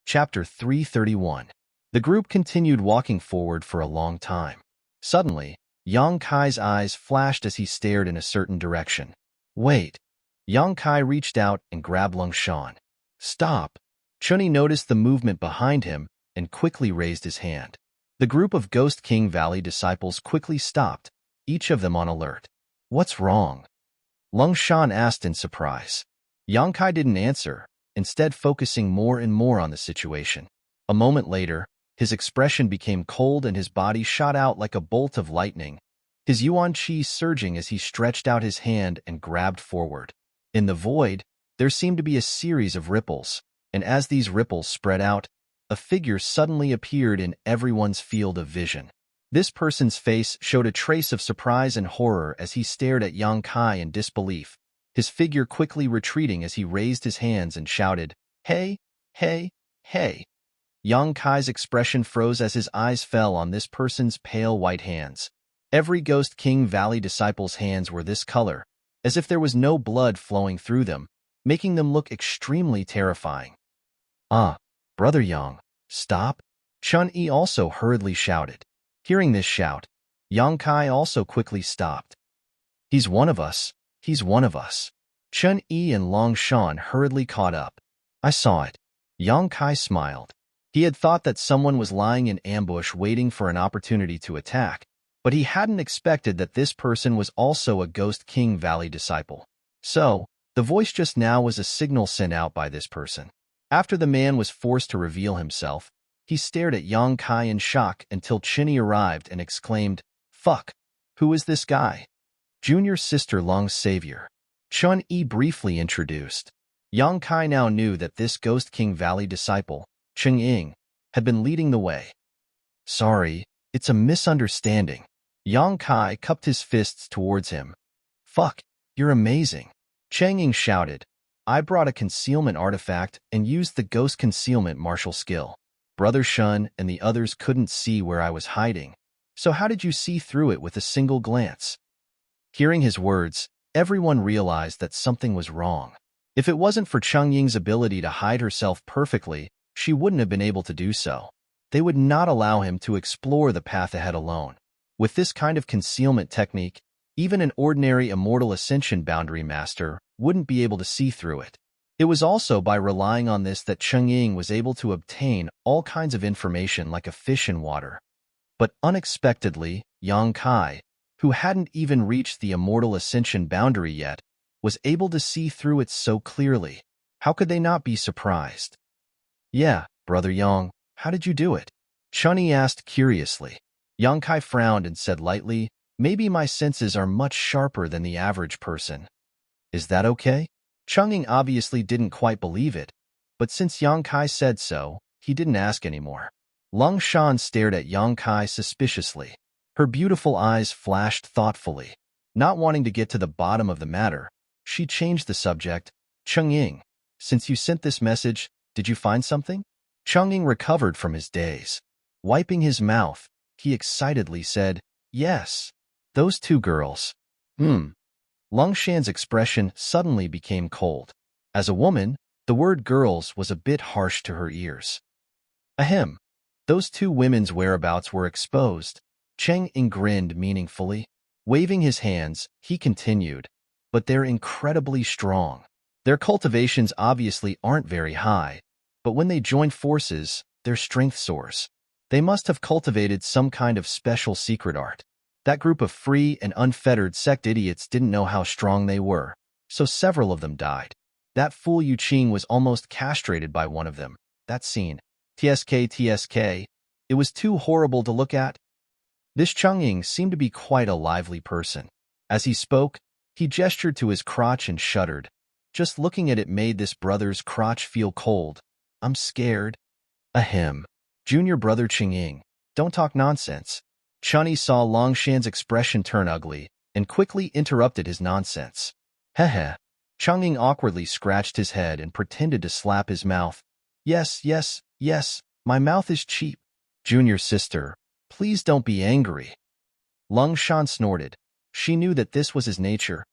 Chapter 331. The group continued walking forward for a long time. Suddenly, Yang Kai's eyes flashed as he stared in a certain direction. Wait. Yang Kai reached out and grabbed Lung Shan. Stop. Chunyi noticed the movement behind him and quickly raised his hand. The group of Ghost King Valley disciples quickly stopped, each of them on alert. What's wrong? Lung Shan asked in surprise. Yang Kai didn't answer, instead focusing more and more on the situation. A moment later, his expression became cold and his body shot out like a bolt of lightning, his yuan qi surging as he stretched out his hand and grabbed forward. In the void, there seemed to be a series of ripples, and as these ripples spread out, a figure suddenly appeared in everyone's field of vision. This person's face showed a trace of surprise and horror as he stared at Yang Kai in disbelief, his figure quickly retreating as he raised his hands and shouted, "Hey, hey, hey." Yang Kai's expression froze as his eyes fell on this person's pale white hands. Every Ghost King Valley disciple's hands were this color, as if there was no blood flowing through them, making them look extremely terrifying. "Ah, Brother Yang, stop!" Chun-Yi also hurriedly shouted. Hearing this shout, Yang Kai also quickly stopped. "He's one of us. He's one of us." Chun-Yi and Long Shan hurriedly caught up. "I saw it." Yang Kai smiled. He had thought that someone was lying in ambush waiting for an opportunity to attack, but he hadn't expected that this person was also a Ghost King Valley disciple. So, the voice just now was a signal sent out by this person. After the man was forced to reveal himself, he stared at Yang Kai in shock until Chunyi arrived and exclaimed, "Fuck, who is this guy?" "Junior sister Long's savior." Chun-Yi briefly introduced. Yang Kai now knew that this Ghost King Valley disciple, Cheng Ying, had been leading the way. "Sorry, it's a misunderstanding." Yang Kai cupped his fists towards him. "Fuck, you're amazing." Cheng Ying shouted, "I brought a concealment artifact and used the ghost concealment martial skill. Brother Shun and the others couldn't see where I was hiding, so how did you see through it with a single glance?" Hearing his words, everyone realized that something was wrong. If it wasn't for Cheng Ying's ability to hide herself perfectly, she wouldn't have been able to do so. They would not allow him to explore the path ahead alone. With this kind of concealment technique, even an ordinary Immortal Ascension Boundary Master wouldn't be able to see through it. It was also by relying on this that Cheng Ying was able to obtain all kinds of information like a fish in water. But unexpectedly, Yang Kai, who hadn't even reached the Immortal Ascension boundary yet, was able to see through it so clearly. How could they not be surprised? "Yeah, Brother Yang, how did you do it?" Chunyi asked curiously. Yang Kai frowned and said lightly, "Maybe my senses are much sharper than the average person." "Is that okay?" Cheng Ying obviously didn't quite believe it, but since Yang Kai said so, he didn't ask anymore. Lung Shan stared at Yang Kai suspiciously. Her beautiful eyes flashed thoughtfully. Not wanting to get to the bottom of the matter, she changed the subject. "Cheng Ying, since you sent this message, did you find something?" Cheng Ying recovered from his daze. Wiping his mouth, he excitedly said, "Yes, those two girls." Lung Shan's expression suddenly became cold. As a woman, the word girls was a bit harsh to her ears. Ahem. Those two women's whereabouts were exposed. Cheng Ying grinned meaningfully. Waving his hands, he continued, "But they're incredibly strong. Their cultivations obviously aren't very high, but when they join forces, their strength soars. They must have cultivated some kind of special secret art. That group of free and unfettered sect idiots didn't know how strong they were, so several of them died. That fool Yu Qing was almost castrated by one of them. That scene. TSK. It was too horrible to look at." This Cheng Ying seemed to be quite a lively person. As he spoke, he gestured to his crotch and shuddered. Just looking at it made this brother's crotch feel cold. "I'm scared." "Ahem. Junior brother Cheng Ying, don't talk nonsense." Chunyi saw Long Shan's expression turn ugly and quickly interrupted his nonsense. "Heh." Cheng Ying awkwardly scratched his head and pretended to slap his mouth. Yes, my mouth is cheap." "Junior sister, please don't be angry." Lung Shan snorted. She knew that this was his nature.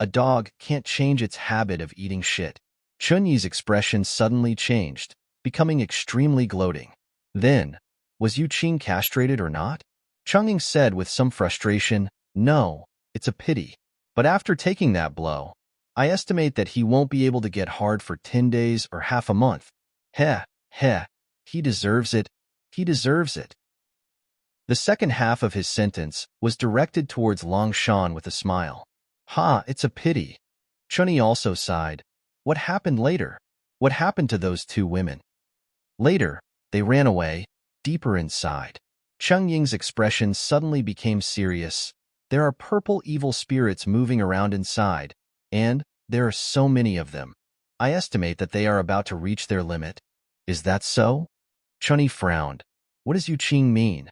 A dog can't change its habit of eating shit. Chunyi's expression suddenly changed. becoming extremely gloating. Then, was Yu Qing castrated or not? Cheng said with some frustration, no, it's a pity. But after taking that blow, I estimate that he won't be able to get hard for 10 days or half a month. Heh, heh, he deserves it, he deserves it. The second half of his sentence was directed towards Long Shan with a smile. Ha, it's a pity. Chunyi also sighed. What happened later? What happened to those two women? Later, they ran away, deeper inside. Cheng Ying's expression suddenly became serious. There are purple evil spirits moving around inside, and there are so many of them. I estimate that they are about to reach their limit. Is that so? Chunyi frowned. What does Yu Qing mean?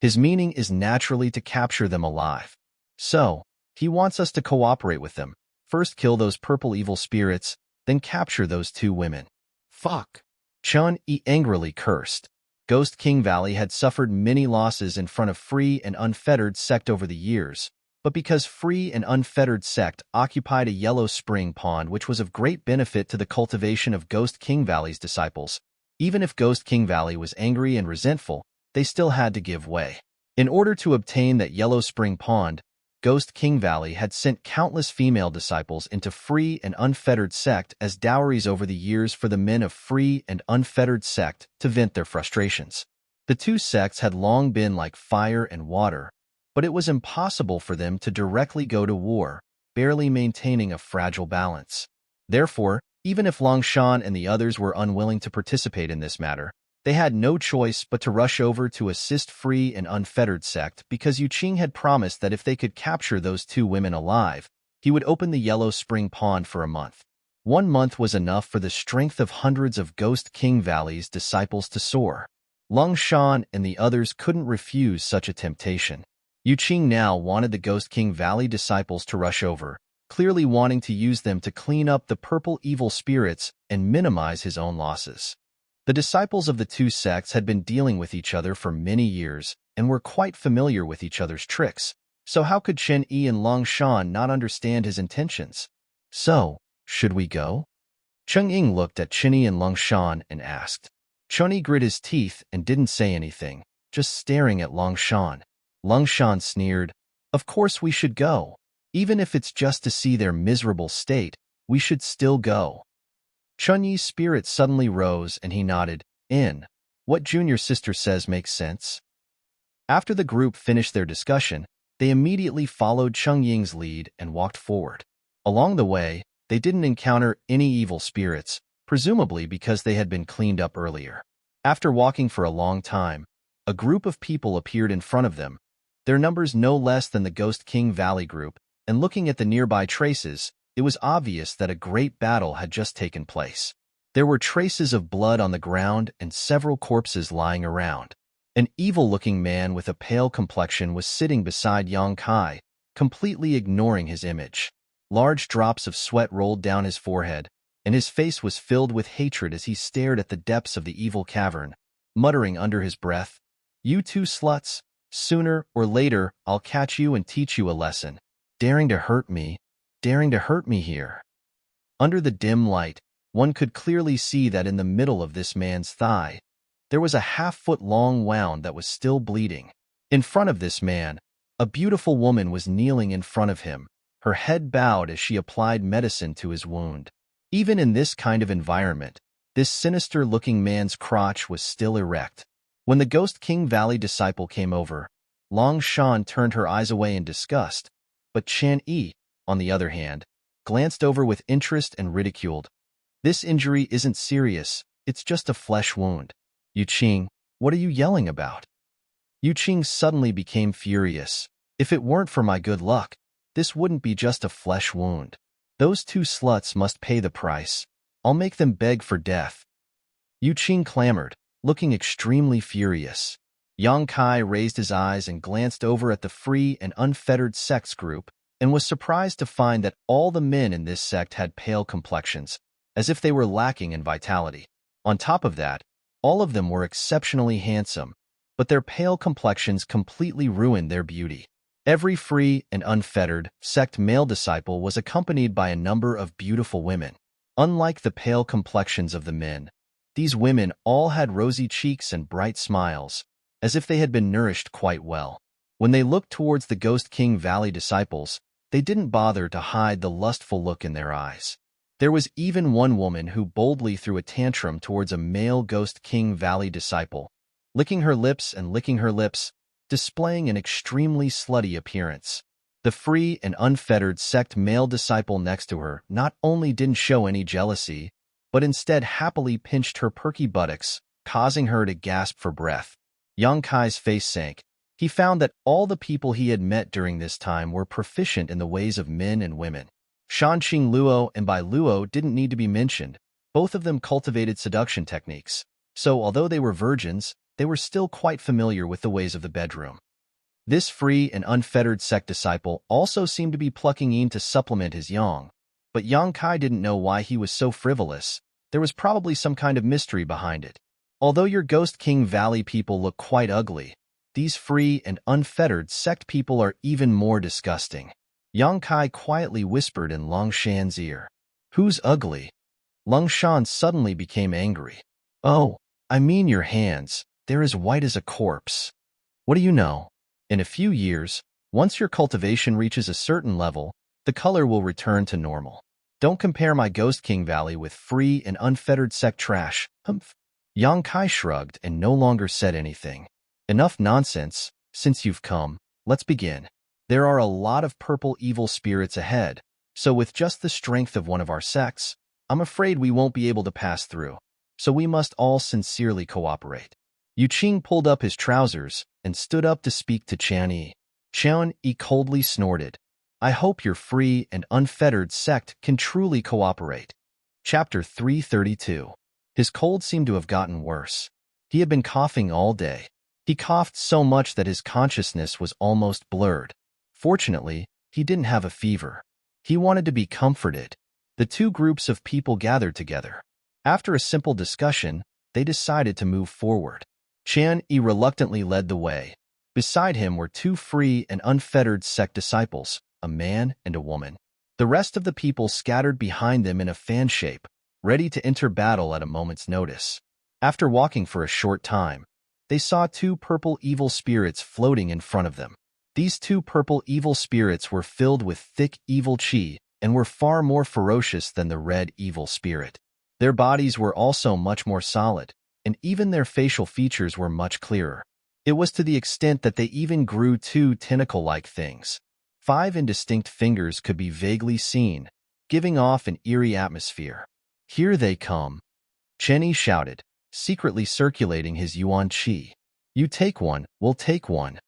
His meaning is naturally to capture them alive. So, he wants us to cooperate with them. First kill those purple evil spirits, then capture those two women. Fuck. Chun-Yi angrily cursed. Ghost King Valley had suffered many losses in front of Free and Unfettered Sect over the years, but because Free and Unfettered Sect occupied a yellow spring pond which was of great benefit to the cultivation of Ghost King Valley's disciples, even if Ghost King Valley was angry and resentful, they still had to give way. In order to obtain that yellow spring pond, Ghost King Valley had sent countless female disciples into Free and Unfettered Sect as dowries over the years for the men of Free and Unfettered Sect to vent their frustrations. The two sects had long been like fire and water, but it was impossible for them to directly go to war, barely maintaining a fragile balance. Therefore, even if Longshan and the others were unwilling to participate in this matter, they had no choice but to rush over to assist Free and Unfettered Sect because Yu Qing had promised that if they could capture those two women alive, he would open the Yellow Spring Pond for a month. 1 month was enough for the strength of hundreds of Ghost King Valley's disciples to soar. Longshan and the others couldn't refuse such a temptation. Yu Qing now wanted the Ghost King Valley disciples to rush over, clearly wanting to use them to clean up the purple evil spirits and minimize his own losses. The disciples of the two sects had been dealing with each other for many years and were quite familiar with each other's tricks, so how could Chen-Yi and Longshan not understand his intentions? So, should we go? Cheng-Ying looked at Chen-Yi and Longshan and asked. Chen-Yi grit his teeth and didn't say anything, just staring at Longshan. Longshan sneered, "Of course we should go. Even if it's just to see their miserable state, we should still go." Chun-Yi's spirit suddenly rose and he nodded. What junior sister says makes sense. After the group finished their discussion, they immediately followed Cheng-Ying's lead and walked forward. Along the way, they didn't encounter any evil spirits, presumably because they had been cleaned up earlier. After walking for a long time, a group of people appeared in front of them, their numbers no less than the Ghost King Valley group, and looking at the nearby traces, it was obvious that a great battle had just taken place. There were traces of blood on the ground and several corpses lying around. An evil-looking man with a pale complexion was sitting beside Yang Kai, completely ignoring his image. Large drops of sweat rolled down his forehead, and his face was filled with hatred as he stared at the depths of the evil cavern, muttering under his breath, "You two sluts, sooner or later I'll catch you and teach you a lesson. Daring to hurt me here." Under the dim light, one could clearly see that in the middle of this man's thigh, there was a half-foot-long wound that was still bleeding. In front of this man, a beautiful woman was kneeling in front of him, her head bowed as she applied medicine to his wound. Even in this kind of environment, this sinister-looking man's crotch was still erect. When the Ghost King Valley disciple came over, Longshan turned her eyes away in disgust, but Chen-Yi, on the other hand, glanced over with interest and ridiculed. "This injury isn't serious, it's just a flesh wound. Yu Qing, what are you yelling about?" Yu Qing suddenly became furious. "If it weren't for my good luck, this wouldn't be just a flesh wound. Those two sluts must pay the price. I'll make them beg for death." Yu Qing clamored, looking extremely furious. Yang Kai raised his eyes and glanced over at the Free and Unfettered Sects group, and was surprised to find that all the men in this sect had pale complexions, as if they were lacking in vitality. On top of that, all of them were exceptionally handsome, but their pale complexions completely ruined their beauty. Every Free and Unfettered Sect male disciple was accompanied by a number of beautiful women. Unlike the pale complexions of the men, These women all had rosy cheeks and bright smiles, as if they had been nourished quite well. When they looked towards the Ghost King Valley disciples, they didn't bother to hide the lustful look in their eyes. There was even one woman who boldly threw a tantrum towards a male Ghost King Valley disciple, licking her lips and licking her lips, displaying an extremely slutty appearance. The free and unfettered sect male disciple next to her not only didn't show any jealousy, but instead happily pinched her perky buttocks, causing her to gasp for breath. Yang Kai's face sank. He found that all the people he had met during this time were proficient in the ways of men and women. Shanqing Luo and Bai Luo didn't need to be mentioned. Both of them cultivated seduction techniques, so although they were virgins, they were still quite familiar with the ways of the bedroom. This free and unfettered sect disciple also seemed to be plucking in to supplement his yang, but Yang Kai didn't know why he was so frivolous. There was probably some kind of mystery behind it. Although your Ghost King Valley people look quite ugly, these free and unfettered sect people are even more disgusting. Yang Kai quietly whispered in Long Shan's ear. Who's ugly? Long Shan suddenly became angry. Oh, I mean your hands. They're as white as a corpse. What do you know? In a few years, once your cultivation reaches a certain level, the color will return to normal. Don't compare my Ghost King Valley with free and unfettered sect trash. Humph. Yang Kai shrugged and no longer said anything. Enough nonsense. Since you've come, let's begin. There are a lot of purple evil spirits ahead, so with just the strength of one of our sects, I'm afraid we won't be able to pass through, so we must all sincerely cooperate. Yu Qing pulled up his trousers and stood up to speak to Qian Yi. Qian Yi coldly snorted. I hope your free and unfettered sect can truly cooperate. Chapter 332. His cold seemed to have gotten worse. He had been coughing all day. He coughed so much that his consciousness was almost blurred. Fortunately, he didn't have a fever. He wanted to be comforted. The two groups of people gathered together. After a simple discussion, they decided to move forward. Qian Yi reluctantly led the way. Beside him were two free and unfettered sect disciples, a man and a woman. The rest of the people scattered behind them in a fan shape, ready to enter battle at a moment's notice. After walking for a short time, they saw two purple evil spirits floating in front of them. These two purple evil spirits were filled with thick evil qi and were far more ferocious than the red evil spirit. Their bodies were also much more solid, and even their facial features were much clearer. It was to the extent that they even grew two tentacle-like things. 5 indistinct fingers could be vaguely seen, giving off an eerie atmosphere. Here they come, Chen Yi shouted, secretly circulating his yuan qi. You take one, we'll take one,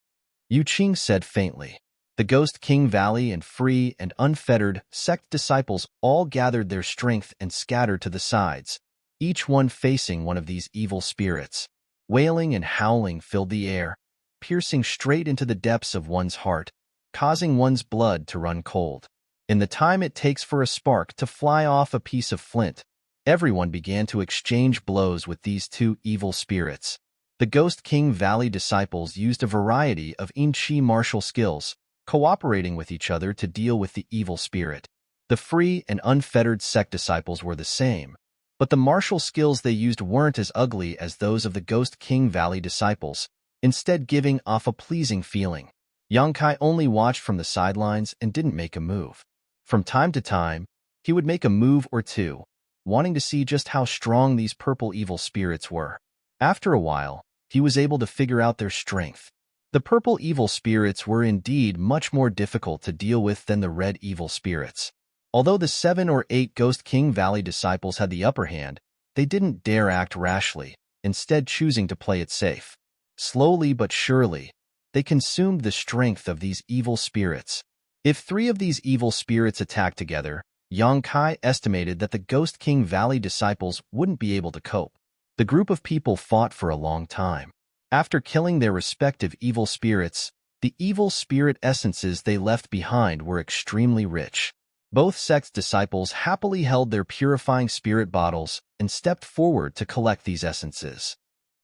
Yu Qing said faintly. The Ghost King Valley and free and unfettered sect disciples all gathered their strength and scattered to the sides, each one facing one of these evil spirits. Wailing and howling filled the air, piercing straight into the depths of one's heart, causing one's blood to run cold. In the time it takes for a spark to fly off a piece of flint, everyone began to exchange blows with these two evil spirits. The Ghost King Valley disciples used a variety of in-chi martial skills, cooperating with each other to deal with the evil spirit. The free and unfettered sect disciples were the same, but the martial skills they used weren't as ugly as those of the Ghost King Valley disciples, instead giving off a pleasing feeling. Yang Kai only watched from the sidelines and didn't make a move. From time to time, he would make a move or two, wanting to see just how strong these purple evil spirits were. After a while, he was able to figure out their strength. The purple evil spirits were indeed much more difficult to deal with than the red evil spirits. Although the 7 or 8 Ghost King Valley disciples had the upper hand, they didn't dare act rashly, instead choosing to play it safe. Slowly but surely, they consumed the strength of these evil spirits. If 3 of these evil spirits attacked together, Yang Kai estimated that the Ghost King Valley disciples wouldn't be able to cope. The group of people fought for a long time. After killing their respective evil spirits, the evil spirit essences they left behind were extremely rich. Both sects' disciples happily held their purifying spirit bottles and stepped forward to collect these essences.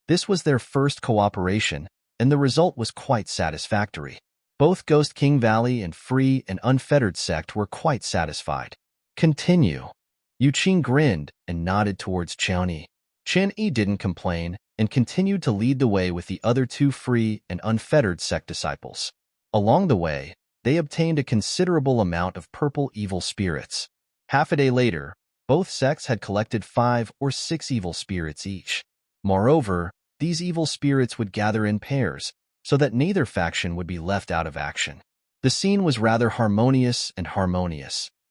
This was their first cooperation, and the result was quite satisfactory. Both Ghost King Valley and free and unfettered sect were quite satisfied. Continue. Yu Qing grinned and nodded towards Qian Yi. Chen-yi didn't complain and continued to lead the way with the other two free and unfettered sect disciples. Along the way, they obtained a considerable amount of purple evil spirits. Half a day later, both sects had collected 5 or 6 evil spirits each. Moreover, these evil spirits would gather in pairs, so that neither faction would be left out of action. The scene was rather harmonious,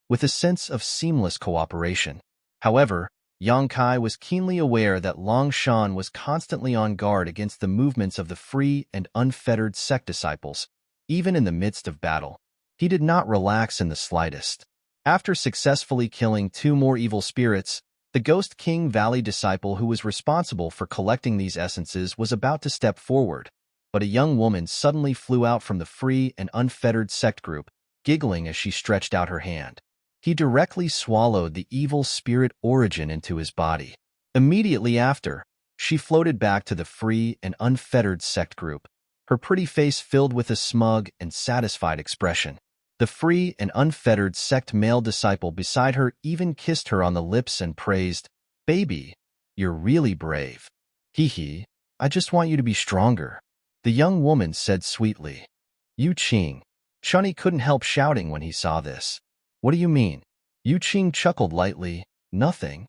with a sense of seamless cooperation. However, Yang Kai was keenly aware that Long Shan was constantly on guard against the movements of the free and unfettered sect disciples, even in the midst of battle. He did not relax in the slightest. After successfully killing 2 more evil spirits, the Ghost King Valley disciple who was responsible for collecting these essences was about to step forward, but a young woman suddenly flew out from the free and unfettered sect group, giggling as she stretched out her hand. He directly swallowed the evil spirit origin into his body. Immediately after, she floated back to the free and unfettered sect group, her pretty face filled with a smug and satisfied expression. The free and unfettered sect male disciple beside her even kissed her on the lips and praised, "Baby, you're really brave. Hee hee, I just want you to be stronger." The young woman said sweetly. Yu Qing. Chunyi couldn't help shouting when he saw this. What do you mean? Yu Qing chuckled lightly. Nothing.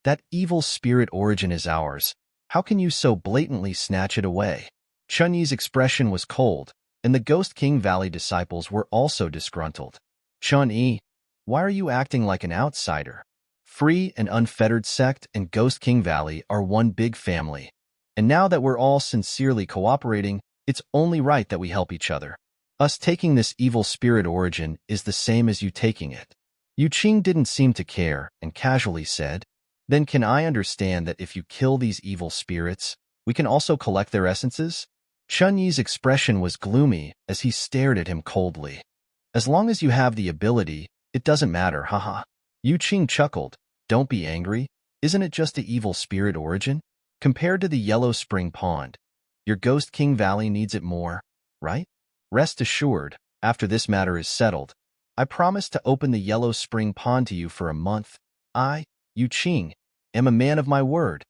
That evil spirit origin is ours. How can you so blatantly snatch it away? Chunyi's expression was cold, and the Ghost King Valley disciples were also disgruntled. Chun-yi, why are you acting like an outsider? Free and Unfettered Sect and Ghost King Valley are one big family, and now that we're all sincerely cooperating, it's only right that we help each other. Us taking this evil spirit origin is the same as you taking it. Yu Qing didn't seem to care and casually said, Then can I understand that if you kill these evil spirits, we can also collect their essences? Chun-yi's expression was gloomy as he stared at him coldly. As long as you have the ability, it doesn't matter, haha. Yu Qing chuckled. Don't be angry. Isn't it just the evil spirit origin? Compared to the Yellow Spring Pond, your Ghost King Valley needs it more, right? Rest assured, after this matter is settled, I promise to open the Yellow Spring Pond to you for a month. I, Yu Qing, am a man of my word.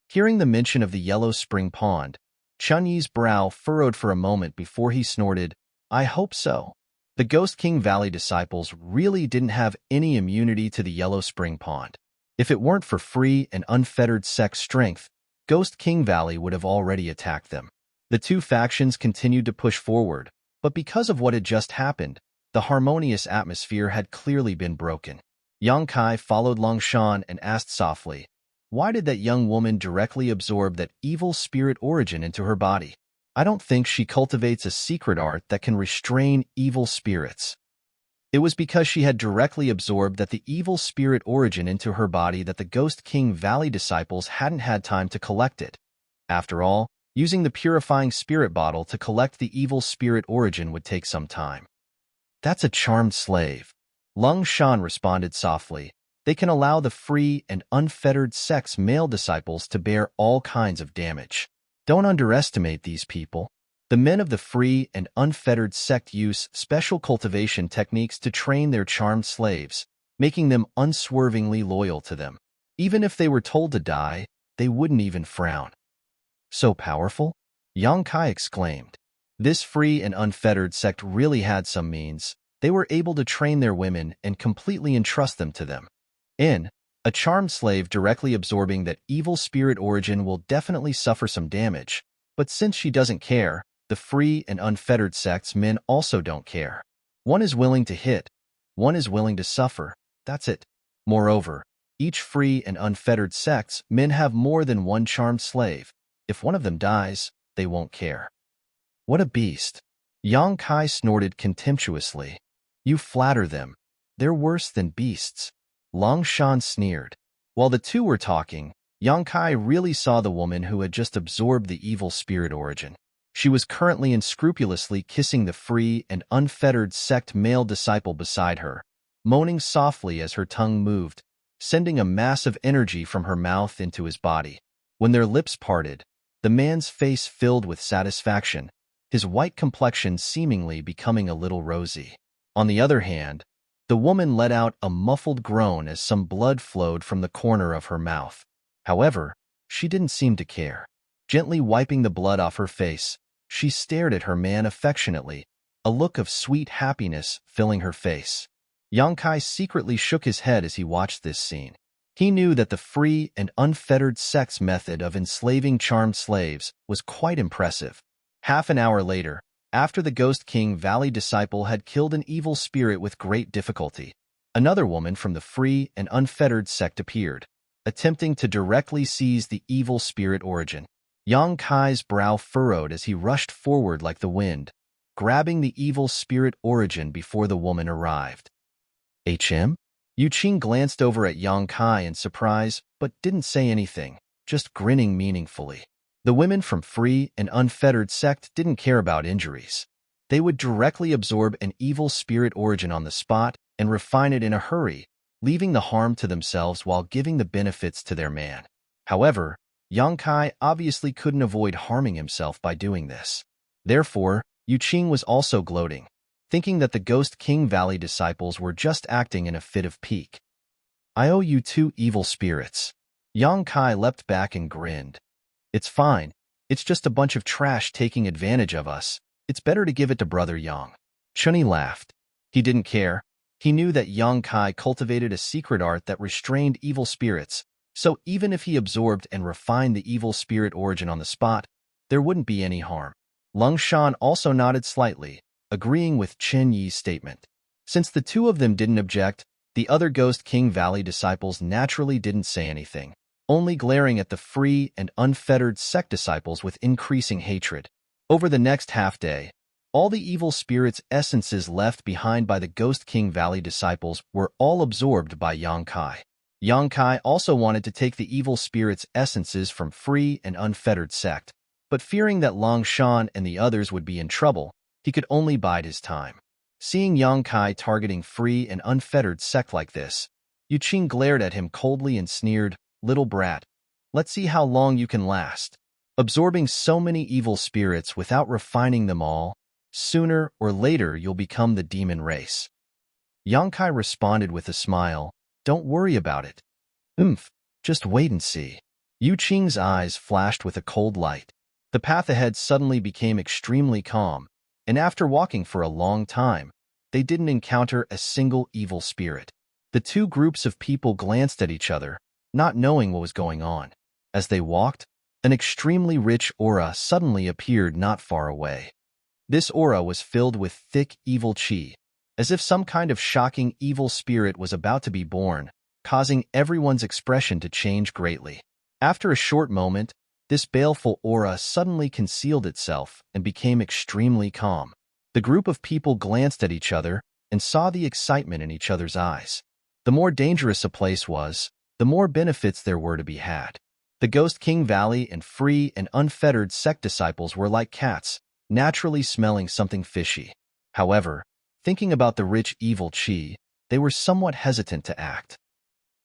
Hearing the mention of the Yellow Spring Pond, Chun-yi's brow furrowed for a moment before he snorted, I hope so. The Ghost King Valley disciples really didn't have any immunity to the Yellow Spring Pond. If it weren't for free and unfettered sex strength, Ghost King Valley would have already attacked them. The two factions continued to push forward, but because of what had just happened, the harmonious atmosphere had clearly been broken. Yang Kai followed Long Shan and asked softly, Why did that young woman directly absorb that evil spirit origin into her body? I don't think she cultivates a secret art that can restrain evil spirits. It was because she had directly absorbed that the evil spirit origin into her body that the Ghost King Valley disciples hadn't had time to collect it. After all, using the purifying spirit bottle to collect the evil spirit origin would take some time. That's a charmed slave. Long Shan responded softly. They can allow the free and unfettered sex male disciples to bear all kinds of damage. Don't underestimate these people. The men of the free and unfettered sect use special cultivation techniques to train their charmed slaves, making them unswervingly loyal to them. Even if they were told to die, they wouldn't even frown. So powerful? Yang Kai exclaimed. This free and unfettered sect really had some means. They were able to train their women and completely entrust them to them. A charmed slave directly absorbing that evil spirit origin will definitely suffer some damage, but since she doesn't care, the free and unfettered sect's men also don't care. One is willing to hit, one is willing to suffer, that's it. Moreover, each free and unfettered sect's men have more than one charmed slave. If one of them dies, they won't care. What a beast. Yang Kai snorted contemptuously. You flatter them. They're worse than beasts. Long Shan sneered. While the two were talking, Yang Kai really saw the woman who had just absorbed the evil spirit origin. She was currently unscrupulously kissing the free and unfettered sect male disciple beside her, moaning softly as her tongue moved, sending a mass of energy from her mouth into his body. When their lips parted, the man's face filled with satisfaction, his white complexion seemingly becoming a little rosy. On the other hand, the woman let out a muffled groan as some blood flowed from the corner of her mouth. However, She didn't seem to care. Gently wiping the blood off her face, she stared at her man affectionately, a look of sweet happiness filling her face. Yang Kai secretly shook his head as he watched this scene. He knew that the free and unfettered sex method of enslaving charmed slaves was quite impressive. Half an hour later, after the Ghost King Valley disciple had killed an evil spirit with great difficulty, another woman from the free and unfettered sect appeared, attempting to directly seize the evil spirit origin. Yang Kai's brow furrowed as he rushed forward like the wind, grabbing the evil spirit origin before the woman arrived. HM? Yu Qing glanced over at Yang Kai in surprise, but didn't say anything, just grinning meaningfully. The women from free and unfettered sect didn't care about injuries. They would directly absorb an evil spirit origin on the spot and refine it in a hurry, leaving the harm to themselves while giving the benefits to their man. However, Yang Kai obviously couldn't avoid harming himself by doing this. Therefore, Yu Qing was also gloating, thinking that the Ghost King Valley disciples were just acting in a fit of pique. I owe you 2 evil spirits. Yang Kai leapt back and grinned. It's fine. It's just a bunch of trash taking advantage of us. It's better to give it to Brother Yang. Chunyi laughed. He didn't care. He knew that Yang Kai cultivated a secret art that restrained evil spirits, so even if he absorbed and refined the evil spirit origin on the spot, there wouldn't be any harm. Lung Shan also nodded slightly, agreeing with Chen Yi's statement. Since the two of them didn't object, the other Ghost King Valley disciples naturally didn't say anything, only glaring at the free and unfettered sect disciples with increasing hatred. Over the next half-day, all the evil spirits' essences left behind by the Ghost King Valley disciples were all absorbed by Yang Kai. Yang Kai also wanted to take the evil spirits' essences from free and unfettered sect, but fearing that Long Shan and the others would be in trouble, he could only bide his time. Seeing Yang Kai targeting free and unfettered sect like this, Yu Qing glared at him coldly and sneered, "Little brat, let's see how long you can last. Absorbing so many evil spirits without refining them all, sooner or later you'll become the demon race." Yang Kai responded with a smile, "Don't worry about it. Just wait and see." Yu Qing's eyes flashed with a cold light. The path ahead suddenly became extremely calm, and after walking for a long time, they didn't encounter a single evil spirit. The two groups of people glanced at each other, not knowing what was going on. As they walked, an extremely rich aura suddenly appeared not far away. This aura was filled with thick evil qi, as if some kind of shocking evil spirit was about to be born, causing everyone's expression to change greatly. After a short moment, this baleful aura suddenly concealed itself and became extremely calm. The group of people glanced at each other and saw the excitement in each other's eyes. The more dangerous a place was, the more benefits there were to be had. The Ghost King Valley and free and unfettered sect disciples were like cats, naturally smelling something fishy. However, thinking about the rich evil qi, they were somewhat hesitant to act.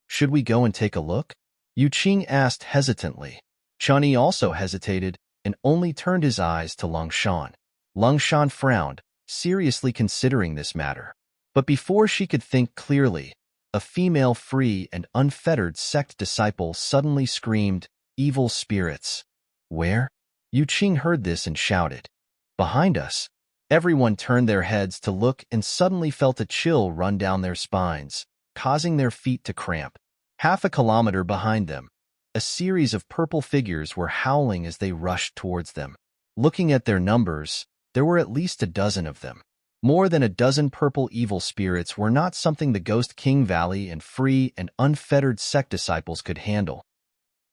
"Should we go and take a look?" Yu Qing asked hesitantly. Chunyi also hesitated and only turned his eyes to Lung Shan. Lung Shan frowned, seriously considering this matter. But before she could think clearly, a female free and unfettered sect disciple suddenly screamed, "Evil spirits!" "Where?" Yu Qing heard this and shouted, "Behind us!" Everyone turned their heads to look and suddenly felt a chill run down their spines, causing their feet to cramp. Half a kilometer behind them, a series of purple figures were howling as they rushed towards them. Looking at their numbers, there were at least a dozen of them. More than a dozen purple evil spirits were not something the Ghost King Valley and free and unfettered sect disciples could handle.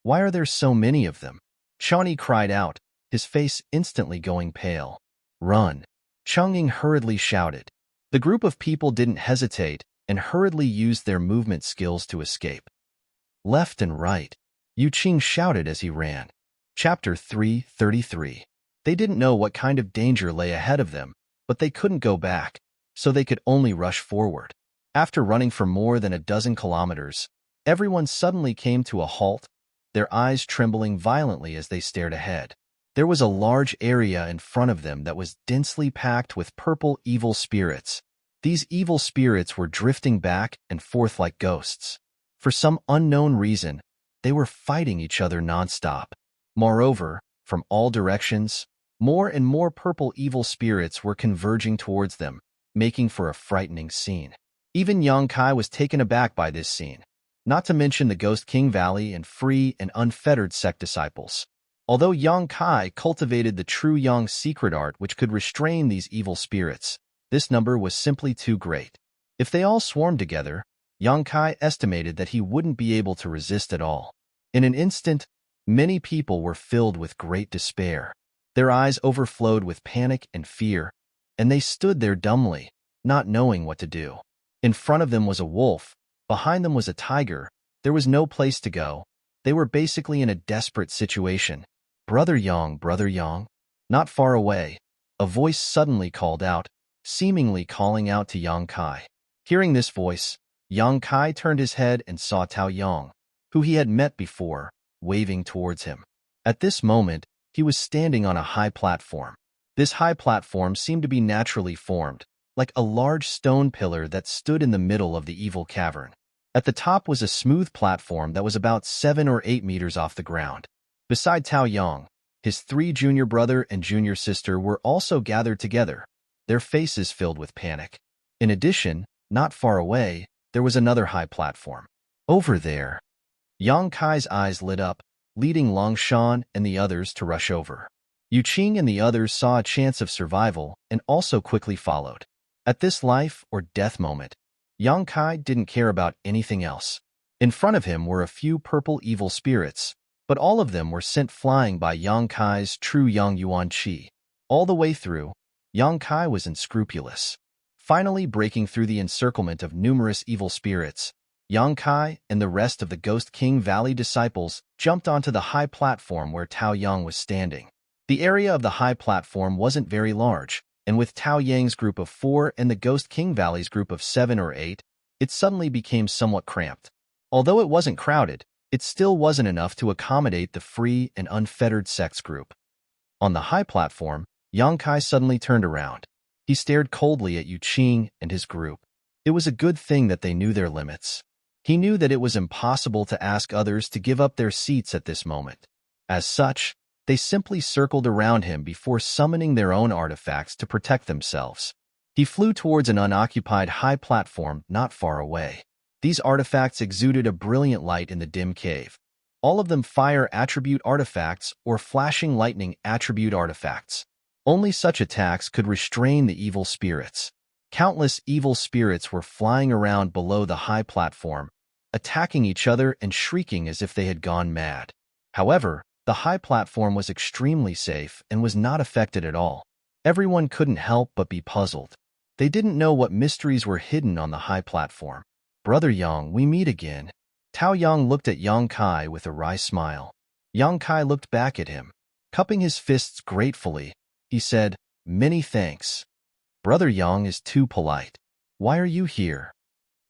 "Why are there so many of them?" Chunyi cried out, his face instantly going pale. "Run!" Chungying hurriedly shouted. The group of people didn't hesitate and hurriedly used their movement skills to escape. Left and right, Yu Qing shouted as he ran. Chapter 333. They didn't know what kind of danger lay ahead of them, but they couldn't go back, so they could only rush forward. After running for more than a dozen kilometers, everyone suddenly came to a halt, their eyes trembling violently as they stared ahead. There was a large area in front of them that was densely packed with purple evil spirits. These evil spirits were drifting back and forth like ghosts. For some unknown reason, They were fighting each other nonstop. Moreover, from all directions, more and more purple evil spirits were converging towards them, making for a frightening scene. Even Yang Kai was taken aback by this scene, not to mention the Ghost King Valley and free and unfettered sect disciples. Although Yang Kai cultivated the true Yang secret art which could restrain these evil spirits, this number was simply too great. If they all swarmed together, Yang Kai estimated that he wouldn't be able to resist at all. In an instant, many people were filled with great despair. Their eyes overflowed with panic and fear, and they stood there dumbly, not knowing what to do. In front of them was a wolf, behind them was a tiger. There was no place to go. They were basically in a desperate situation. Brother Yang, not far away, a voice suddenly called out, seemingly calling out to Yang Kai. Hearing this voice, Yang Kai turned his head and saw Tao Yang, who he had met before, waving towards him. At this moment, he was standing on a high platform. This high platform seemed to be naturally formed, like a large stone pillar that stood in the middle of the evil cavern. At the top was a smooth platform that was about 7 or 8 meters off the ground. Beside Tao Yang, his 3 junior brother and junior sister were also gathered together, their faces filled with panic. In addition, not far away, there was another high platform. Over there, Yang Kai's eyes lit up, leading Longshan and the others to rush over. Yu Qing and the others saw a chance of survival and also quickly followed. At this life or death moment, Yang Kai didn't care about anything else. In front of him were a few purple evil spirits, but all of them were sent flying by Yang Kai's true Yang Yuan Qi. All the way through, Yang Kai was unscrupulous. Finally breaking through the encirclement of numerous evil spirits, Yang Kai and the rest of the Ghost King Valley disciples jumped onto the high platform where Tao Yang was standing. The area of the high platform wasn't very large, and with Tao Yang's group of 4 and the Ghost King Valley's group of 7 or 8, it suddenly became somewhat cramped. Although it wasn't crowded, it still wasn't enough to accommodate the free and unfettered sects group. On the high platform, Yang Kai suddenly turned around. He stared coldly at Yu Qing and his group. It was a good thing that they knew their limits. He knew that it was impossible to ask others to give up their seats at this moment. As such, they simply circled around him before summoning their own artifacts to protect themselves. He flew towards an unoccupied high platform not far away. These artifacts exuded a brilliant light in the dim cave. All of them fire attribute artifacts or flashing lightning attribute artifacts. Only such attacks could restrain the evil spirits. Countless evil spirits were flying around below the high platform, attacking each other and shrieking as if they had gone mad. However, the high platform was extremely safe and was not affected at all. Everyone couldn't help but be puzzled. They didn't know what mysteries were hidden on the high platform. Brother Yang, we meet again. Tao Yang looked at Yang Kai with a wry smile. Yang Kai looked back at him. Cupping his fists gratefully, he said, "Many thanks. Brother Yang is too polite. Why are you here?"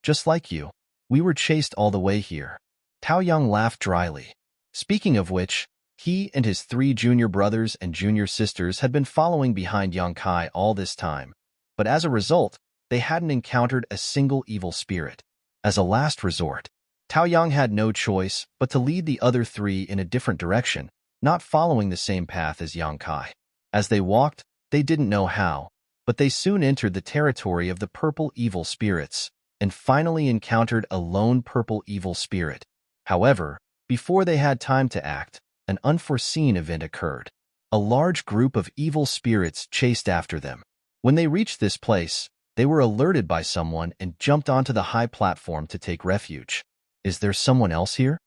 "Just like you. We were chased all the way here." Tao Yang laughed dryly. Speaking of which, he and his 3 junior brothers and junior sisters had been following behind Yang Kai all this time, but as a result, they hadn't encountered a single evil spirit. As a last resort, Tao Yang had no choice but to lead the other 3 in a different direction, not following the same path as Yang Kai. As they walked, they didn't know how, but they soon entered the territory of the purple evil spirits, and finally encountered a lone purple evil spirit. However, before they had time to act, an unforeseen event occurred. A large group of evil spirits chased after them. When they reached this place, they were alerted by someone and jumped onto the high platform to take refuge. "Is there someone else here?"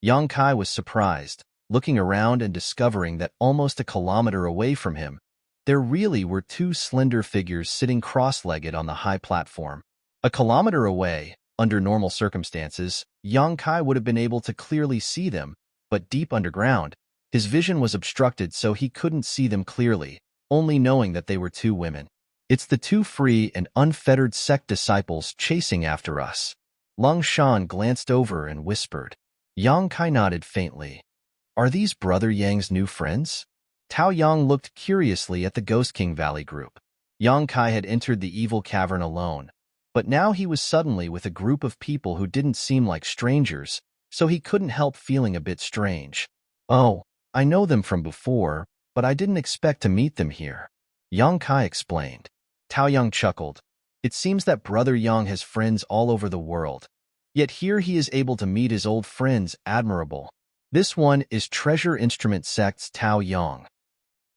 Yang Kai was surprised, looking around and discovering that almost a kilometer away from him, there really were 2 slender figures sitting cross-legged on the high platform. A kilometer away, under normal circumstances, Yang Kai would have been able to clearly see them, but deep underground, his vision was obstructed so he couldn't see them clearly, only knowing that they were 2 women. "It's the 2 free and unfettered sect disciples chasing after us." Lung Shan glanced over and whispered. Yang Kai nodded faintly. "Are these Brother Yang's new friends?" Tao Yang looked curiously at the Ghost King Valley group. Yang Kai had entered the evil cavern alone, but now he was suddenly with a group of people who didn't seem like strangers, so he couldn't help feeling a bit strange. Oh, I know them from before, but I didn't expect to meet them here, Yang Kai explained. Tao Yang chuckled. It seems that Brother Yang has friends all over the world. Yet here he is able to meet his old friends. Admirable. This one is Treasure Instrument Sect's Tao Yang.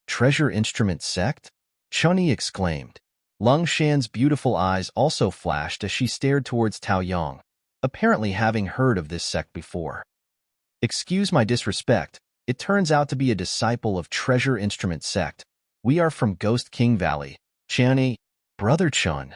Treasure Instrument Sect? Chunyi exclaimed. Lung Shan's beautiful eyes also flashed as she stared towards Tao Yang, apparently having heard of this sect before. Excuse my disrespect, it turns out to be a disciple of Treasure Instrument Sect. We are from Ghost King Valley. Chunyi, Brother Chun.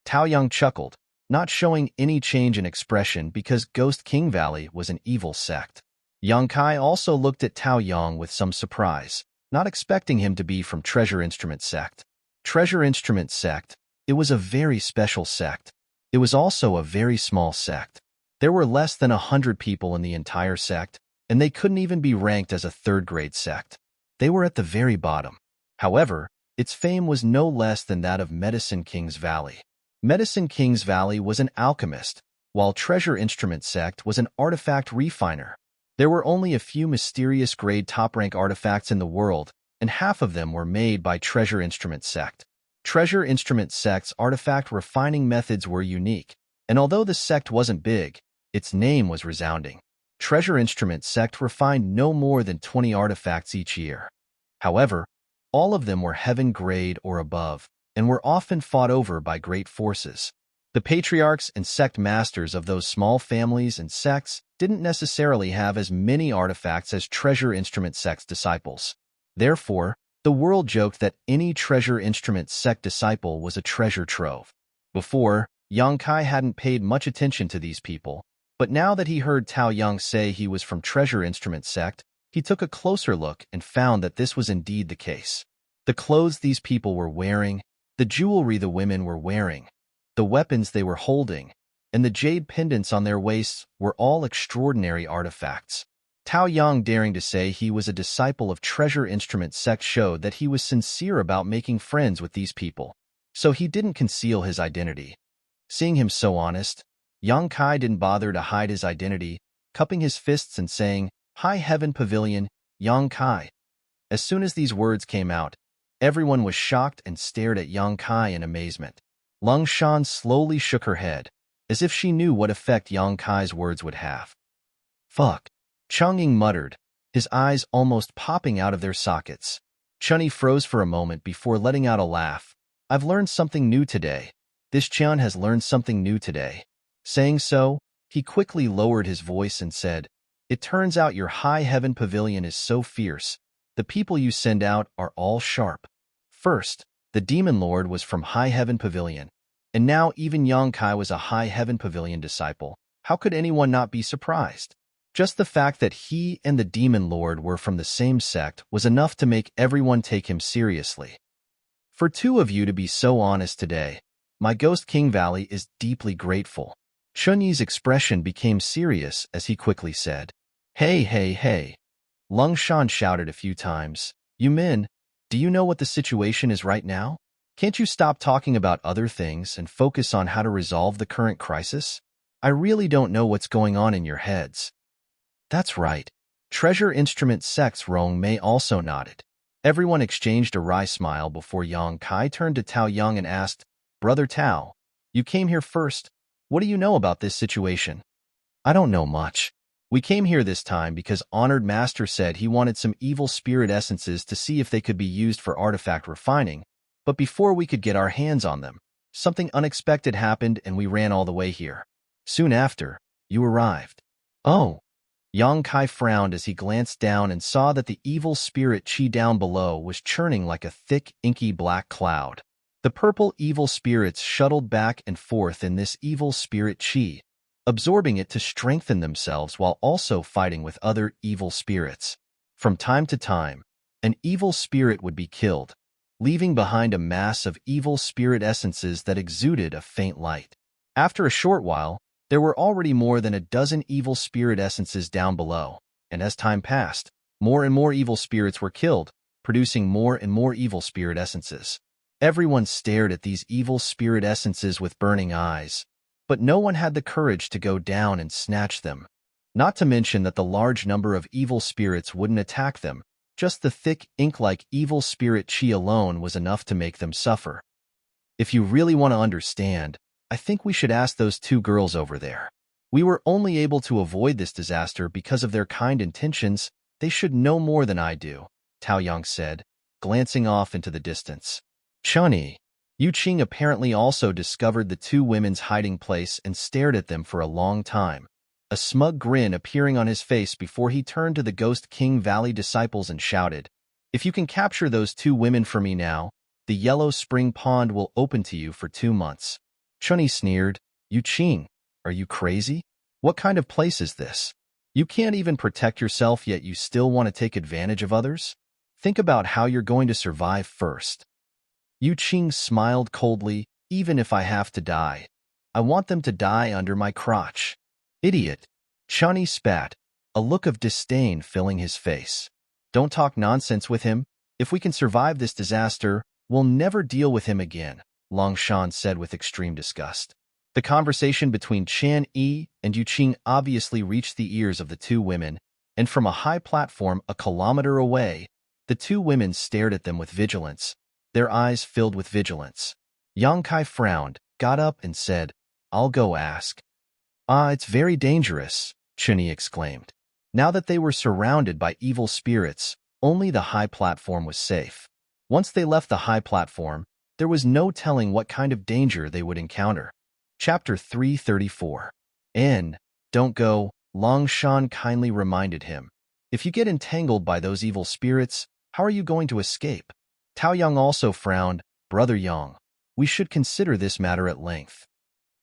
Tao Yang chuckled, not showing any change in expression because Ghost King Valley was an evil sect. Yang Kai also looked at Tao Yang with some surprise, not expecting him to be from Treasure Instrument Sect. Treasure Instrument Sect, it was a very special sect. It was also a very small sect. There were less than 100 people in the entire sect, and they couldn't even be ranked as a third-grade sect. They were at the very bottom. However, its fame was no less than that of Medicine King's Valley. Medicine King's Valley was an alchemist, while Treasure Instrument Sect was an artifact refiner. There were only a few mysterious grade top-rank artifacts in the world, and half of them were made by Treasure Instrument Sect. Treasure Instrument Sect's artifact refining methods were unique, and although the sect wasn't big, its name was resounding. Treasure Instrument Sect refined no more than 20 artifacts each year. However, all of them were heaven grade or above, and were often fought over by great forces. The patriarchs and sect masters of those small families and sects didn't necessarily have as many artifacts as Treasure Instrument Sect's disciples. Therefore, the world joked that any Treasure Instrument Sect disciple was a treasure trove. Before, Yang Kai hadn't paid much attention to these people, but now that he heard Tao Yang say he was from Treasure Instrument Sect, he took a closer look and found that this was indeed the case. The clothes these people were wearing, the jewelry the women were wearing, the weapons they were holding, and the jade pendants on their waists were all extraordinary artifacts. Tao Yang daring to say he was a disciple of Treasure Instrument Sect showed that he was sincere about making friends with these people, so he didn't conceal his identity. Seeing him so honest, Yang Kai didn't bother to hide his identity, cupping his fists and saying, "High Heaven Pavilion, Yang Kai." As soon as these words came out, everyone was shocked and stared at Yang Kai in amazement. Lung Shan slowly shook her head, as if she knew what effect Yang Kai's words would have. Fuck. Chunyi muttered, his eyes almost popping out of their sockets. Chunyi froze for a moment before letting out a laugh. I've learned something new today. This Chun has learned something new today. Saying so, he quickly lowered his voice and said, "It turns out your High Heaven Pavilion is so fierce. The people you send out are all sharp. First, the Demon Lord was from High Heaven Pavilion, and now even Yang Kai was a High Heaven Pavilion disciple. How could anyone not be surprised? Just the fact that he and the Demon Lord were from the same sect was enough to make everyone take him seriously. For two of you to be so honest today, my Ghost King Valley is deeply grateful." Chunyi's expression became serious as he quickly said, "Hey, hey, hey." Lung Shan shouted a few times, "You men, do you know what the situation is right now? Can't you stop talking about other things and focus on how to resolve the current crisis? I really don't know what's going on in your heads." That's right. Treasure Instrument Sect's Rong Mei also nodded. Everyone exchanged a wry smile before Yang Kai turned to Tao Yang and asked, "Brother Tao, you came here first. What do you know about this situation?" "I don't know much. We came here this time because Honored Master said he wanted some evil spirit essences to see if they could be used for artifact refining, but before we could get our hands on them, something unexpected happened and we ran all the way here. Soon after, you arrived." "Oh." Yang Kai frowned as he glanced down and saw that the evil spirit chi down below was churning like a thick, inky black cloud. The purple evil spirits shuttled back and forth in this evil spirit chi, absorbing it to strengthen themselves while also fighting with other evil spirits. From time to time, an evil spirit would be killed, leaving behind a mass of evil spirit essences that exuded a faint light. After a short while, there were already more than a dozen evil spirit essences down below, and as time passed, more and more evil spirits were killed, producing more and more evil spirit essences. Everyone stared at these evil spirit essences with burning eyes, but no one had the courage to go down and snatch them. Not to mention that the large number of evil spirits wouldn't attack them. Just the thick, ink-like evil spirit chi alone was enough to make them suffer. If you really want to understand, I think we should ask those two girls over there. We were only able to avoid this disaster because of their kind intentions. They should know more than I do, Tao Yang said, glancing off into the distance. Chunyi. Yu Qing apparently also discovered the two women's hiding place and stared at them for a long time, a smug grin appearing on his face before he turned to the Ghost King Valley disciples and shouted, "If you can capture those two women for me now, the Yellow Spring Pond will open to you for 2 months." Chunyi sneered, "Yu Qing, are you crazy? What kind of place is this? You can't even protect yourself, yet you still want to take advantage of others? Think about how you're going to survive first." Yu Qing smiled coldly. "Even if I have to die, I want them to die under my crotch." "Idiot." Chunyi spat, a look of disdain filling his face. "Don't talk nonsense with him. If we can survive this disaster, we'll never deal with him again," Long Shan said with extreme disgust. The conversation between Chan Yi and Yu Qing obviously reached the ears of the two women, and from a high platform a kilometer away, the two women stared at them with vigilance, their eyes filled with vigilance. Yang Kai frowned, got up and said, "I'll go ask." "Ah, it's very dangerous," Chunyi exclaimed. Now that they were surrounded by evil spirits, only the high platform was safe. Once they left the high platform, there was no telling what kind of danger they would encounter. Chapter 334. Don't go, Long Shan kindly reminded him. "If you get entangled by those evil spirits, how are you going to escape?" Tao Yang also frowned. "Brother Yang, we should consider this matter at length."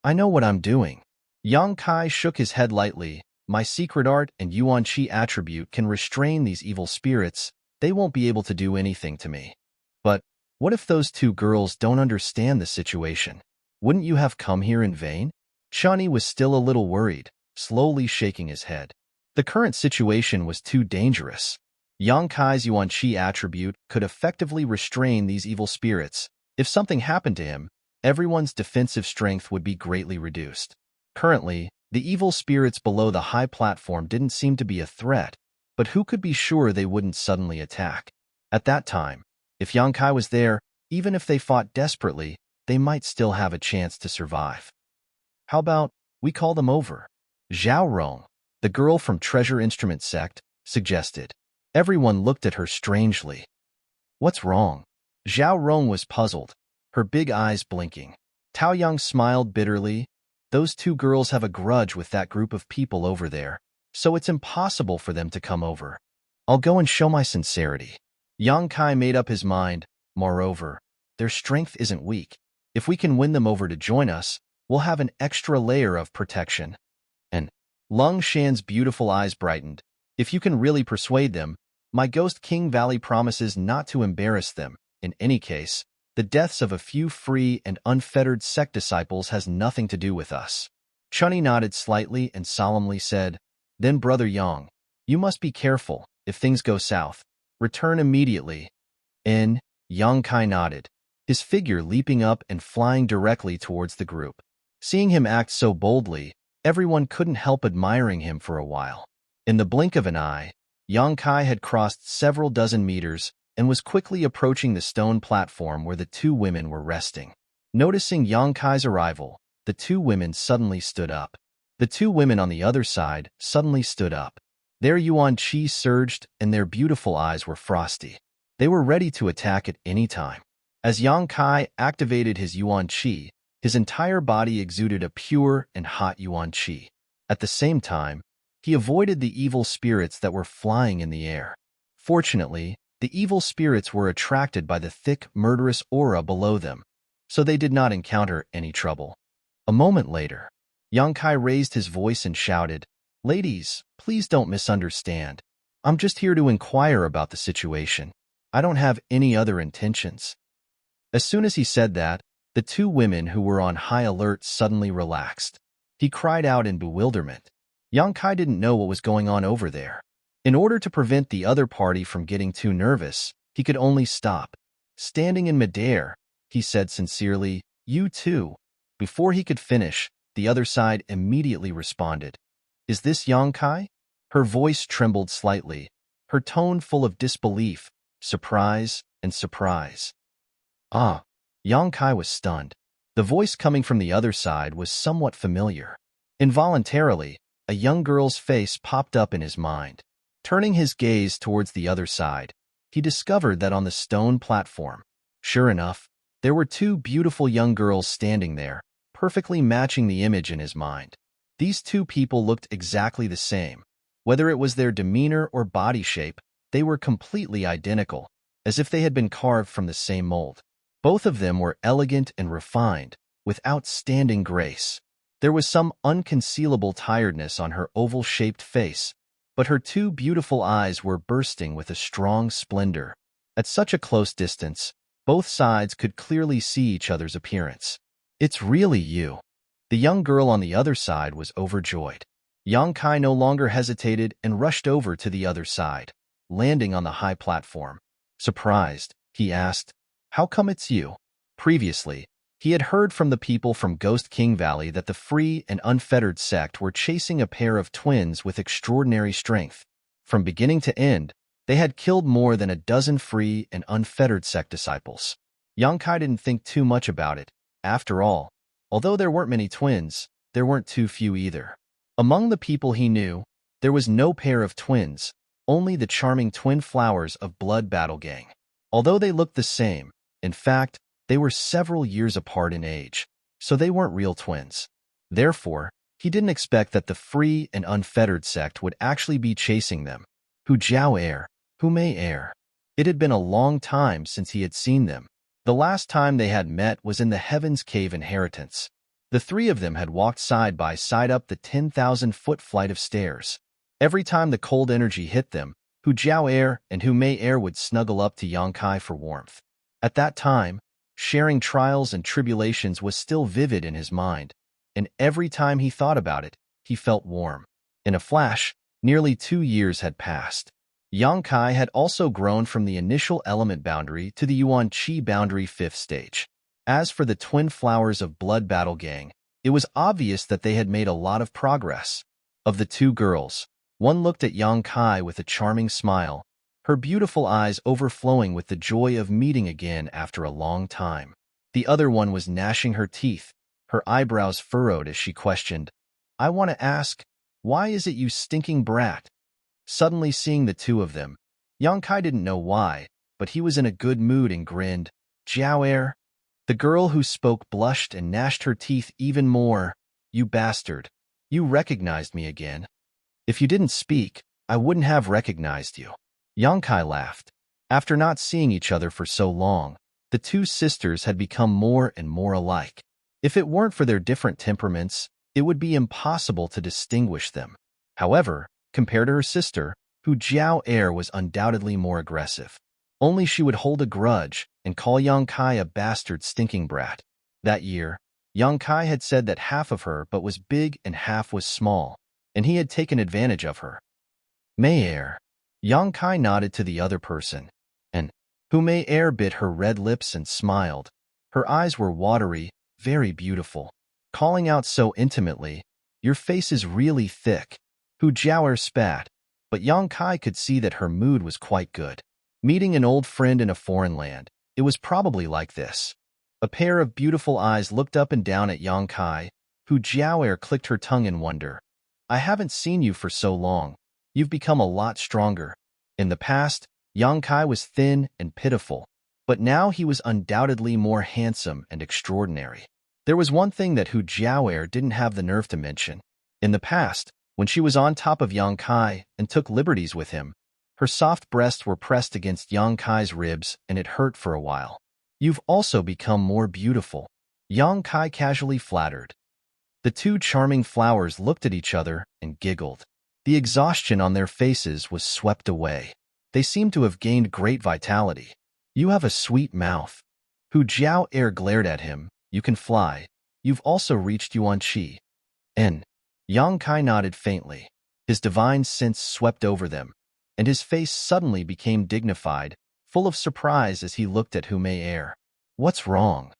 "I know what I'm doing." Yang Kai shook his head lightly. "My secret art and Yuan Qi attribute can restrain these evil spirits. They won't be able to do anything to me." "But what if those two girls don't understand the situation? Wouldn't you have come here in vain?" Chunyi was still a little worried, slowly shaking his head. The current situation was too dangerous. Yang Kai's Yuan Qi attribute could effectively restrain these evil spirits. If something happened to him, everyone's defensive strength would be greatly reduced. Currently, the evil spirits below the high platform didn't seem to be a threat, but who could be sure they wouldn't suddenly attack? At that time, if Yang Kai was there, even if they fought desperately, they might still have a chance to survive. "How about we call them over?" Zhao Rong, the girl from Treasure Instrument Sect, suggested. Everyone looked at her strangely. "What's wrong?" Zhao Rong was puzzled, her big eyes blinking. Tao Yang smiled bitterly. "Those two girls have a grudge with that group of people over there, so it's impossible for them to come over. I'll go and show my sincerity." Yang Kai made up his mind. "Moreover, their strength isn't weak. If we can win them over to join us, we'll have an extra layer of protection." And Lung Shan's beautiful eyes brightened. "If you can really persuade them, my Ghost King Valley promises not to embarrass them. In any case, the deaths of a few free and unfettered sect disciples has nothing to do with us." Chunyi nodded slightly and solemnly said, "Then Brother Yang, you must be careful. If things go south, return immediately." Yang Kai nodded, his figure leaping up and flying directly towards the group. Seeing him act so boldly, everyone couldn't help admiring him for a while. In the blink of an eye, Yang Kai had crossed several dozen meters and was quickly approaching the stone platform where the two women were resting. Noticing Yang Kai's arrival, the two women suddenly stood up. The two women on the other side suddenly stood up. Their Yuan Qi surged and their beautiful eyes were frosty. They were ready to attack at any time. As Yang Kai activated his Yuan Qi, his entire body exuded a pure and hot Yuan Qi. At the same time, he avoided the evil spirits that were flying in the air. Fortunately, the evil spirits were attracted by the thick, murderous aura below them, so they did not encounter any trouble. A moment later, Yang Kai raised his voice and shouted, "Ladies, please don't misunderstand. I'm just here to inquire about the situation. I don't have any other intentions." As soon as he said that, the two women who were on high alert suddenly relaxed. He cried out in bewilderment. Yang Kai didn't know what was going on over there. In order to prevent the other party from getting too nervous, he could only stop. Standing in midair, he said sincerely, "You too." Before he could finish, the other side immediately responded. Is this Yang Kai? Her voice trembled slightly, her tone full of disbelief, surprise, and surprise. Ah! Yang Kai was stunned. The voice coming from the other side was somewhat familiar. Involuntarily, a young girl's face popped up in his mind. Turning his gaze towards the other side, he discovered that on the stone platform, sure enough, there were two beautiful young girls standing there, perfectly matching the image in his mind. These two people looked exactly the same. Whether it was their demeanor or body shape, they were completely identical, as if they had been carved from the same mold. Both of them were elegant and refined, with outstanding grace. There was some unconcealable tiredness on her oval-shaped face, but her two beautiful eyes were bursting with a strong splendor. At such a close distance, both sides could clearly see each other's appearance. It's really you. The young girl on the other side was overjoyed. Yang Kai no longer hesitated and rushed over to the other side, landing on the high platform. Surprised, he asked, "How come it's you?" Previously, he had heard from the people from Ghost King Valley that the free and unfettered sect were chasing a pair of twins with extraordinary strength. From beginning to end, they had killed more than a dozen free and unfettered sect disciples. Yang Kai didn't think too much about it. After all, although there weren't many twins, there weren't too few either. Among the people he knew, there was no pair of twins, only the charming twin flowers of Blood Battle Gang. Although they looked the same, in fact, they were several years apart in age, so they weren't real twins. Therefore, he didn't expect that the free and unfettered sect would actually be chasing them. Hu Jiao Air, Hu Mei Air. It had been a long time since he had seen them. The last time they had met was in the Heaven's Cave Inheritance. The three of them had walked side by side up the 10,000-foot flight of stairs. Every time the cold energy hit them, Hu Jiao Air and Hu Mei Air would snuggle up to Yang Kai for warmth. At that time, sharing trials and tribulations was still vivid in his mind, and every time he thought about it, he felt warm. In a flash, nearly 2 years had passed. Yang Kai had also grown from the initial element boundary to the Yuan Qi boundary 5th stage. As for the twin flowers of Blood Battle Gang, it was obvious that they had made a lot of progress. Of the two girls, one looked at Yang Kai with a charming smile, her beautiful eyes overflowing with the joy of meeting again after a long time. The other one was gnashing her teeth, her eyebrows furrowed as she questioned, "I want to ask, why is it you stinking brat?" Suddenly seeing the two of them, Yang Kai didn't know why, but he was in a good mood and grinned. "Jiao Air." The girl who spoke blushed and gnashed her teeth even more. "You bastard. You recognized me again. If you didn't speak, I wouldn't have recognized you." Yang Kai laughed. After not seeing each other for so long, the two sisters had become more and more alike. If it weren't for their different temperaments, it would be impossible to distinguish them. However, compared to her sister, Hu Jiao Air was undoubtedly more aggressive. Only she would hold a grudge and call Yang Kai a bastard stinking brat. That year, Yang Kai had said that half of her but was big and half was small, and he had taken advantage of her. Mei Air. Yang Kai nodded to the other person, and Hu Mei Air bit her red lips and smiled. Her eyes were watery, very beautiful, calling out so intimately, "Your face is really thick." Hu Jiao Air spat, but Yang Kai could see that her mood was quite good. Meeting an old friend in a foreign land, it was probably like this. A pair of beautiful eyes looked up and down at Yang Kai. Hu Jiao Air clicked her tongue in wonder. "I haven't seen you for so long. You've become a lot stronger." In the past, Yang Kai was thin and pitiful, but now he was undoubtedly more handsome and extraordinary. There was one thing that Hu Jiao Air didn't have the nerve to mention. In the past, when she was on top of Yang Kai and took liberties with him, her soft breasts were pressed against Yang Kai's ribs and it hurt for a while. "You've also become more beautiful," Yang Kai casually flattered. The two charming flowers looked at each other and giggled. The exhaustion on their faces was swept away. They seemed to have gained great vitality. "You have a sweet mouth." Hu Jiao Air glared at him. "You can fly. You've also reached Yuan Qi." And Yang Kai nodded faintly. His divine sense swept over them, and his face suddenly became dignified, full of surprise as he looked at Hu Mei Air. "What's wrong?"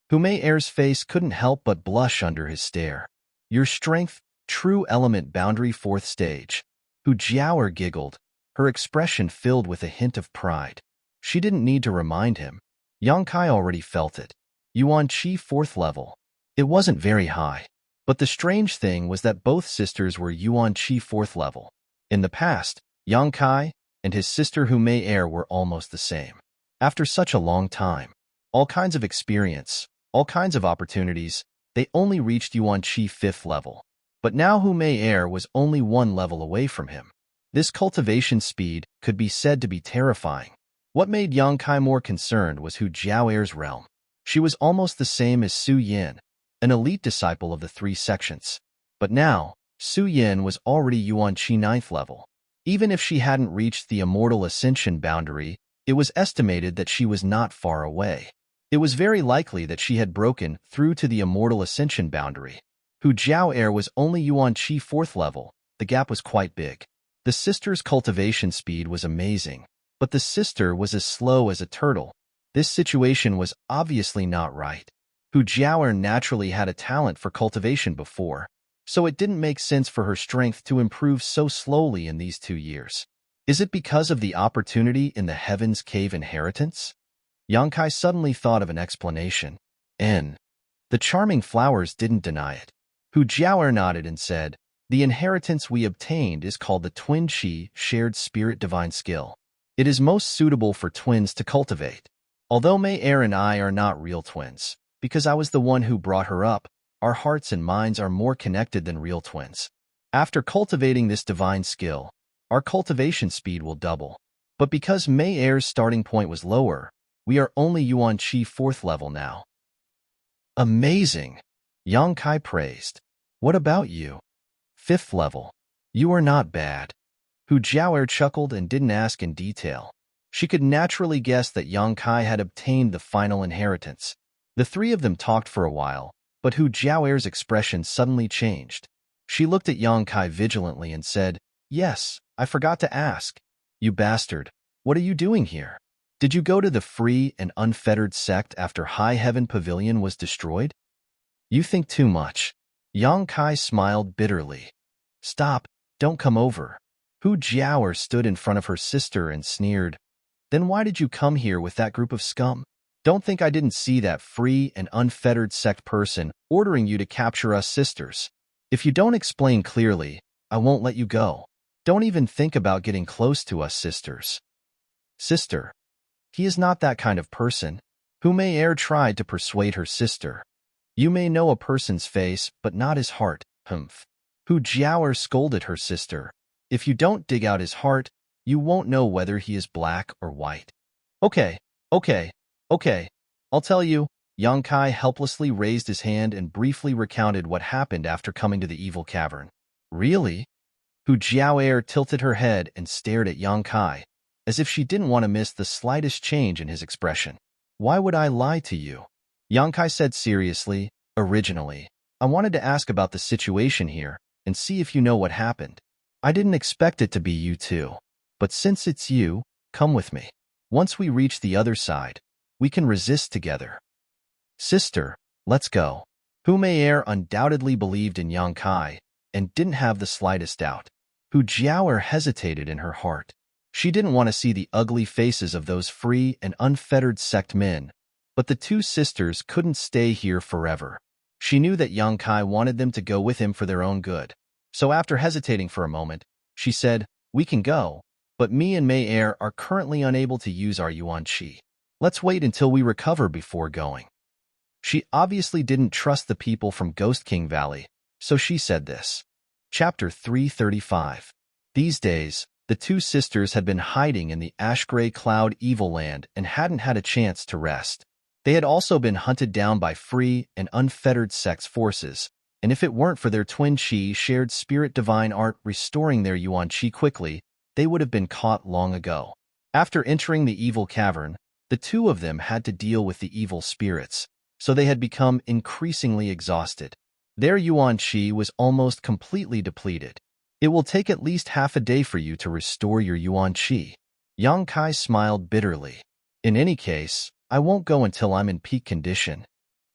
Hu Mei Air's face couldn't help but blush under his stare. "Your strength, True element boundary fourth stage. Hu Jiaoer giggled, her expression filled with a hint of pride. She didn't need to remind him. Yang Kai already felt it. Yuan Qi fourth level. It wasn't very high. But the strange thing was that both sisters were Yuan Qi fourth level. In the past, Yang Kai and his sister Hu Mei Er were almost the same. After such a long time, all kinds of experience, all kinds of opportunities, they only reached Yuan Qi fifth level. But now Hu Mei Er was only one level away from him. This cultivation speed could be said to be terrifying. What made Yang Kai more concerned was Hu Jiaoer's realm. She was almost the same as Su Yin, an elite disciple of the three sections. But now, Su Yin was already Yuan Qi ninth level. Even if she hadn't reached the immortal ascension boundary, it was estimated that she was not far away. It was very likely that she had broken through to the immortal ascension boundary. Hu Jiaoer was only Yuan Qi fourth level. The gap was quite big. The sister's cultivation speed was amazing, but the sister was as slow as a turtle. This situation was obviously not right. Hu Jiaoer naturally had a talent for cultivation before, so it didn't make sense for her strength to improve so slowly in these 2 years. Is it because of the opportunity in the Heaven's Cave inheritance? Yang Kai suddenly thought of an explanation. The charming flowers didn't deny it. Hu Jiaoer nodded and said, the inheritance we obtained is called the Twin Qi Shared Spirit Divine Skill. It is most suitable for twins to cultivate. Although Mei Er and I are not real twins, because I was the one who brought her up, our hearts and minds are more connected than real twins. After cultivating this divine skill, our cultivation speed will double. But because Mei Er's starting point was lower, we are only Yuan Qi fourth level now. Amazing! Yang Kai praised. What about you? Fifth level. You are not bad. Hu Jiaoer chuckled and didn't ask in detail. She could naturally guess that Yang Kai had obtained the final inheritance. The three of them talked for a while, but Hu Jiaoer's expression suddenly changed. She looked at Yang Kai vigilantly and said, Yes, I forgot to ask. You bastard, what are you doing here? Did you go to the free and unfettered sect after High Heaven Pavilion was destroyed? You think too much. Yang Kai smiled bitterly. Stop, don't come over. Hu Jiaoer stood in front of her sister and sneered. Then why did you come here with that group of scum? Don't think I didn't see that free and unfettered sect person ordering you to capture us sisters. If you don't explain clearly, I won't let you go. Don't even think about getting close to us sisters. Sister. He is not that kind of person. Hu Mei Er tried to persuade her sister. You may know a person's face, but not his heart, humph. Hu Jiaoer scolded her sister. If you don't dig out his heart, you won't know whether he is black or white. Okay. I'll tell you. Yang Kai helplessly raised his hand and briefly recounted what happened after coming to the evil cavern. Really? Hu Jiaoer tilted her head and stared at Yang Kai, as if she didn't want to miss the slightest change in his expression. Why would I lie to you? Yang Kai said seriously, originally, I wanted to ask about the situation here and see if you know what happened. I didn't expect it to be you two. But since it's you, come with me. Once we reach the other side, we can resist together. Sister, let's go. Hu Mei Er undoubtedly believed in Yang Kai and didn't have the slightest doubt. Hu Jiaoer hesitated in her heart. She didn't want to see the ugly faces of those free and unfettered sect men, but the two sisters couldn't stay here forever. She knew that Yang Kai wanted them to go with him for their own good. So after hesitating for a moment, she said, We can go, but me and Mei Er are currently unable to use our Yuan Qi. Let's wait until we recover before going. She obviously didn't trust the people from Ghost King Valley, so she said this. Chapter 335. These days, the two sisters had been hiding in the ash-gray cloud evil land and hadn't had a chance to rest. They had also been hunted down by free and unfettered sect's forces, and if it weren't for their twin Qi shared spirit divine art restoring their Yuan Qi quickly, they would have been caught long ago. After entering the evil cavern, the two of them had to deal with the evil spirits, so they had become increasingly exhausted. Their Yuan Qi was almost completely depleted. It will take at least half a day for you to restore your Yuan Qi. Yang Kai smiled bitterly. In any case, I won't go until I'm in peak condition.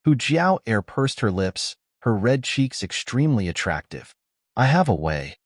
Hu Jiaoer pursed her lips, her red cheeks extremely attractive. I have a way.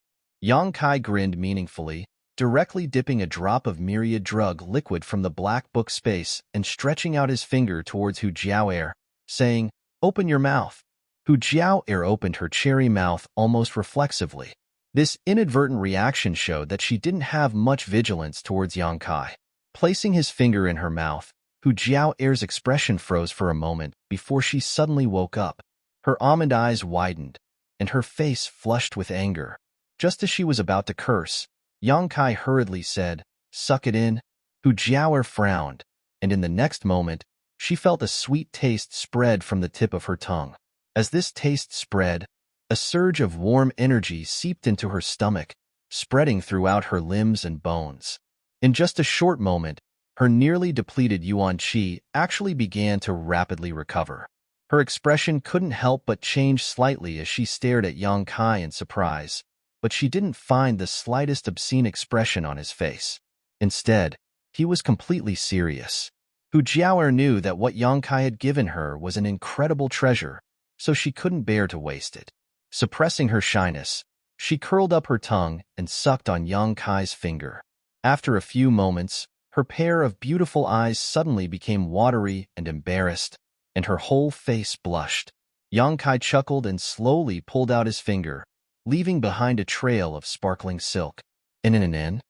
Yang Kai grinned meaningfully, directly dipping a drop of myriad drug liquid from the black book space and stretching out his finger towards Hu Jiao'er, saying, "Open your mouth." Hu Jiao'er opened her cherry mouth almost reflexively. This inadvertent reaction showed that she didn't have much vigilance towards Yang Kai. Placing his finger in her mouth, Hu Jiao'er's expression froze for a moment before she suddenly woke up. Her almond eyes widened, and her face flushed with anger. Just as she was about to curse, Yang Kai hurriedly said, "Suck it in." Hu Jiao'er frowned, and in the next moment, she felt a sweet taste spread from the tip of her tongue. As this taste spread, a surge of warm energy seeped into her stomach, spreading throughout her limbs and bones. In just a short moment, her nearly depleted yuan qi actually began to rapidly recover. Her expression couldn't help but change slightly as she stared at Yang Kai in surprise, but she didn't find the slightest obscene expression on his face. Instead, he was completely serious. Hu Jiao'er knew that what Yang Kai had given her was an incredible treasure, so she couldn't bear to waste it. Suppressing her shyness, she curled up her tongue and sucked on Yang Kai's finger. After a few moments, her pair of beautiful eyes suddenly became watery and embarrassed, and her whole face blushed. Yang Kai chuckled and slowly pulled out his finger, leaving behind a trail of sparkling silk. In an end,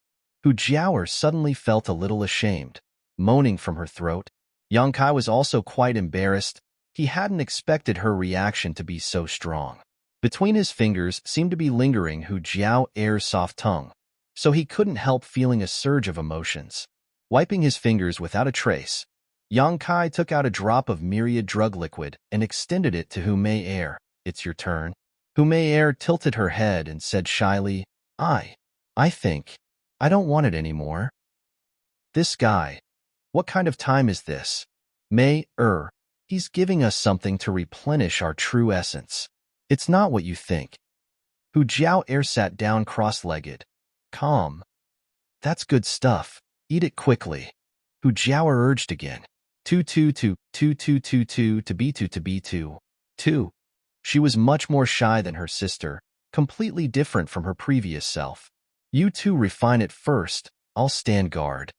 Hu Jiao'er suddenly felt a little ashamed, moaning from her throat. Yang Kai was also quite embarrassed. He hadn't expected her reaction to be so strong. Between his fingers seemed to be lingering Hu Jiao'er's soft tongue, so he couldn't help feeling a surge of emotions. Wiping his fingers without a trace, Yang Kai took out a drop of myriad drug liquid and extended it to Hu Mei-er. "It's your turn." Hu Mei-er tilted her head and said shyly, I think, I don't want it anymore." "This guy, what kind of time is this?" "Mei-er, he's giving us something to replenish our true essence. It's not what you think." Hu Jiao'er sat down cross-legged, calm. "That's good stuff. Eat it quickly." Hu Jiao'er urged again. Two, to be two. Two. She was much more shy than her sister, completely different from her previous self. "You two refine it first, I'll stand guard."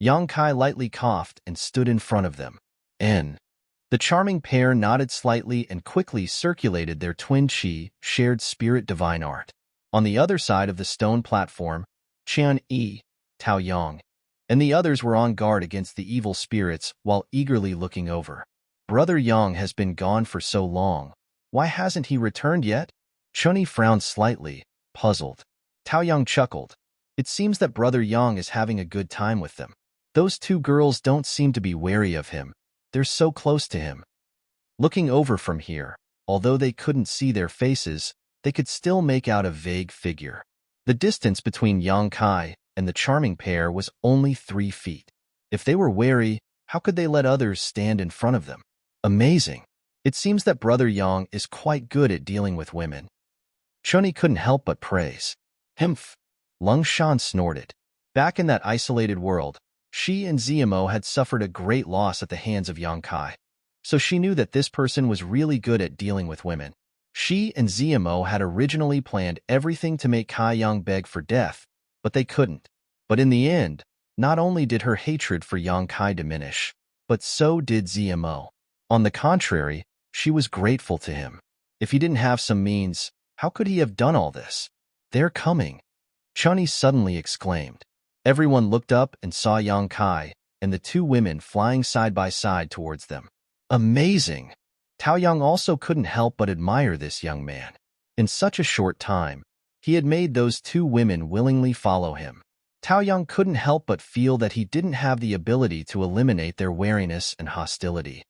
Yang Kai lightly coughed and stood in front of them. The charming pair nodded slightly and quickly circulated their twin qi, shared spirit divine art. On the other side of the stone platform, Qian Yi, Tao Yang, and the others were on guard against the evil spirits while eagerly looking over. "Brother Yang has been gone for so long. Why hasn't he returned yet?" Chunyi frowned slightly, puzzled. Tao Yang chuckled. "It seems that Brother Yang is having a good time with them. Those two girls don't seem to be wary of him. They're so close to him." Looking over from here, although they couldn't see their faces, they could still make out a vague figure. The distance between Yang Kai and the charming pair was only 3 feet. If they were wary, how could they let others stand in front of them? Amazing. It seems that Brother Yang is quite good at dealing with women. Chunyi couldn't help but praise. "Humph." Lung Shan snorted. Back in that isolated world, she and Ziamo had suffered a great loss at the hands of Yang Kai, so she knew that this person was really good at dealing with women. She and Ziamo had originally planned everything to make Kai Yang beg for death, but they couldn't. But in the end, not only did her hatred for Yang Kai diminish, but so did Ziamo. On the contrary, she was grateful to him. If he didn't have some means, how could he have done all this? "They're coming," Chunyi suddenly exclaimed. Everyone looked up and saw Yang Kai and the two women flying side by side towards them. Amazing! Tao Yang also couldn't help but admire this young man. In such a short time, he had made those two women willingly follow him. Tao Yang couldn't help but feel that he didn't have the ability to eliminate their wariness and hostility.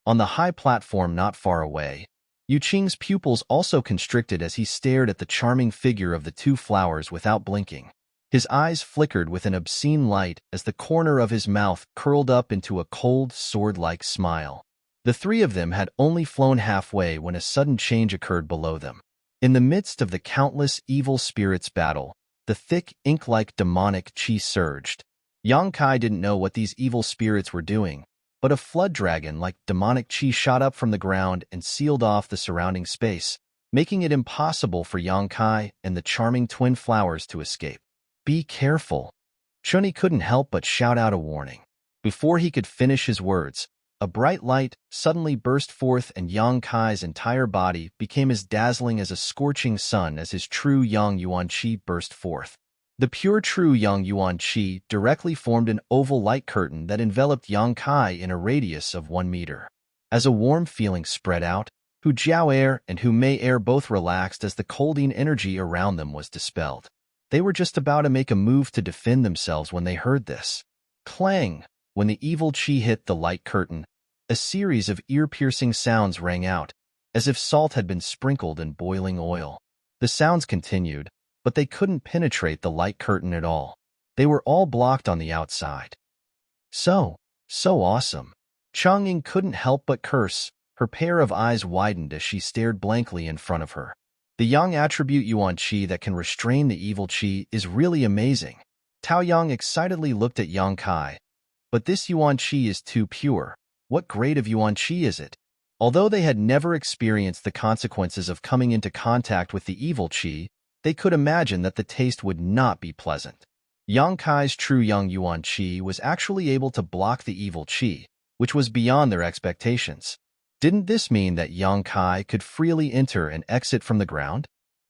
On the high platform not far away, Yu Qing's pupils also constricted as he stared at the charming figure of the two flowers without blinking. His eyes flickered with an obscene light as the corner of his mouth curled up into a cold, sword-like smile. The three of them had only flown halfway when a sudden change occurred below them. In the midst of the countless evil spirits' battle, the thick, ink-like demonic qi surged. Yang Kai didn't know what these evil spirits were doing, but a flood dragon like demonic qi shot up from the ground and sealed off the surrounding space, making it impossible for Yang Kai and the charming twin flowers to escape. Be careful. Chunyi couldn't help but shout out a warning. Before he could finish his words, a bright light suddenly burst forth and Yang Kai's entire body became as dazzling as a scorching sun as his true Yang Yuan Qi burst forth. The pure true Yang Yuan Qi directly formed an oval light curtain that enveloped Yang Kai in a radius of 1 meter. As a warm feeling spread out, Hu Jiao Air and Hu Mei Air both relaxed as the colding energy around them was dispelled. They were just about to make a move to defend themselves when they heard this. Clang! When the evil Qi hit the light curtain, a series of ear-piercing sounds rang out, as if salt had been sprinkled in boiling oil. The sounds continued, but they couldn't penetrate the light curtain at all. They were all blocked on the outside. So awesome. Chang'ing couldn't help but curse. Her pair of eyes widened as she stared blankly in front of her. The Yang attribute Yuan Qi that can restrain the evil Qi is really amazing. Tao Yang excitedly looked at Yang Kai. But this Yuan Qi is too pure. What grade of Yuan Qi is it? Although they had never experienced the consequences of coming into contact with the evil Qi, they could imagine that the taste would not be pleasant. Yang Kai's true Yang Yuan Qi was actually able to block the evil Qi, which was beyond their expectations. Didn't this mean that Yang Kai could freely enter and exit from the ground?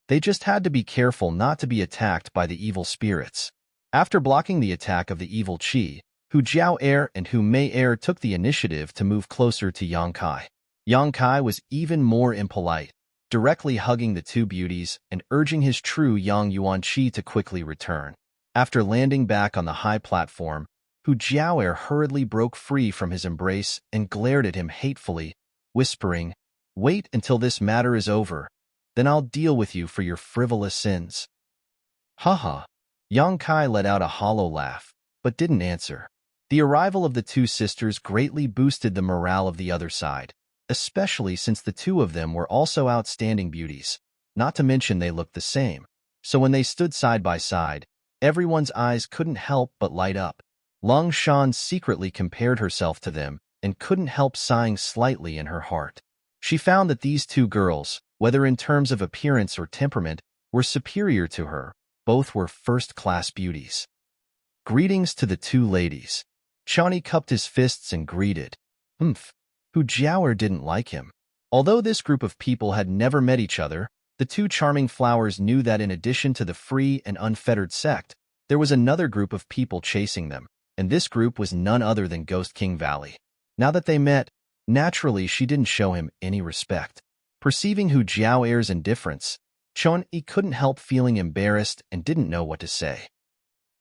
They just had to be careful not to be attacked by the evil spirits. After blocking the attack of the evil Qi, Hu Jiao Air and Hu Mei Air took the initiative to move closer to Yang Kai. Yang Kai was even more impolite, directly hugging the two beauties and urging his true Yang Yuan Qi to quickly return. After landing back on the high platform, Hu Jiao Air hurriedly broke free from his embrace and glared at him hatefully, whispering, "Wait until this matter is over, then I'll deal with you for your frivolous sins." Haha. Yang Kai let out a hollow laugh, but didn't answer. The arrival of the two sisters greatly boosted the morale of the other side, especially since the two of them were also outstanding beauties, not to mention they looked the same. So when they stood side by side, everyone's eyes couldn't help but light up. Lung Shan secretly compared herself to them and couldn't help sighing slightly in her heart. She found that these two girls, whether in terms of appearance or temperament, were superior to her. Both were first-class beauties. Greetings to the two ladies. Chani cupped his fists and greeted. Hu Jiaoer didn't like him. Although this group of people had never met each other, the two charming flowers knew that in addition to the free and unfettered sect, there was another group of people chasing them, and this group was none other than Ghost King Valley. Now that they met, naturally she didn't show him any respect. Perceiving Hu Jiaoer's indifference, Chun-Yi couldn't help feeling embarrassed and didn't know what to say.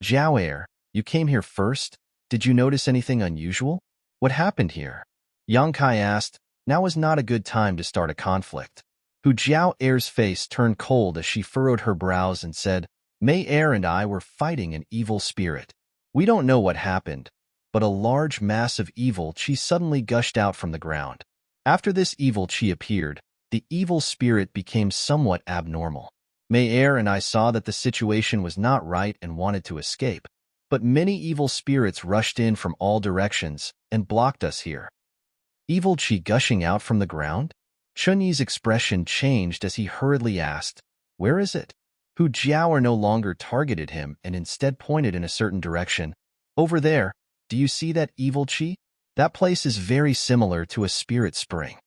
Jiaoer, you came here first? Did you notice anything unusual? What happened here? Yang Kai asked. Now was not a good time to start a conflict. Hu Jiaoer's face turned cold as she furrowed her brows and said, Mei Er and I were fighting an evil spirit. We don't know what happened, but a large mass of evil Qi suddenly gushed out from the ground. After this evil Qi appeared, the evil spirit became somewhat abnormal. Mei Er and I saw that the situation was not right and wanted to escape, but many evil spirits rushed in from all directions and blocked us here. Evil Qi gushing out from the ground? Chunyi's expression changed as he hurriedly asked, Where is it? Hu Jiaoer no longer targeted him and instead pointed in a certain direction. Over there, do you see that evil Qi? That place is very similar to a spirit spring.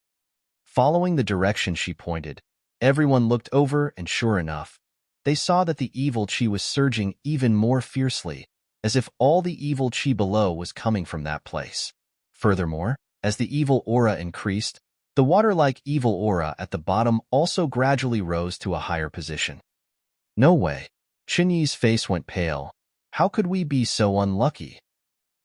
Following the direction she pointed, everyone looked over and sure enough, they saw that the evil Qi was surging even more fiercely, as if all the evil Qi below was coming from that place. Furthermore, as the evil aura increased, the water-like evil aura at the bottom also gradually rose to a higher position. No way. Chunyi's face went pale. How could we be so unlucky?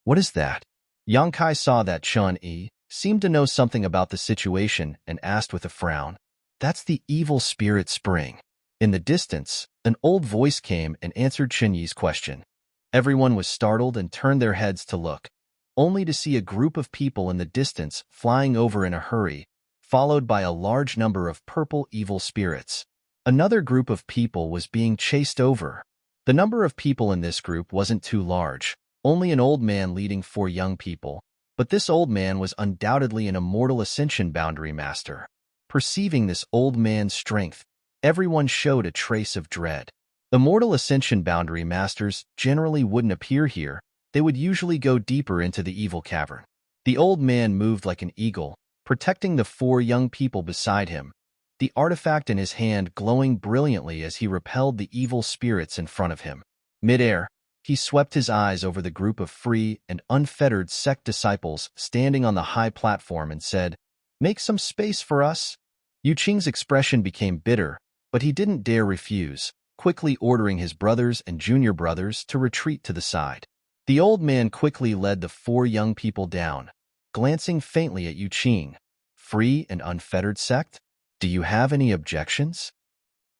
What is that? Yang Kai saw that Chun-Yi seemed to know something about the situation and asked with a frown. That's the evil spirit spring. In the distance, an old voice came and answered Chunyi's question. Everyone was startled and turned their heads to look, only to see a group of people in the distance flying over in a hurry, followed by a large number of purple evil spirits. Another group of people was being chased over. The number of people in this group wasn't too large, only an old man leading 4 young people, but this old man was undoubtedly an immortal ascension boundary master. Perceiving this old man's strength, everyone showed a trace of dread. The mortal ascension boundary masters generally wouldn't appear here. They would usually go deeper into the evil cavern. The old man moved like an eagle, protecting the four young people beside him, the artifact in his hand glowing brilliantly as he repelled the evil spirits in front of him. Mid-air, he swept his eyes over the group of free and unfettered sect disciples standing on the high platform and said, "Make some space for us." Yu Qing's expression became bitter, but he didn't dare refuse, quickly ordering his brothers and junior brothers to retreat to the side. The old man quickly led the four young people down, glancing faintly at Yu Qing. "Free and unfettered sect? Do you have any objections?"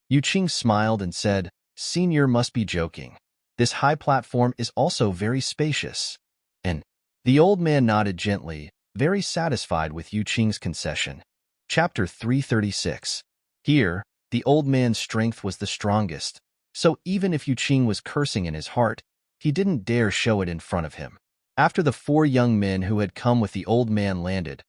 Yu Qing smiled and said, "Senior must be joking. This high platform is also very spacious." And the old man nodded gently, very satisfied with Yu Qing's concession. Chapter 336. Here, the old man's strength was the strongest, so even if Yu Qing was cursing in his heart, he didn't dare show it in front of him. After the four young men who had come with the old man landed,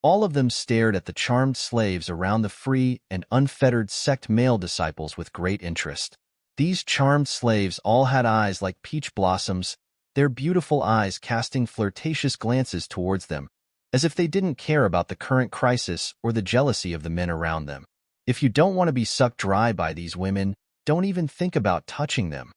all of them stared at the charmed slaves around the free and unfettered sect male disciples with great interest. These charmed slaves all had eyes like peach blossoms, their beautiful eyes casting flirtatious glances towards them, as if they didn't care about the current crisis or the jealousy of the men around them. If you don't want to be sucked dry by these women, don't even think about touching them,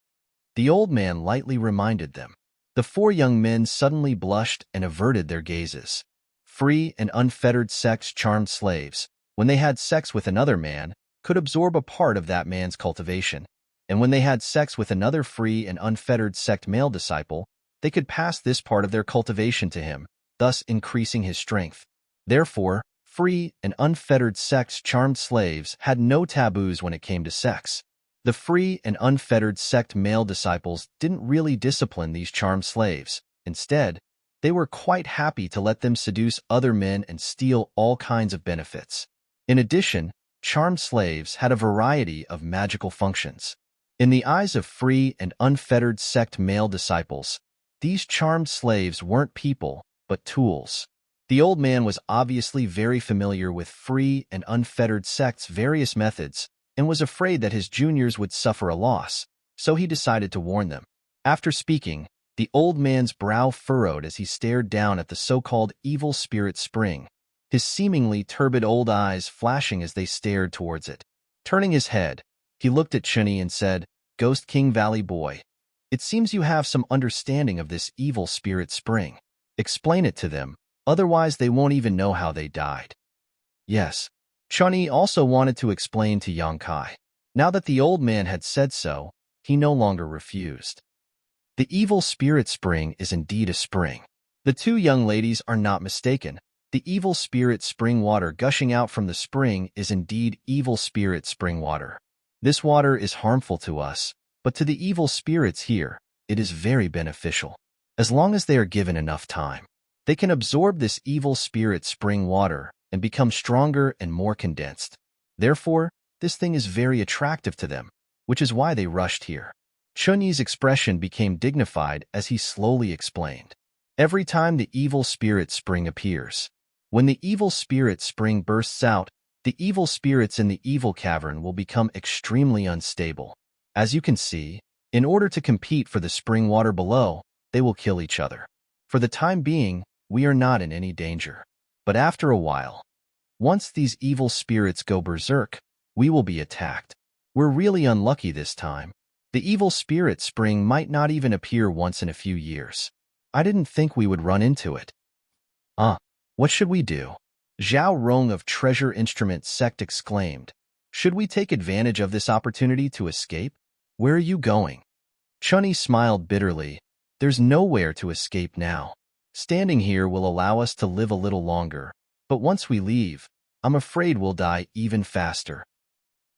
the old man lightly reminded them. The four young men suddenly blushed and averted their gazes. Free and unfettered sex charmed slaves, when they had sex with another man, could absorb a part of that man's cultivation, and when they had sex with another free and unfettered sect male disciple, they could pass this part of their cultivation to him, thus increasing his strength. Therefore, free and unfettered sex charmed slaves had no taboos when it came to sex. The free and unfettered sect male disciples didn't really discipline these charmed slaves. Instead, they were quite happy to let them seduce other men and steal all kinds of benefits. In addition, charmed slaves had a variety of magical functions. In the eyes of free and unfettered sect male disciples, these charmed slaves weren't people, but tools. The old man was obviously very familiar with free and unfettered sect's various methods and was afraid that his juniors would suffer a loss, so he decided to warn them. After speaking, the old man's brow furrowed as he stared down at the so-called evil spirit spring, his seemingly turbid old eyes flashing as they stared towards it. Turning his head, he looked at Chunyi and said, "Ghost King Valley boy, it seems you have some understanding of this evil spirit spring. Explain it to them, otherwise they won't even know how they died." Yes. Chunyi also wanted to explain to Yang Kai. Now that the old man had said so, he no longer refused. The evil spirit spring is indeed a spring. The two young ladies are not mistaken. The evil spirit spring water gushing out from the spring is indeed evil spirit spring water. This water is harmful to us, but to the evil spirits here, it is very beneficial. As long as they are given enough time, they can absorb this evil spirit spring water and become stronger and more condensed. Therefore, this thing is very attractive to them, which is why they rushed here. Chunyi's expression became dignified as he slowly explained. Every time the evil spirit spring appears, when the evil spirit spring bursts out, the evil spirits in the evil cavern will become extremely unstable. As you can see, in order to compete for the spring water below, they will kill each other. For the time being, we are not in any danger. But after a while, once these evil spirits go berserk, we will be attacked. We're really unlucky this time. The evil spirit spring might not even appear once in a few years. I didn't think we would run into it. What should we do? Zhao Rong of Treasure Instrument Sect exclaimed. Should we take advantage of this opportunity to escape? Where are you going? Chunyi smiled bitterly. There's nowhere to escape now. Standing here will allow us to live a little longer, but once we leave, I'm afraid we'll die even faster.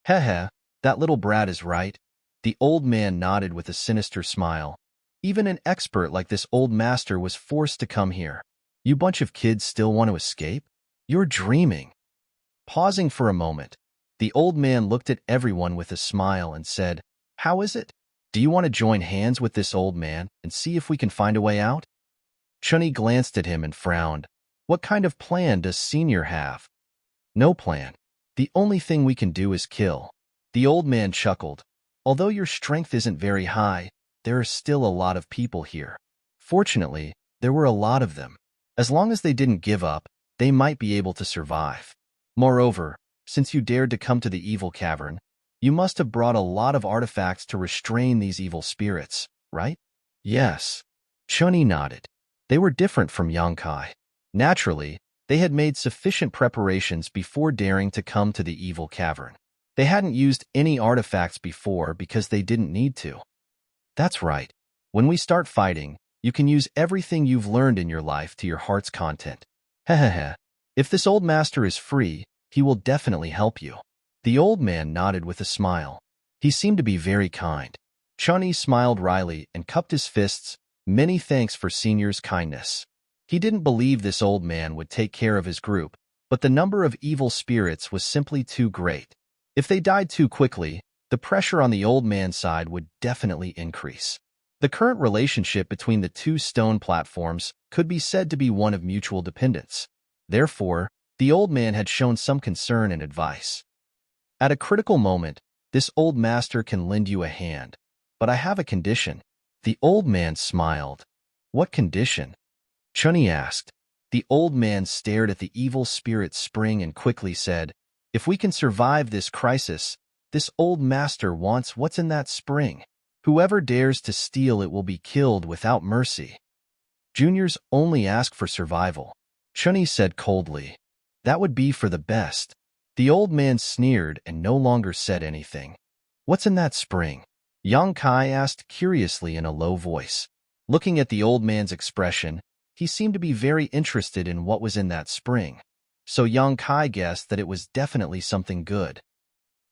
Heh, that little brat is right. The old man nodded with a sinister smile. Even an expert like this old master was forced to come here. You bunch of kids still want to escape? You're dreaming. Pausing for a moment, the old man looked at everyone with a smile and said, "How is it? Do you want to join hands with this old man and see if we can find a way out?" Chunyi glanced at him and frowned. What kind of plan does Senior have? No plan. The only thing we can do is kill. The old man chuckled. Although your strength isn't very high, there are still a lot of people here. Fortunately, there were a lot of them. As long as they didn't give up, they might be able to survive. Moreover, since you dared to come to the evil cavern, you must have brought a lot of artifacts to restrain these evil spirits, right? Yes. Chunyi nodded. They were different from Yongkai. Naturally, they had made sufficient preparations before daring to come to the evil cavern. They hadn't used any artifacts before because they didn't need to. That's right. When we start fighting, you can use everything you've learned in your life to your heart's content. Hehehe. If this old master is free, he will definitely help you. The old man nodded with a smile. He seemed to be very kind. Chunyi smiled wryly and cupped his fists. Many thanks for Senior's kindness. He didn't believe this old man would take care of his group, but the number of evil spirits was simply too great. If they died too quickly, the pressure on the old man's side would definitely increase. The current relationship between the two stone platforms could be said to be one of mutual dependence. Therefore, the old man had shown some concern and advice. At a critical moment, this old master can lend you a hand, but I have a condition. The old man smiled. What condition? Chunyi asked. The old man stared at the evil spirit spring and quickly said, if we can survive this crisis, this old master wants what's in that spring. Whoever dares to steal it will be killed without mercy. Juniors only ask for survival. Chunyi said coldly. That would be for the best. The old man sneered and no longer said anything. What's in that spring? Yongkai asked curiously in a low voice. Looking at the old man's expression, he seemed to be very interested in what was in that spring. So Yongkai guessed that it was definitely something good.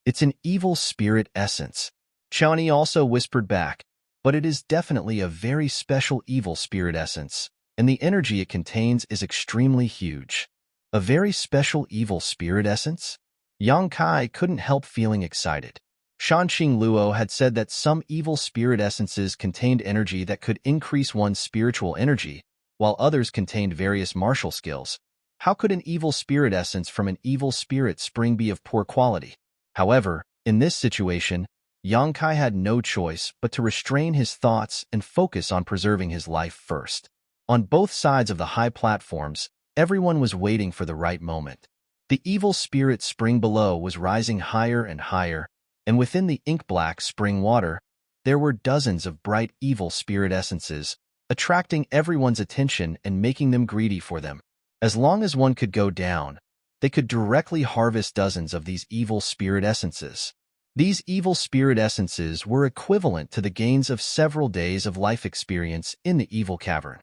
It's an evil spirit essence. Chunyi also whispered back, but it is definitely a very special evil spirit essence, and the energy it contains is extremely huge. A very special evil spirit essence? Yongkai couldn't help feeling excited. Shanqing Luo had said that some evil spirit essences contained energy that could increase one's spiritual energy, while others contained various martial skills. How could an evil spirit essence from an evil spirit spring be of poor quality? However, in this situation, Yongkai had no choice but to restrain his thoughts and focus on preserving his life first. On both sides of the high platforms, everyone was waiting for the right moment. The evil spirit spring below was rising higher and higher, and within the ink-black spring water, there were dozens of bright evil spirit essences, attracting everyone's attention and making them greedy for them. As long as one could go down, they could directly harvest dozens of these evil spirit essences. These evil spirit essences were equivalent to the gains of several days of life experience in the evil cavern.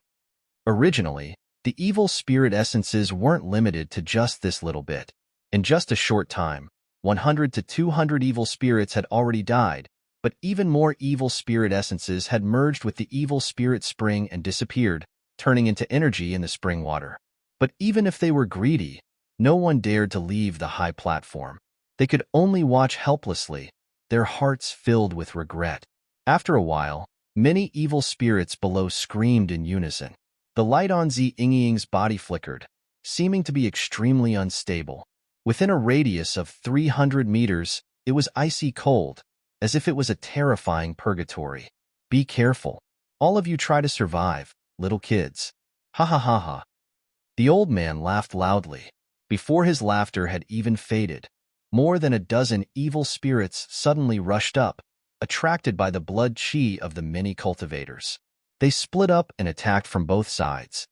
Originally, the evil spirit essences weren't limited to just this little bit. In just a short time, 100 to 200 evil spirits had already died, but even more evil spirit essences had merged with the evil spirit spring and disappeared, turning into energy in the spring water. But even if they were greedy, no one dared to leave the high platform. They could only watch helplessly, their hearts filled with regret. After a while, many evil spirits below screamed in unison. The light on Zi Yingying's body flickered, seeming to be extremely unstable. Within a radius of 300 meters, it was icy cold, as if it was a terrifying purgatory. Be careful. All of you try to survive, little kids. Ha ha ha ha. The old man laughed loudly. Before his laughter had even faded, more than a dozen evil spirits suddenly rushed up, attracted by the blood chi of the many cultivators. They split up and attacked from both sides.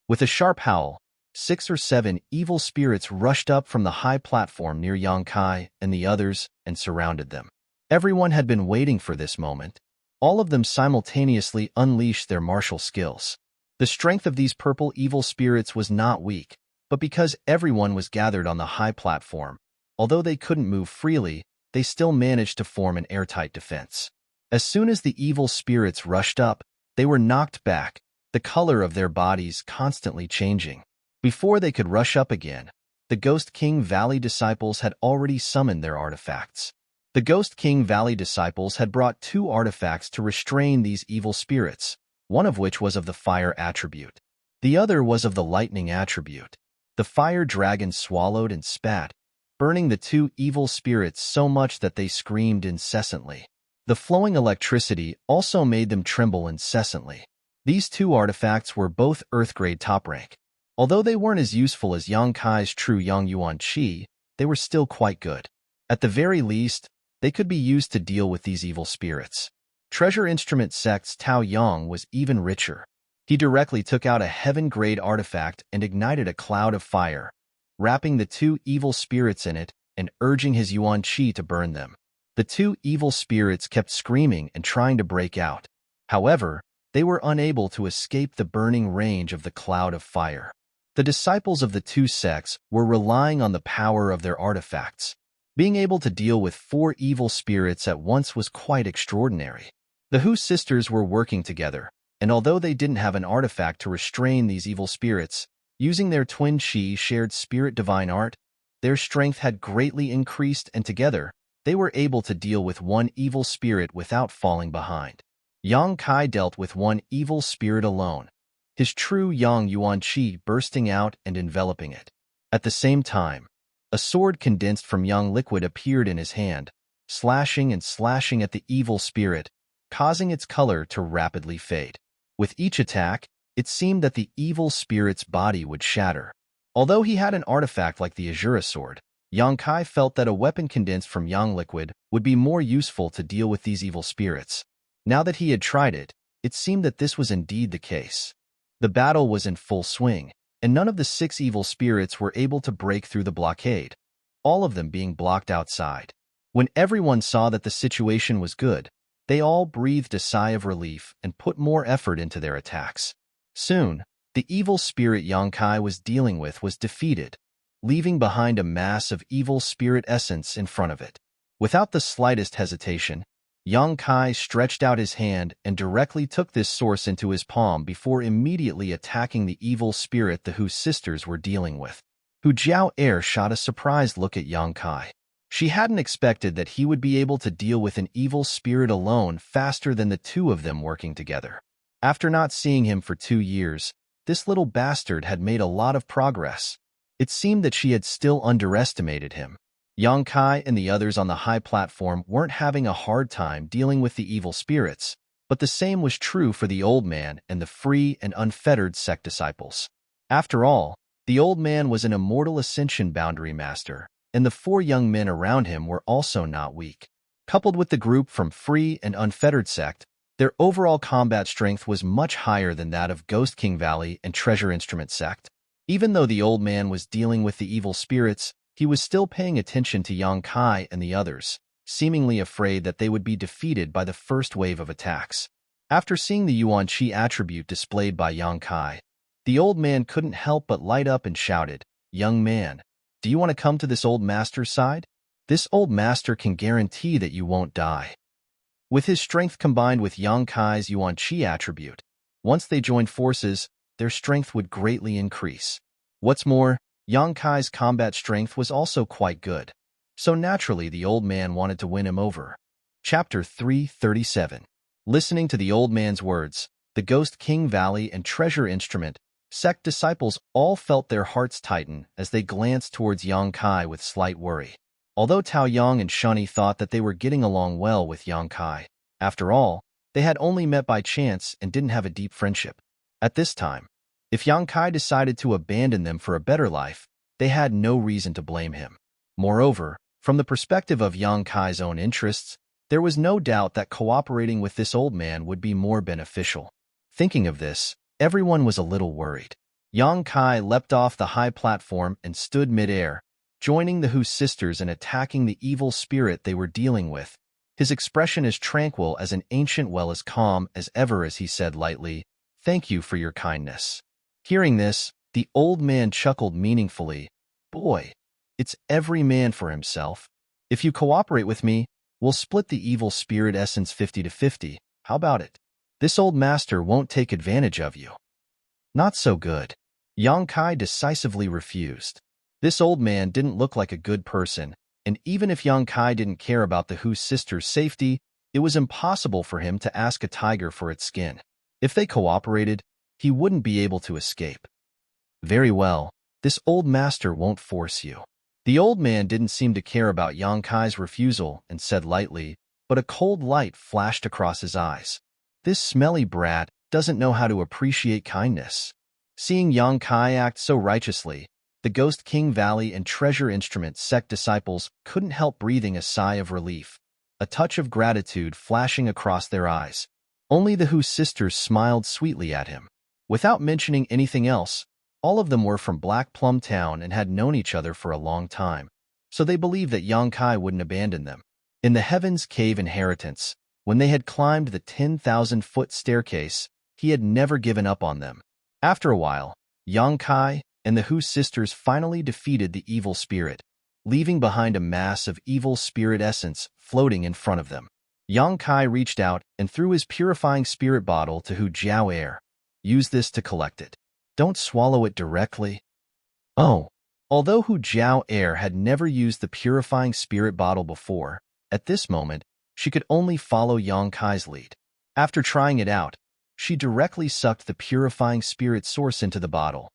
With a sharp howl, 6 or 7 evil spirits rushed up from the high platform near Yongkai and the others and surrounded them. Everyone had been waiting for this moment. All of them simultaneously unleashed their martial skills. The strength of these purple evil spirits was not weak, but because everyone was gathered on the high platform, although they couldn't move freely, they still managed to form an airtight defense. As soon as the evil spirits rushed up, they were knocked back, the color of their bodies constantly changing. Before they could rush up again, the Ghost King Valley disciples had already summoned their artifacts. The Ghost King Valley disciples had brought 2 artifacts to restrain these evil spirits, one of which was of the fire attribute. The other was of the lightning attribute. The fire dragon swallowed and spat, burning the two evil spirits so much that they screamed incessantly. The flowing electricity also made them tremble incessantly. These two artifacts were both Earth-grade top rank. Although they weren't as useful as Yang Kai's true Yang Yuan Qi, they were still quite good. At the very least, they could be used to deal with these evil spirits. Treasure Instrument Sect's Tao Yang was even richer. He directly took out a heaven-grade artifact and ignited a cloud of fire, wrapping the two evil spirits in it and urging his Yuan Qi to burn them. The two evil spirits kept screaming and trying to break out. However, they were unable to escape the burning range of the cloud of fire. The disciples of the two sects were relying on the power of their artifacts. Being able to deal with 4 evil spirits at once was quite extraordinary. The Hu sisters were working together, and although they didn't have an artifact to restrain these evil spirits, using their twin Qi shared spirit divine art, their strength had greatly increased, and together, they were able to deal with one evil spirit without falling behind. Yang Kai dealt with one evil spirit alone, his true Yang Yuan Qi bursting out and enveloping it. At the same time, a sword condensed from Yang liquid appeared in his hand, slashing and slashing at the evil spirit, causing its color to rapidly fade. With each attack, it seemed that the evil spirit's body would shatter. Although he had an artifact like the Azura sword, Yang Kai felt that a weapon condensed from Yang liquid would be more useful to deal with these evil spirits. Now that he had tried it, it seemed that this was indeed the case. The battle was in full swing, and none of the 6 evil spirits were able to break through the blockade, all of them being blocked outside. When everyone saw that the situation was good, they all breathed a sigh of relief and put more effort into their attacks. Soon, the evil spirit Yang Kai was dealing with was defeated, leaving behind a mass of evil spirit essence in front of it. Without the slightest hesitation, Yang Kai stretched out his hand and directly took this source into his palm before immediately attacking the evil spirit the Hu sisters were dealing with. Hu Jiao Air shot a surprised look at Yang Kai. She hadn't expected that he would be able to deal with an evil spirit alone faster than the two of them working together. After not seeing him for 2 years, this little bastard had made a lot of progress. It seemed that she had still underestimated him. Yang Kai and the others on the high platform weren't having a hard time dealing with the evil spirits, but the same was true for the old man and the free and unfettered sect disciples. After all, the old man was an immortal ascension boundary master, and the 4 young men around him were also not weak. Coupled with the group from free and unfettered sect, their overall combat strength was much higher than that of Ghost King Valley and Treasure Instrument sect. Even though the old man was dealing with the evil spirits, he was still paying attention to Yang Kai and the others, seemingly afraid that they would be defeated by the first wave of attacks. After seeing the Yuan Qi attribute displayed by Yang Kai, the old man couldn't help but light up and shouted, "Young man, do you want to come to this old master's side? This old master can guarantee that you won't die." With his strength combined with Yang Kai's Yuan Qi attribute, once they joined forces, their strength would greatly increase. What's more, Yang Kai's combat strength was also quite good, so naturally the old man wanted to win him over. Chapter 337. Listening to the old man's words, the Ghost King Valley and Treasure Instrument sect disciples all felt their hearts tighten as they glanced towards Yang Kai with slight worry. Although Tao Yang and Shani thought that they were getting along well with Yang Kai, after all, they had only met by chance and didn't have a deep friendship. At this time, if Yang Kai decided to abandon them for a better life, they had no reason to blame him. Moreover, from the perspective of Yang Kai's own interests, there was no doubt that cooperating with this old man would be more beneficial. Thinking of this, everyone was a little worried. Yang Kai leapt off the high platform and stood mid-air, joining the Hu sisters in attacking the evil spirit they were dealing with. His expression as tranquil as an ancient well as calm as ever as he said lightly, "Thank you for your kindness." Hearing this, the old man chuckled meaningfully. "Boy, it's every man for himself. If you cooperate with me, we'll split the evil spirit essence 50 to 50. How about it? This old master won't take advantage of you." "Not so good." Yang Kai decisively refused. This old man didn't look like a good person, and even if Yang Kai didn't care about the Hu sisters' safety, it was impossible for him to ask a tiger for its skin. If they cooperated, he wouldn't be able to escape. "Very well, this old master won't force you. The old man didn't seem to care about Yang Kai's refusal and said lightly, but a cold light flashed across his eyes. This smelly brat doesn't know how to appreciate kindness. Seeing Yang Kai act so righteously, the Ghost King Valley and Treasure Instrument sect disciples couldn't help breathing a sigh of relief, a touch of gratitude flashing across their eyes. Only the Hu sisters smiled sweetly at him. Without mentioning anything else, all of them were from Black Plum Town and had known each other for a long time, so they believed that Yang Kai wouldn't abandon them. In the Heaven's Cave inheritance, when they had climbed the 10,000-foot staircase, he had never given up on them. After a while, Yang Kai and the Hu sisters finally defeated the evil spirit, leaving behind a mass of evil spirit essence floating in front of them. Yang Kai reached out and threw his purifying spirit bottle to Hu Jiao Air. Use this to collect it. Don't swallow it directly. Oh. Although Hu Jiao Air had never used the purifying spirit bottle before, at this moment, she could only follow Yang Kai's lead. After trying it out, she directly sucked the purifying spirit source into the bottle.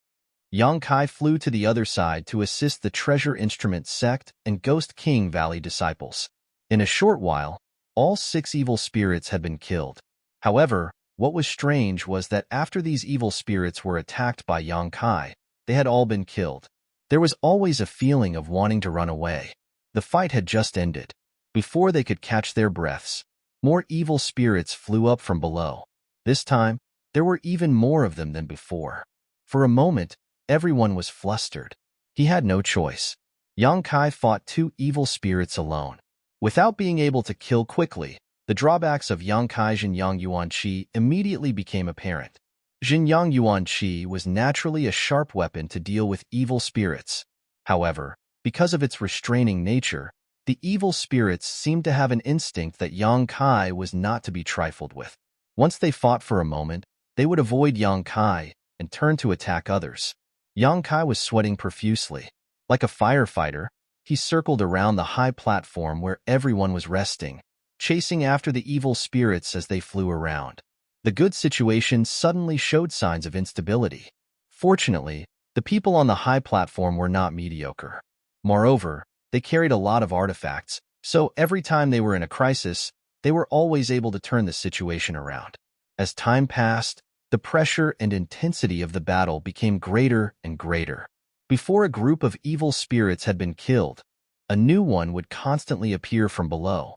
Yang Kai flew to the other side to assist the Treasure Instrument sect and Ghost King Valley disciples. In a short while, all 6 evil spirits had been killed. However, what was strange was that after these evil spirits were attacked by Yang Kai, they had all been killed. There was always a feeling of wanting to run away. The fight had just ended. Before they could catch their breaths, more evil spirits flew up from below. This time, there were even more of them than before. For a moment, everyone was flustered. He had no choice. Yang Kai fought 2 evil spirits alone. Without being able to kill quickly, the drawbacks of Yang Kai Xinjiang Yuan Qi immediately became apparent. Xinjiang Yuan Qi was naturally a sharp weapon to deal with evil spirits. However, because of its restraining nature, the evil spirits seemed to have an instinct that Yang Kai was not to be trifled with. Once they fought for a moment, they would avoid Yang Kai and turn to attack others. Yang Kai was sweating profusely. Like a firefighter, he circled around the high platform where everyone was resting, chasing after the evil spirits as they flew around. The good situation suddenly showed signs of instability. Fortunately, the people on the high platform were not mediocre. Moreover, they carried a lot of artifacts, so every time they were in a crisis, they were always able to turn the situation around. As time passed, the pressure and intensity of the battle became greater and greater. Before a group of evil spirits had been killed, a new one would constantly appear from below.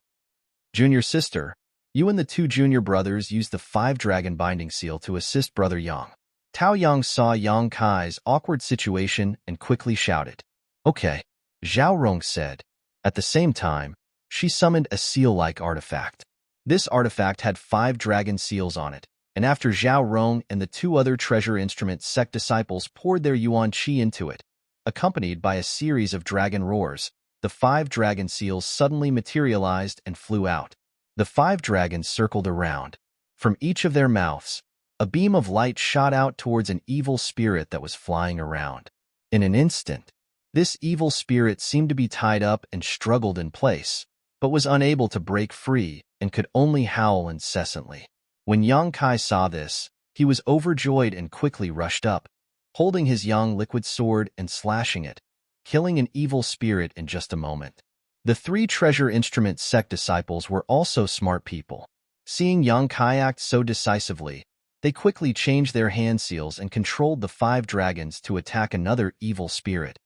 Junior sister, you and the 2 junior brothers used the 5-dragon binding seal to assist Brother Yang. Tao Yang saw Yang Kai's awkward situation and quickly shouted. Okay, Zhao Rong said. At the same time, she summoned a seal-like artifact. This artifact had 5 dragon seals on it, and after Zhao Rong and the 2 other Treasure Instrument sect disciples poured their Yuan Qi into it, accompanied by a series of dragon roars, the 5 dragon seals suddenly materialized and flew out. The 5 dragons circled around. From each of their mouths, a beam of light shot out towards an evil spirit that was flying around. In an instant, this evil spirit seemed to be tied up and struggled in place, but was unable to break free and could only howl incessantly. When Yang Kai saw this, he was overjoyed and quickly rushed up, holding his Yang liquid sword and slashing it, killing an evil spirit in just a moment. The 3 Treasure Instrument sect disciples were also smart people. Seeing Yang Kai act so decisively, they quickly changed their hand seals and controlled the 5 dragons to attack another evil spirit.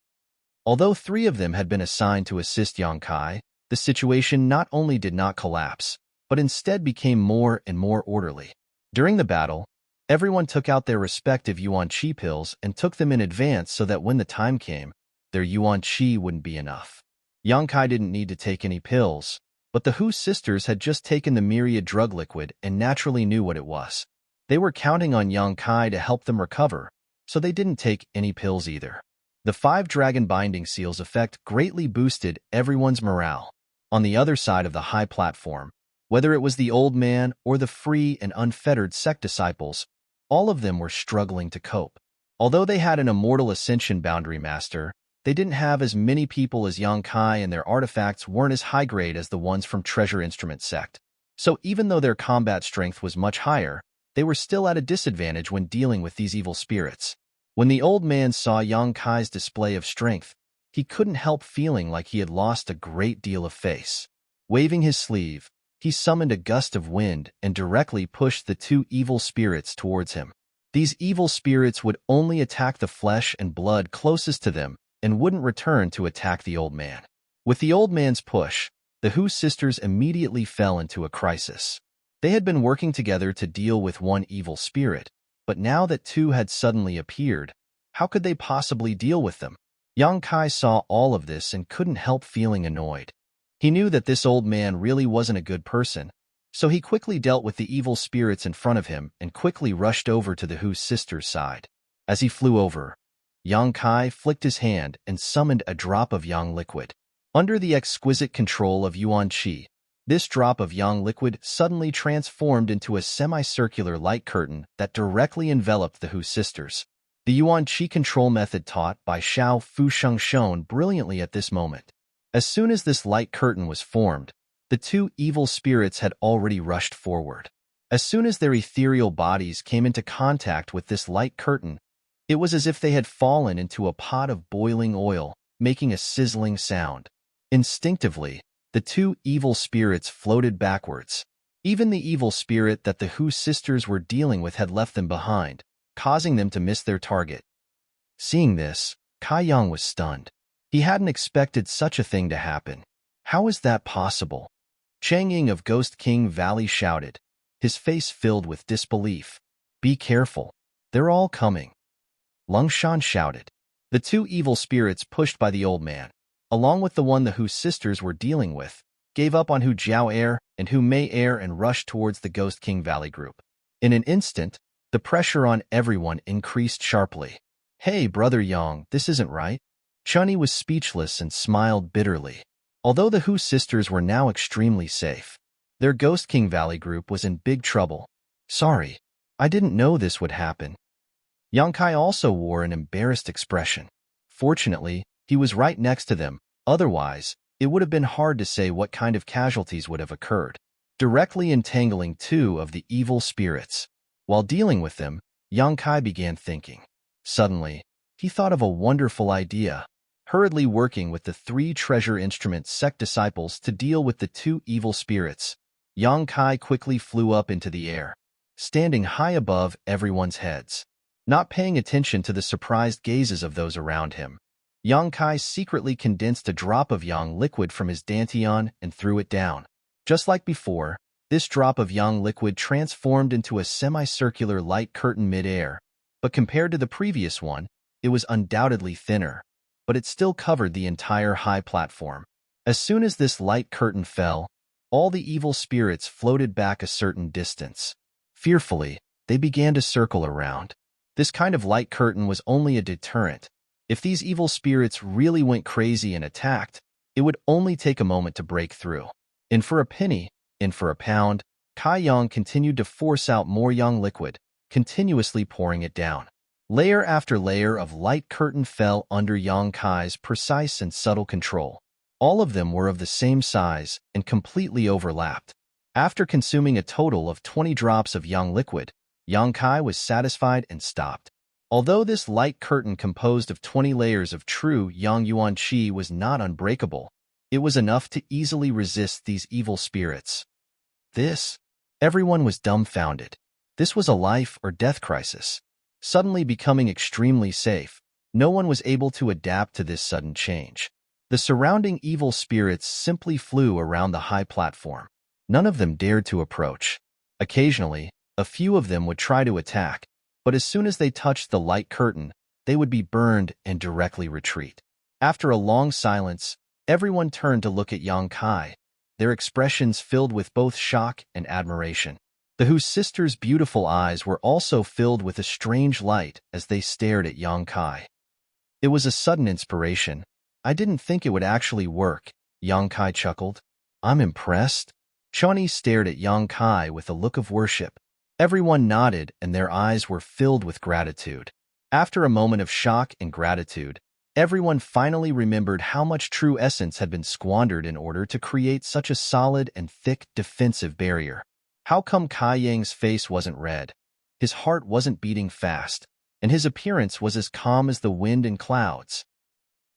Although 3 of them had been assigned to assist Yang Kai, the situation not only did not collapse, but instead became more and more orderly. During the battle, everyone took out their respective Yuan Qi pills and took them in advance so that when the time came, their Yuan Qi wouldn't be enough. Yang Kai didn't need to take any pills, but the Hu sisters had just taken the myriad drug liquid and naturally knew what it was. They were counting on Yang Kai to help them recover, so they didn't take any pills either. The 5 dragon binding seals effect greatly boosted everyone's morale. On the other side of the high platform, whether it was the old man or the free and unfettered sect disciples, all of them were struggling to cope. Although they had an immortal ascension boundary master, they didn't have as many people as Yang Kai and their artifacts weren't as high grade as the ones from Treasure Instrument sect. So even though their combat strength was much higher, they were still at a disadvantage when dealing with these evil spirits. When the old man saw Yang Kai's display of strength, he couldn't help feeling like he had lost a great deal of face. Waving his sleeve, he summoned a gust of wind and directly pushed the two evil spirits towards him. These evil spirits would only attack the flesh and blood closest to them and wouldn't return to attack the old man. With the old man's push, the Hu sisters immediately fell into a crisis. They had been working together to deal with one evil spirit, but now that two had suddenly appeared, how could they possibly deal with them? Yang Kai saw all of this and couldn't help feeling annoyed. He knew that this old man really wasn't a good person, so he quickly dealt with the evil spirits in front of him and quickly rushed over to the Hu sisters' side. As he flew over, Yang Kai flicked his hand and summoned a drop of yang liquid. Under the exquisite control of Yuan Qi, this drop of yang liquid suddenly transformed into a semicircular light curtain that directly enveloped the Hu sisters. The Yuan Qi control method taught by Xiao Fusheng shone brilliantly at this moment. As soon as this light curtain was formed, the two evil spirits had already rushed forward. As soon as their ethereal bodies came into contact with this light curtain, it was as if they had fallen into a pot of boiling oil, making a sizzling sound. Instinctively, the two evil spirits floated backwards. Even the evil spirit that the Hu sisters were dealing with had left them behind, causing them to miss their target. Seeing this, Kai Yang was stunned. He hadn't expected such a thing to happen. How is that possible? Chang Ying of Ghost King Valley shouted, his face filled with disbelief. Be careful. They're all coming. Lung Shan shouted. The two evil spirits pushed by the old man, along with the one the Hu sisters were dealing with, gave up on Hu Jiao Air and Hu Mei Air and rushed towards the Ghost King Valley group. In an instant, the pressure on everyone increased sharply. Hey, Brother Yang, this isn't right. Chunyi was speechless and smiled bitterly. Although the Hu sisters were now extremely safe, their Ghost King Valley group was in big trouble. Sorry, I didn't know this would happen. Yang Kai also wore an embarrassed expression. Fortunately, he was right next to them, otherwise, it would have been hard to say what kind of casualties would have occurred. Directly entangling two of the evil spirits. While dealing with them, Yang Kai began thinking. Suddenly, he thought of a wonderful idea. Hurriedly working with the three treasure instrument sect disciples to deal with the two evil spirits, Yang Kai quickly flew up into the air, standing high above everyone's heads. Not paying attention to the surprised gazes of those around him, Yang Kai secretly condensed a drop of yang liquid from his dantian and threw it down. Just like before, this drop of yang liquid transformed into a semicircular light curtain mid-air, but compared to the previous one, it was undoubtedly thinner, but it still covered the entire high platform. As soon as this light curtain fell, all the evil spirits floated back a certain distance. Fearfully, they began to circle around. This kind of light curtain was only a deterrent. If these evil spirits really went crazy and attacked, it would only take a moment to break through. In for a penny, in for a pound, Kai Yang continued to force out more yang liquid, continuously pouring it down. Layer after layer of light curtain fell under Yang Kai's precise and subtle control. All of them were of the same size and completely overlapped. After consuming a total of 20 drops of yang liquid, Yang Kai was satisfied and stopped. Although this light curtain composed of 20 layers of true Yang Yuan Qi was not unbreakable, it was enough to easily resist these evil spirits. Everyone was dumbfounded. This was a life or death crisis. Suddenly becoming extremely safe, no one was able to adapt to this sudden change. The surrounding evil spirits simply flew around the high platform. None of them dared to approach. Occasionally, a few of them would try to attack, but as soon as they touched the light curtain, they would be burned and directly retreat. After a long silence, everyone turned to look at Yang Kai, their expressions filled with both shock and admiration. The Hu sisters' beautiful eyes were also filled with a strange light as they stared at Yang Kai. It was a sudden inspiration. I didn't think it would actually work, Yang Kai chuckled. I'm impressed. Chunyi stared at Yang Kai with a look of worship. Everyone nodded and their eyes were filled with gratitude. After a moment of shock and gratitude, everyone finally remembered how much true essence had been squandered in order to create such a solid and thick defensive barrier. How come Kai Yang's face wasn't red? His heart wasn't beating fast, and his appearance was as calm as the wind and clouds.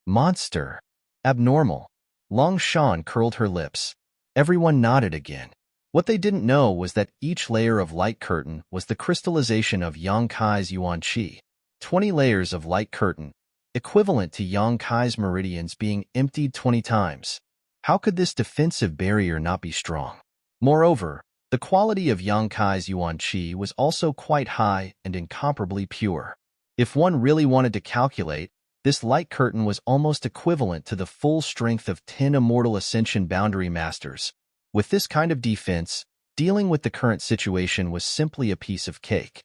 Monster. Abnormal. Long Shan curled her lips. Everyone nodded again. What they didn't know was that each layer of light curtain was the crystallization of Yang Kai's Yuan Qi. 20 layers of light curtain, equivalent to Yang Kai's meridians being emptied 20 times. How could this defensive barrier not be strong? Moreover, the quality of Yang Kai's Yuan Qi was also quite high and incomparably pure. If one really wanted to calculate, this light curtain was almost equivalent to the full strength of 10 Immortal Ascension Boundary Masters. With this kind of defense, dealing with the current situation was simply a piece of cake.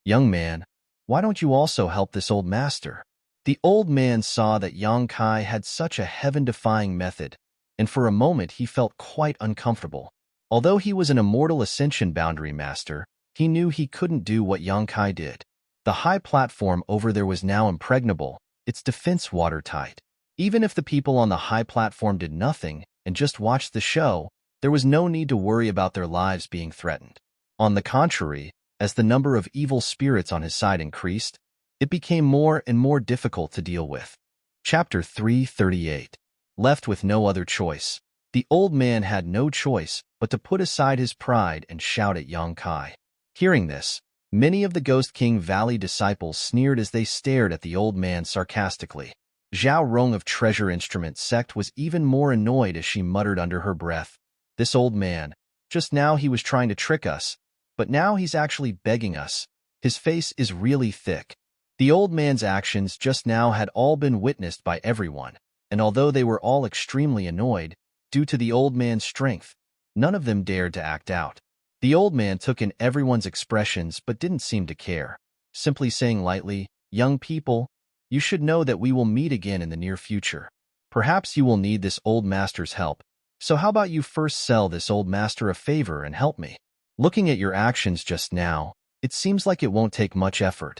Young man, why don't you also help this old master? The old man saw that Yang Kai had such a heaven-defying method, and for a moment he felt quite uncomfortable. Although he was an Immortal Ascension Boundary Master, he knew he couldn't do what Yang Kai did. The high platform over there was now impregnable, its defense watertight. Even if the people on the high platform did nothing and just watched the show, there was no need to worry about their lives being threatened. On the contrary, as the number of evil spirits on his side increased, it became more and more difficult to deal with. Chapter 338. Left with no other choice, the old man had no choice but to put aside his pride and shout at Yang Kai. Hearing this, many of the Ghost King Valley disciples sneered as they stared at the old man sarcastically. Zhao Rong of Treasure Instrument Sect was even more annoyed as she muttered under her breath, "This old man, just now he was trying to trick us, but now he's actually begging us. His face is really thick." The old man's actions just now had all been witnessed by everyone, and although they were all extremely annoyed, due to the old man's strength, none of them dared to act out. The old man took in everyone's expressions but didn't seem to care, simply saying lightly, "Young people, you should know that we will meet again in the near future. Perhaps you will need this old master's help, so how about you first sell this old master a favor and help me? Looking at your actions just now, it seems like it won't take much effort."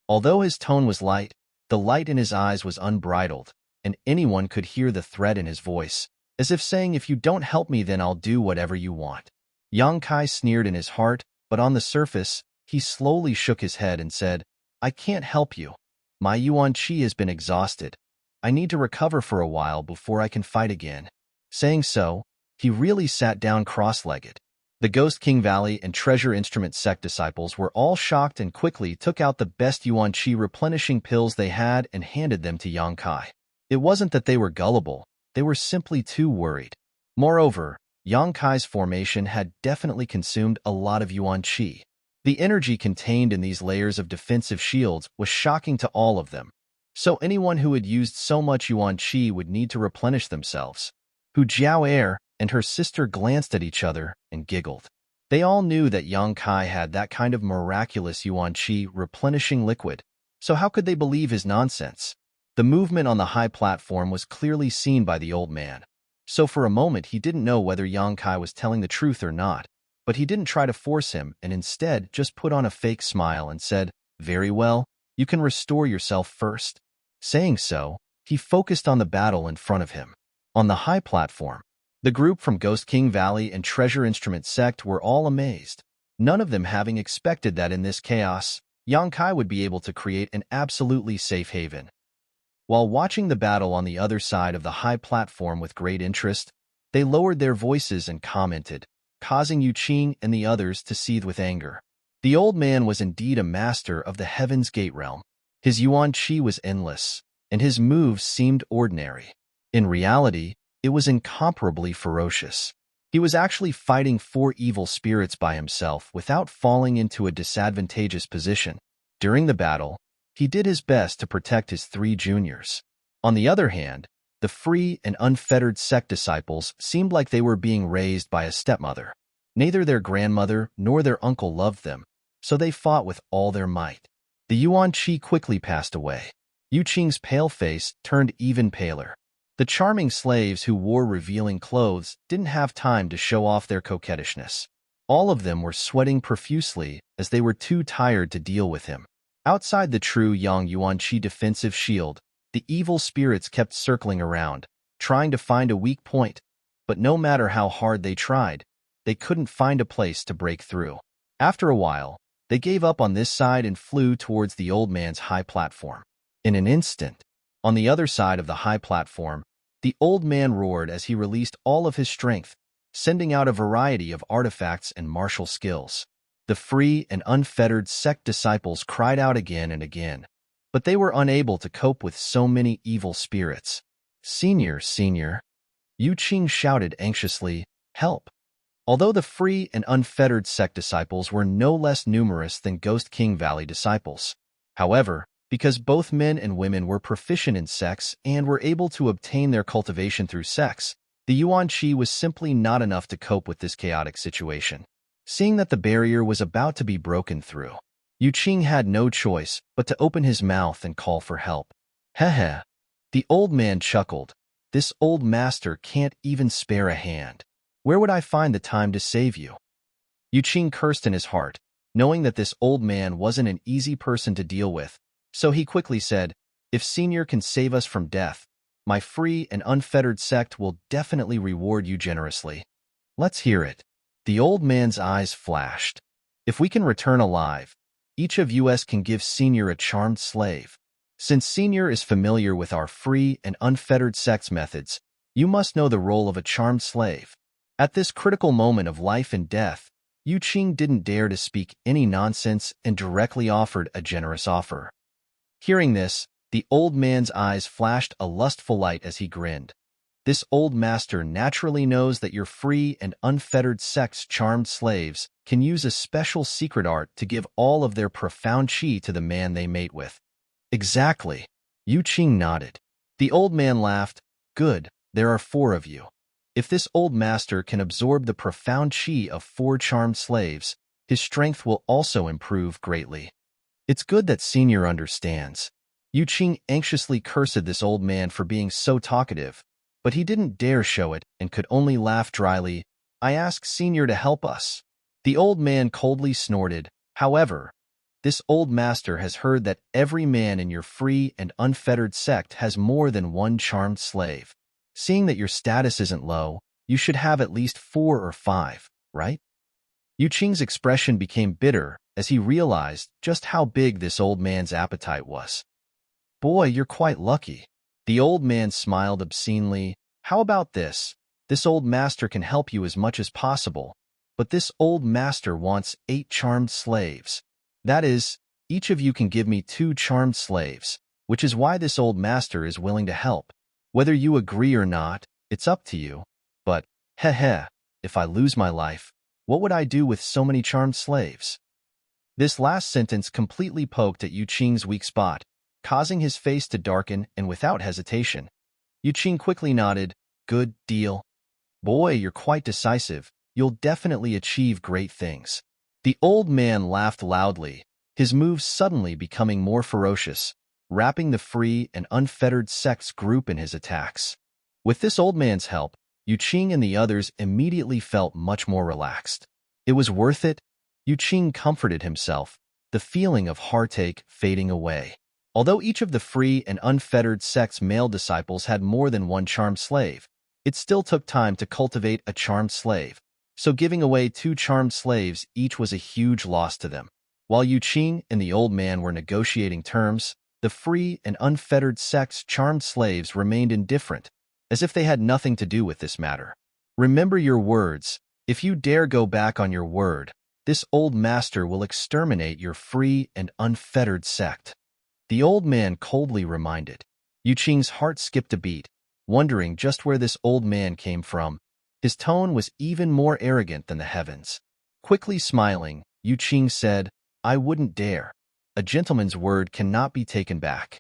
Although his tone was light, the light in his eyes was unbridled, and anyone could hear the threat in his voice, as if saying, "If you don't help me, then I'll do whatever you want." Yang Kai sneered in his heart, but on the surface, he slowly shook his head and said, "I can't help you. My Yuan Qi has been exhausted. I need to recover for a while before I can fight again." Saying so, he really sat down cross-legged. The Ghost King Valley and Treasure Instrument Sect disciples were all shocked and quickly took out the best Yuan Qi replenishing pills they had and handed them to Yang Kai. It wasn't that they were gullible, they were simply too worried. Moreover, Yang Kai's formation had definitely consumed a lot of Yuan Qi. The energy contained in these layers of defensive shields was shocking to all of them, so anyone who had used so much Yuan Qi would need to replenish themselves. Hu Jiao and her sister glanced at each other and giggled. They all knew that Yang Kai had that kind of miraculous Yuan Qi replenishing liquid, so how could they believe his nonsense? The movement on the high platform was clearly seen by the old man, so for a moment he didn't know whether Yang Kai was telling the truth or not, but he didn't try to force him and instead just put on a fake smile and said, "Very well, you can restore yourself first." Saying so, he focused on the battle in front of him. On the high platform, the group from Ghost King Valley and Treasure Instrument Sect were all amazed, none of them having expected that in this chaos, Yang Kai would be able to create an absolutely safe haven. While watching the battle on the other side of the high platform with great interest, they lowered their voices and commented, causing Yu Qing and the others to seethe with anger. The old man was indeed a master of the Heaven's Gate realm. His Yuan Qi was endless, and his moves seemed ordinary. In reality, it was incomparably ferocious. He was actually fighting 4 evil spirits by himself without falling into a disadvantageous position. During the battle, he did his best to protect his 3 juniors. On the other hand, the free and unfettered sect disciples seemed like they were being raised by a stepmother. Neither their grandmother nor their uncle loved them, so they fought with all their might. The Yuan Qi quickly passed away. Yu Qing's pale face turned even paler. The charming slaves who wore revealing clothes didn't have time to show off their coquettishness. All of them were sweating profusely as they were too tired to deal with him. Outside the true Yang Yuan Qi defensive shield, the evil spirits kept circling around, trying to find a weak point, but no matter how hard they tried, they couldn't find a place to break through. After a while, they gave up on this side and flew towards the old man's high platform. In an instant, On the other side of the high platform, the old man roared as he released all of his strength, sending out a variety of artifacts and martial skills. The free and unfettered sect disciples cried out again and again, but they were unable to cope with so many evil spirits. Senior, Senior, Yu Qing shouted anxiously, help! Although the free and unfettered sect disciples were no less numerous than Ghost King Valley disciples. However, because both men and women were proficient in sex and were able to obtain their cultivation through sex, the Yuan Qi was simply not enough to cope with this chaotic situation. Seeing that the barrier was about to be broken through, Yu Qing had no choice but to open his mouth and call for help. Heh. The old man chuckled. This old master can't even spare a hand. Where would I find the time to save you? Yu Qing cursed in his heart, knowing that this old man wasn't an easy person to deal with, so he quickly said, if Senior can save us from death, my free and unfettered sect will definitely reward you generously. Let's hear it. The old man's eyes flashed. If we can return alive, each of us can give Senior a charmed slave. Since Senior is familiar with our free and unfettered sex methods, you must know the role of a charmed slave. At this critical moment of life and death, Yu Qing didn't dare to speak any nonsense and directly offered a generous offer. Hearing this, the old man's eyes flashed a lustful light as he grinned. This old master naturally knows that your free and unfettered sex charmed slaves can use a special secret art to give all of their profound qi to the man they mate with. Exactly. Yu Qing nodded. The old man laughed. Good, there are 4 of you. If this old master can absorb the profound qi of 4 charmed slaves, his strength will also improve greatly. It's good that Senior understands. Yu Qing anxiously cursed this old man for being so talkative, but he didn't dare show it and could only laugh dryly. I asked Senior to help us. The old man coldly snorted. However, this old master has heard that every man in your free and unfettered sect has more than 1 charmed slave. Seeing that your status isn't low, you should have at least 4 or 5, right? Yu Qing's expression became bitter as he realized just how big this old man's appetite was. Boy, you're quite lucky. The old man smiled obscenely. How about this? This old master can help you as much as possible, but this old master wants 8 charmed slaves. That is, each of you can give me 2 charmed slaves, which is why this old master is willing to help. Whether you agree or not, it's up to you. But, if I lose my life, what would I do with so many charmed slaves? This last sentence completely poked at Yu Qing's weak spot, causing his face to darken, and without hesitation, Yu Qing quickly nodded. Good deal. Boy, you're quite decisive. You'll definitely achieve great things. The old man laughed loudly, his moves suddenly becoming more ferocious, wrapping the free and unfettered sex group in his attacks. With this old man's help, Yu Qing and the others immediately felt much more relaxed. It was worth it. Yu Qing comforted himself, the feeling of heartache fading away. Although each of the free and unfettered sex male disciples had more than 1 charmed slave, it still took time to cultivate a charmed slave, so giving away 2 charmed slaves each was a huge loss to them. While Yu Qing and the old man were negotiating terms, the free and unfettered sex charmed slaves remained indifferent, as if they had nothing to do with this matter. Remember your words. If you dare go back on your word, this old master will exterminate your free and unfettered sect. The old man coldly reminded. Yu Qing's heart skipped a beat, wondering just where this old man came from. His tone was even more arrogant than the heavens. Quickly smiling, Yu Qing said, I wouldn't dare. A gentleman's word cannot be taken back.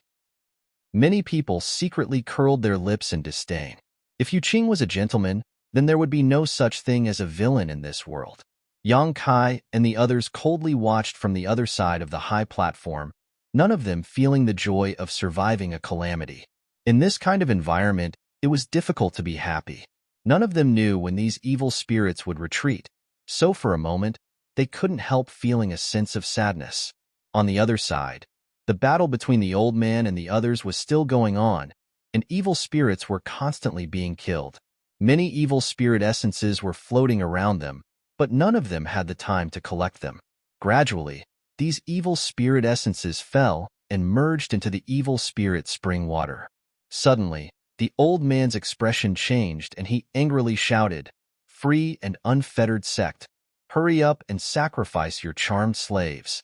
Many people secretly curled their lips in disdain. If Yu Qing was a gentleman, then there would be no such thing as a villain in this world. Yang Kai and the others coldly watched from the other side of the high platform, none of them feeling the joy of surviving a calamity. In this kind of environment, it was difficult to be happy. None of them knew when these evil spirits would retreat, so for a moment, they couldn't help feeling a sense of sadness. On the other side, the battle between the old man and the others was still going on, and evil spirits were constantly being killed. Many evil spirit essences were floating around them, but none of them had the time to collect them. Gradually, these evil spirit essences fell and merged into the evil spirit spring water. Suddenly, the old man's expression changed and he angrily shouted, "Free and unfettered sect, hurry up and sacrifice your charmed slaves."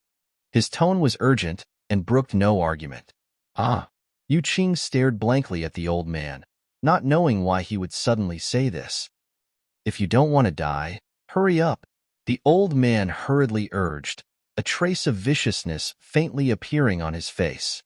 His tone was urgent and brooked no argument. Ah! Yu Qing stared blankly at the old man, not knowing why he would suddenly say this. "If you don't want to die, hurry up," the old man hurriedly urged, a trace of viciousness faintly appearing on his face.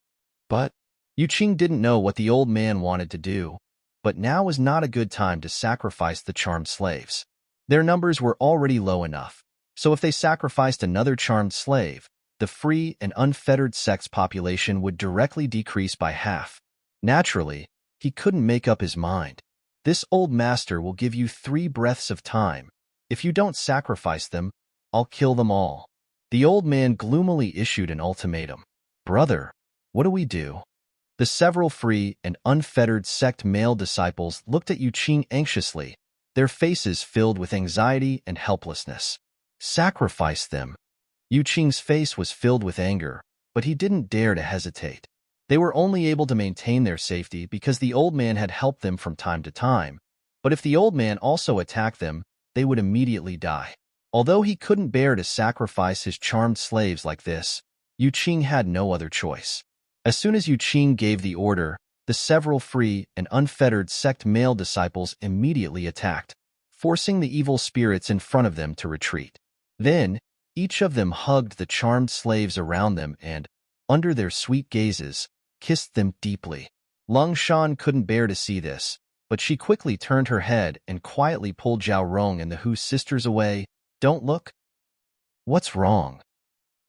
But Yu Qing didn't know what the old man wanted to do, but now was not a good time to sacrifice the charmed slaves. Their numbers were already low enough, so if they sacrificed another charmed slave, the free and unfettered sect's population would directly decrease by half. Naturally, he couldn't make up his mind. "This old master will give you 3 breaths of time. If you don't sacrifice them, I'll kill them all." The old man gloomily issued an ultimatum. "Brother, what do we do?" The several free and unfettered sect male disciples looked at Yu Qing anxiously, their faces filled with anxiety and helplessness. "Sacrifice them." Yu Qing's face was filled with anger, but he didn't dare to hesitate. They were only able to maintain their safety because the old man had helped them from time to time, but if the old man also attacked them, they would immediately die. Although he couldn't bear to sacrifice his charmed slaves like this, Yu Qing had no other choice. As soon as Yu Qing gave the order, the several free and unfettered sect male disciples immediately attacked, forcing the evil spirits in front of them to retreat. Then, each of them hugged the charmed slaves around them and, under their sweet gazes, kissed them deeply. Lung Shan couldn't bear to see this, but she quickly turned her head and quietly pulled Zhao Rong and the Hu sisters away. "Don't look." "What's wrong?"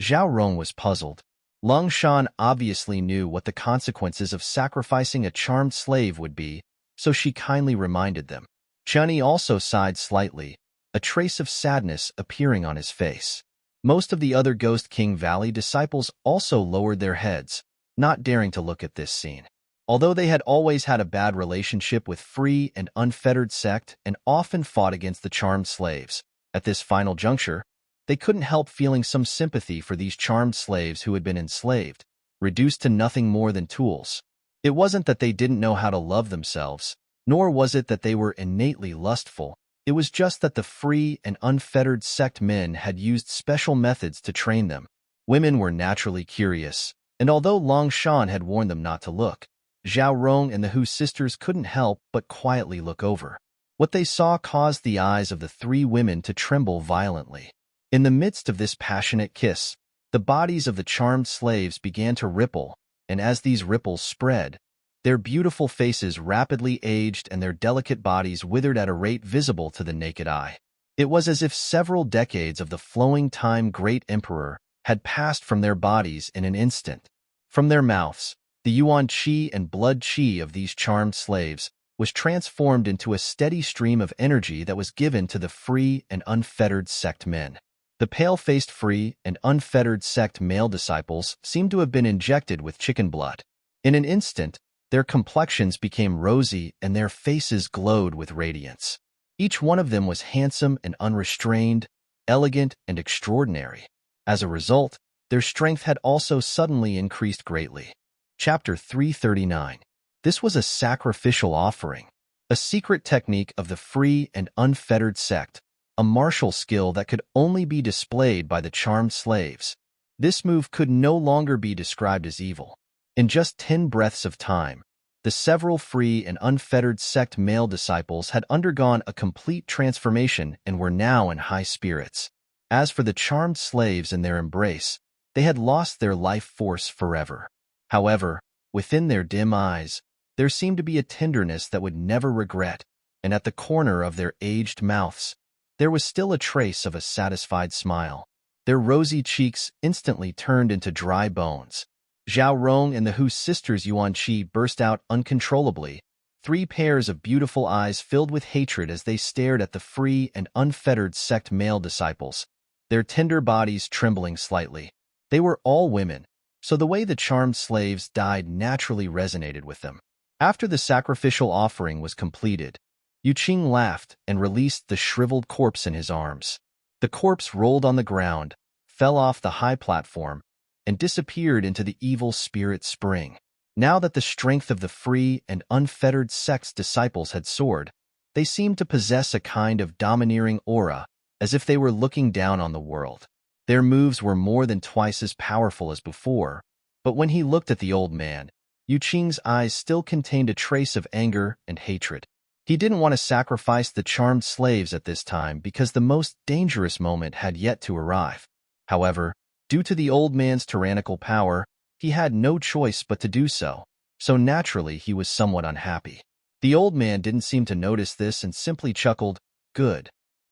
Zhao Rong was puzzled. Lung Shan obviously knew what the consequences of sacrificing a charmed slave would be, so she kindly reminded them. Chunyi also sighed slightly, a trace of sadness appearing on his face. Most of the other Ghost King Valley disciples also lowered their heads, not daring to look at this scene. Although they had always had a bad relationship with free and unfettered sect and often fought against the charmed slaves, at this final juncture, they couldn't help feeling some sympathy for these charmed slaves who had been enslaved, reduced to nothing more than tools. It wasn't that they didn't know how to love themselves, nor was it that they were innately lustful. It was just that the free and unfettered sect men had used special methods to train them. Women were naturally curious, and although Long Shan had warned them not to look, Zhao Rong and the Hu sisters couldn't help but quietly look over. What they saw caused the eyes of the 3 women to tremble violently. In the midst of this passionate kiss, the bodies of the charmed slaves began to ripple, and as these ripples spread, their beautiful faces rapidly aged and their delicate bodies withered at a rate visible to the naked eye. It was as if several decades of the flowing time great emperor had passed from their bodies in an instant. From their mouths, the yuan qi and blood qi of these charmed slaves was transformed into a steady stream of energy that was given to the free and unfettered sect men. The pale-faced free and unfettered sect male disciples seemed to have been injected with chicken blood. In an instant, their complexions became rosy and their faces glowed with radiance. Each one of them was handsome and unrestrained, elegant and extraordinary. As a result, their strength had also suddenly increased greatly. Chapter 339. This was a sacrificial offering, a secret technique of the free and unfettered sect, a martial skill that could only be displayed by the charmed slaves. This move could no longer be described as evil. In just 10 breaths of time, the several free and unfettered sect male disciples had undergone a complete transformation and were now in high spirits. As for the charmed slaves in their embrace, they had lost their life force forever. However, within their dim eyes, there seemed to be a tenderness that would never regret, and at the corner of their aged mouths, there was still a trace of a satisfied smile. Their rosy cheeks instantly turned into dry bones. Zhao Rong and the Hu sisters Yuan Qi burst out uncontrollably, 3 pairs of beautiful eyes filled with hatred as they stared at the free and unfettered sect male disciples, their tender bodies trembling slightly. They were all women, so the way the charmed slaves died naturally resonated with them. After the sacrificial offering was completed, Yu Qing laughed and released the shriveled corpse in his arms. The corpse rolled on the ground, fell off the high platform, and disappeared into the evil spirit spring. Now that the strength of the free and unfettered sect's disciples had soared, they seemed to possess a kind of domineering aura, as if they were looking down on the world. Their moves were more than twice as powerful as before, but when he looked at the old man, Yu Qing's eyes still contained a trace of anger and hatred. He didn't want to sacrifice the charmed slaves at this time because the most dangerous moment had yet to arrive. However, due to the old man's tyrannical power, he had no choice but to do so, so naturally he was somewhat unhappy. The old man didn't seem to notice this and simply chuckled, "Good.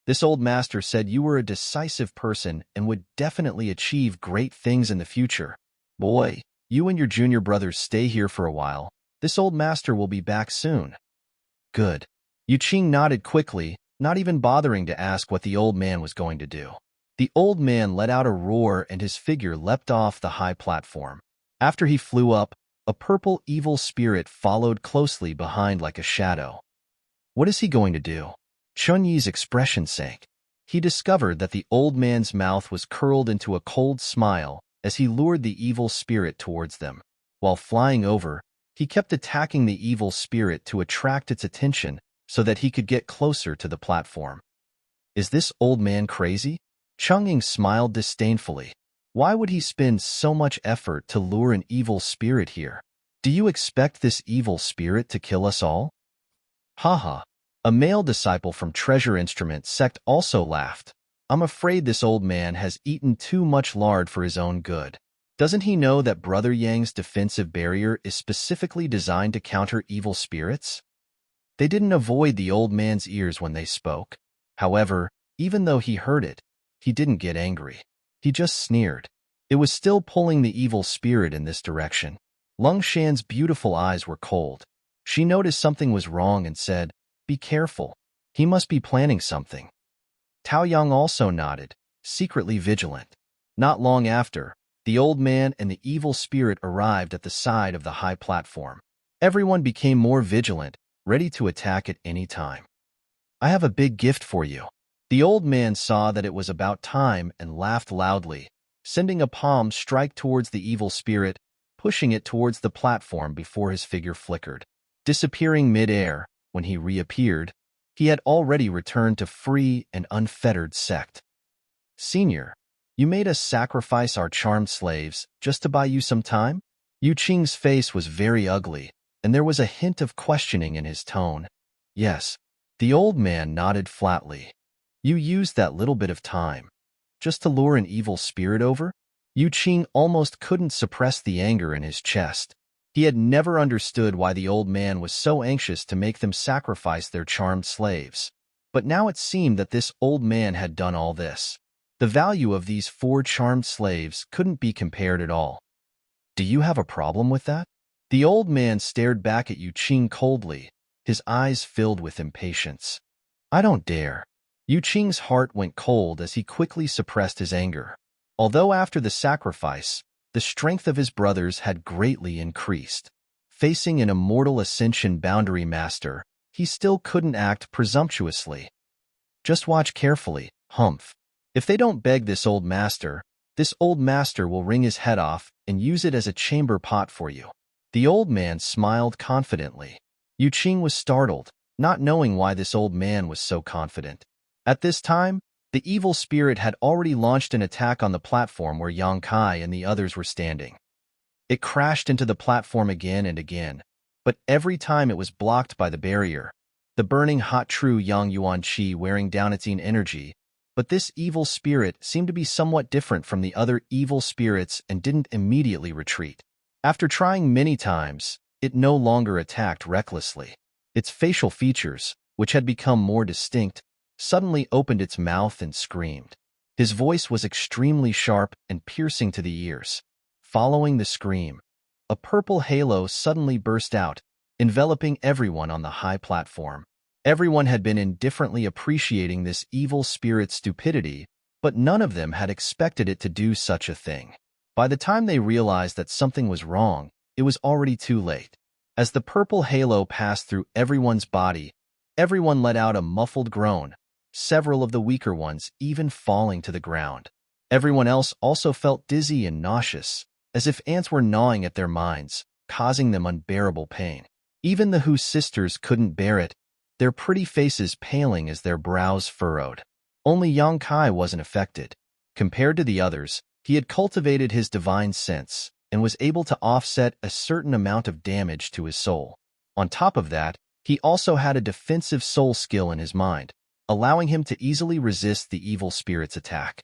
This old master said you were a decisive person and would definitely achieve great things in the future. Boy, you and your junior brothers stay here for a while. This old master will be back soon." "Good." Yu Qing nodded quickly, not even bothering to ask what the old man was going to do. The old man let out a roar and his figure leapt off the high platform. After he flew up, a purple evil spirit followed closely behind like a shadow. What is he going to do? Chunyi's expression sank. He discovered that the old man's mouth was curled into a cold smile as he lured the evil spirit towards them. While flying over, he kept attacking the evil spirit to attract its attention so that he could get closer to the platform. Is this old man crazy? Chungying smiled disdainfully. Why would he spend so much effort to lure an evil spirit here? Do you expect this evil spirit to kill us all? Haha. A male disciple from Treasure Instrument sect also laughed. I'm afraid this old man has eaten too much lard for his own good. Doesn't he know that Brother Yang's defensive barrier is specifically designed to counter evil spirits? They didn't avoid the old man's ears when they spoke. However, even though he heard it, he didn't get angry. He just sneered. It was still pulling the evil spirit in this direction. Lung Shan's beautiful eyes were cold. She noticed something was wrong and said, "Be careful. He must be planning something." Tao Yang also nodded, secretly vigilant. Not long after, the old man and the evil spirit arrived at the side of the high platform. Everyone became more vigilant, ready to attack at any time. "I have a big gift for you." The old man saw that it was about time and laughed loudly, sending a palm strike towards the evil spirit, pushing it towards the platform before his figure flickered. Disappearing mid-air, when he reappeared, he had already returned to free and unfettered sect. "Senior, you made us sacrifice our charmed slaves just to buy you some time?" Yu Qing's face was very ugly, and there was a hint of questioning in his tone. "Yes." The old man nodded flatly. "You used that little bit of time just to lure an evil spirit over?" Yu Qing almost couldn't suppress the anger in his chest. He had never understood why the old man was so anxious to make them sacrifice their charmed slaves. But now it seemed that this old man had done all this. The value of these 4 charmed slaves couldn't be compared at all. "Do you have a problem with that?" The old man stared back at Yu Qing coldly, his eyes filled with impatience. "I don't dare." Yu Qing's heart went cold as he quickly suppressed his anger. Although after the sacrifice, the strength of his brothers had greatly increased. Facing an immortal Ascension Boundary Master, he still couldn't act presumptuously. "Just watch carefully, Humph. If they don't beg this old master will wring his head off and use it as a chamber pot for you." The old man smiled confidently. Yu Qing was startled, not knowing why this old man was so confident. At this time, the evil spirit had already launched an attack on the platform where Yang Kai and the others were standing. It crashed into the platform again and again, but every time it was blocked by the barrier, the burning hot true Yang Yuan Qi wearing down its own energy. But this evil spirit seemed to be somewhat different from the other evil spirits and didn't immediately retreat. After trying many times, it no longer attacked recklessly. Its facial features, which had become more distinct, suddenly opened its mouth and screamed. His voice was extremely sharp and piercing to the ears. Following the scream, a purple halo suddenly burst out, enveloping everyone on the high platform. Everyone had been indifferently appreciating this evil spirit's stupidity, but none of them had expected it to do such a thing. By the time they realized that something was wrong, it was already too late. As the purple halo passed through everyone's body, everyone let out a muffled groan, several of the weaker ones even falling to the ground. Everyone else also felt dizzy and nauseous, as if ants were gnawing at their minds, causing them unbearable pain. Even the Hu sisters couldn't bear it, their pretty faces paling as their brows furrowed. Only Yang Kai wasn't affected. Compared to the others, he had cultivated his divine sense and was able to offset a certain amount of damage to his soul. On top of that, he also had a defensive soul skill in his mind, allowing him to easily resist the evil spirit's attack.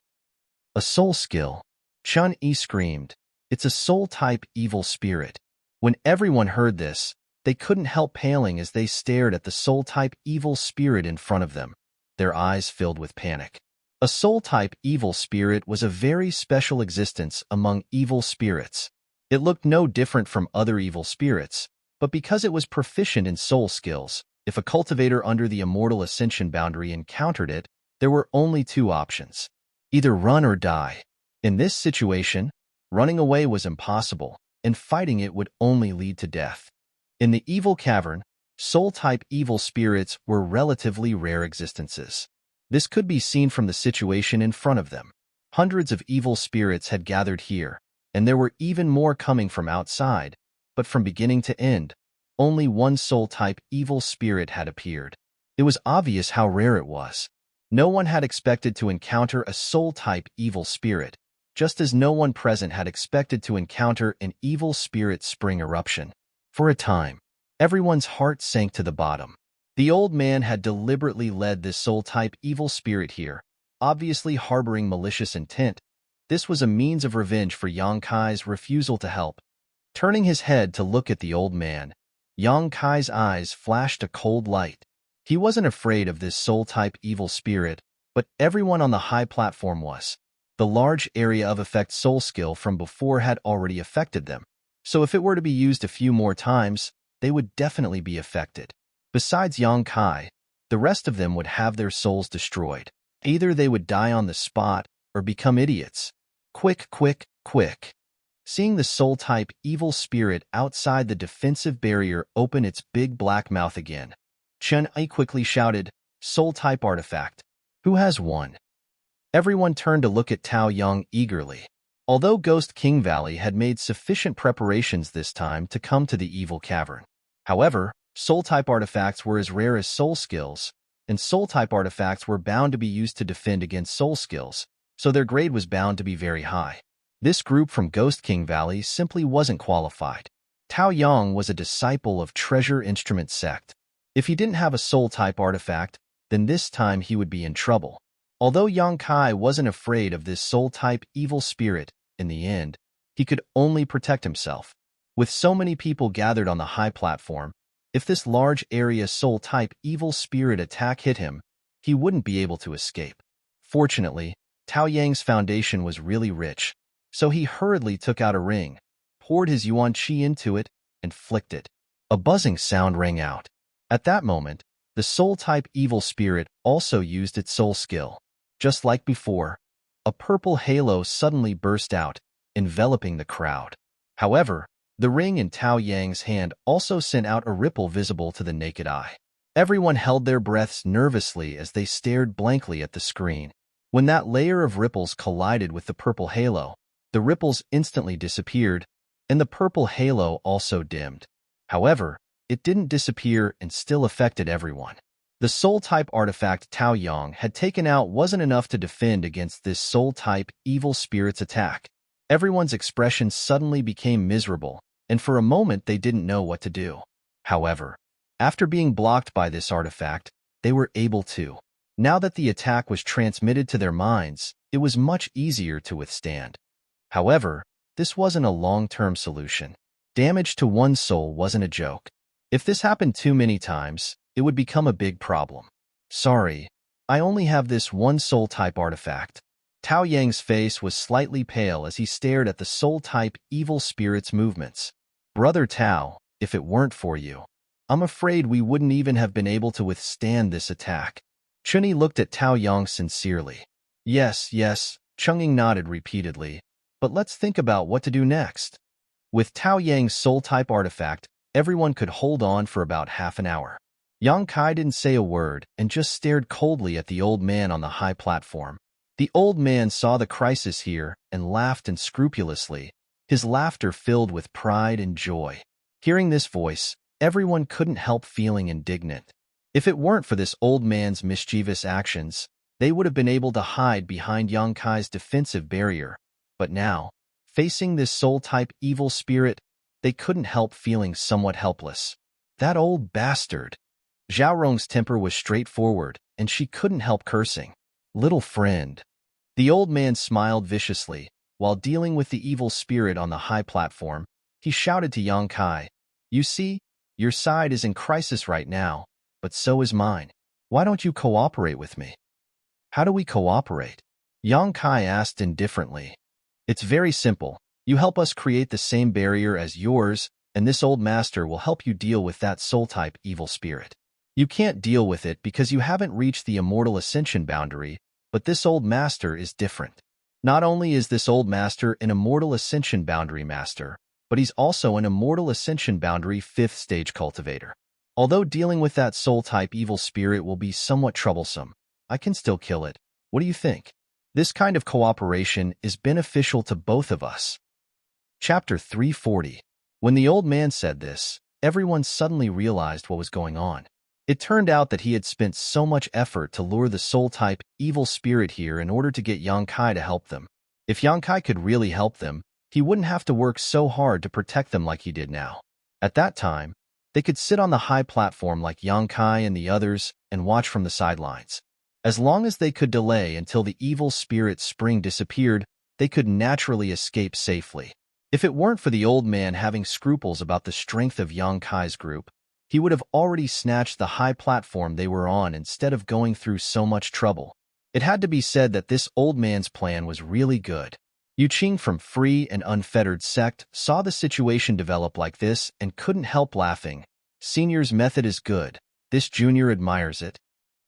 A soul skill? Chun-Yi screamed. It's a soul-type evil spirit. When everyone heard this, they couldn't help paling as they stared at the soul-type evil spirit in front of them, their eyes filled with panic. A soul-type evil spirit was a very special existence among evil spirits. It looked no different from other evil spirits, but because it was proficient in soul skills, if a cultivator under the immortal ascension boundary encountered it, there were only two options. Either run or die. In this situation, running away was impossible, and fighting it would only lead to death. In the evil cavern, soul-type evil spirits were relatively rare existences. This could be seen from the situation in front of them. Hundreds of evil spirits had gathered here, and there were even more coming from outside, but from beginning to end, only one soul-type evil spirit had appeared. It was obvious how rare it was. No one had expected to encounter a soul-type evil spirit, just as no one present had expected to encounter an evil spirit spring eruption. For a time, everyone's heart sank to the bottom. The old man had deliberately led this soul-type evil spirit here, obviously harboring malicious intent. This was a means of revenge for Yang Kai's refusal to help. Turning his head to look at the old man, Yang Kai's eyes flashed a cold light. He wasn't afraid of this soul-type evil spirit, but everyone on the high platform was. The large area of effect soul skill from before had already affected them, so if it were to be used a few more times, they would definitely be affected. Besides Yang Kai, the rest of them would have their souls destroyed. Either they would die on the spot or become idiots. Quick, quick, quick. Seeing the soul-type evil spirit outside the defensive barrier open its big black mouth again, Chun-Yi quickly shouted, "Soul-type artifact. Who has one?" Everyone turned to look at Tao Yang eagerly. Although Ghost King Valley had made sufficient preparations this time to come to the evil cavern. However, soul-type artifacts were as rare as soul skills, and soul-type artifacts were bound to be used to defend against soul skills, so their grade was bound to be very high. This group from Ghost King Valley simply wasn't qualified. Tao Yang was a disciple of Treasure Instrument Sect. If he didn't have a soul-type artifact, then this time he would be in trouble. Although Yang Kai wasn't afraid of this soul-type evil spirit, in the end, he could only protect himself. With so many people gathered on the high platform, if this large area soul-type evil spirit attack hit him, he wouldn't be able to escape. Fortunately, Tao Yang's foundation was really rich, so he hurriedly took out a ring, poured his yuan qi into it, and flicked it. A buzzing sound rang out. At that moment, the soul-type evil spirit also used its soul skill. Just like before, a purple halo suddenly burst out, enveloping the crowd. However, the ring in Tao Yang's hand also sent out a ripple visible to the naked eye. Everyone held their breaths nervously as they stared blankly at the screen. When that layer of ripples collided with the purple halo, the ripples instantly disappeared, and the purple halo also dimmed. However, it didn't disappear and still affected everyone. The soul-type artifact Tao Yang had taken out wasn't enough to defend against this soul-type evil spirit's attack. Everyone's expression suddenly became miserable, and for a moment they didn't know what to do. However, after being blocked by this artifact, they were able to. Now that the attack was transmitted to their minds, it was much easier to withstand. However, this wasn't a long-term solution. Damage to one's soul wasn't a joke. If this happened too many times, it would become a big problem. Sorry, I only have this one soul-type artifact. Tao Yang's face was slightly pale as he stared at the soul-type evil spirit's movements. Brother Tao, if it weren't for you, I'm afraid we wouldn't even have been able to withstand this attack. Chun-Yi looked at Tao Yang sincerely. Yes, Chun-Yi nodded repeatedly, but let's think about what to do next. With Tao Yang's soul-type artifact, everyone could hold on for about half an hour. Yang Kai didn't say a word and just stared coldly at the old man on the high platform. The old man saw the crisis here and laughed unscrupulously, his laughter filled with pride and joy. Hearing this voice, everyone couldn't help feeling indignant. If it weren't for this old man's mischievous actions, they would have been able to hide behind Yang Kai's defensive barrier. But now, facing this soul-type evil spirit, they couldn't help feeling somewhat helpless. That old bastard! Zhao Rong's temper was straightforward, and she couldn't help cursing. Little friend. The old man smiled viciously. While dealing with the evil spirit on the high platform, he shouted to Yang Kai, "You see, your side is in crisis right now, but so is mine. Why don't you cooperate with me?" "How do we cooperate?" Yang Kai asked indifferently. "It's very simple. You help us create the same barrier as yours, and this old master will help you deal with that soul-type evil spirit. You can't deal with it because you haven't reached the immortal ascension boundary, but this old master is different. Not only is this old master an immortal ascension boundary master, but he's also an immortal ascension boundary 5th stage cultivator. Although dealing with that soul-type evil spirit will be somewhat troublesome, I can still kill it. What do you think? This kind of cooperation is beneficial to both of us." Chapter 340. When the old man said this, everyone suddenly realized what was going on. It turned out that he had spent so much effort to lure the soul-type evil spirit here in order to get Yang Kai to help them. If Yang Kai could really help them, he wouldn't have to work so hard to protect them like he did now. At that time, they could sit on the high platform like Yang Kai and the others and watch from the sidelines. As long as they could delay until the evil spirit's spring disappeared, they could naturally escape safely. If it weren't for the old man having scruples about the strength of Yang Kai's group, he would have already snatched the high platform they were on instead of going through so much trouble. It had to be said that this old man's plan was really good. Yu Qing from Free and Unfettered Sect saw the situation develop like this and couldn't help laughing. Senior's method is good. This junior admires it.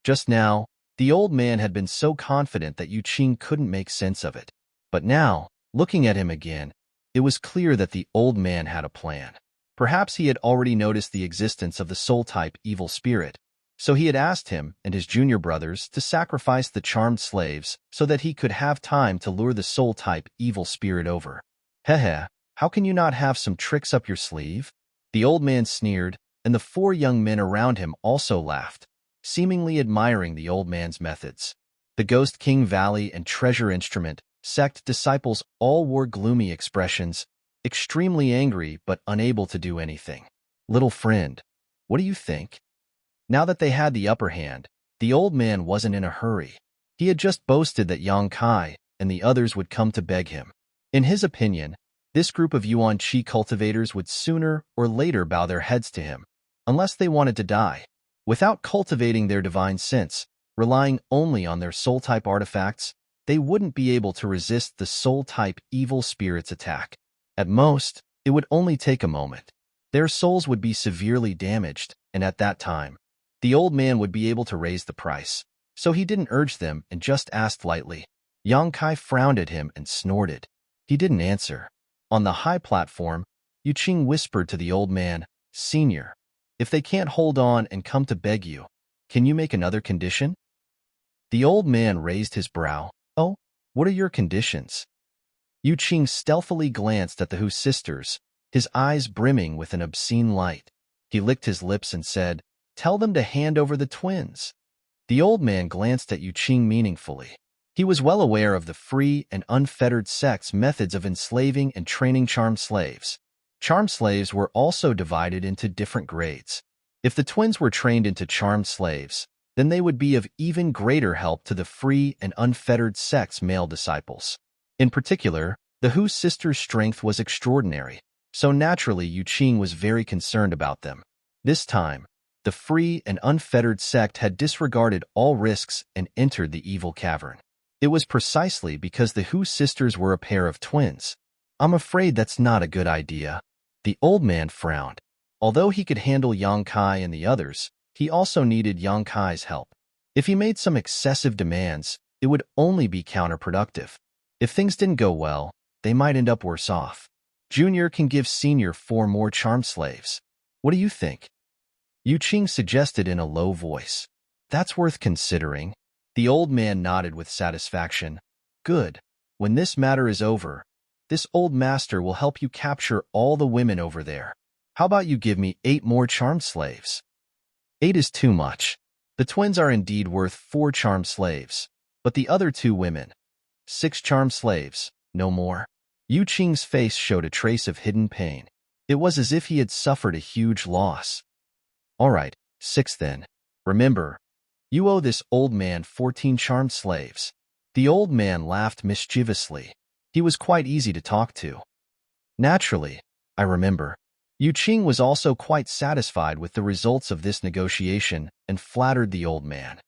Just now, the old man had been so confident that Yu Qing couldn't make sense of it. But now, looking at him again, it was clear that the old man had a plan. Perhaps he had already noticed the existence of the soul-type evil spirit, so he had asked him and his junior brothers to sacrifice the charmed slaves so that he could have time to lure the soul-type evil spirit over. "Heh, how can you not have some tricks up your sleeve?" The old man sneered, and the 4 young men around him also laughed, seemingly admiring the old man's methods. The Ghost King Valley and Treasure Instrument Sect disciples all wore gloomy expressions, extremely angry but unable to do anything. "Little friend, what do you think?" Now that they had the upper hand, the old man wasn't in a hurry. He had just boasted that Yang Kai and the others would come to beg him. In his opinion, this group of Yuan Qi cultivators would sooner or later bow their heads to him, unless they wanted to die. Without cultivating their divine sense, relying only on their soul-type artifacts, they wouldn't be able to resist the soul-type evil spirit's attack. At most, it would only take a moment. Their souls would be severely damaged, and at that time, the old man would be able to raise the price. So he didn't urge them and just asked lightly. Yang Kai frowned at him and snorted. He didn't answer. On the high platform, Yu Qing whispered to the old man, "Senior, if they can't hold on and come to beg you, can you make another condition?" The old man raised his brow. "Oh, what are your conditions?" Yu Qing stealthily glanced at the Hu sisters, his eyes brimming with an obscene light. He licked his lips and said, "Tell them to hand over the twins." The old man glanced at Yu Qing meaningfully. He was well aware of the Free and Unfettered Sect's methods of enslaving and training charmed slaves. Charmed slaves were also divided into different grades. If the twins were trained into charmed slaves, then they would be of even greater help to the Free and Unfettered Sect's male disciples. In particular, the Hu sisters' strength was extraordinary, so naturally Yu Qing was very concerned about them. This time, the Free and Unfettered Sect had disregarded all risks and entered the evil cavern. It was precisely because the Hu sisters were a pair of twins. "I'm afraid that's not a good idea." The old man frowned. Although he could handle Yang Kai and the others, he also needed Yang Kai's help. If he made some excessive demands, it would only be counterproductive. If things didn't go well, they might end up worse off. Junior can give Senior 4 more charmed slaves. What do you think? Yu Qing suggested in a low voice. "That's worth considering." The old man nodded with satisfaction. "Good. When this matter is over, this old master will help you capture all the women over there. How about you give me 8 more charmed slaves? 8 is too much. The twins are indeed worth 4 charmed slaves, but the other 2 women, 6 charmed slaves, no more. Yu Qing's face showed a trace of hidden pain. It was as if he had suffered a huge loss. All right, 6 then. Remember, you owe this old man 14 charmed slaves. The old man laughed mischievously. He was quite easy to talk to. Naturally, I remember. Yu Qing was also quite satisfied with the results of this negotiation and flattered the old man.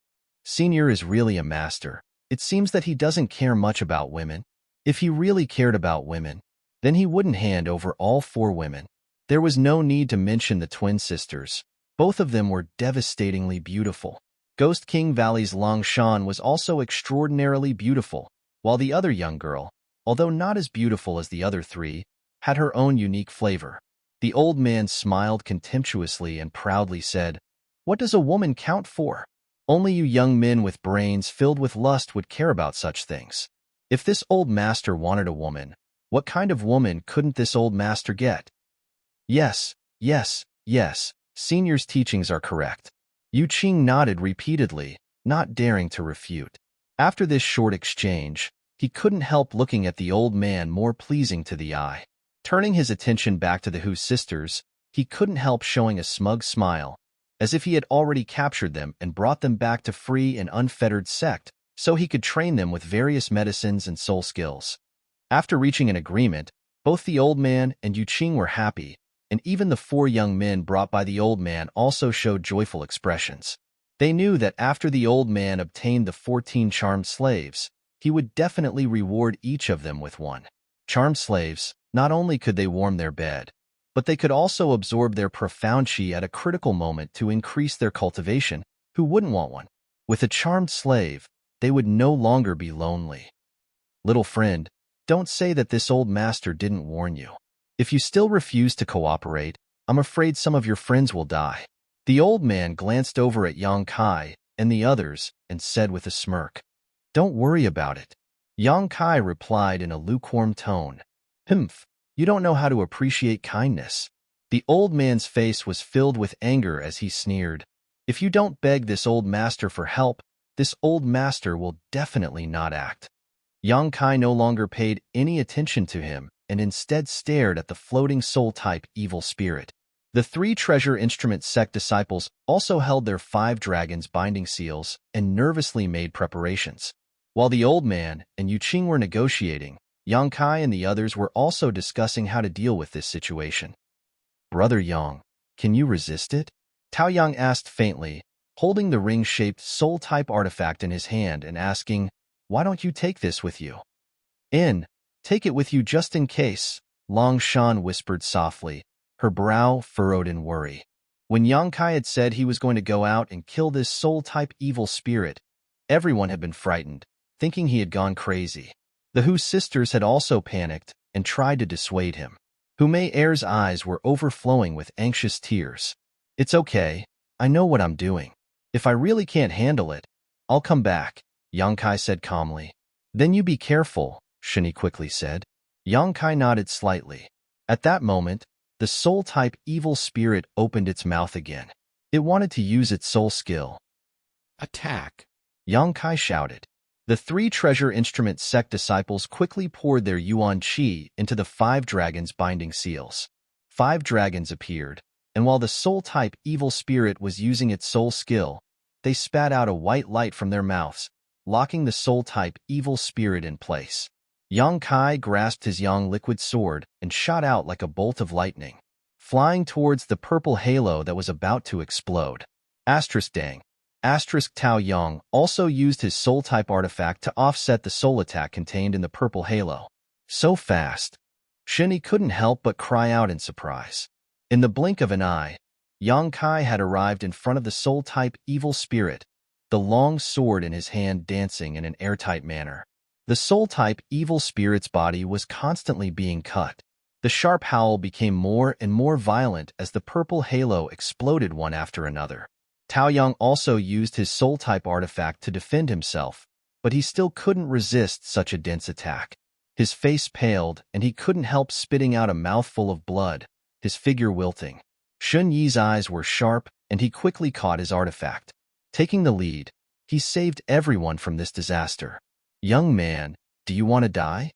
Senior is really a master. It seems that he doesn't care much about women. If he really cared about women, then he wouldn't hand over all 4 women. There was no need to mention the twin sisters. Both of them were devastatingly beautiful. Ghost King Valley's Long Shan was also extraordinarily beautiful, while the other young girl, although not as beautiful as the other 3, had her own unique flavor. The old man smiled contemptuously and proudly said, "What does a woman count for? Only you young men with brains filled with lust would care about such things. If this old master wanted a woman, what kind of woman couldn't this old master get?" Yes, yes, yes, Senior's teachings are correct. Yu Qing nodded repeatedly, not daring to refute. After this short exchange, he couldn't help looking at the old man more pleasing to the eye. Turning his attention back to the Hu sisters, he couldn't help showing a smug smile, as if he had already captured them and brought them back to free and unfettered sect, so he could train them with various medicines and soul skills. After reaching an agreement, both the old man and Yu Qing were happy, and even the 4 young men brought by the old man also showed joyful expressions. They knew that after the old man obtained the 14 charmed slaves, he would definitely reward each of them with 1. Charmed slaves, not only could they warm their bed, but they could also absorb their profound chi at a critical moment to increase their cultivation. Who wouldn't want one? With a charmed slave, they would no longer be lonely. Little friend, don't say that this old master didn't warn you. If you still refuse to cooperate, I'm afraid some of your friends will die. The old man glanced over at Yang Kai and the others and said with a smirk, "Don't worry about it." Yang Kai replied in a lukewarm tone, "Humph, you don't know how to appreciate kindness." The old man's face was filled with anger as he sneered, "If you don't beg this old master for help, this old master will definitely not act." Yang Kai no longer paid any attention to him and instead stared at the floating soul-type evil spirit. The 3 treasure instrument sect disciples also held their 5 dragons binding seals and nervously made preparations. While the old man and Yu Qing were negotiating, Yang Kai and the others were also discussing how to deal with this situation. "Brother Yang, can you resist it?" Tao Yang asked faintly, holding the ring-shaped soul-type artifact in his hand and asking, "Why don't you take this with you?" Take it with you just in case," Long Shan whispered softly, her brow furrowed in worry. When Yang Kai had said he was going to go out and kill this soul-type evil spirit, everyone had been frightened, thinking he had gone crazy. The Hu sisters had also panicked and tried to dissuade him. Hu Mei Er's eyes were overflowing with anxious tears. "It's okay, I know what I'm doing. If I really can't handle it, I'll come back," Yang Kai said calmly. "Then you be careful," Shini quickly said. Yang Kai nodded slightly. At that moment, the soul-type evil spirit opened its mouth again. It wanted to use its soul skill. "Attack!" Yang Kai shouted. The 3 treasure instrument sect disciples quickly poured their yuan qi into the 5 dragons binding seals. 5 dragons appeared, and while the soul-type evil spirit was using its soul skill, they spat out a white light from their mouths, locking the soul-type evil spirit in place. Yang Kai grasped his yang liquid sword and shot out like a bolt of lightning, flying towards the purple halo that was about to explode. Dang. Tao Yang also used his soul-type artifact to offset the soul attack contained in the purple halo. So fast. Shini couldn't help but cry out in surprise. In the blink of an eye, Yang Kai had arrived in front of the soul-type evil spirit, the long sword in his hand dancing in an airtight manner. The soul-type evil spirit's body was constantly being cut. The sharp howl became more and more violent as the purple halo exploded one after another. Tao Yang also used his soul-type artifact to defend himself, but he still couldn't resist such a dense attack. His face paled, and he couldn't help spitting out a mouthful of blood, his figure wilting. Shun Yi's eyes were sharp, and he quickly caught his artifact. Taking the lead, he saved everyone from this disaster. Young man, do you want to die?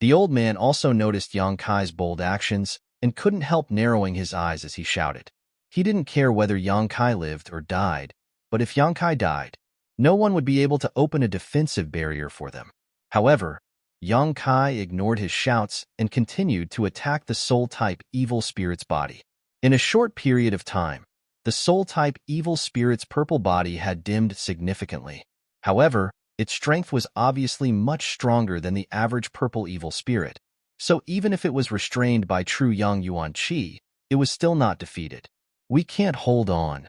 The old man also noticed Yang Kai's bold actions and couldn't help narrowing his eyes as he shouted. He didn't care whether Yang Kai lived or died, but if Yang Kai died, no one would be able to open a defensive barrier for them. However, Yang Kai ignored his shouts and continued to attack the soul-type evil spirit's body. In a short period of time, the soul-type evil spirit's purple body had dimmed significantly. However, its strength was obviously much stronger than the average purple evil spirit, so even if it was restrained by true Yang Yuan Qi, it was still not defeated. We can't hold on.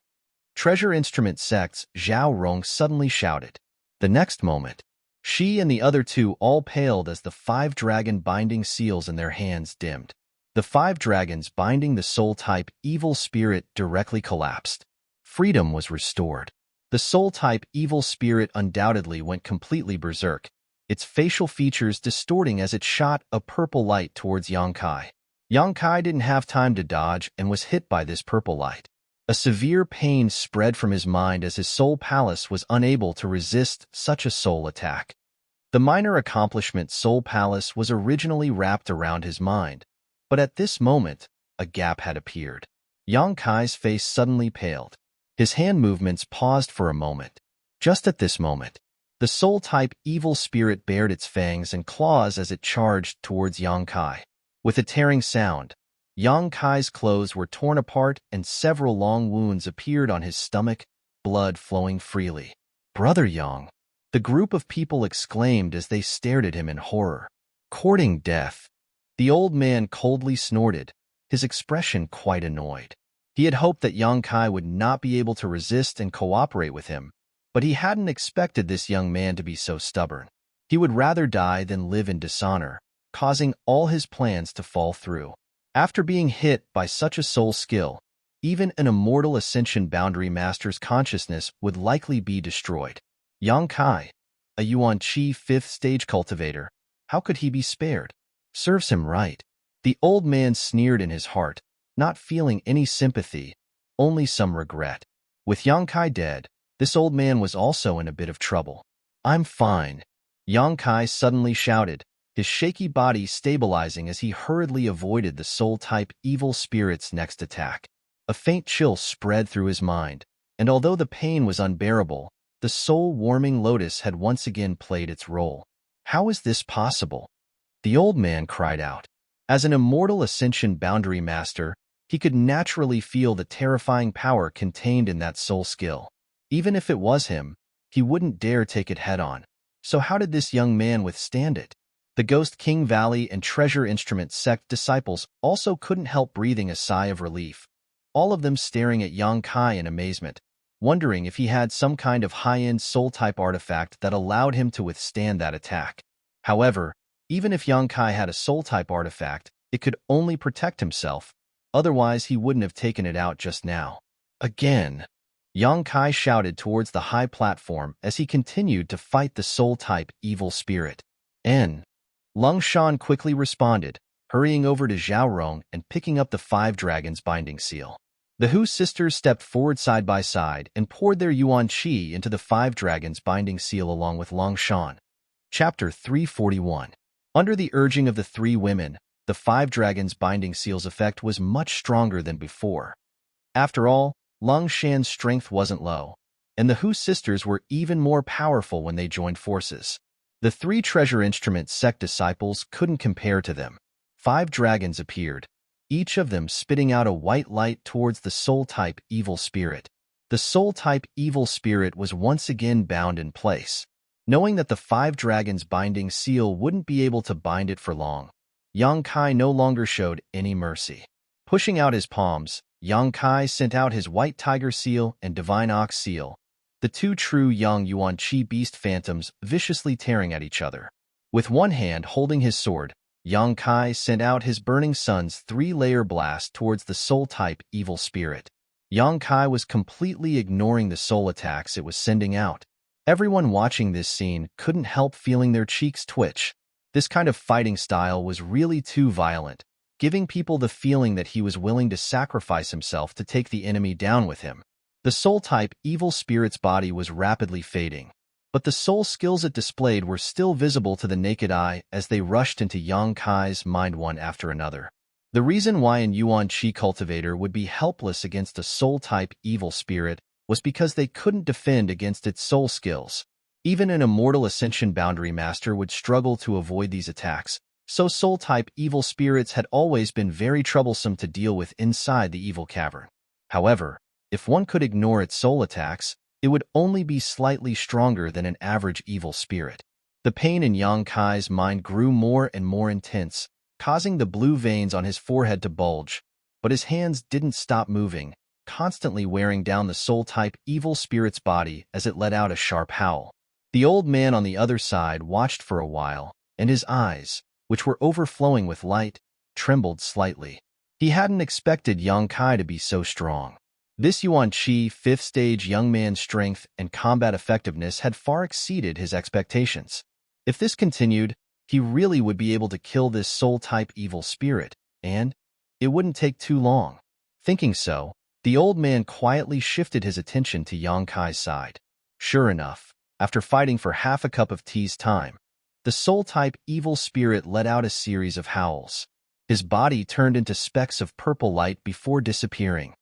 Treasure Instrument Sect's Zhao Rong suddenly shouted. The next moment, she and the other two all paled as the 5 dragon binding seals in their hands dimmed. The 5 dragons binding the soul-type evil spirit directly collapsed. Freedom was restored. The soul-type evil spirit undoubtedly went completely berserk, its facial features distorting as it shot a purple light towards Yang Kai. Yang Kai didn't have time to dodge and was hit by this purple light. A severe pain spread from his mind as his soul palace was unable to resist such a soul attack. The minor accomplishment Soul Palace was originally wrapped around his mind, but at this moment, a gap had appeared. Yang Kai's face suddenly paled. His hand movements paused for a moment. Just at this moment, the soul-type evil spirit bared its fangs and claws as it charged towards Yang Kai. With a tearing sound, Yang Kai's clothes were torn apart and several long wounds appeared on his stomach, blood flowing freely. "Brother Yang!" The group of people exclaimed as they stared at him in horror. "Courting death." The old man coldly snorted, his expression quite annoyed. He had hoped that Yang Kai would not be able to resist and cooperate with him, but he hadn't expected this young man to be so stubborn. He would rather die than live in dishonor, causing all his plans to fall through. After being hit by such a soul skill, even an immortal Ascension Boundary Master's consciousness would likely be destroyed. Yang Kai, a Yuan Qi 5th stage cultivator, how could he be spared? Serves him right. The old man sneered in his heart, not feeling any sympathy, only some regret. With Yang Kai dead, this old man was also in a bit of trouble. "I'm fine," Yang Kai suddenly shouted, his shaky body stabilizing as he hurriedly avoided the soul-type evil spirit's next attack. A faint chill spread through his mind, and although the pain was unbearable, the soul-warming lotus had once again played its role. "How is this possible?" the old man cried out. As an immortal Ascension Boundary Master, he could naturally feel the terrifying power contained in that soul skill. Even if it was him, he wouldn't dare take it head-on. So how did this young man withstand it? The Ghost King Valley and Treasure Instrument Sect disciples also couldn't help breathing a sigh of relief, all of them staring at Yang Kai in amazement, wondering if he had some kind of high-end soul-type artifact that allowed him to withstand that attack. However, even if Yang Kai had a soul-type artifact, it could only protect himself, otherwise he wouldn't have taken it out just now. Again, Yang Kai shouted towards the high platform as he continued to fight the soul-type evil spirit. Lung Shan quickly responded, hurrying over to Zhao Rong and picking up the 5 dragons binding seal. The Hu sisters stepped forward side by side and poured their Yuan Qi into the 5 dragons binding seal along with Lung Shan. Chapter 341. Under the urging of the 3 women, the 5 dragons binding seal's effect was much stronger than before. After all, Lung Shan's strength wasn't low, and the Hu sisters were even more powerful when they joined forces. The 3 Treasure Instrument Sect disciples couldn't compare to them. 5 dragons appeared, each of them spitting out a white light towards the soul-type evil spirit. The soul-type evil spirit was once again bound in place. Knowing that the 5 dragons binding seal wouldn't be able to bind it for long, Yang Kai no longer showed any mercy. Pushing out his palms, Yang Kai sent out his White Tiger Seal and Divine Ox Seal, the 2 true Yang Yuan Qi beast phantoms viciously tearing at each other. With one hand holding his sword, Yang Kai sent out his Burning Sun's 3-layer blast towards the soul-type evil spirit. Yang Kai was completely ignoring the soul attacks it was sending out. Everyone watching this scene couldn't help feeling their cheeks twitch. This kind of fighting style was really too violent, giving people the feeling that he was willing to sacrifice himself to take the enemy down with him. The soul-type evil spirit's body was rapidly fading, but the soul skills it displayed were still visible to the naked eye as they rushed into Yang Kai's mind one after another. The reason why an Yuan Qi cultivator would be helpless against a soul-type evil spirit was because they couldn't defend against its soul skills. Even an immortal Ascension Boundary Master would struggle to avoid these attacks, so soul-type evil spirits had always been very troublesome to deal with inside the evil cavern. However, if one could ignore its soul attacks, it would only be slightly stronger than an average evil spirit. The pain in Yang Kai's mind grew more and more intense, causing the blue veins on his forehead to bulge, but his hands didn't stop moving, constantly wearing down the soul-type evil spirit's body as it let out a sharp howl. The old man on the other side watched for a while, and his eyes, which were overflowing with light, trembled slightly. He hadn't expected Yang Kai to be so strong. This Yuan Qi 5th stage young man's strength and combat effectiveness had far exceeded his expectations. If this continued, he really would be able to kill this soul-type evil spirit, and it wouldn't take too long. Thinking so, the old man quietly shifted his attention to Yang Kai's side. Sure enough, after fighting for half a cup of tea's time, the soul-type evil spirit let out a series of howls. His body turned into specks of purple light before disappearing.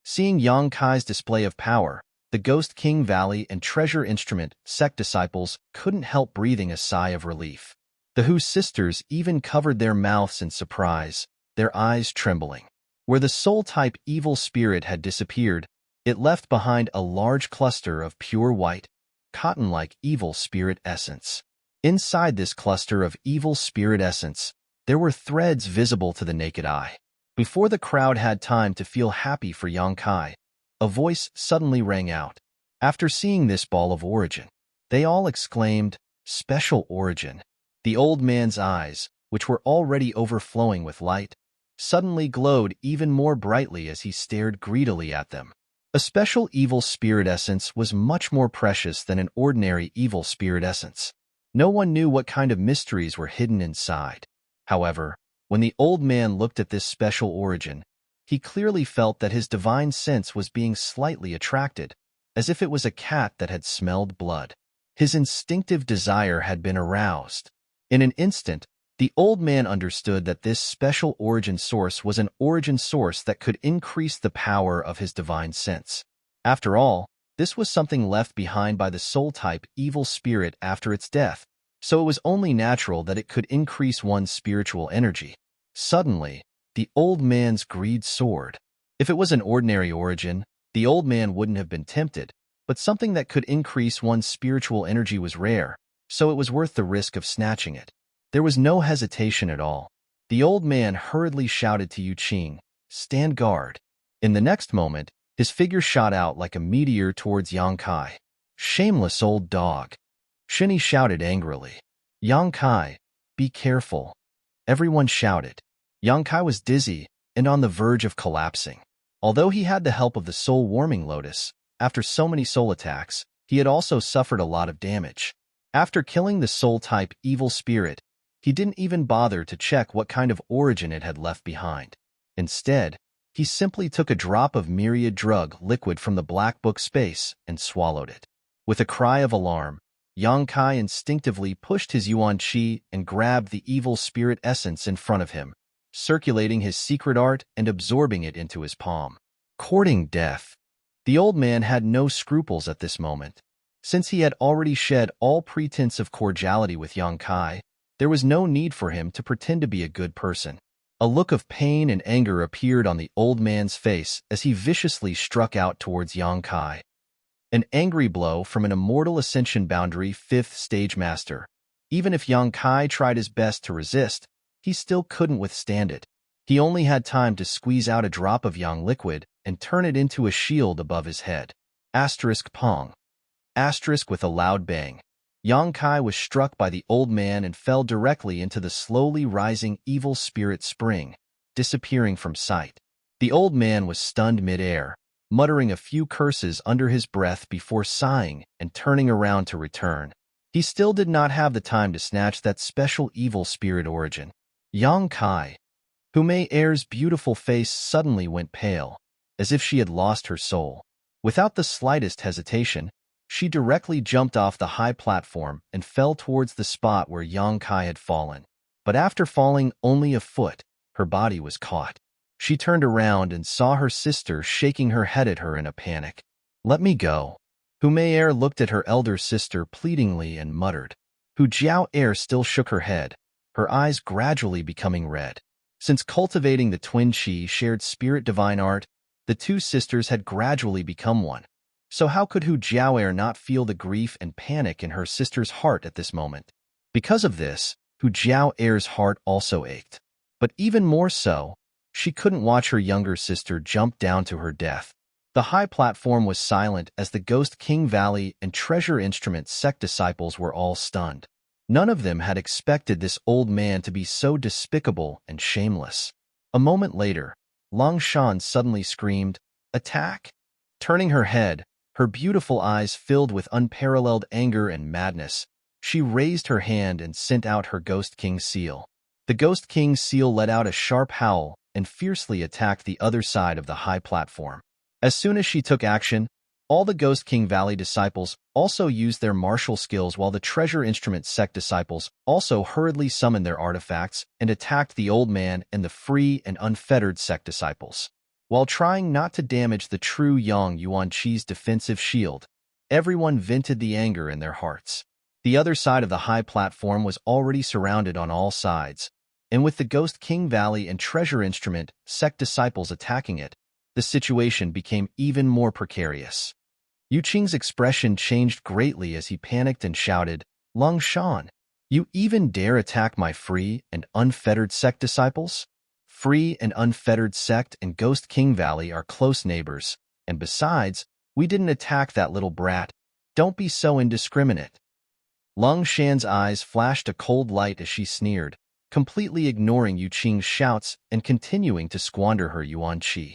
Seeing Yang Kai's display of power, the Ghost King Valley and Treasure Instrument sect disciples couldn't help breathing a sigh of relief. The Hu sisters even covered their mouths in surprise, their eyes trembling. Where the soul-type evil spirit had disappeared, it left behind a large cluster of pure white, cotton-like evil spirit essence. Inside this cluster of evil spirit essence, there were threads visible to the naked eye. Before the crowd had time to feel happy for Yang Kai, a voice suddenly rang out. After seeing this ball of origin, they all exclaimed, "Special origin." The old man's eyes, which were already overflowing with light, suddenly glowed even more brightly as he stared greedily at them. A special evil spirit essence was much more precious than an ordinary evil spirit essence. No one knew what kind of mysteries were hidden inside. However, when the old man looked at this special origin, he clearly felt that his divine sense was being slightly attracted, as if it was a cat that had smelled blood. His instinctive desire had been aroused. In an instant, the old man understood that this special origin source was an origin source that could increase the power of his divine sense. After all, this was something left behind by the soul-type evil spirit after its death, so it was only natural that it could increase one's spiritual energy. Suddenly, the old man's greed soared. If it was an ordinary origin, the old man wouldn't have been tempted, but something that could increase one's spiritual energy was rare, so it was worth the risk of snatching it. There was no hesitation at all. The old man hurriedly shouted to Yu Qing, "Stand guard." In the next moment, his figure shot out like a meteor towards Yang Kai. "Shameless old dog!" Shinny shouted angrily. "Yang Kai, be careful!" Everyone shouted. Yang Kai was dizzy and on the verge of collapsing. Although he had the help of the soul warming lotus, after so many soul attacks, he had also suffered a lot of damage. After killing the soul-type evil spirit, he didn't even bother to check what kind of origin it had left behind. Instead, he simply took a drop of myriad drug liquid from the black book space and swallowed it. With a cry of alarm, Yang Kai instinctively pushed his Yuan Qi and grabbed the evil spirit essence in front of him, circulating his secret art and absorbing it into his palm. Courting death. The old man had no scruples at this moment. Since he had already shed all pretense of cordiality with Yang Kai, there was no need for him to pretend to be a good person. A look of pain and anger appeared on the old man's face as he viciously struck out towards Yang Kai. An angry blow from an immortal Ascension Boundary 5th stage master. Even if Yang Kai tried his best to resist, he still couldn't withstand it. He only had time to squeeze out a drop of Yang liquid and turn it into a shield above his head. Asterisk pong. Asterisk with a loud bang. Yang Kai was struck by the old man and fell directly into the slowly rising evil spirit spring, disappearing from sight. The old man was stunned mid-air, muttering a few curses under his breath before sighing and turning around to return. He still did not have the time to snatch that special evil spirit origin. Yang Kai. Hume Air's beautiful face suddenly went pale, as if she had lost her soul. Without the slightest hesitation, she directly jumped off the high platform and fell towards the spot where Yang Kai had fallen. But after falling only a foot, her body was caught. She turned around and saw her sister shaking her head at her in a panic. "Let me go." Hume Air looked at her elder sister pleadingly and muttered. Hu Jiao Air still shook her head, her eyes gradually becoming red. Since cultivating the twin Qi shared spirit divine art, the two sisters had gradually become one. So how could Hu Jiaoer not feel the grief and panic in her sister's heart at this moment? Because of this, Hu Jiaoer's heart also ached. But even more so, she couldn't watch her younger sister jump down to her death. The high platform was silent as the Ghost King Valley and Treasure Instrument sect disciples were all stunned. None of them had expected this old man to be so despicable and shameless. A moment later, Long Shan suddenly screamed, "Attack!" Turning her head, her beautiful eyes filled with unparalleled anger and madness, she raised her hand and sent out her Ghost King seal. The Ghost King seal let out a sharp howl and fiercely attacked the other side of the high platform. As soon as she took action, all the Ghost King Valley disciples also used their martial skills, while the Treasure Instrument sect disciples also hurriedly summoned their artifacts and attacked the old man and the free and unfettered sect disciples. While trying not to damage the true Yang Yuanqi's defensive shield, everyone vented the anger in their hearts. The other side of the high platform was already surrounded on all sides, and with the Ghost King Valley and Treasure Instrument sect disciples attacking it, the situation became even more precarious. Yu Qing's expression changed greatly as he panicked and shouted, "Long Shan, you even dare attack my free and unfettered sect disciples? Free and unfettered sect and Ghost King Valley are close neighbors, and besides, we didn't attack that little brat. Don't be so indiscriminate." Long Shan's eyes flashed a cold light as she sneered, completely ignoring Yu Qing's shouts and continuing to squander her Yuan Qi.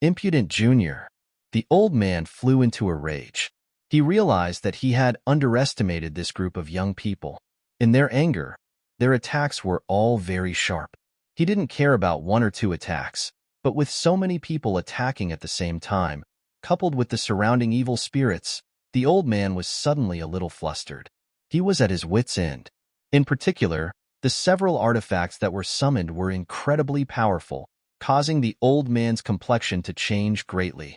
"Impudent Junior." The old man flew into a rage. He realized that he had underestimated this group of young people. In their anger, their attacks were all very sharp. He didn't care about one or two attacks, but with so many people attacking at the same time, coupled with the surrounding evil spirits, the old man was suddenly a little flustered. He was at his wits' end. In particular, the several artifacts that were summoned were incredibly powerful, causing the old man's complexion to change greatly.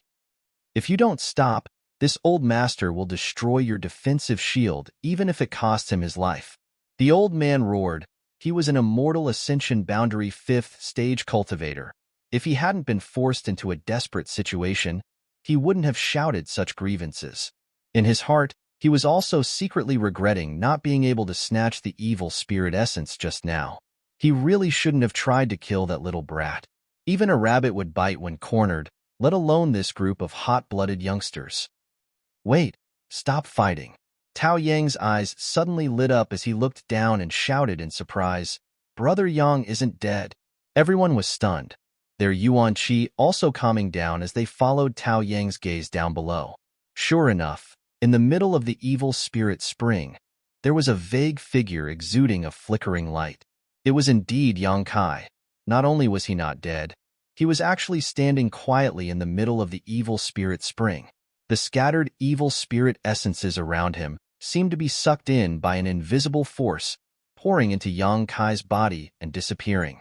"If you don't stop, this old master will destroy your defensive shield even if it costs him his life." The old man roared. He was an immortal Ascension Boundary 5th stage cultivator. If he hadn't been forced into a desperate situation, he wouldn't have shouted such grievances. In his heart, he was also secretly regretting not being able to snatch the evil spirit essence just now. He really shouldn't have tried to kill that little brat. Even a rabbit would bite when cornered, let alone this group of hot-blooded youngsters. "Wait, stop fighting." Tao Yang's eyes suddenly lit up as he looked down and shouted in surprise, "Brother Yang isn't dead." Everyone was stunned, their Yuan Qi also calming down as they followed Tao Yang's gaze down below. Sure enough, in the middle of the evil spirit spring, there was a vague figure exuding a flickering light. It was indeed Yang Kai. Not only was he not dead, he was actually standing quietly in the middle of the evil spirit spring. The scattered evil spirit essences around him seemed to be sucked in by an invisible force, pouring into Yang Kai's body and disappearing.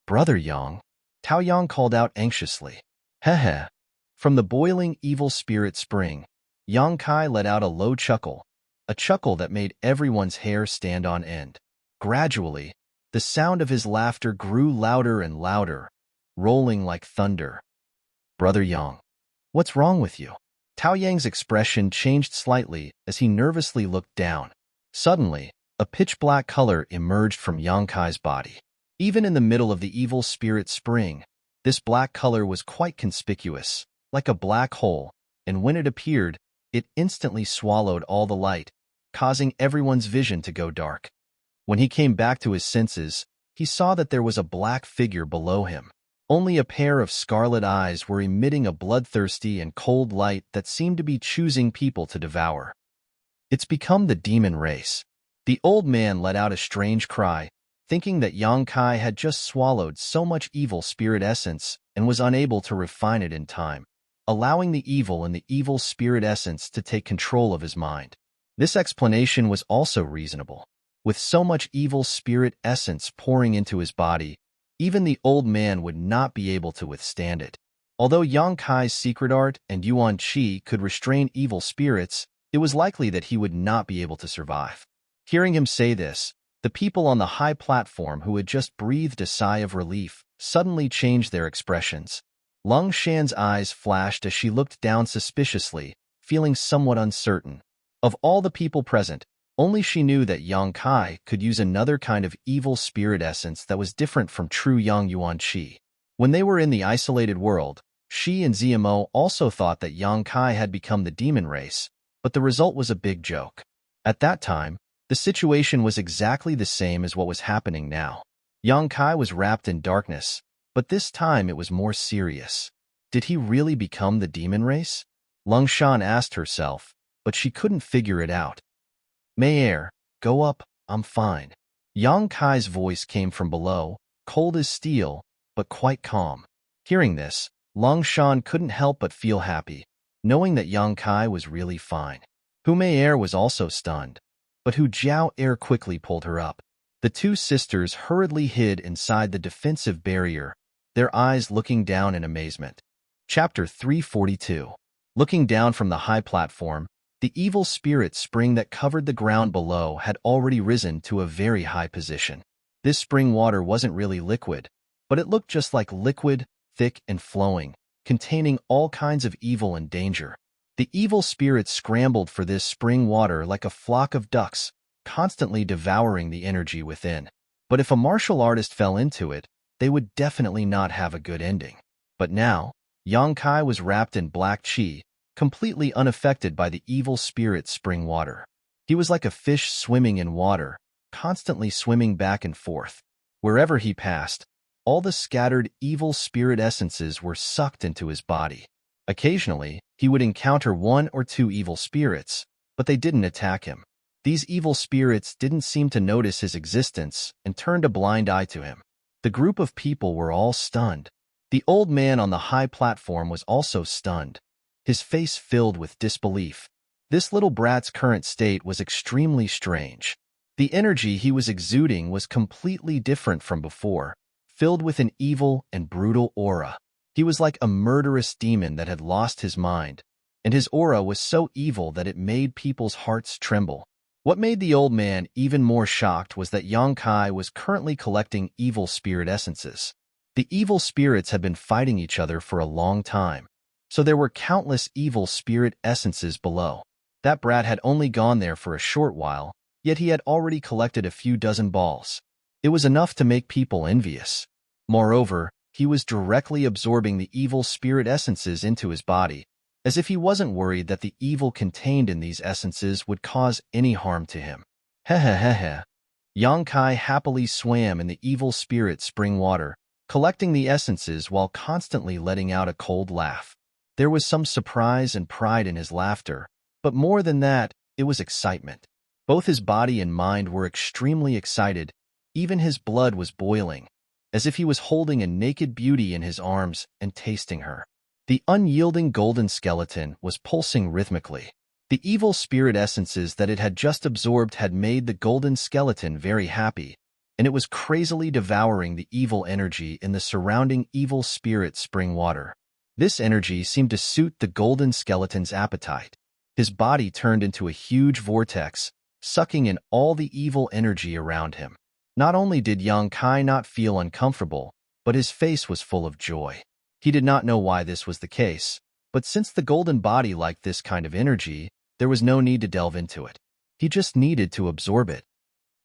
"Brother Yang," Tao Yang called out anxiously. "Heh." From the boiling evil spirit spring, Yang Kai let out a low chuckle, a chuckle that made everyone's hair stand on end. Gradually, the sound of his laughter grew louder and louder, rolling like thunder. "Brother Yang, what's wrong with you?" Tao Yang's expression changed slightly as he nervously looked down. Suddenly, a pitch-black color emerged from Yang Kai's body. Even in the middle of the evil spirit spring, this black color was quite conspicuous, like a black hole, and when it appeared, it instantly swallowed all the light, causing everyone's vision to go dark. When he came back to his senses, he saw that there was a black figure below him. Only a pair of scarlet eyes were emitting a bloodthirsty and cold light that seemed to be choosing people to devour. "It's become the demon race." The old man let out a strange cry, thinking that Yang Kai had just swallowed so much evil spirit essence and was unable to refine it in time, allowing the evil in the evil spirit essence to take control of his mind. This explanation was also reasonable. With so much evil spirit essence pouring into his body, even the old man would not be able to withstand it. Although Yang Kai's secret art and Yuan Qi could restrain evil spirits, it was likely that he would not be able to survive. Hearing him say this, the people on the high platform who had just breathed a sigh of relief suddenly changed their expressions. Lung Shan's eyes flashed as she looked down suspiciously, feeling somewhat uncertain. Of all the people present, only she knew that Yang Kai could use another kind of evil spirit essence that was different from true Yang Yuan Qi. When they were in the isolated world, Shi and Zmo also thought that Yang Kai had become the demon race, but the result was a big joke. At that time, the situation was exactly the same as what was happening now. Yang Kai was wrapped in darkness, but this time it was more serious. Did he really become the demon race? Lung Shan asked herself, but she couldn't figure it out. Mayer, go up, I'm fine. Yang Kai's voice came from below, cold as steel, but quite calm. Hearing this, Lung Shan couldn't help but feel happy, knowing that Yang Kai was really fine. Hu Mayer was also stunned, but Hu Jiao Er quickly pulled her up. The two sisters hurriedly hid inside the defensive barrier, their eyes looking down in amazement. Chapter 342. Looking down from the high platform, the evil spirit spring that covered the ground below had already risen to a very high position. This spring water wasn't really liquid, but it looked just like liquid, thick and flowing, containing all kinds of evil and danger. The evil spirits scrambled for this spring water like a flock of ducks, constantly devouring the energy within. But if a martial artist fell into it, they would definitely not have a good ending. But now, Yang Kai was wrapped in black qi, completely unaffected by the evil spirit spring water. He was like a fish swimming in water, constantly swimming back and forth. Wherever he passed, all the scattered evil spirit essences were sucked into his body. Occasionally, he would encounter one or two evil spirits, but they didn't attack him. These evil spirits didn't seem to notice his existence and turned a blind eye to him. The group of people were all stunned. The old man on the high platform was also stunned, his face filled with disbelief. This little brat's current state was extremely strange. The energy he was exuding was completely different from before, filled with an evil and brutal aura. He was like a murderous demon that had lost his mind, and his aura was so evil that it made people's hearts tremble. What made the old man even more shocked was that Yang Kai was currently collecting evil spirit essences. The evil spirits had been fighting each other for a long time, so there were countless evil spirit essences below. That brat had only gone there for a short while, yet he had already collected a few dozen balls. It was enough to make people envious. Moreover, he was directly absorbing the evil spirit essences into his body, as if he wasn't worried that the evil contained in these essences would cause any harm to him. Heh. Yang Kai happily swam in the evil spirit spring water, collecting the essences while constantly letting out a cold laugh. There was some surprise and pride in his laughter, but more than that, it was excitement. Both his body and mind were extremely excited, even his blood was boiling, as if he was holding a naked beauty in his arms and tasting her. The unyielding golden skeleton was pulsing rhythmically. The evil spirit essences that it had just absorbed had made the golden skeleton very happy, and it was crazily devouring the evil energy in the surrounding evil spirit spring water. This energy seemed to suit the golden skeleton's appetite. His body turned into a huge vortex, sucking in all the evil energy around him. Not only did Yang Kai not feel uncomfortable, but his face was full of joy. He did not know why this was the case, but since the golden body liked this kind of energy, there was no need to delve into it. He just needed to absorb it.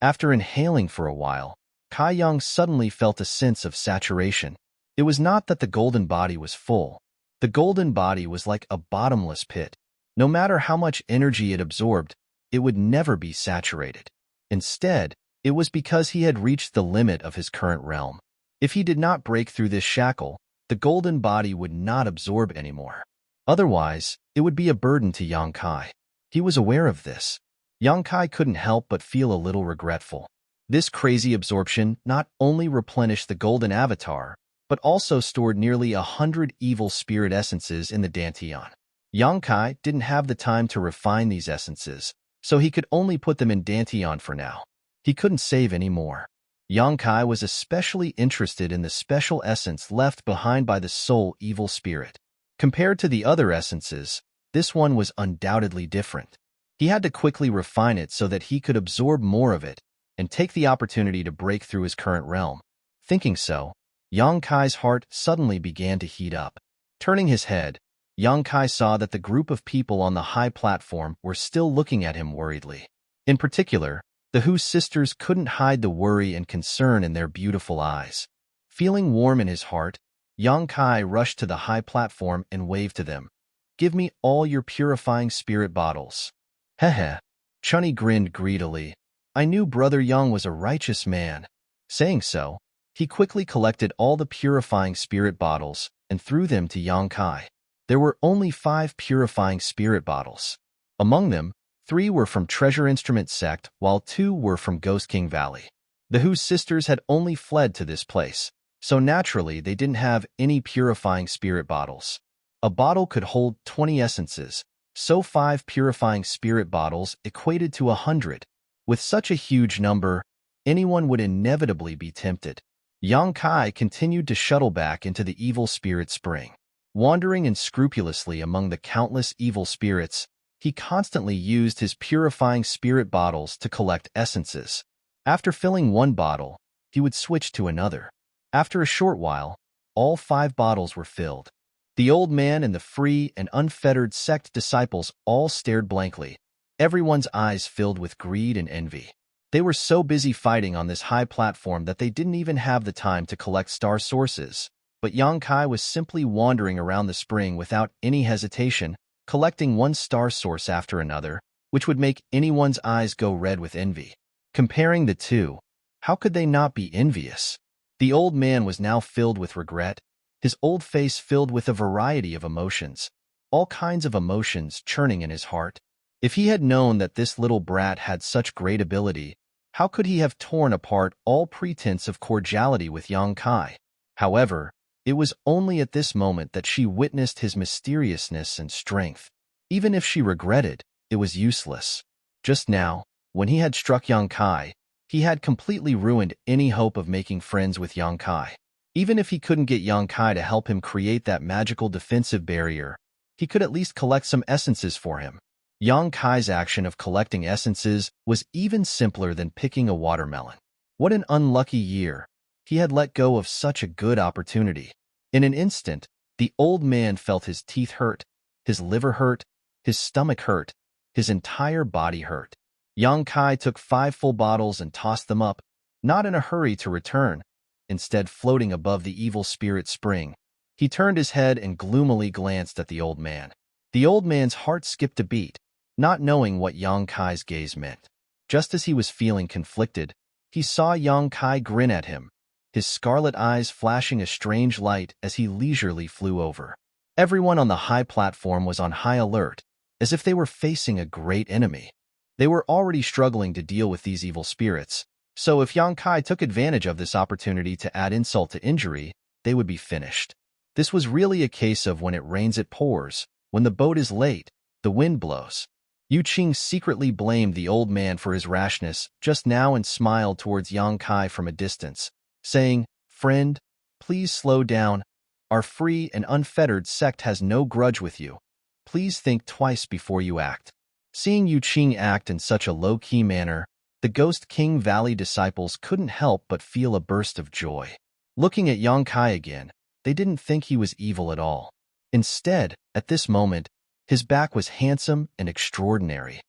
After inhaling for a while, Kai Yang suddenly felt a sense of saturation. It was not that the golden body was full. The golden body was like a bottomless pit. No matter how much energy it absorbed, it would never be saturated. Instead, it was because he had reached the limit of his current realm. If he did not break through this shackle, the golden body would not absorb anymore. Otherwise, it would be a burden to Yang Kai. He was aware of this. Yang Kai couldn't help but feel a little regretful. This crazy absorption not only replenished the golden avatar, but also stored nearly 100 evil spirit essences in the Dantian. Yang Kai didn't have the time to refine these essences, so he could only put them in Dantian for now. He couldn't save any more. Yang Kai was especially interested in the special essence left behind by the soul evil spirit. Compared to the other essences, this one was undoubtedly different. He had to quickly refine it so that he could absorb more of it and take the opportunity to break through his current realm. Thinking so, Yang Kai's heart suddenly began to heat up. Turning his head, Yang Kai saw that the group of people on the high platform were still looking at him worriedly. In particular, the Hu sisters couldn't hide the worry and concern in their beautiful eyes. Feeling warm in his heart, Yang Kai rushed to the high platform and waved to them. "Give me all your purifying spirit bottles." Heh. Chunny grinned greedily. "I knew Brother Yang was a righteous man." Saying so, he quickly collected all the purifying spirit bottles and threw them to Yang Kai. There were only 5 purifying spirit bottles. Among them, 3 were from Treasure Instrument Sect, while 2 were from Ghost King Valley. The Hu sisters had only fled to this place, so naturally they didn't have any purifying spirit bottles. A bottle could hold 20 essences, so 5 purifying spirit bottles equated to 100. With such a huge number, anyone would inevitably be tempted. Yang Kai continued to shuttle back into the evil spirit spring. Wandering unscrupulously among the countless evil spirits, he constantly used his purifying spirit bottles to collect essences. After filling one bottle, he would switch to another. After a short while, all 5 bottles were filled. The old man and the free and unfettered sect disciples all stared blankly, everyone's eyes filled with greed and envy. They were so busy fighting on this high platform that they didn't even have the time to collect star sources. But Yang Kai was simply wandering around the spring without any hesitation, collecting one star source after another, which would make anyone's eyes go red with envy. Comparing the two, how could they not be envious? The old man was now filled with regret, his old face filled with a variety of emotions, all kinds of emotions churning in his heart. If he had known that this little brat had such great ability, how could he have torn apart all pretense of cordiality with Yang Kai? However, it was only at this moment that she witnessed his mysteriousness and strength. Even if she regretted, it was useless. Just now, when he had struck Yang Kai, he had completely ruined any hope of making friends with Yang Kai. Even if he couldn't get Yang Kai to help him create that magical defensive barrier, he could at least collect some essences for him. Yang Kai's action of collecting essences was even simpler than picking a watermelon. What an unlucky year. He had let go of such a good opportunity. In an instant, the old man felt his teeth hurt, his liver hurt, his stomach hurt, his entire body hurt. Yang Kai took 5 full bottles and tossed them up, not in a hurry to return, instead floating above the evil spirit spring. He turned his head and gloomily glanced at the old man. The old man's heart skipped a beat, not knowing what Yang Kai's gaze meant. Just as he was feeling conflicted, he saw Yang Kai grin at him, his scarlet eyes flashing a strange light as he leisurely flew over. Everyone on the high platform was on high alert, as if they were facing a great enemy. They were already struggling to deal with these evil spirits, so if Yang Kai took advantage of this opportunity to add insult to injury, they would be finished. This was really a case of when it rains it pours, when the boat is late, the wind blows. Yu Qing secretly blamed the old man for his rashness just now and smiled towards Yang Kai from a distance, saying, "Friend, please slow down. Our free and unfettered sect has no grudge with you. Please think twice before you act." Seeing Yu Qing act in such a low-key manner, the Ghost King Valley disciples couldn't help but feel a burst of joy. Looking at Yang Kai again, they didn't think he was evil at all. Instead, at this moment, his back was handsome and extraordinary.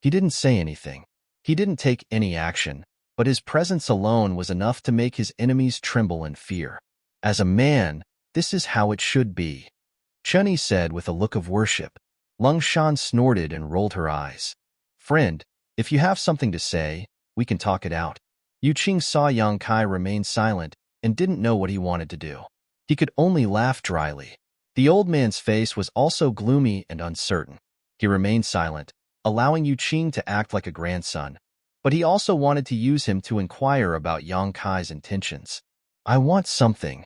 He didn't say anything. He didn't take any action, but his presence alone was enough to make his enemies tremble in fear. As a man, this is how it should be, Chunny said with a look of worship. Lung Shan snorted and rolled her eyes. "Friend, if you have something to say, we can talk it out." Yu Qing saw Yang Kai remain silent and didn't know what he wanted to do. He could only laugh dryly. The old man's face was also gloomy and uncertain. He remained silent, allowing Yu Qing to act like a grandson, but he also wanted to use him to inquire about Yang Kai's intentions. I want something.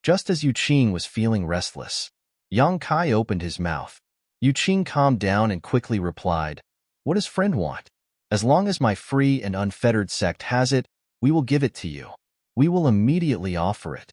Just as Yu Qing was feeling restless, Yang Kai opened his mouth. Yu Qing calmed down and quickly replied, "What does friend want? As long as my free and unfettered sect has it, we will give it to you. We will immediately offer it.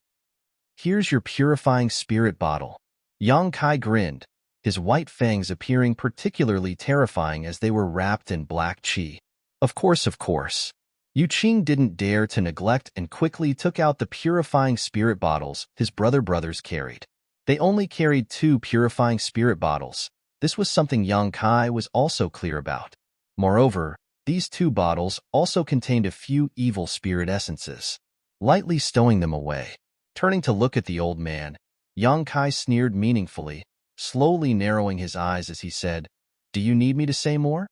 Here's your purifying spirit bottle." Yang Kai grinned, his white fangs appearing particularly terrifying as they were wrapped in black qi. Of course, of course. Yu Qing didn't dare to neglect and quickly took out the purifying spirit bottles his brothers carried. They only carried 2 purifying spirit bottles. This was something Yang Kai was also clear about. Moreover, these 2 bottles also contained a few evil spirit essences. Lightly stowing them away, turning to look at the old man, Yang Kai sneered meaningfully, slowly narrowing his eyes as he said, "Do you need me to say more?"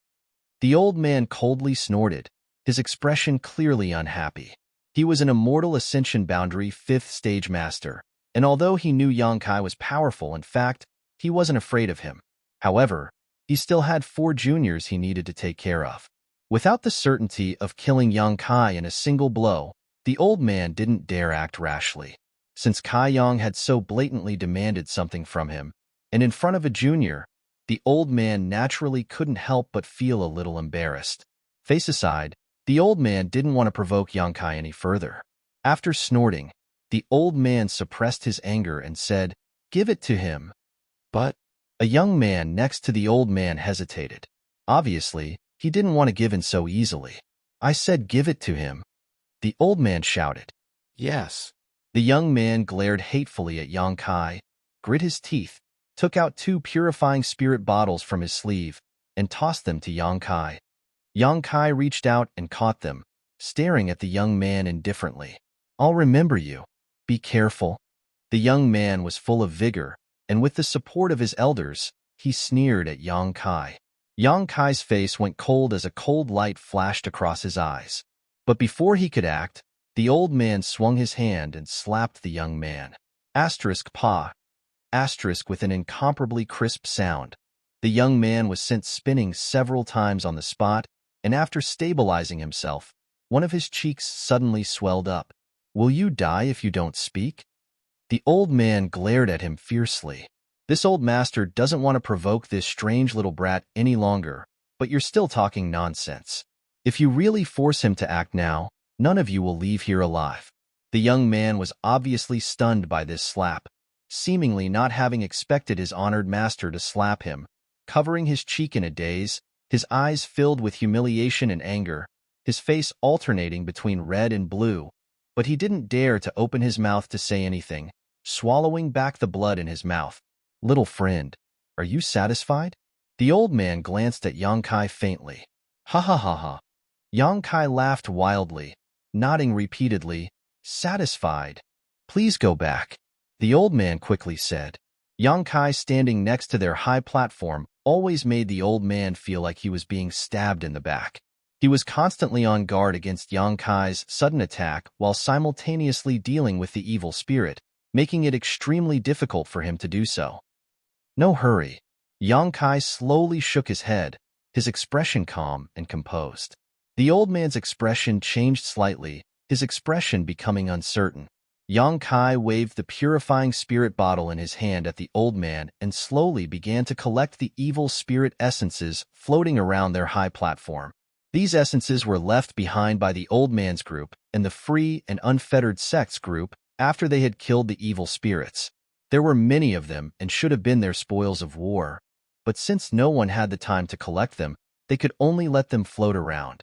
The old man coldly snorted, his expression clearly unhappy. He was an immortal Ascension Boundary 5th stage master, and although he knew Yang Kai was powerful, in fact, he wasn't afraid of him. However, he still had 4 juniors he needed to take care of. Without the certainty of killing Yang Kai in a single blow, the old man didn't dare act rashly. Since Kai Yang had so blatantly demanded something from him, and in front of a junior, the old man naturally couldn't help but feel a little embarrassed. Face aside, the old man didn't want to provoke Yang Kai any further. After snorting, the old man suppressed his anger and said, "Give it to him." But a young man next to the old man hesitated. Obviously, he didn't want to give in so easily. "I said give it to him," the old man shouted. "Yes." The young man glared hatefully at Yang Kai, grit his teeth, took out 2 purifying spirit bottles from his sleeve, and tossed them to Yang Kai. Yang Kai reached out and caught them, staring at the young man indifferently. "I'll remember you. Be careful." The young man was full of vigor, and with the support of his elders, he sneered at Yang Kai. Yang Kai's face went cold as a cold light flashed across his eyes. But before he could act, the old man swung his hand and slapped the young man. Pa. With an incomparably crisp sound. The young man was sent spinning several times on the spot, and after stabilizing himself, one of his cheeks suddenly swelled up. "Will you die if you don't speak?" The old man glared at him fiercely. "This old master doesn't want to provoke this strange little brat any longer, but you're still talking nonsense. If you really force him to act now, none of you will leave here alive." The young man was obviously stunned by this slap, seemingly not having expected his honored master to slap him. Covering his cheek in a daze, his eyes filled with humiliation and anger, his face alternating between red and blue, but he didn't dare to open his mouth to say anything, swallowing back the blood in his mouth. "Little friend, are you satisfied?" The old man glanced at Yang Kai faintly. "Ha ha ha ha." Yang Kai laughed wildly, nodding repeatedly. "Satisfied? Please go back," the old man quickly said. Yang Kai standing next to their high platform always made the old man feel like he was being stabbed in the back. He was constantly on guard against Yang Kai's sudden attack while simultaneously dealing with the evil spirit, making it extremely difficult for him to do so. "No hurry." Yang Kai slowly shook his head, his expression calm and composed. The old man's expression changed slightly, his expression becoming uncertain. Yang Kai waved the purifying spirit bottle in his hand at the old man and slowly began to collect the evil spirit essences floating around their high platform. These essences were left behind by the old man's group and the free and unfettered sect's group after they had killed the evil spirits. There were many of them and should have been their spoils of war, but since no one had the time to collect them, they could only let them float around.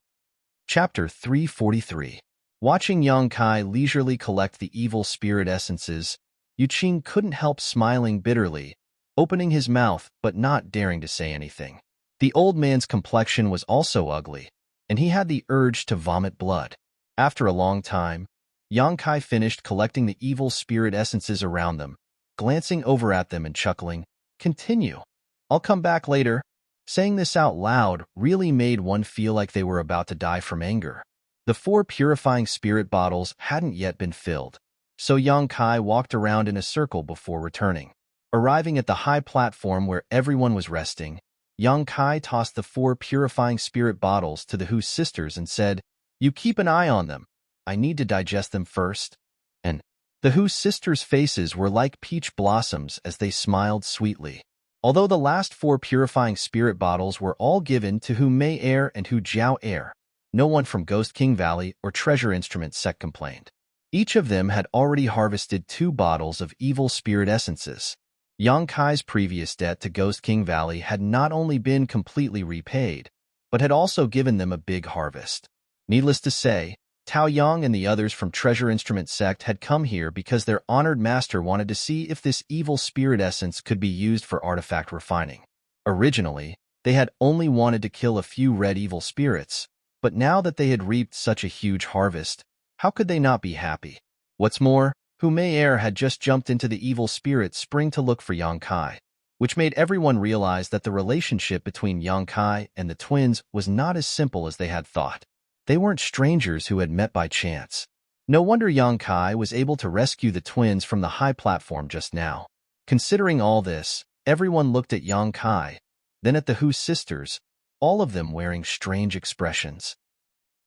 Chapter 343. Watching Yang Kai leisurely collect the evil spirit essences, Yu Qing couldn't help smiling bitterly, opening his mouth but not daring to say anything. The old man's complexion was also ugly, and he had the urge to vomit blood. After a long time, Yang Kai finished collecting the evil spirit essences around them, glancing over at them and chuckling, "Continue. I'll come back later." Saying this out loud really made one feel like they were about to die from anger. The 4 purifying spirit bottles hadn't yet been filled, so Yang Kai walked around in a circle before returning. Arriving at the high platform where everyone was resting, Yang Kai tossed the 4 purifying spirit bottles to the Hu sisters and said, "You keep an eye on them. I need to digest them first." And the Hu sisters' faces were like peach blossoms as they smiled sweetly. Although the last 4 purifying spirit bottles were all given to Hu Mei Air and Hu Jiao Air, no one from Ghost King Valley or Treasure Instrument sect complained. Each of them had already harvested 2 bottles of evil spirit essences. Yang Kai's previous debt to Ghost King Valley had not only been completely repaid, but had also given them a big harvest. Needless to say, Tao Yang and the others from Treasure Instrument sect had come here because their honored master wanted to see if this evil spirit essence could be used for artifact refining. Originally, they had only wanted to kill a few red evil spirits, but now that they had reaped such a huge harvest, how could they not be happy? What's more, Hu Mei Air had just jumped into the evil spirit spring to look for Yang Kai, which made everyone realize that the relationship between Yang Kai and the twins was not as simple as they had thought. They weren't strangers who had met by chance. No wonder Yang Kai was able to rescue the twins from the high platform just now. Considering all this, everyone looked at Yang Kai, then at the Hu sisters, all of them wearing strange expressions.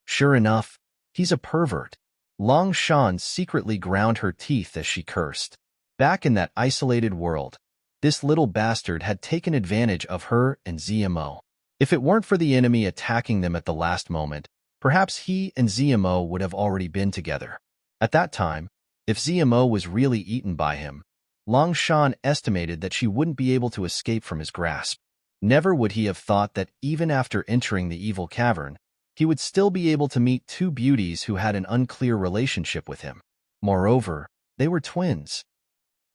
Sure enough, he's a pervert. Long Shan secretly ground her teeth as she cursed. Back in that isolated world, this little bastard had taken advantage of her and ZMO. If it weren't for the enemy attacking them at the last moment, perhaps he and ZMO would have already been together. At that time, if ZMO was really eaten by him, Long Shan estimated that she wouldn't be able to escape from his grasp. Never would he have thought that even after entering the evil cavern, he would still be able to meet 2 beauties who had an unclear relationship with him. Moreover, they were twins.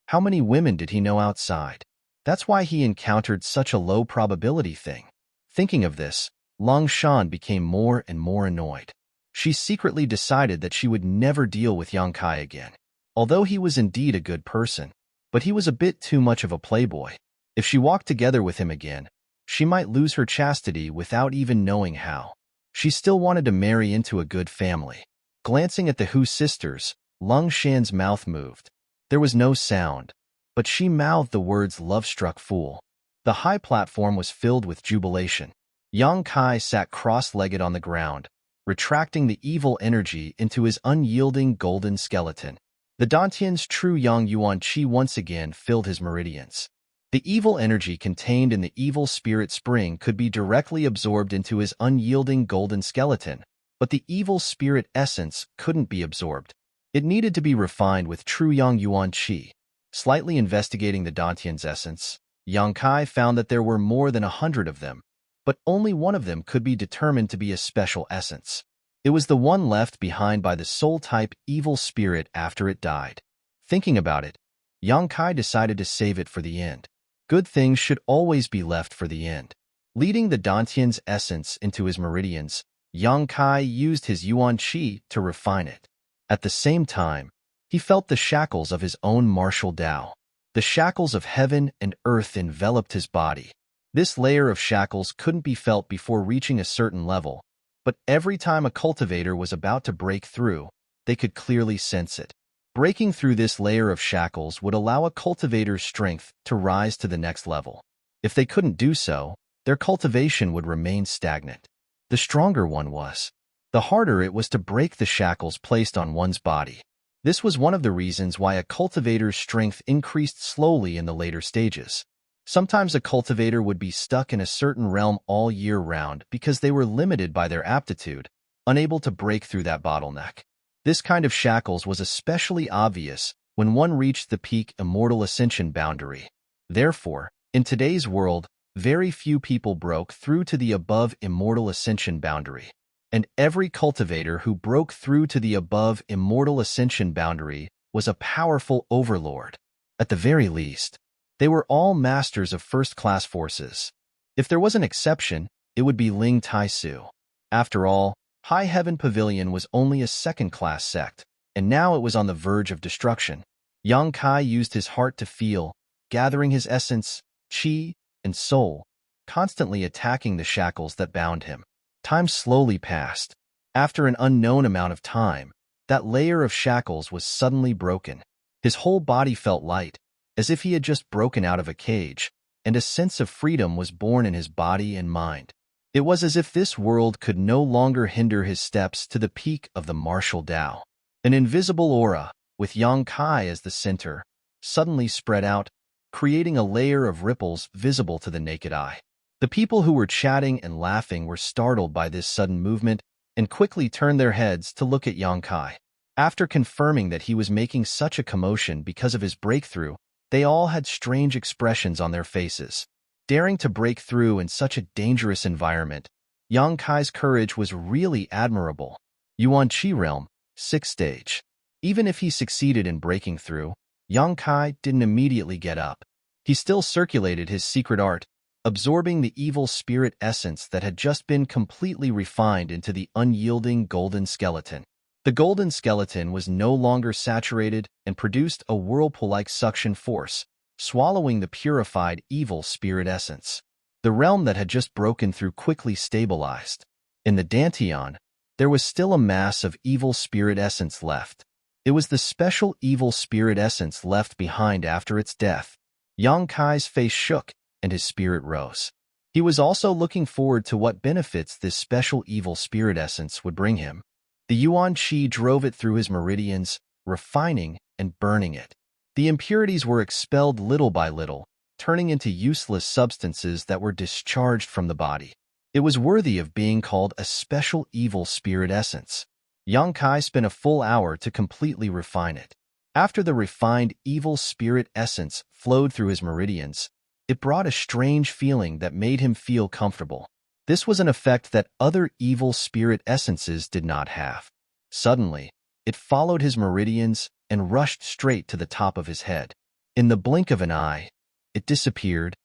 How many women did he know outside? That's why he encountered such a low probability thing. Thinking of this, Long Shan became more and more annoyed. She secretly decided that she would never deal with Yang Kai again. Although he was indeed a good person, but he was a bit too much of a playboy. If she walked together with him again, she might lose her chastity without even knowing how. She still wanted to marry into a good family. Glancing at the Hu sisters, Long Shan's mouth moved. There was no sound, but she mouthed the words "love-struck fool." The high platform was filled with jubilation. Yang Kai sat cross-legged on the ground, retracting the evil energy into his unyielding golden skeleton. The Dantian's true Yang Yuan Qi once again filled his meridians. The evil energy contained in the evil spirit spring could be directly absorbed into his unyielding golden skeleton, but the evil spirit essence couldn't be absorbed. It needed to be refined with true Yang Yuan Qi. Slightly investigating the Dantian's essence, Yang Kai found that there were more than 100 of them, but only one of them could be determined to be a special essence. It was the one left behind by the soul-type evil spirit after it died. Thinking about it, Yang Kai decided to save it for the end. Good things should always be left for the end. Leading the Dantian's essence into his meridians, Yang Kai used his Yuan Qi to refine it. At the same time, he felt the shackles of his own martial Tao. The shackles of heaven and earth enveloped his body. This layer of shackles couldn't be felt before reaching a certain level, but every time a cultivator was about to break through, they could clearly sense it. Breaking through this layer of shackles would allow a cultivator's strength to rise to the next level. If they couldn't do so, their cultivation would remain stagnant. The stronger one was, the harder it was to break the shackles placed on one's body. This was one of the reasons why a cultivator's strength increased slowly in the later stages. Sometimes a cultivator would be stuck in a certain realm all year round because they were limited by their aptitude, unable to break through that bottleneck. This kind of shackles was especially obvious when one reached the peak immortal ascension boundary. Therefore, in today's world, very few people broke through to the above immortal ascension boundary. And every cultivator who broke through to the above immortal ascension boundary was a powerful overlord. At the very least, they were all masters of first-class forces. If there was an exception, it would be Ling Taisu. After all, High Heaven Pavilion was only a second-class sect, and now it was on the verge of destruction. Yang Kai used his heart to feel, gathering his essence, qi, and soul, constantly attacking the shackles that bound him. Time slowly passed. After an unknown amount of time, that layer of shackles was suddenly broken. His whole body felt light, as if he had just broken out of a cage, and a sense of freedom was born in his body and mind. It was as if this world could no longer hinder his steps to the peak of the martial Tao. An invisible aura, with Yang Kai as the center, suddenly spread out, creating a layer of ripples visible to the naked eye. The people who were chatting and laughing were startled by this sudden movement and quickly turned their heads to look at Yang Kai. After confirming that he was making such a commotion because of his breakthrough, they all had strange expressions on their faces. Daring to break through in such a dangerous environment, Yang Kai's courage was really admirable. Yuan Qi Realm, 6th stage. Even if he succeeded in breaking through, Yang Kai didn't immediately get up. He still circulated his secret art, absorbing the evil spirit essence that had just been completely refined into the unyielding golden skeleton. The golden skeleton was no longer saturated and produced a whirlpool-like suction force, swallowing the purified evil spirit essence. The realm that had just broken through quickly stabilized. In the Dantian, there was still a mass of evil spirit essence left. It was the special evil spirit essence left behind after its death. Yang Kai's face shook, and his spirit rose. He was also looking forward to what benefits this special evil spirit essence would bring him. The Yuan Qi drove it through his meridians, refining and burning it. The impurities were expelled little by little, turning into useless substances that were discharged from the body. It was worthy of being called a special evil spirit essence. Yang Kai spent a full hour to completely refine it. After the refined evil spirit essence flowed through his meridians, it brought a strange feeling that made him feel comfortable. This was an effect that other evil spirit essences did not have. Suddenly, it followed his meridians and rushed straight to the top of his head. In the blink of an eye, it disappeared.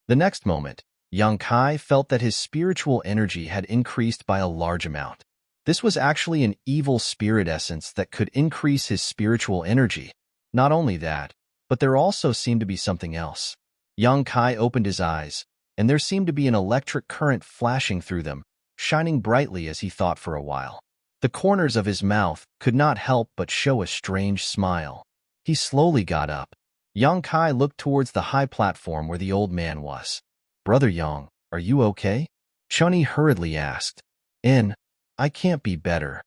The next moment, Yang Kai felt that his spiritual energy had increased by a large amount. This was actually an evil spirit essence that could increase his spiritual energy. Not only that, but there also seemed to be something else. Yang Kai opened his eyes, and there seemed to be an electric current flashing through them, shining brightly as he thought for a while. The corners of his mouth could not help but show a strange smile. He slowly got up. Yang Kai looked towards the high platform where the old man was. "Brother Yang, are you okay?" Chunny hurriedly asked. I can't be better."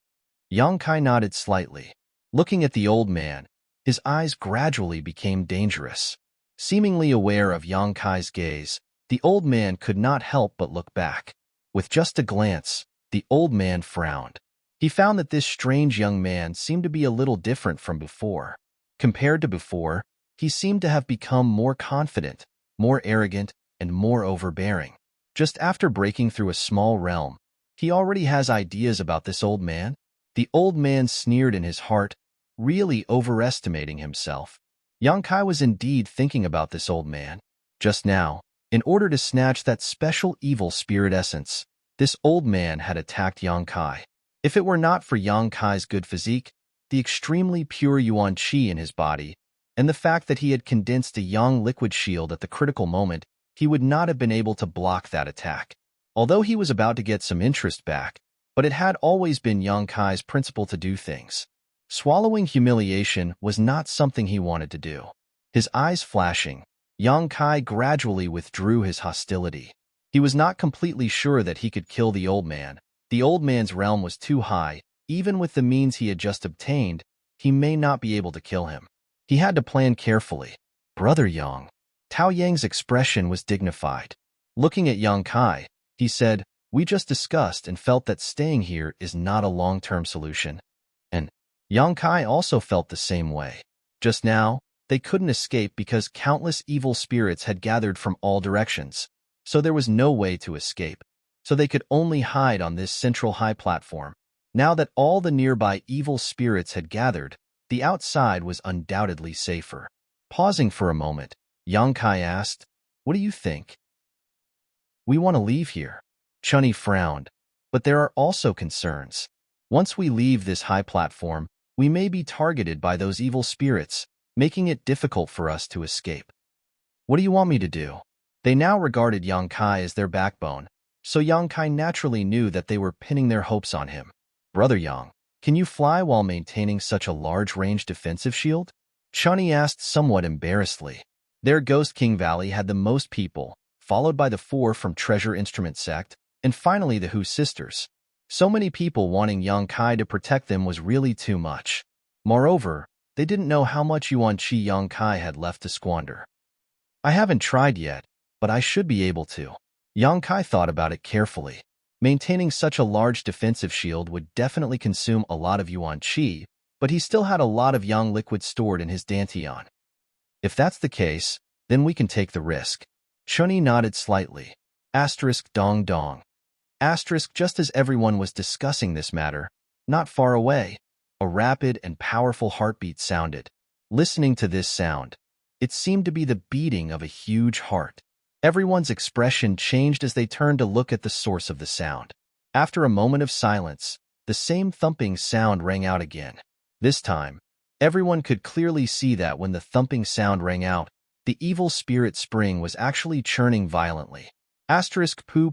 Yang Kai nodded slightly. Looking at the old man, his eyes gradually became dangerous. Seemingly aware of Yang Kai's gaze, the old man could not help but look back. With just a glance, the old man frowned. He found that this strange young man seemed to be a little different from before. Compared to before, he seemed to have become more confident, more arrogant, and more overbearing. Just after breaking through a small realm, he already has ideas about this old man? The old man sneered in his heart, really overestimating himself. Yang Kai was indeed thinking about this old man. Just now, in order to snatch that special evil spirit essence, this old man had attacked Yang Kai. If it were not for Yang Kai's good physique, the extremely pure Yuan Qi in his body, and the fact that he had condensed a yang liquid shield at the critical moment, he would not have been able to block that attack. Although he was about to get some interest back, but it had always been Yang Kai's principle to do things. Swallowing humiliation was not something he wanted to do. His eyes flashing, Yang Kai gradually withdrew his hostility. He was not completely sure that he could kill the old man. The old man's realm was too high. Even with the means he had just obtained, he may not be able to kill him. He had to plan carefully. "Brother Yang." Tao Yang's expression was dignified. Looking at Yang Kai, he said, "We just discussed and felt that staying here is not a long-term solution." And Yang Kai also felt the same way. Just now, they couldn't escape because countless evil spirits had gathered from all directions, so there was no way to escape. So they could only hide on this central high platform. Now that all the nearby evil spirits had gathered, the outside was undoubtedly safer. Pausing for a moment, Yang Kai asked, "What do you think?" "We want to leave here." Chunny frowned, "But there are also concerns. Once we leave this high platform, we may be targeted by those evil spirits, making it difficult for us to escape." "What do you want me to do?" They now regarded Yang Kai as their backbone, so Yang Kai naturally knew that they were pinning their hopes on him. "Brother Yang, can you fly while maintaining such a large-range defensive shield?" Chunny asked somewhat embarrassedly. Their Ghost King Valley had the most people, followed by the 4 from Treasure Instrument Sect, and finally the Hu sisters. So many people wanting Yang Kai to protect them was really too much. Moreover, they didn't know how much Yuan Qi Yang Kai had left to squander. I haven't tried yet, but I should be able to. Yang Kai thought about it carefully. Maintaining such a large defensive shield would definitely consume a lot of Yuan Qi, but he still had a lot of Yang liquid stored in his Dantian. If that's the case, then we can take the risk. Chunyi nodded slightly. Dong dong. Just as everyone was discussing this matter, not far away, a rapid and powerful heartbeat sounded. Listening to this sound, it seemed to be the beating of a huge heart. Everyone's expression changed as they turned to look at the source of the sound. After a moment of silence, the same thumping sound rang out again. This time, everyone could clearly see that when the thumping sound rang out, the evil spirit spring was actually churning violently. Pu.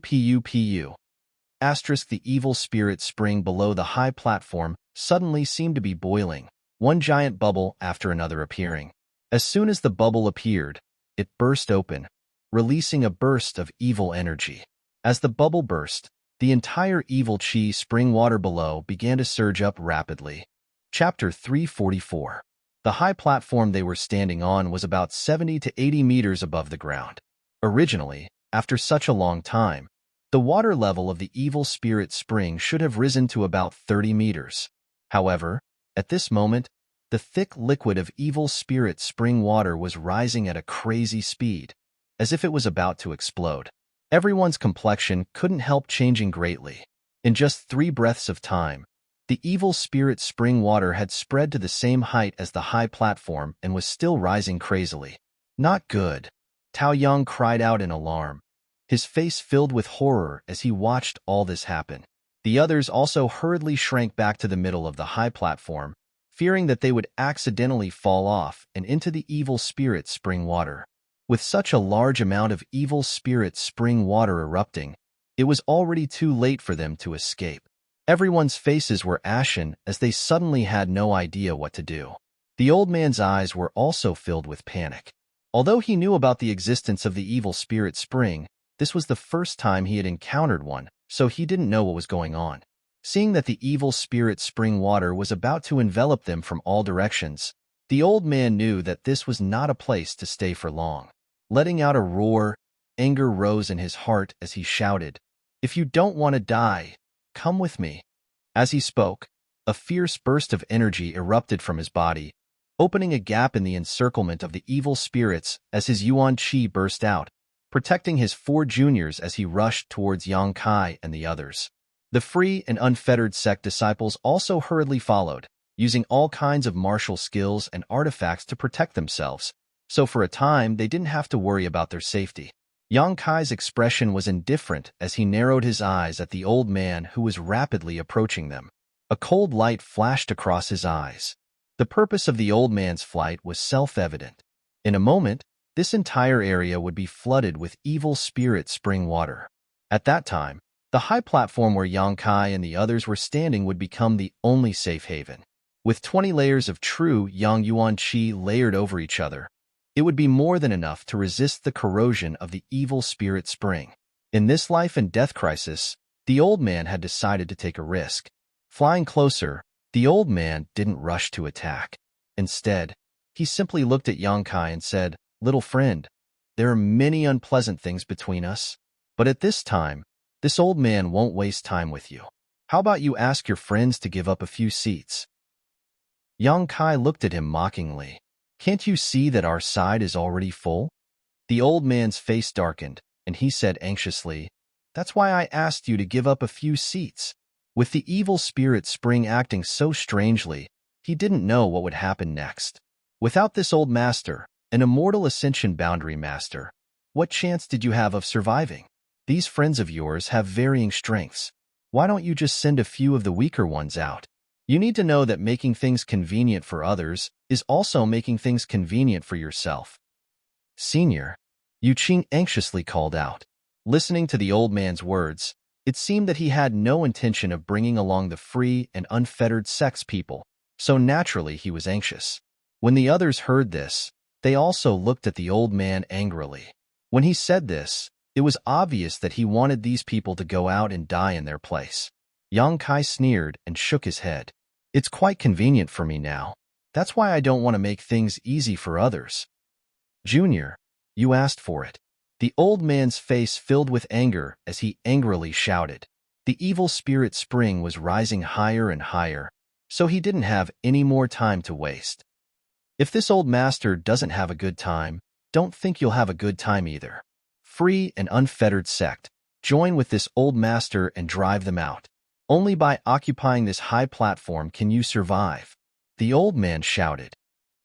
The evil spirit spring below the high platform suddenly seemed to be boiling, one giant bubble after another appearing. As soon as the bubble appeared, it burst open, releasing a burst of evil energy. As the bubble burst, the entire evil chi spring water below began to surge up rapidly. Chapter 344. The high platform they were standing on was about 70 to 80 meters above the ground. Originally, after such a long time, the water level of the evil spirit spring should have risen to about 30 meters. However, at this moment, the thick liquid of evil spirit spring water was rising at a crazy speed, as if it was about to explode. Everyone's complexion couldn't help changing greatly. In just 3 breaths of time, the evil spirit spring water had spread to the same height as the high platform and was still rising crazily. Not good. Tao Yang cried out in alarm, his face filled with horror as he watched all this happen. The others also hurriedly shrank back to the middle of the high platform, fearing that they would accidentally fall off and into the evil spirit spring water. With such a large amount of evil spirit spring water erupting, it was already too late for them to escape. Everyone's faces were ashen as they suddenly had no idea what to do. The old man's eyes were also filled with panic. Although he knew about the existence of the evil spirit spring, this was the first time he had encountered one, so he didn't know what was going on. Seeing that the evil spirit spring water was about to envelop them from all directions, the old man knew that this was not a place to stay for long. Letting out a roar, anger rose in his heart as he shouted, "If you don't want to die, come with me." As he spoke, a fierce burst of energy erupted from his body, opening a gap in the encirclement of the evil spirits as his Yuan Qi burst out, protecting his 4 juniors as he rushed towards Yang Kai and the others. The free and unfettered sect disciples also hurriedly followed, using all kinds of martial skills and artifacts to protect themselves, so for a time they didn't have to worry about their safety. Yang Kai's expression was indifferent as he narrowed his eyes at the old man who was rapidly approaching them. A cold light flashed across his eyes. The purpose of the old man's flight was self-evident. In a moment, this entire area would be flooded with evil spirit spring water. At that time, the high platform where Yang Kai and the others were standing would become the only safe haven. With 20 layers of true Yang Yuan Qi layered over each other, it would be more than enough to resist the corrosion of the evil spirit spring. In this life and death crisis, the old man had decided to take a risk. Flying closer, the old man didn't rush to attack. Instead, he simply looked at Yang Kai and said, "Little friend, there are many unpleasant things between us, but at this time, this old man won't waste time with you. How about you ask your friends to give up a few seats?" Yang Kai looked at him mockingly. "Can't you see that our side is already full?" The old man's face darkened, and he said anxiously, "That's why I asked you to give up a few seats." With the evil spirit spring acting so strangely, he didn't know what would happen next. Without this old master, an immortal ascension boundary master, what chance did you have of surviving? These friends of yours have varying strengths. Why don't you just send a few of the weaker ones out? You need to know that making things convenient for others is also making things convenient for yourself. Senior, Yu Qing anxiously called out. Listening to the old man's words, it seemed that he had no intention of bringing along the free and unfettered sex people, so naturally he was anxious. When the others heard this, They also looked at the old man angrily. When he said this, it was obvious that he wanted these people to go out and die in their place. Yang Kai sneered and shook his head. It's quite convenient for me now. That's why I don't want to make things easy for others. Junior, you asked for it. The old man's face filled with anger as he angrily shouted. The evil spirit spring was rising higher and higher, so he didn't have any more time to waste. If this old master doesn't have a good time, don't think you'll have a good time either. Free and unfettered sect, join with this old master and drive them out. Only by occupying this high platform can you survive. The old man shouted.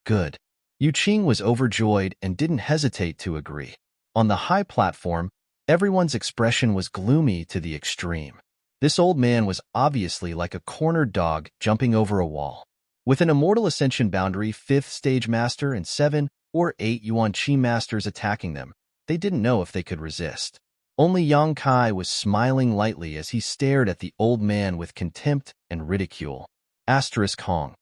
Good. Yu Qing was overjoyed and didn't hesitate to agree. On the high platform, everyone's expression was gloomy to the extreme. This old man was obviously like a cornered dog jumping over a wall. With an immortal ascension boundary 5th stage master and 7 or 8 Yuan Qi masters attacking them, they didn't know if they could resist. Only Yang Kai was smiling lightly as he stared at the old man with contempt and ridicule. Hong.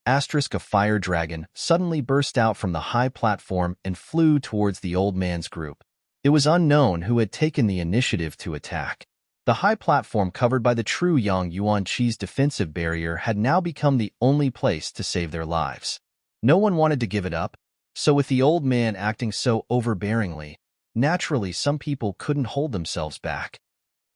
A fire dragon suddenly burst out from the high platform and flew towards the old man's group. It was unknown who had taken the initiative to attack. The high platform covered by the true Yang Yuan Qi's defensive barrier had now become the only place to save their lives. No one wanted to give it up, so with the old man acting so overbearingly, naturally some people couldn't hold themselves back.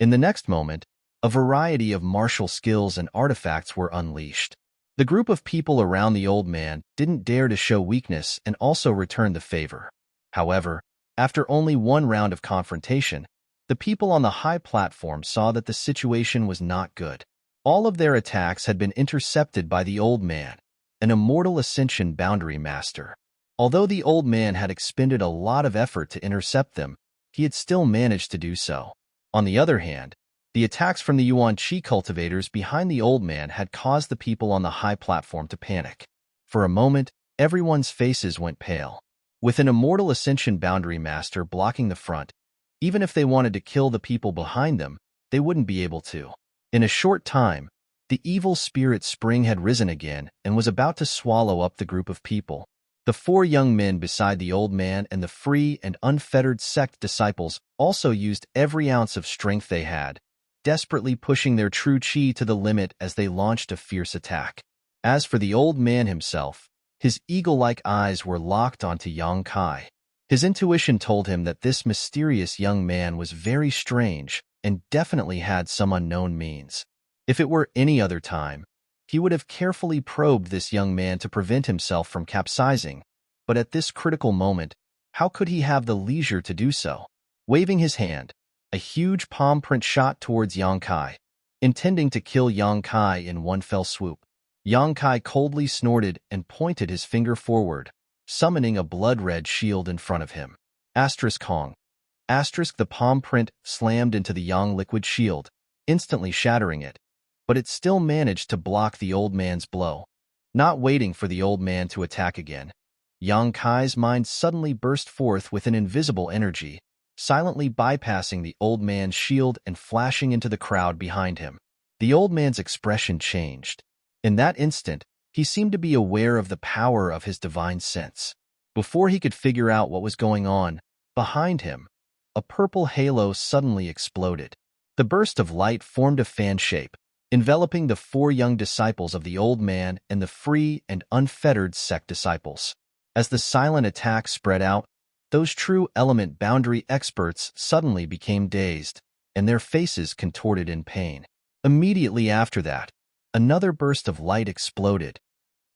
In the next moment, a variety of martial skills and artifacts were unleashed. The group of people around the old man didn't dare to show weakness and also returned the favor. However, after only one round of confrontation, the people on the high platform saw that the situation was not good. All of their attacks had been intercepted by the old man, an immortal ascension boundary master. Although the old man had expended a lot of effort to intercept them, he had still managed to do so. On the other hand, the attacks from the Yuan Qi cultivators behind the old man had caused the people on the high platform to panic. For a moment, everyone's faces went pale. With an immortal ascension boundary master blocking the front, even if they wanted to kill the people behind them, they wouldn't be able to. In a short time, the evil spirit spring had risen again and was about to swallow up the group of people. The 4 young men beside the old man and the free and unfettered sect disciples also used every ounce of strength they had, desperately pushing their true qi to the limit as they launched a fierce attack. As for the old man himself, his eagle-like eyes were locked onto Yang Kai. His intuition told him that this mysterious young man was very strange and definitely had some unknown means. If it were any other time, he would have carefully probed this young man to prevent himself from capsizing, but at this critical moment, how could he have the leisure to do so? Waving his hand, a huge palm print shot towards Yang Kai, intending to kill Yang Kai in one fell swoop. Yang Kai coldly snorted and pointed his finger forward, summoning a blood-red shield in front of him. Hong. The palm print slammed into the Yang liquid shield, instantly shattering it, but it still managed to block the old man's blow. Not waiting for the old man to attack again, Yang Kai's mind suddenly burst forth with an invisible energy, silently bypassing the old man's shield and flashing into the crowd behind him. The old man's expression changed. In that instant, he seemed to be aware of the power of his divine sense. Before he could figure out what was going on, behind him, a purple halo suddenly exploded. The burst of light formed a fan shape, enveloping the 4 young disciples of the old man and the free and unfettered sect disciples. As the silent attack spread out, those true element boundary experts suddenly became dazed, and their faces contorted in pain. Immediately after that, another burst of light exploded.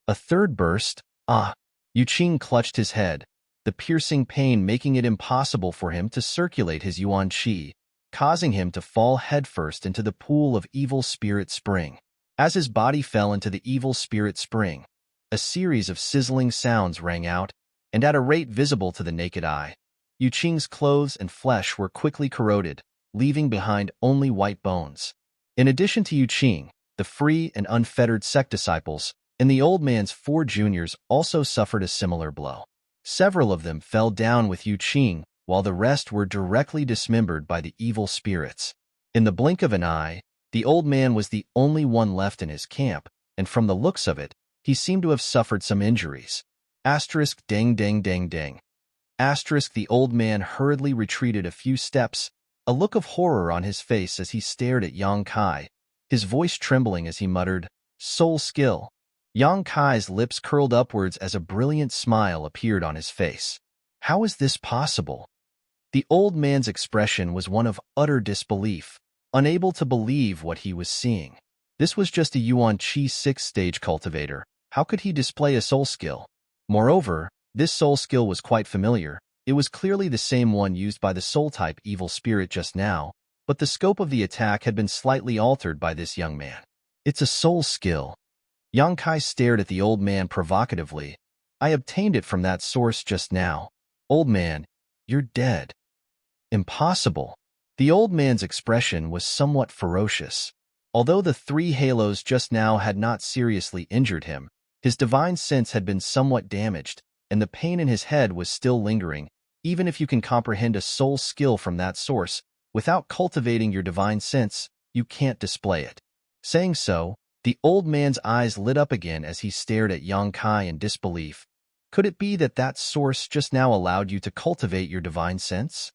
A third burst? Yu Qing clutched his head, the piercing pain making it impossible for him to circulate his Yuan Qi, causing him to fall headfirst into the pool of evil spirit spring. As his body fell into the evil spirit spring, a series of sizzling sounds rang out, and at a rate visible to the naked eye, Yu Qing's clothes and flesh were quickly corroded, leaving behind only white bones. In addition to Yu Qing, the free and unfettered sect disciples and the old man's 4 juniors also suffered a similar blow. Several of them fell down with Yu Qing, while the rest were directly dismembered by the evil spirits. In the blink of an eye, the old man was the only one left in his camp, and from the looks of it, he seemed to have suffered some injuries. Asterisk ding ding ding ding. Asterisk the old man hurriedly retreated a few steps, a look of horror on his face as he stared at Yang Kai, his voice trembling as he muttered, "Soul skill." Yang Kai's lips curled upwards as a brilliant smile appeared on his face. How is this possible? The old man's expression was one of utter disbelief, unable to believe what he was seeing. This was just a Yuan Qi 6th-stage cultivator. How could he display a soul skill? Moreover, this soul skill was quite familiar. It was clearly the same one used by the soul-type evil spirit just now, but the scope of the attack had been slightly altered by this young man. It's a soul skill. Yang Kai stared at the old man provocatively. I obtained it from that source just now. Old man, you're dead. Impossible. The old man's expression was somewhat ferocious. Although the 3 halos just now had not seriously injured him, his divine sense had been somewhat damaged, and the pain in his head was still lingering. Even if you can comprehend a soul skill from that source, without cultivating your divine sense, you can't display it. Saying so, the old man's eyes lit up again as he stared at Yang Kai in disbelief. Could it be that that source just now allowed you to cultivate your divine sense?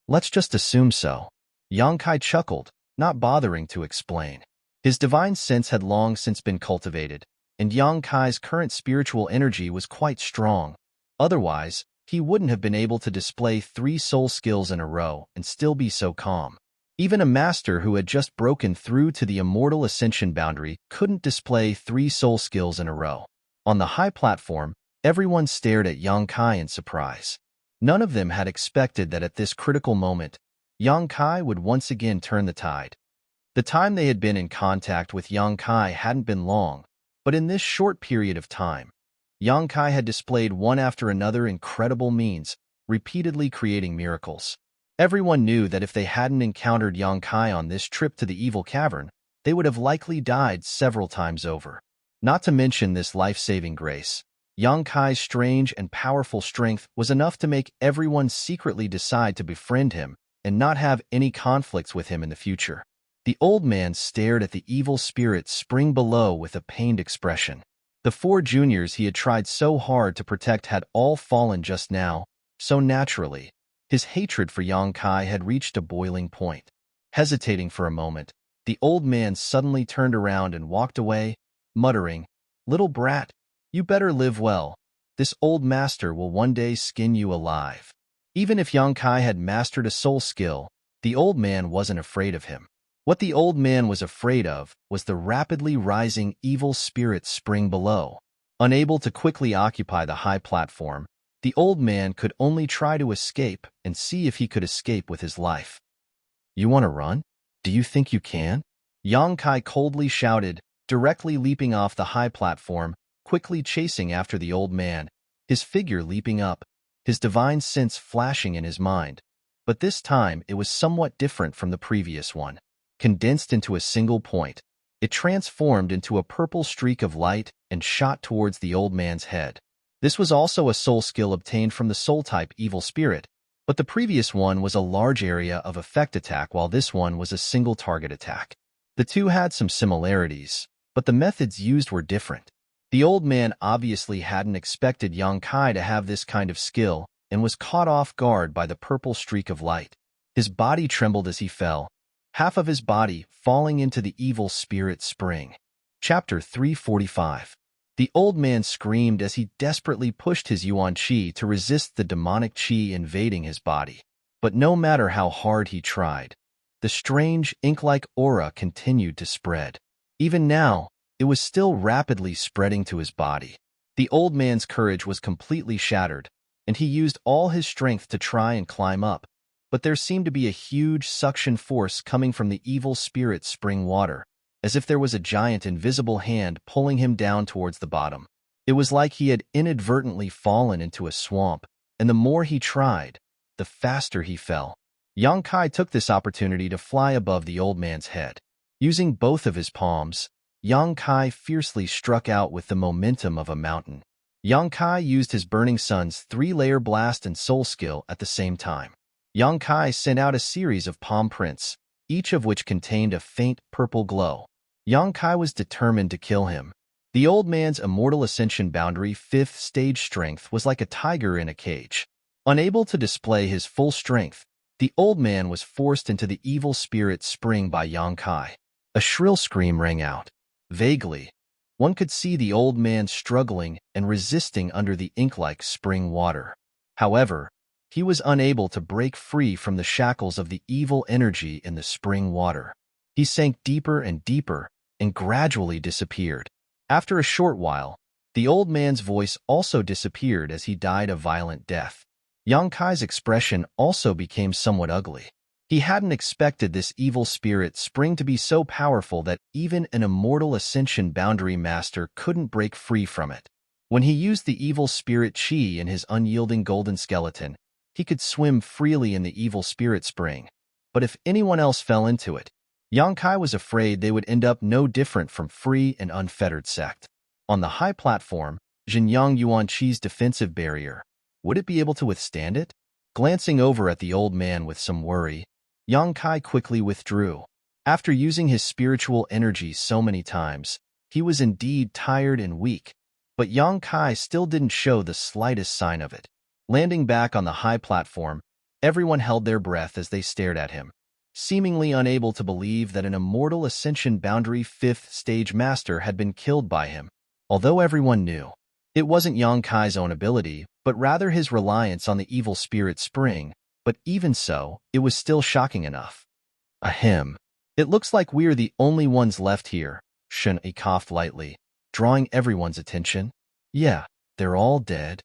Let's just assume so. Yang Kai chuckled, not bothering to explain. His divine sense had long since been cultivated, and Yang Kai's current spiritual energy was quite strong. Otherwise, he wouldn't have been able to display 3 soul skills in a row and still be so calm. Even a master who had just broken through to the immortal ascension boundary couldn't display 3 soul skills in a row. On the high platform, everyone stared at Yang Kai in surprise. None of them had expected that at this critical moment, Yang Kai would once again turn the tide. The time they had been in contact with Yang Kai hadn't been long, but in this short period of time, Yang Kai had displayed one after another incredible means, repeatedly creating miracles. Everyone knew that if they hadn't encountered Yang Kai on this trip to the evil cavern, they would have likely died several times over. Not to mention this life-saving grace, Yang Kai's strange and powerful strength was enough to make everyone secretly decide to befriend him and not have any conflicts with him in the future. The old man stared at the evil spirit spring below with a pained expression. The 4 juniors he had tried so hard to protect had all fallen just now, so naturally. His hatred for Yang Kai had reached a boiling point. Hesitating for a moment, the old man suddenly turned around and walked away, muttering, "Little brat, you better live well. This old master will one day skin you alive." Even if Yang Kai had mastered a soul skill, the old man wasn't afraid of him. What the old man was afraid of was the rapidly rising evil spirit spring below. Unable to quickly occupy the high platform, the old man could only try to escape and see if he could escape with his life. "You want to run? Do you think you can?" Yang Kai coldly shouted, directly leaping off the high platform, quickly chasing after the old man, his figure leaping up, his divine sense flashing in his mind. But this time it was somewhat different from the previous one. Condensed into a single point, it transformed into a purple streak of light and shot towards the old man's head. This was also a soul skill obtained from the soul-type evil spirit, but the previous one was a large area of effect attack while this one was a single target attack. The two had some similarities, but the methods used were different. The old man obviously hadn't expected Yang Kai to have this kind of skill and was caught off guard by the purple streak of light. His body trembled as he fell, half of his body falling into the evil spirit spring. Chapter 345. The old man screamed as he desperately pushed his Yuan Qi to resist the demonic Qi invading his body. But no matter how hard he tried, the strange, ink-like aura continued to spread. Even now, it was still rapidly spreading to his body. The old man's courage was completely shattered, and he used all his strength to try and climb up. But there seemed to be a huge suction force coming from the evil spirit spring water, as if there was a giant invisible hand pulling him down towards the bottom. It was like he had inadvertently fallen into a swamp, and the more he tried, the faster he fell. Yang Kai took this opportunity to fly above the old man's head. Using both of his palms, Yang Kai fiercely struck out with the momentum of a mountain. Yang Kai used his Burning Sun's 3-layer blast and soul skill at the same time. Yang Kai sent out a series of palm prints, each of which contained a faint purple glow. Yang Kai was determined to kill him. The old man's immortal ascension boundary 5th stage strength was like a tiger in a cage. Unable to display his full strength, the old man was forced into the evil spirit spring by Yang Kai. A shrill scream rang out. Vaguely, one could see the old man struggling and resisting under the ink-like spring water. However, he was unable to break free from the shackles of the evil energy in the spring water. He sank deeper and deeper and gradually disappeared. After a short while, the old man's voice also disappeared as he died a violent death. Yang Kai's expression also became somewhat ugly. He hadn't expected this evil spirit spring to be so powerful that even an immortal ascension boundary master couldn't break free from it. When he used the evil spirit chi in his unyielding golden skeleton, he could swim freely in the evil spirit spring. But if anyone else fell into it, Yang Kai was afraid they would end up no different from free and unfettered sect. On the high platform, Jinyang Yuanqi's defensive barrier, would it be able to withstand it? Glancing over at the old man with some worry, Yang Kai quickly withdrew. After using his spiritual energy so many times, he was indeed tired and weak, but Yang Kai still didn't show the slightest sign of it. Landing back on the high platform, everyone held their breath as they stared at him, seemingly unable to believe that an immortal ascension boundary 5th stage master had been killed by him. Although everyone knew, it wasn't Yang Kai's own ability, but rather his reliance on the evil spirit spring, but even so, it was still shocking enough. Ahem. It looks like we're the only ones left here, Shen Yi coughed lightly, drawing everyone's attention. Yeah, they're all dead.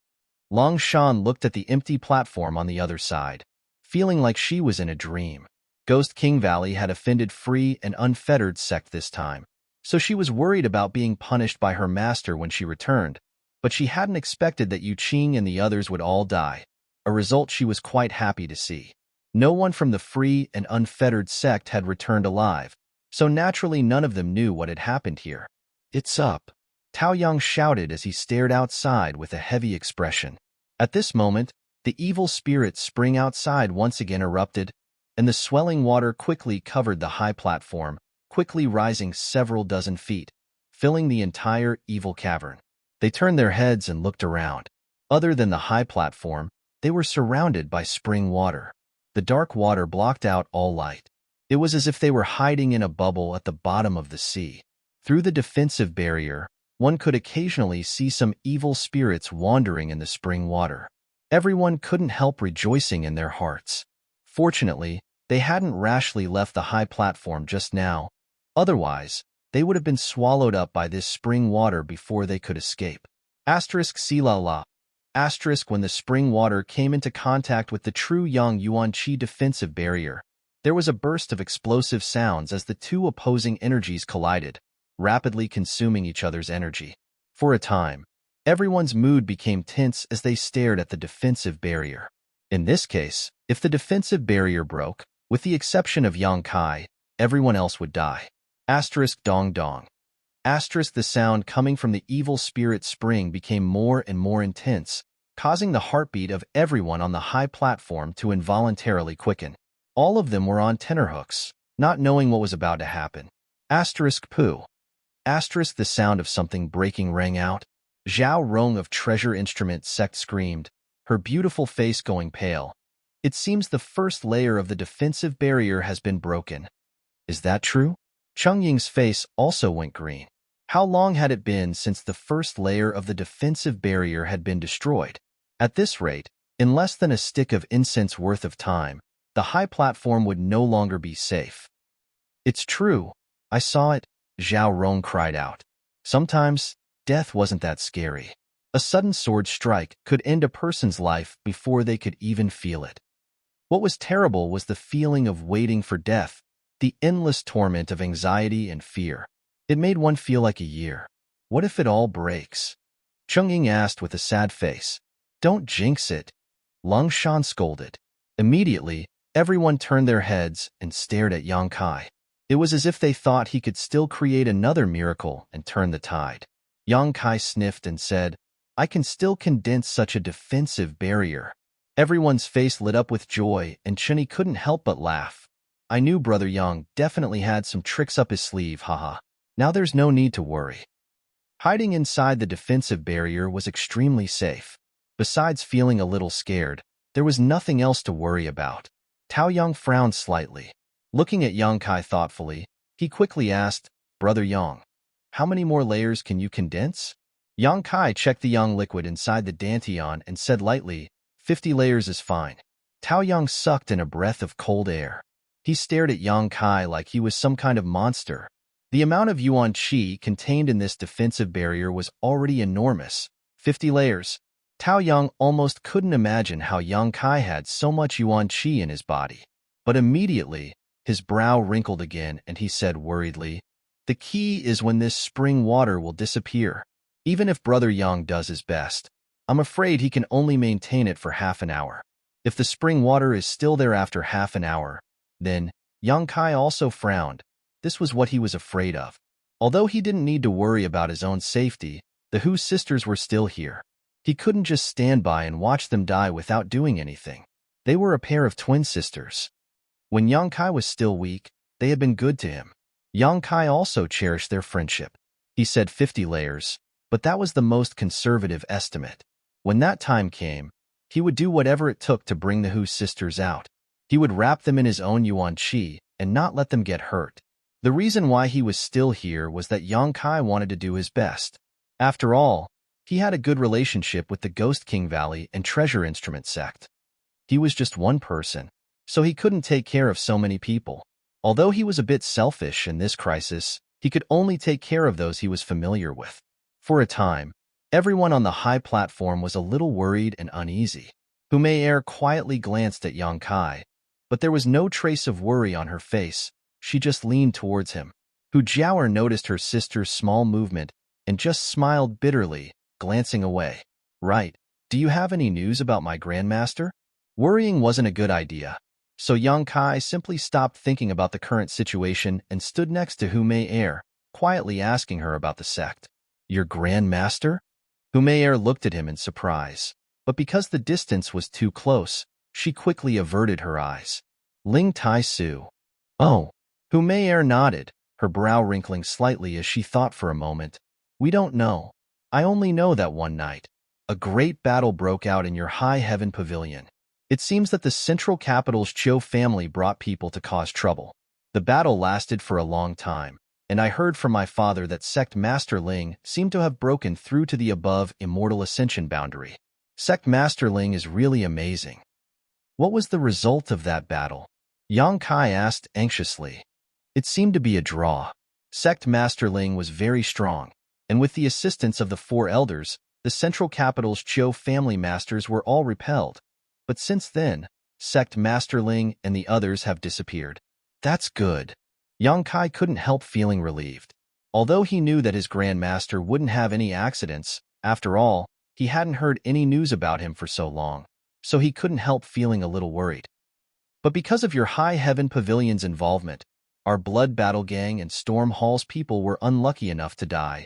Long Shan looked at the empty platform on the other side, feeling like she was in a dream. Ghost King Valley had offended free and unfettered sect this time, so she was worried about being punished by her master when she returned, but she hadn't expected that Yu Qing and the others would all die, a result she was quite happy to see. No one from the free and unfettered sect had returned alive, so naturally none of them knew what had happened here. It's up, Tao Yang shouted as he stared outside with a heavy expression. At this moment, the evil spirit spring outside once again erupted, and the swelling water quickly covered the high platform, quickly rising several dozen feet, filling the entire evil cavern. They turned their heads and looked around. Other than the high platform, they were surrounded by spring water. The dark water blocked out all light. It was as if they were hiding in a bubble at the bottom of the sea. Through the defensive barrier, one could occasionally see some evil spirits wandering in the spring water. Everyone couldn't help rejoicing in their hearts. Fortunately, they hadn't rashly left the high platform just now. Otherwise, they would have been swallowed up by this spring water before they could escape. Silala. When the spring water came into contact with the true Yang Yuanqi defensive barrier, there was a burst of explosive sounds as the two opposing energies collided, rapidly consuming each other's energy. For a time, everyone's mood became tense as they stared at the defensive barrier. In this case, if the defensive barrier broke, with the exception of Yang Kai, everyone else would die. Dong dong. The sound coming from the evil spirit spring became more and more intense, causing the heartbeat of everyone on the high platform to involuntarily quicken. All of them were on tenterhooks, not knowing what was about to happen. Poo. The sound of something breaking rang out. Zhao Rong of Treasure Instrument Sect screamed, her beautiful face going pale. It seems the first layer of the defensive barrier has been broken. Is that true? Cheng Ying's face also went green. How long had it been since the first layer of the defensive barrier had been destroyed? At this rate, in less than a stick of incense worth of time, the high platform would no longer be safe. It's true. I saw it, Zhao Rong cried out. Sometimes, death wasn't that scary. A sudden sword strike could end a person's life before they could even feel it. What was terrible was the feeling of waiting for death, the endless torment of anxiety and fear. It made one feel like a year. What if it all breaks? Cheng Ying asked with a sad face. Don't jinx it. Long Shan scolded. Immediately, everyone turned their heads and stared at Yang Kai. It was as if they thought he could still create another miracle and turn the tide. Yang Kai sniffed and said, I can still condense such a defensive barrier. Everyone's face lit up with joy, and Chenny couldn't help but laugh. I knew Brother Yang definitely had some tricks up his sleeve, haha. Now there's no need to worry. Hiding inside the defensive barrier was extremely safe. Besides feeling a little scared, there was nothing else to worry about. Tao Yang frowned slightly. Looking at Yang Kai thoughtfully, he quickly asked, "Brother Yang, how many more layers can you condense?" Yang Kai checked the young liquid inside the dantian and said lightly, 50 layers is fine." Tao Yang sucked in a breath of cold air. He stared at Yang Kai like he was some kind of monster. The amount of yuan qi contained in this defensive barrier was already enormous. 50 layers. Tao Yang almost couldn't imagine how Yang Kai had so much yuan qi in his body. But immediately, his brow wrinkled again and he said worriedly, "The key is when this spring water will disappear. Even if Brother Yang does his best, I'm afraid he can only maintain it for half an hour. If the spring water is still there after half an hour, then..." Yang Kai also frowned. This was what he was afraid of. Although he didn't need to worry about his own safety, the Hu sisters were still here. He couldn't just stand by and watch them die without doing anything. They were a pair of twin sisters. When Yang Kai was still weak, they had been good to him. Yang Kai also cherished their friendship. He said 50 layers, but that was the most conservative estimate. When that time came, he would do whatever it took to bring the Hu sisters out. He would wrap them in his own yuan qi and not let them get hurt. The reason why he was still here was that Yang Kai wanted to do his best. After all, he had a good relationship with the Ghost King Valley and Treasure Instrument sect. He was just one person, so he couldn't take care of so many people. Although he was a bit selfish in this crisis, he could only take care of those he was familiar with. For a time, everyone on the high platform was a little worried and uneasy. Humayer quietly glanced at Yang Kai, but there was no trace of worry on her face. She just leaned towards him. Hu Jiaoer noticed her sister's small movement and just smiled bitterly, glancing away. "Right, do you have any news about my grandmaster?" Worrying wasn't a good idea, so Yang Kai simply stopped thinking about the current situation and stood next to Humayer, quietly asking her about the sect. "Your grandmaster?" Humayer looked at him in surprise, but because the distance was too close, she quickly averted her eyes. "Ling Tai Su." "Oh." Humayer nodded, her brow wrinkling slightly as she thought for a moment. "We don't know. I only know that one night, a great battle broke out in your High Heaven Pavilion. It seems that the central capital's Zhou family brought people to cause trouble. The battle lasted for a long time, and I heard from my father that Sect Master Ling seemed to have broken through to the above Immortal Ascension boundary. Sect Master Ling is really amazing." "What was the result of that battle?" Yang Kai asked anxiously. "It seemed to be a draw. Sect Master Ling was very strong, and with the assistance of the 4 elders, the central capital's Zhou family masters were all repelled. But since then, Sect Master Ling and the others have disappeared." "That's good." Yang Kai couldn't help feeling relieved. Although he knew that his grandmaster wouldn't have any accidents, after all, he hadn't heard any news about him for so long, so he couldn't help feeling a little worried. "But because of your High Heaven Pavilion's involvement, our Blood Battle Gang and Storm Hall's people were unlucky enough to die."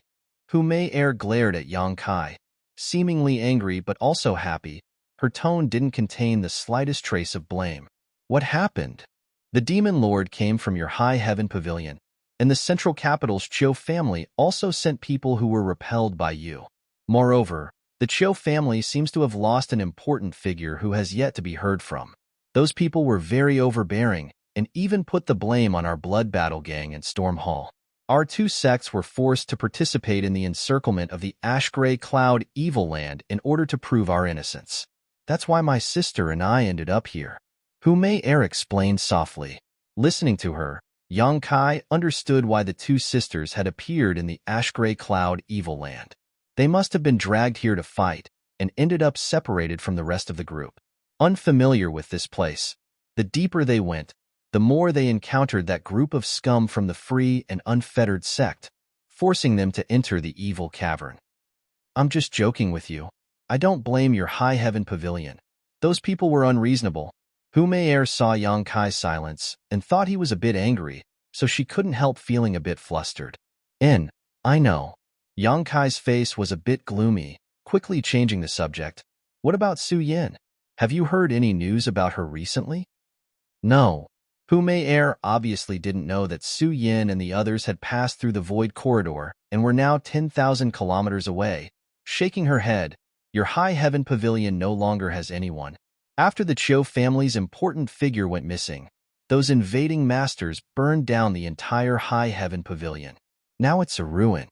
Humayer glared at Yang Kai, seemingly angry but also happy. Her tone didn't contain the slightest trace of blame. "What happened?" "The Demon Lord came from your High Heaven Pavilion, and the central capital's Zhou family also sent people who were repelled by you. Moreover, the Zhou family seems to have lost an important figure who has yet to be heard from. Those people were very overbearing and even put the blame on our Blood Battle Gang and Storm Hall. Our 2 sects were forced to participate in the encirclement of the Ash-Gray Cloud Evil Land in order to prove our innocence. That's why my sister and I ended up here." Humayer explained softly. Listening to her, Yang Kai understood why the 2 sisters had appeared in the Ash-Gray Cloud Evil Land. They must have been dragged here to fight and ended up separated from the rest of the group. Unfamiliar with this place, the deeper they went, the more they encountered that group of scum from the free and unfettered sect, forcing them to enter the evil cavern. "I'm just joking with you. I don't blame your High Heaven Pavilion. Those people were unreasonable." Humayer saw Yang Kai's silence and thought he was a bit angry, so she couldn't help feeling a bit flustered. I know." Yang Kai's face was a bit gloomy, quickly changing the subject. "What about Su Yin? Have you heard any news about her recently?" "No." Hu Mei obviously didn't know that Su Yin and the others had passed through the void corridor and were now 10,000 kilometers away. Shaking her head, your High Heaven Pavilion no longer has anyone. After the Chiu family's important figure went missing, those invading masters burned down the entire High Heaven Pavilion. Now it's a ruin.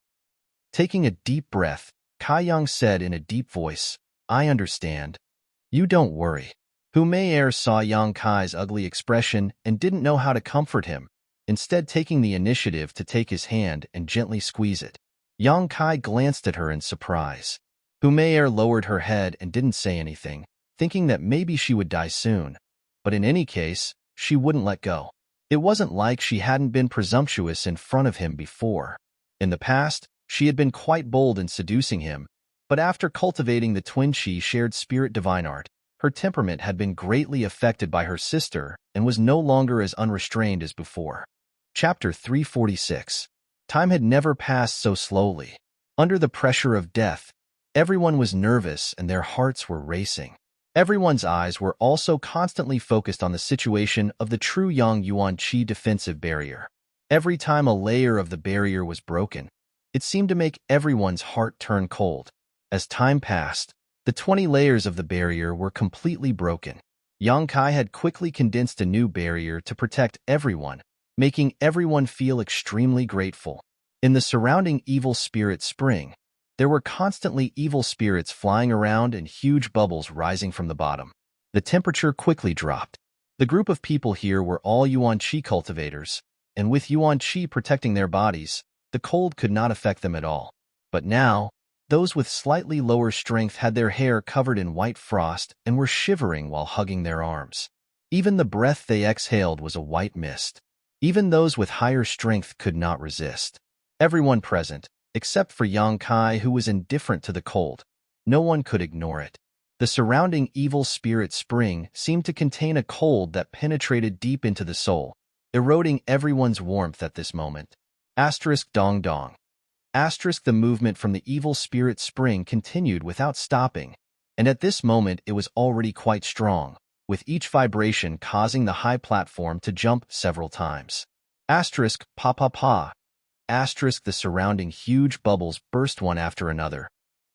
Taking a deep breath, Kai Yang said in a deep voice, I understand. You don't worry. Hu Mei saw Yang Kai's ugly expression and didn't know how to comfort him, instead taking the initiative to take his hand and gently squeeze it. Yang Kai glanced at her in surprise. Hu Mei lowered her head and didn't say anything, thinking that maybe she would die soon. But in any case, she wouldn't let go. It wasn't like she hadn't been presumptuous in front of him before. In the past, she had been quite bold in seducing him, but after cultivating the twin chi shared spirit divine art, her temperament had been greatly affected by her sister and was no longer as unrestrained as before. Chapter 346. Time had never passed so slowly. Under the pressure of death, everyone was nervous and their hearts were racing. Everyone's eyes were also constantly focused on the situation of the true Yang Yuan Qi defensive barrier. Every time a layer of the barrier was broken, it seemed to make everyone's heart turn cold. As time passed, the 20 layers of the barrier were completely broken. Yang Kai had quickly condensed a new barrier to protect everyone, making everyone feel extremely grateful. In the surrounding evil spirit spring, there were constantly evil spirits flying around and huge bubbles rising from the bottom. The temperature quickly dropped. The group of people here were all Yuan Qi cultivators, and with Yuan Qi protecting their bodies, the cold could not affect them at all. But now, those with slightly lower strength had their hair covered in white frost and were shivering while hugging their arms. Even the breath they exhaled was a white mist. Even those with higher strength could not resist. Everyone present, except for Yang Kai, who was indifferent to the cold, no one could ignore it. The surrounding evil spirit spring seemed to contain a cold that penetrated deep into the soul, eroding everyone's warmth at this moment. Dong dong. The movement from the evil spirit spring continued without stopping, and at this moment it was already quite strong, with each vibration causing the high platform to jump several times. Pa pa pa. The surrounding huge bubbles burst one after another,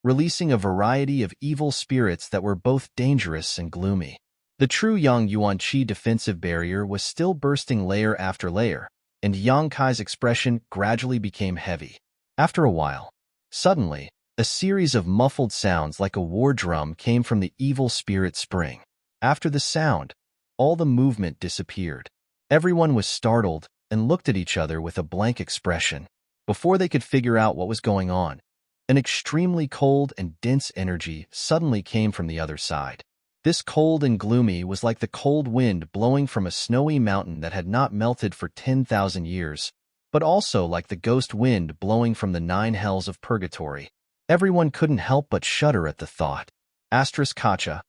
releasing a variety of evil spirits that were both dangerous and gloomy. The true Yang Yuan Qi defensive barrier was still bursting layer after layer, and Yang Kai's expression gradually became heavy. After a while, suddenly, a series of muffled sounds like a war drum came from the evil spirit spring. After the sound, all the movement disappeared. Everyone was startled and looked at each other with a blank expression. Before they could figure out what was going on, an extremely cold and dense energy suddenly came from the other side. This cold and gloomy was like the cold wind blowing from a snowy mountain that had not melted for 10,000 years, but also like the ghost wind blowing from the 9 hells of purgatory. Everyone couldn't help but shudder at the thought. Kacha.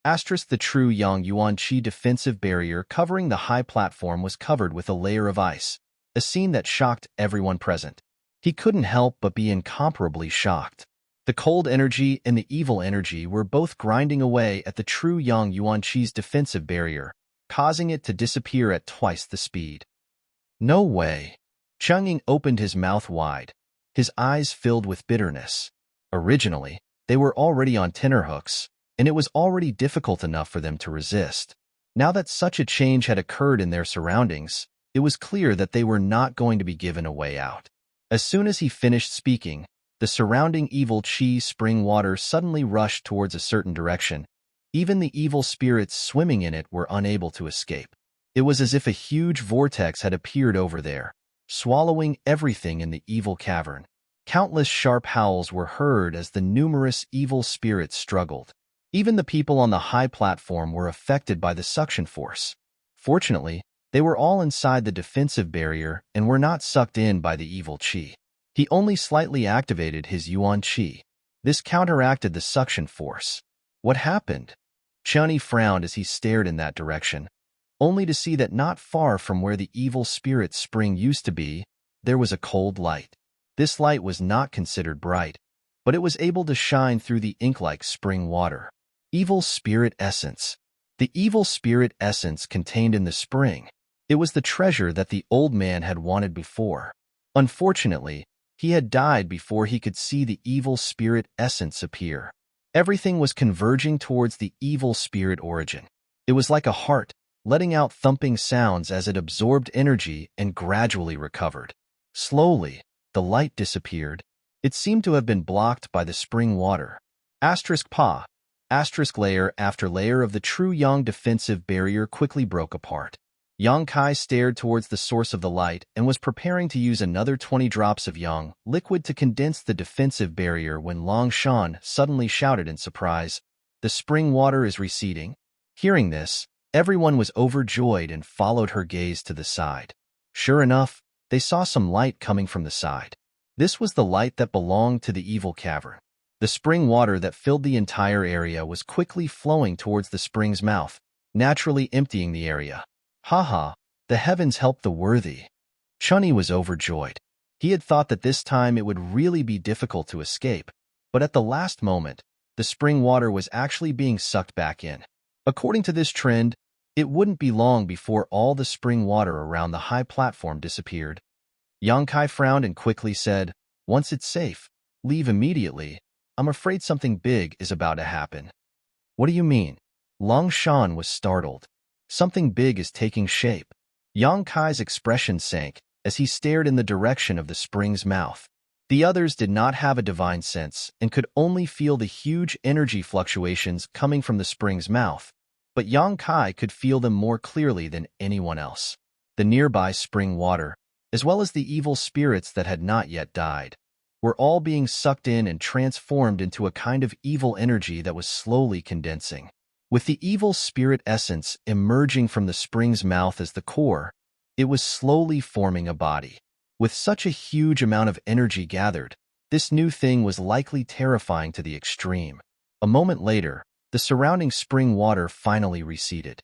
The true Yang Yuan Qi defensive barrier covering the high platform was covered with a layer of ice, a scene that shocked everyone present. He couldn't help but be incomparably shocked. The cold energy and the evil energy were both grinding away at the true Yang Yuan Qi's defensive barrier, causing it to disappear at twice the speed. No way. Chang'ing opened his mouth wide, his eyes filled with bitterness. Originally, they were already on tenterhooks, and it was already difficult enough for them to resist. Now that such a change had occurred in their surroundings, it was clear that they were not going to be given a way out. As soon as he finished speaking, the surrounding evil Qi spring water suddenly rushed towards a certain direction. Even the evil spirits swimming in it were unable to escape. It was as if a huge vortex had appeared over there, swallowing everything in the evil cavern. Countless sharp howls were heard as the numerous evil spirits struggled. Even the people on the high platform were affected by the suction force. Fortunately, they were all inside the defensive barrier and were not sucked in by the evil Qi. He only slightly activated his Yuan Qi. This counteracted the suction force. What happened? Chunyi frowned as he stared in that direction, only to see that not far from where the evil spirit spring used to be, there was a cold light. This light was not considered bright, but it was able to shine through the ink-like spring water. Evil spirit essence. The evil spirit essence contained in the spring. It was the treasure that the old man had wanted before. Unfortunately, he had died before he could see the evil spirit essence appear. Everything was converging towards the evil spirit origin. It was like a heart, letting out thumping sounds as it absorbed energy and gradually recovered. Slowly, the light disappeared. It seemed to have been blocked by the spring water. Pa. Layer after layer of the true Yang defensive barrier quickly broke apart. Yang Kai stared towards the source of the light and was preparing to use another 20 drops of Yang liquid to condense the defensive barrier when Long Shan suddenly shouted in surprise, "The spring water is receding." Hearing this, everyone was overjoyed and followed her gaze to the side. Sure enough, they saw some light coming from the side. This was the light that belonged to the evil cavern. The spring water that filled the entire area was quickly flowing towards the spring's mouth, naturally emptying the area. Haha, the heavens help the worthy. Chunny was overjoyed. He had thought that this time it would really be difficult to escape, but at the last moment, the spring water was actually being sucked back in. According to this trend, it wouldn't be long before all the spring water around the high platform disappeared. Yang Kai frowned and quickly said, "Once it's safe, leave immediately. I'm afraid something big is about to happen." "What do you mean?" Long Shan was startled. "Something big is taking shape." Yang Kai's expression sank as he stared in the direction of the spring's mouth. The others did not have a divine sense and could only feel the huge energy fluctuations coming from the spring's mouth, but Yang Kai could feel them more clearly than anyone else. The nearby spring water, as well as the evil spirits that had not yet died, were all being sucked in and transformed into a kind of evil energy that was slowly condensing. With the evil spirit essence emerging from the spring's mouth as the core, it was slowly forming a body. With such a huge amount of energy gathered, this new thing was likely terrifying to the extreme. A moment later, the surrounding spring water finally receded.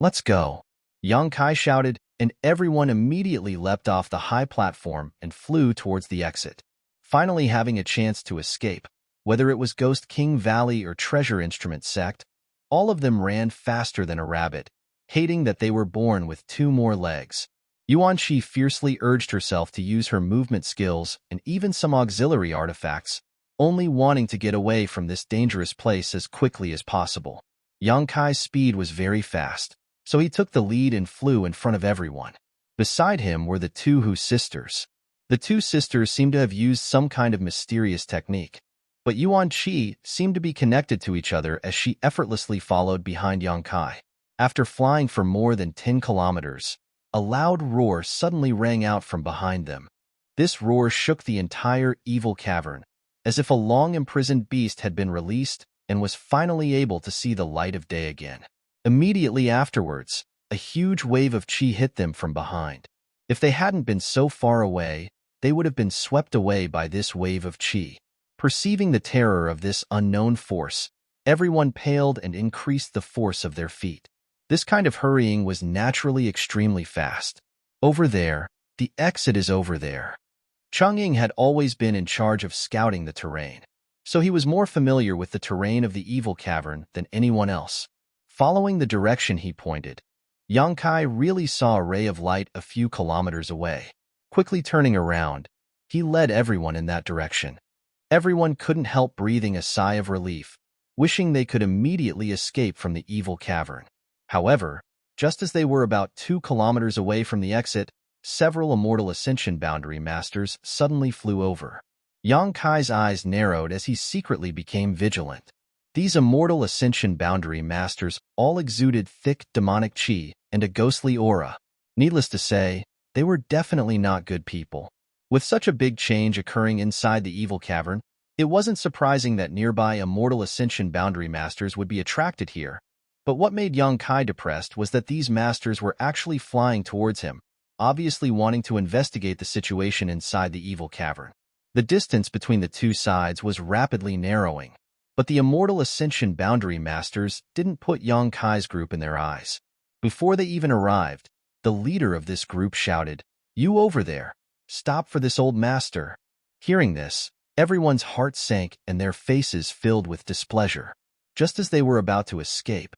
"Let's go," Yang Kai shouted, and everyone immediately leapt off the high platform and flew towards the exit. Finally having a chance to escape, whether it was Ghost King Valley or Treasure Instrument Sect, all of them ran faster than a rabbit, hating that they were born with 2 more legs. Yuan Shi fiercely urged herself to use her movement skills and even some auxiliary artifacts, only wanting to get away from this dangerous place as quickly as possible. Yang Kai's speed was very fast, so he took the lead and flew in front of everyone. Beside him were the 2 Hu sisters. The 2 sisters seemed to have used some kind of mysterious technique, but Yuan Qi seemed to be connected to each other as she effortlessly followed behind Yang Kai. After flying for more than 10 kilometers, a loud roar suddenly rang out from behind them. This roar shook the entire evil cavern, as if a long-imprisoned beast had been released and was finally able to see the light of day again. Immediately afterwards, a huge wave of qi hit them from behind. If they hadn't been so far away, they would have been swept away by this wave of qi. Perceiving the terror of this unknown force, everyone paled and increased the force of their feet. This kind of hurrying was naturally extremely fast. "Over there, the exit is over there." Chang'ing had always been in charge of scouting the terrain, so he was more familiar with the terrain of the evil cavern than anyone else. Following the direction he pointed, Yang Kai really saw a ray of light a few kilometers away. Quickly turning around, he led everyone in that direction. Everyone couldn't help breathing a sigh of relief, wishing they could immediately escape from the evil cavern. However, just as they were about 2 kilometers away from the exit, several Immortal Ascension Boundary Masters suddenly flew over. Yang Kai's eyes narrowed as he secretly became vigilant. These Immortal Ascension Boundary Masters all exuded thick demonic qi and a ghostly aura. Needless to say, they were definitely not good people. With such a big change occurring inside the evil cavern, it wasn't surprising that nearby Immortal Ascension Boundary Masters would be attracted here. But what made Yang Kai depressed was that these masters were actually flying towards him, obviously wanting to investigate the situation inside the evil cavern. The distance between the 2 sides was rapidly narrowing, but the Immortal Ascension Boundary Masters didn't put Yang Kai's group in their eyes. Before they even arrived, the leader of this group shouted, "You over there, stop for this old master." Hearing this, everyone's heart sank and their faces filled with displeasure. Just as they were about to escape,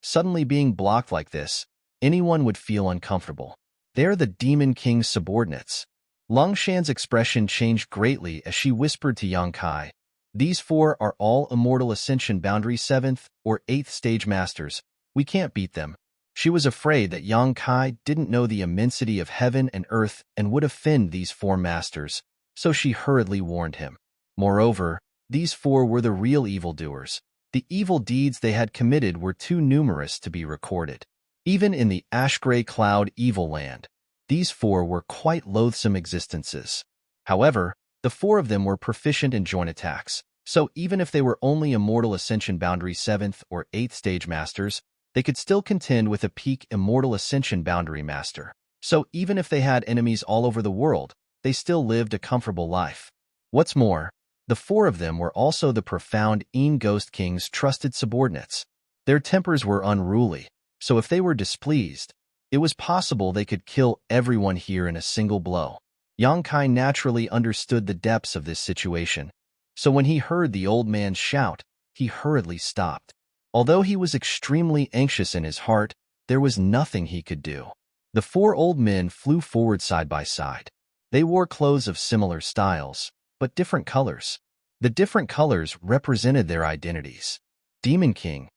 suddenly being blocked like this, anyone would feel uncomfortable. They're the Demon King's subordinates. Long Shan's expression changed greatly as she whispered to Yang Kai, "These four are all Immortal Ascension Boundary 7th or 8th Stage Masters. We can't beat them." She was afraid that Yang Kai didn't know the immensity of heaven and earth and would offend these four masters, so she hurriedly warned him. Moreover, these four were the real evildoers. The evil deeds they had committed were too numerous to be recorded. Even in the ash-gray cloud evil land, these four were quite loathsome existences. However, the four of them were proficient in joint attacks, so even if they were only Immortal Ascension Boundary 7th or 8th Stage Masters, they could still contend with a peak Immortal Ascension Boundary Master. So even if they had enemies all over the world, they still lived a comfortable life. What's more, the four of them were also the profound Ghost King's trusted subordinates. Their tempers were unruly, so if they were displeased, it was possible they could kill everyone here in a single blow. Yang Kai naturally understood the depths of this situation, so when he heard the old man shout, he hurriedly stopped. Although he was extremely anxious in his heart, there was nothing he could do. The four old men flew forward side by side. They wore clothes of similar styles, but different colors. The different colors represented their identities. Demon King,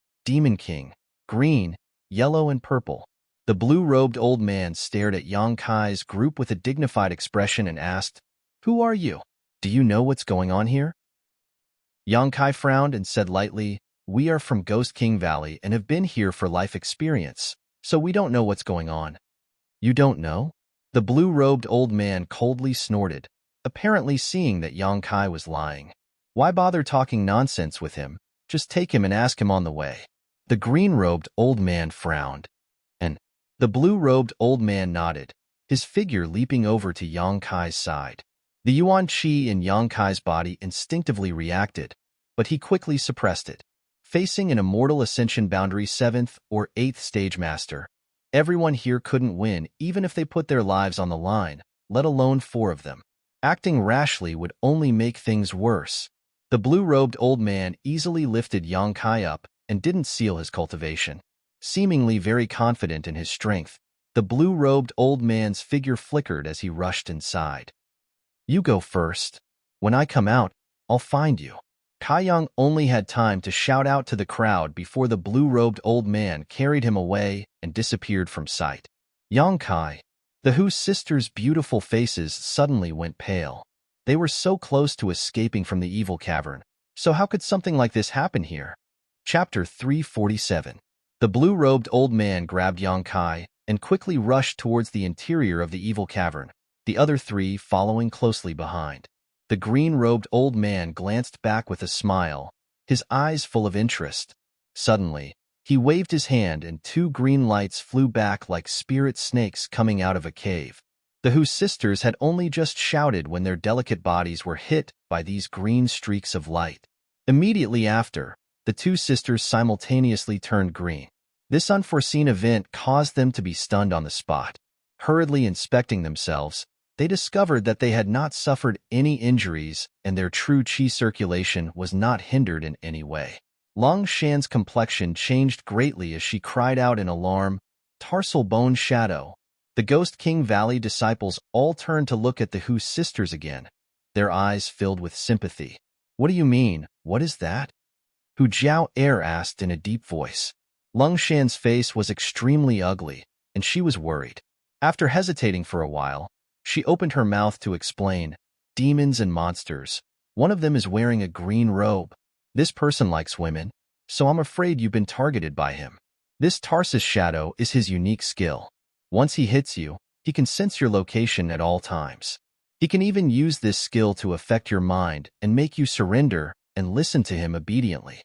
green, yellow, and purple. The blue-robed old man stared at Yang Kai's group with a dignified expression and asked, "Who are you? Do you know what's going on here?" Yang Kai frowned and said lightly, "We are from Ghost King Valley and have been here for life experience, so we don't know what's going on." "You don't know?" The blue-robed old man coldly snorted, apparently seeing that Yang Kai was lying. Why bother talking nonsense with him? Just take him and ask him on the way. The green-robed old man frowned, and the blue-robed old man nodded, his figure leaping over to Yang Kai's side. The Yuan Qi in Yang Kai's body instinctively reacted, but he quickly suppressed it. Facing an Immortal Ascension Boundary 7th or 8th Stage Master, everyone here couldn't win even if they put their lives on the line, let alone four of them. Acting rashly would only make things worse. The blue-robed old man easily lifted Yang Kai up and didn't seal his cultivation. Seemingly very confident in his strength, the blue-robed old man's figure flickered as he rushed inside. "You go first. When I come out, I'll find you." Kai Yang only had time to shout out to the crowd before the blue-robed old man carried him away and disappeared from sight. Yang Kai, the Hu sisters' beautiful faces suddenly went pale. They were so close to escaping from the evil cavern, so how could something like this happen here? Chapter 347. The blue-robed old man grabbed Yang Kai and quickly rushed towards the interior of the evil cavern, the other three following closely behind. The green-robed old man glanced back with a smile, his eyes full of interest. Suddenly, he waved his hand and two green lights flew back like spirit snakes coming out of a cave. The Hu sisters had only just shouted when their delicate bodies were hit by these green streaks of light. Immediately after, the two sisters simultaneously turned green. This unforeseen event caused them to be stunned on the spot. Hurriedly inspecting themselves, they discovered that they had not suffered any injuries and their true qi circulation was not hindered in any way. Long Shan's complexion changed greatly as she cried out in alarm, "Tarsal Bone Shadow!" The Ghost King Valley disciples all turned to look at the Hu sisters again, their eyes filled with sympathy. "What do you mean? What is that?" Hu Jiao Er asked in a deep voice. Long Shan's face was extremely ugly, and she was worried. After hesitating for a while, she opened her mouth to explain, "Demons and monsters. One of them is wearing a green robe. This person likes women, so I'm afraid you've been targeted by him. This Tarsus Shadow is his unique skill. Once he hits you, he can sense your location at all times. He can even use this skill to affect your mind and make you surrender and listen to him obediently."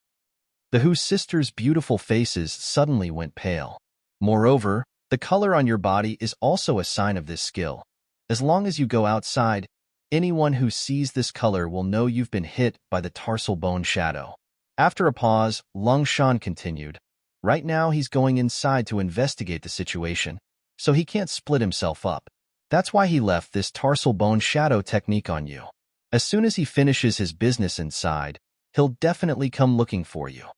The Hu sisters' beautiful faces suddenly went pale. Moreover, the color on your body is also a sign of this skill. As long as you go outside, anyone who sees this color will know you've been hit by the Tarsal Bone Shadow. After a pause, Long Shan continued, "Right now he's going inside to investigate the situation, so he can't split himself up. That's why he left this Tarsal Bone Shadow technique on you. As soon as he finishes his business inside, he'll definitely come looking for you.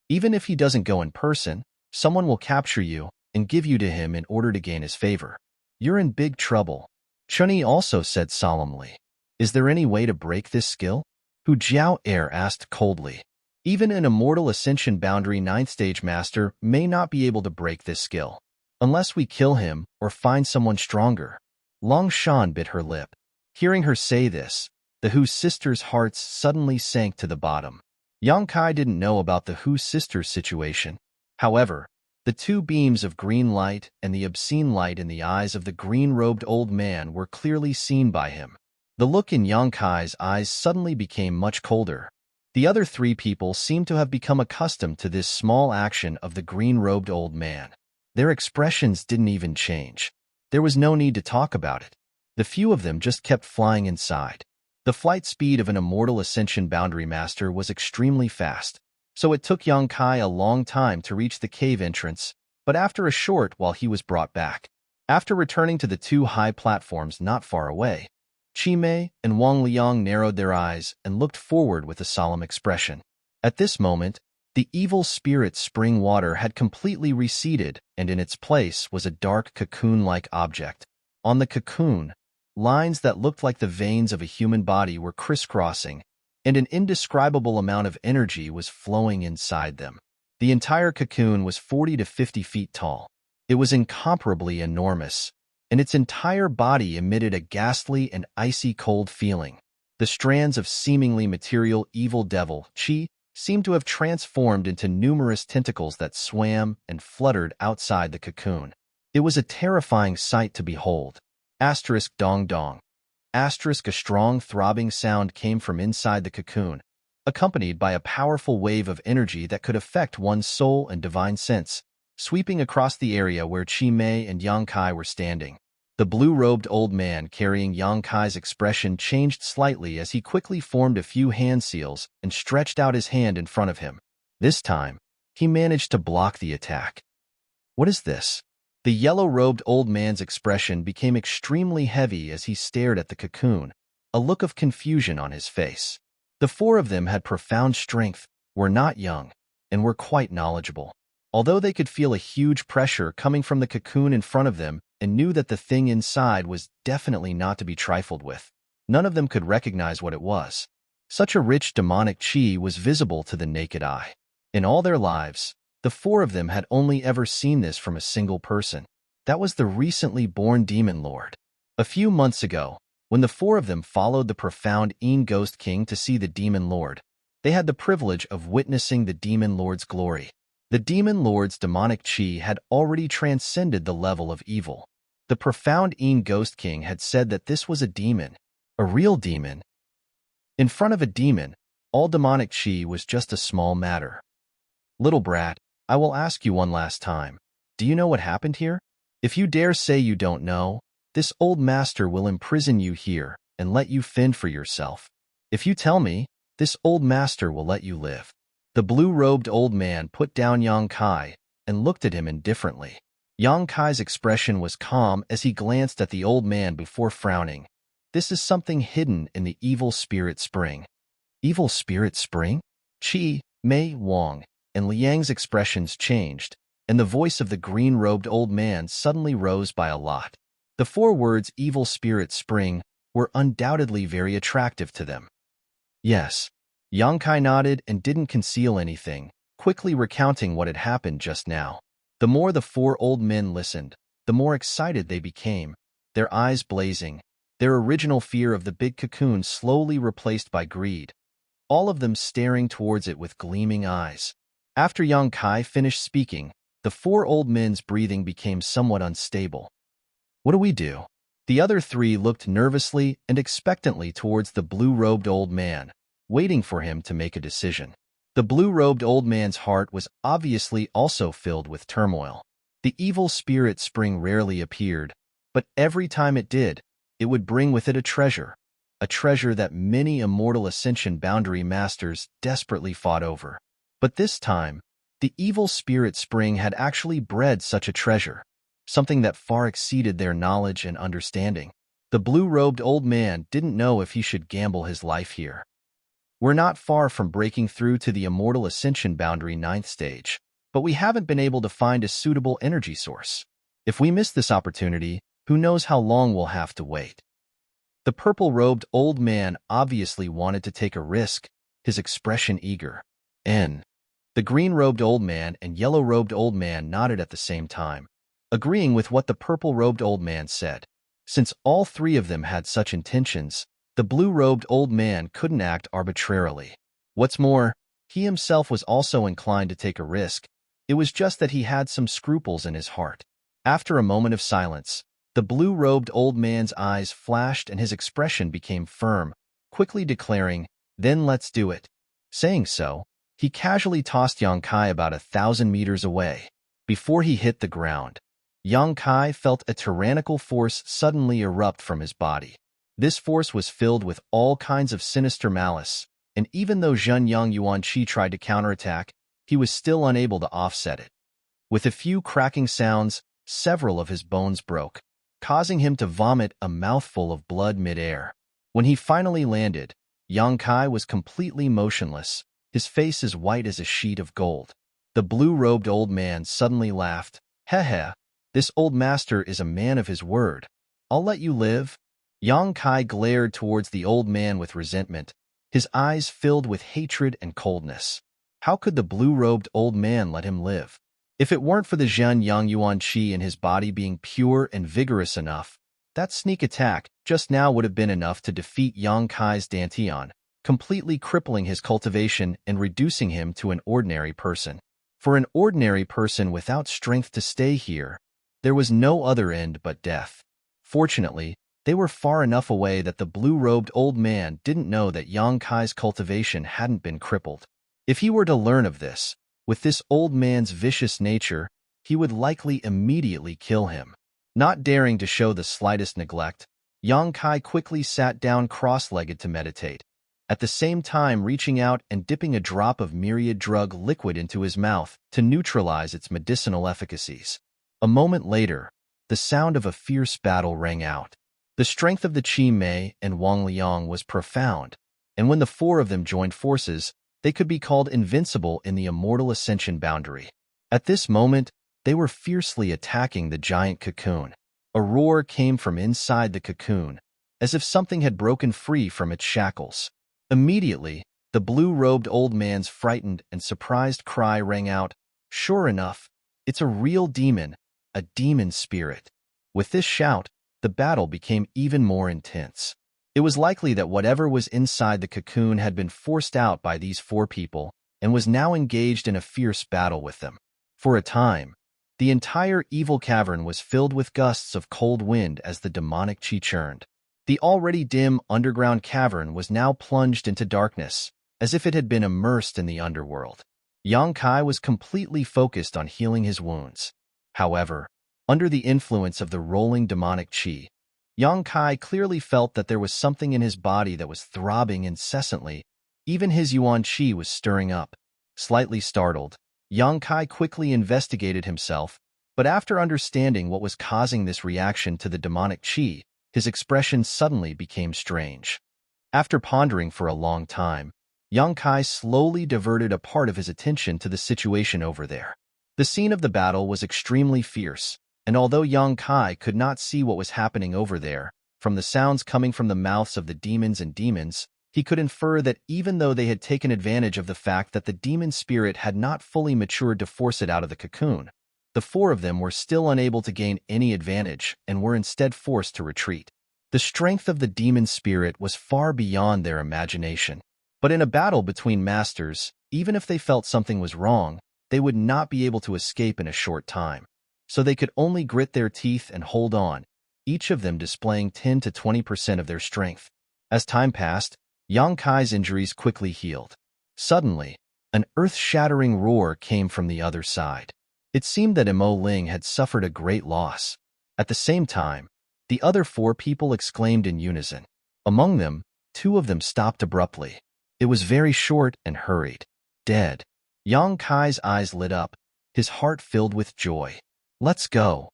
Even if he doesn't go in person, someone will capture you and give you to him in order to gain his favor. You're in big trouble. Chunyi also said solemnly. Is there any way to break this skill? Hu Jiao Air asked coldly. Even an immortal ascension boundary 9th stage master may not be able to break this skill, unless we kill him or find someone stronger. Long Shan bit her lip. Hearing her say this, the Hu sisters' hearts suddenly sank to the bottom. Yang Kai didn't know about the Hu sisters' situation. However, the two beams of green light and the obscene light in the eyes of the green-robed old man were clearly seen by him. The look in Yang Kai's eyes suddenly became much colder. The other three people seemed to have become accustomed to this small action of the green-robed old man. Their expressions didn't even change. There was no need to talk about it. The few of them just kept flying inside. The flight speed of an immortal ascension boundary master was extremely fast, so it took Yang Kai a long time to reach the cave entrance, but after a short while he was brought back. After returning to the two high platforms not far away, Qi Mei and Wang Liang narrowed their eyes and looked forward with a solemn expression. At this moment, the evil spirit spring water had completely receded, and in its place was a dark cocoon-like object. On the cocoon, lines that looked like the veins of a human body were crisscrossing, and an indescribable amount of energy was flowing inside them. The entire cocoon was 40 to 50 feet tall. It was incomparably enormous, and its entire body emitted a ghastly and icy cold feeling. The strands of seemingly material evil devil, Qi, seemed to have transformed into numerous tentacles that swam and fluttered outside the cocoon. It was a terrifying sight to behold. Asterisk dong dong. Asterisk a strong throbbing sound came from inside the cocoon, accompanied by a powerful wave of energy that could affect one's soul and divine sense, sweeping across the area where Qi Mei and Yang Kai were standing. The blue-robed old man carrying Yang Kai's expression changed slightly as he quickly formed a few hand seals and stretched out his hand in front of him. This time, he managed to block the attack. What is this? The yellow-robed old man's expression became extremely heavy as he stared at the cocoon, a look of confusion on his face. The four of them had profound strength, were not young, and were quite knowledgeable. Although they could feel a huge pressure coming from the cocoon in front of them and knew that the thing inside was definitely not to be trifled with, none of them could recognize what it was. Such a rich demonic chi was visible to the naked eye. In all their lives, the four of them had only ever seen this from a single person. That was the recently born Demon Lord. A few months ago, when the four of them followed the profound Een Ghost King to see the Demon Lord, they had the privilege of witnessing the Demon Lord's glory. The Demon Lord's demonic chi had already transcended the level of evil. The profound Een Ghost King had said that this was a demon, a real demon. In front of a demon, all demonic chi was just a small matter. Little brat, I will ask you one last time. Do you know what happened here? If you dare say you don't know, this old master will imprison you here and let you fend for yourself. If you tell me, this old master will let you live. The blue-robed old man put down Yang Kai and looked at him indifferently. Yang Kai's expression was calm as he glanced at the old man before frowning. This is something hidden in the evil spirit spring. Evil spirit spring? Qi, Mei, Wang, and Liang's expressions changed, and the voice of the green-robed old man suddenly rose by a lot. The four words evil spirit spring were undoubtedly very attractive to them. Yes. Yang Kai nodded and didn't conceal anything, quickly recounting what had happened just now. The more the four old men listened, the more excited they became, their eyes blazing, their original fear of the big cocoon slowly replaced by greed, all of them staring towards it with gleaming eyes. After Yang Kai finished speaking, the four old men's breathing became somewhat unstable. What do we do? The other three looked nervously and expectantly towards the blue-robed old man, waiting for him to make a decision. The blue-robed old man's heart was obviously also filled with turmoil. The evil spirit spring rarely appeared, but every time it did, it would bring with it a treasure that many immortal ascension boundary masters desperately fought over. But this time, the evil spirit spring had actually bred such a treasure, something that far exceeded their knowledge and understanding. The blue-robed old man didn't know if he should gamble his life here. We're not far from breaking through to the immortal ascension boundary 9th stage, but we haven't been able to find a suitable energy source. If we miss this opportunity, who knows how long we'll have to wait." The purple-robed old man obviously wanted to take a risk, his expression eager. N. The green-robed old man and yellow-robed old man nodded at the same time, agreeing with what the purple-robed old man said. Since all three of them had such intentions, the blue-robed old man couldn't act arbitrarily. What's more, he himself was also inclined to take a risk. It was just that he had some scruples in his heart. After a moment of silence, the blue-robed old man's eyes flashed and his expression became firm, quickly declaring, "Then let's do it." Saying so, he casually tossed Yang Kai about 1,000 meters away. Before he hit the ground, Yang Kai felt a tyrannical force suddenly erupt from his body. This force was filled with all kinds of sinister malice, and even though Zhen Yang Yuanqi tried to counterattack, he was still unable to offset it. With a few cracking sounds, several of his bones broke, causing him to vomit a mouthful of blood mid-air. When he finally landed, Yang Kai was completely motionless, his face as white as a sheet of gold. The blue-robed old man suddenly laughed. "Heh, this old master is a man of his word. I'll let you live." Yang Kai glared towards the old man with resentment, his eyes filled with hatred and coldness. How could the blue-robed old man let him live? If it weren't for the Zhen Yang Yuanqi in his body being pure and vigorous enough, that sneak attack just now would have been enough to defeat Yang Kai's Dantian, completely crippling his cultivation and reducing him to an ordinary person. For an ordinary person without strength to stay here, there was no other end but death. Fortunately, they were far enough away that the blue-robed old man didn't know that Yang Kai's cultivation hadn't been crippled. If he were to learn of this, with this old man's vicious nature, he would likely immediately kill him. Not daring to show the slightest neglect, Yang Kai quickly sat down cross-legged to meditate, at the same time reaching out and dipping a drop of myriad drug liquid into his mouth to neutralize its medicinal efficacies. A moment later, the sound of a fierce battle rang out. The strength of the Qi Mei and Wang Liang was profound, and when the four of them joined forces, they could be called invincible in the immortal ascension boundary. At this moment, they were fiercely attacking the giant cocoon. A roar came from inside the cocoon, as if something had broken free from its shackles. Immediately, the blue-robed old man's frightened and surprised cry rang out, "Sure enough, it's a real demon, a demon spirit." With this shout, the battle became even more intense. It was likely that whatever was inside the cocoon had been forced out by these four people and was now engaged in a fierce battle with them. For a time, the entire evil cavern was filled with gusts of cold wind as the demonic qi churned. The already dim underground cavern was now plunged into darkness, as if it had been immersed in the underworld. Yang Kai was completely focused on healing his wounds. However, under the influence of the rolling demonic qi, Yang Kai clearly felt that there was something in his body that was throbbing incessantly. Even his yuan qi was stirring up. Slightly startled, Yang Kai quickly investigated himself, but after understanding what was causing this reaction to the demonic qi, his expression suddenly became strange. After pondering for a long time, Yang Kai slowly diverted a part of his attention to the situation over there. The scene of the battle was extremely fierce, and although Yang Kai could not see what was happening over there, from the sounds coming from the mouths of the demons, he could infer that even though they had taken advantage of the fact that the demon spirit had not fully matured to force it out of the cocoon, the four of them were still unable to gain any advantage and were instead forced to retreat. The strength of the demon spirit was far beyond their imagination. But in a battle between masters, even if they felt something was wrong, they would not be able to escape in a short time. So they could only grit their teeth and hold on, each of them displaying 10 to 20% of their strength. As time passed, Yang Kai's injuries quickly healed. Suddenly, an earth-shattering roar came from the other side. It seemed that Mo Ling had suffered a great loss. At the same time, the other four people exclaimed in unison. Among them, two of them stopped abruptly. It was very short and hurried. Dead. Yang Kai's eyes lit up, his heart filled with joy. "Let's go."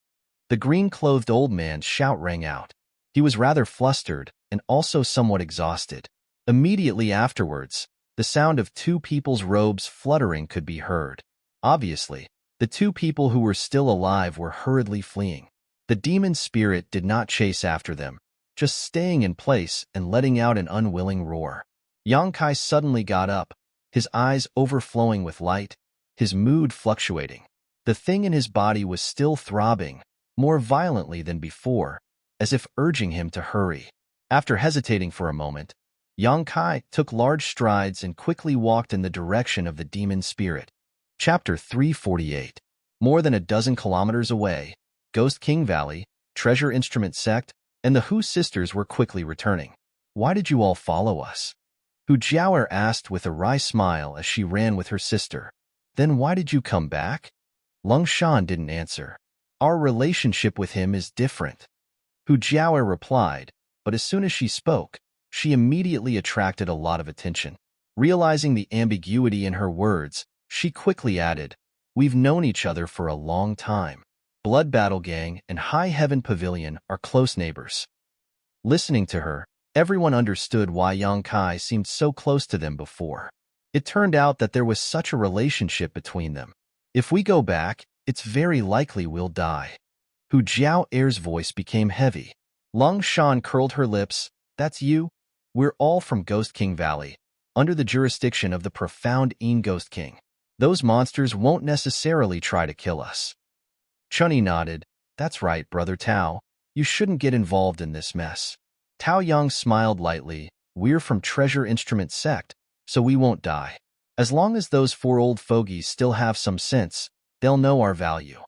The green-clothed old man's shout rang out. He was rather flustered and also somewhat exhausted. Immediately afterwards, the sound of two people's robes fluttering could be heard. Obviously, The two people who were still alive were hurriedly fleeing. The demon spirit did not chase after them, just staying in place and letting out an unwilling roar. Yang Kai suddenly got up, his eyes overflowing with light, his mood fluctuating. The thing in his body was still throbbing, more violently than before, as if urging him to hurry. After hesitating for a moment, Yang Kai took large strides and quickly walked in the direction of the demon spirit. Chapter 348. More than a dozen kilometers away, Ghost King Valley, Treasure Instrument Sect, and the Hu sisters were quickly returning. "Why did you all follow us?" Hu Jiaoer asked with a wry smile as she ran with her sister. "Then why did you come back?" Lung Shan didn't answer. "Our relationship with him is different," Hu Jiaoer replied, but as soon as she spoke, she immediately attracted a lot of attention. Realizing the ambiguity in her words, she quickly added, "We've known each other for a long time. Blood Battle Gang and High Heaven Pavilion are close neighbors." Listening to her, everyone understood why Yang Kai seemed so close to them before. It turned out that there was such a relationship between them. "If we go back, it's very likely we'll die." Hu Jiaoer's voice became heavy. Lung Shan curled her lips. "That's you? We're all from Ghost King Valley, under the jurisdiction of the profound Ghost King. Those monsters won't necessarily try to kill us." Chunny nodded. "That's right, Brother Tao. You shouldn't get involved in this mess." Tao Yang smiled lightly. "We're from Treasure Instrument Sect, so we won't die. As long as those four old fogies still have some sense, they'll know our value."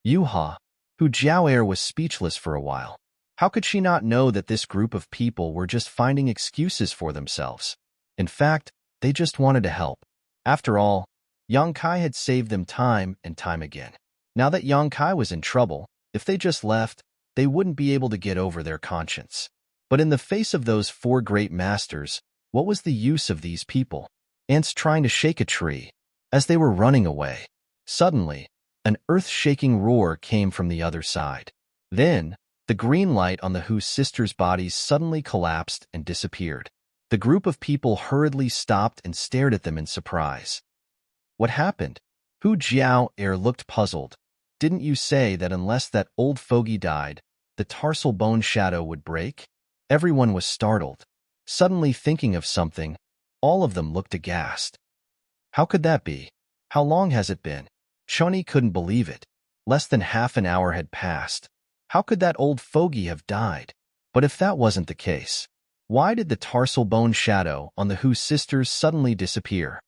Yuha, Hu Jiaoer was speechless for a while. How could she not know that this group of people were just finding excuses for themselves? In fact, they just wanted to help. After all, Yang Kai had saved them time and time again. Now that Yang Kai was in trouble, if they just left, they wouldn't be able to get over their conscience. But in the face of those four great masters, what was the use of these people? Ants trying to shake a tree. As they were running away, suddenly, an earth-shaking roar came from the other side. Then, the green light on the Hu sisters' bodies suddenly collapsed and disappeared. The group of people hurriedly stopped and stared at them in surprise. "What happened?" Hu Jiaoer looked puzzled. "Didn't you say that unless that old fogey died, the tarsal bone shadow would break?" Everyone was startled. Suddenly thinking of something, all of them looked aghast. "How could that be? How long has it been?" Chunny couldn't believe it. Less than half an hour had passed. How could that old fogey have died? But if that wasn't the case, why did the tarsal bone shadow on the Hu sisters suddenly disappear?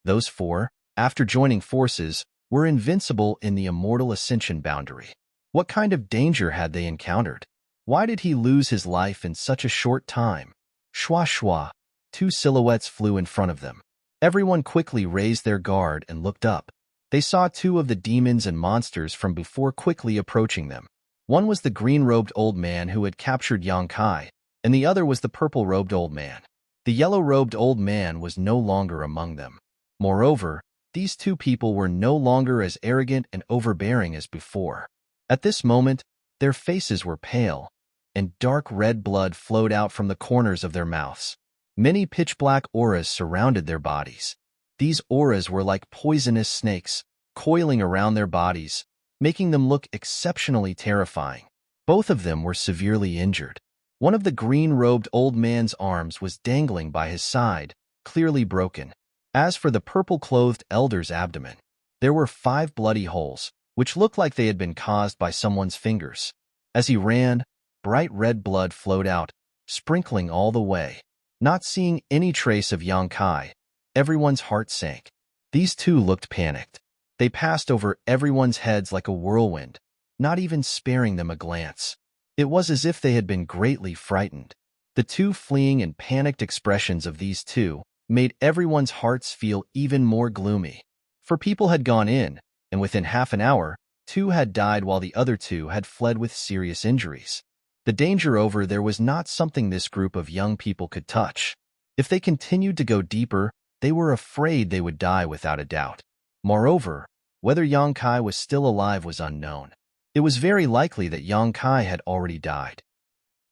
Those four, after joining forces, were invincible in the immortal ascension boundary. What kind of danger had they encountered? Why did he lose his life in such a short time? Shwa shwa, two silhouettes flew in front of them. Everyone quickly raised their guard and looked up. They saw two of the demons and monsters from before quickly approaching them. One was the green-robed old man who had captured Yang Kai, and the other was the purple-robed old man. The yellow-robed old man was no longer among them. Moreover, these two people were no longer as arrogant and overbearing as before. At this moment, their faces were pale, and dark red blood flowed out from the corners of their mouths. Many pitch-black auras surrounded their bodies. These auras were like poisonous snakes, coiling around their bodies, making them look exceptionally terrifying. Both of them were severely injured. One of the green-robed old man's arms was dangling by his side, clearly broken. As for the purple-clothed elder's abdomen, there were 5 bloody holes, which looked like they had been caused by someone's fingers. As he ran, bright red blood flowed out, sprinkling all the way. Not seeing any trace of Yang Kai, everyone's heart sank. These two looked panicked. They passed over everyone's heads like a whirlwind, not even sparing them a glance. It was as if they had been greatly frightened. The two fleeing and panicked expressions of these two made everyone's hearts feel even more gloomy. For people had gone in, and within half an hour, 2 had died while the other 2 had fled with serious injuries. The danger over, there was not something this group of young people could touch. If they continued to go deeper, they were afraid they would die without a doubt. Moreover, whether Yang Kai was still alive was unknown. It was very likely that Yang Kai had already died.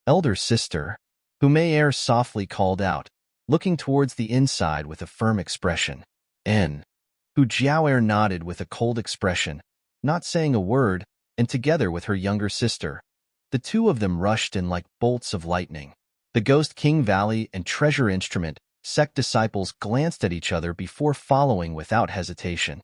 "Elder sister," Humayer softly called out, looking towards the inside with a firm expression. Hu Jiaoer nodded with a cold expression, not saying a word, and together with her younger sister, the two of them rushed in like bolts of lightning. The Ghost King Valley and Treasure Instrument sect disciples glanced at each other before following without hesitation.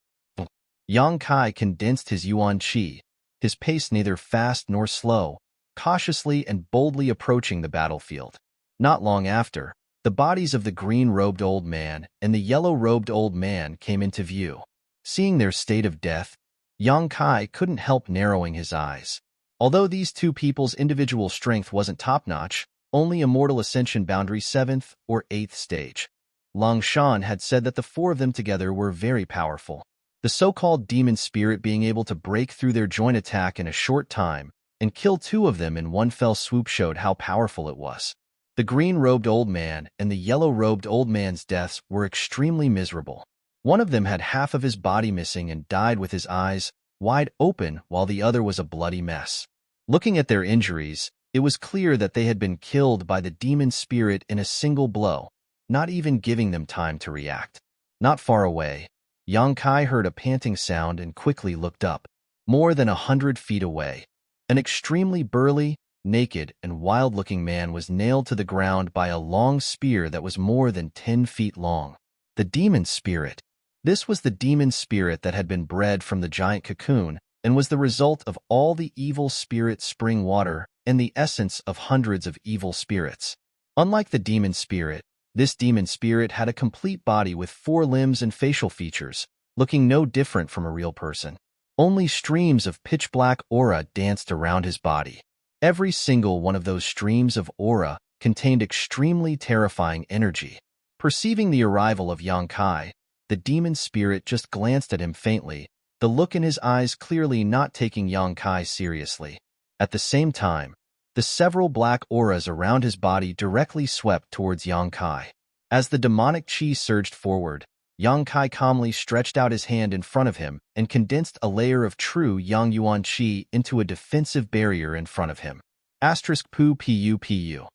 Yang Kai condensed his yuan qi, his pace neither fast nor slow, cautiously and boldly approaching the battlefield. Not long after, the bodies of the green-robed old man and the yellow-robed old man came into view. Seeing their state of death, Yang Kai couldn't help narrowing his eyes. Although these two people's individual strength wasn't top-notch, only Immortal Ascension Boundary 7th or 8th stage, Long Shan had said that the four of them together were very powerful. The so-called demon spirit being able to break through their joint attack in a short time and kill two of them in one fell swoop showed how powerful it was. The green-robed old man and the yellow-robed old man's deaths were extremely miserable. One of them had half of his body missing and died with his eyes wide open, while the other was a bloody mess. Looking at their injuries, it was clear that they had been killed by the demon spirit in a single blow, not even giving them time to react. Not far away, Yang Kai heard a panting sound and quickly looked up. More than 100 feet away, an extremely burly, naked, and wild-looking man was nailed to the ground by a long spear that was more than 10 feet long. The demon spirit. This was the demon spirit that had been bred from the giant cocoon and was the result of all the evil spirit spring water and the essence of hundreds of evil spirits. Unlike the demon spirit, this demon spirit had a complete body with 4 limbs and facial features, looking no different from a real person. Only streams of pitch-black aura danced around his body. Every single one of those streams of aura contained extremely terrifying energy. Perceiving the arrival of Yang Kai, the demon spirit just glanced at him faintly, the look in his eyes clearly not taking Yang Kai seriously. At the same time, the several black auras around his body directly swept towards Yang Kai. As the demonic chi surged forward, Yang Kai calmly stretched out his hand in front of him and condensed a layer of true Yang Yuan Qi into a defensive barrier in front of him. Asterisk pu pu pu.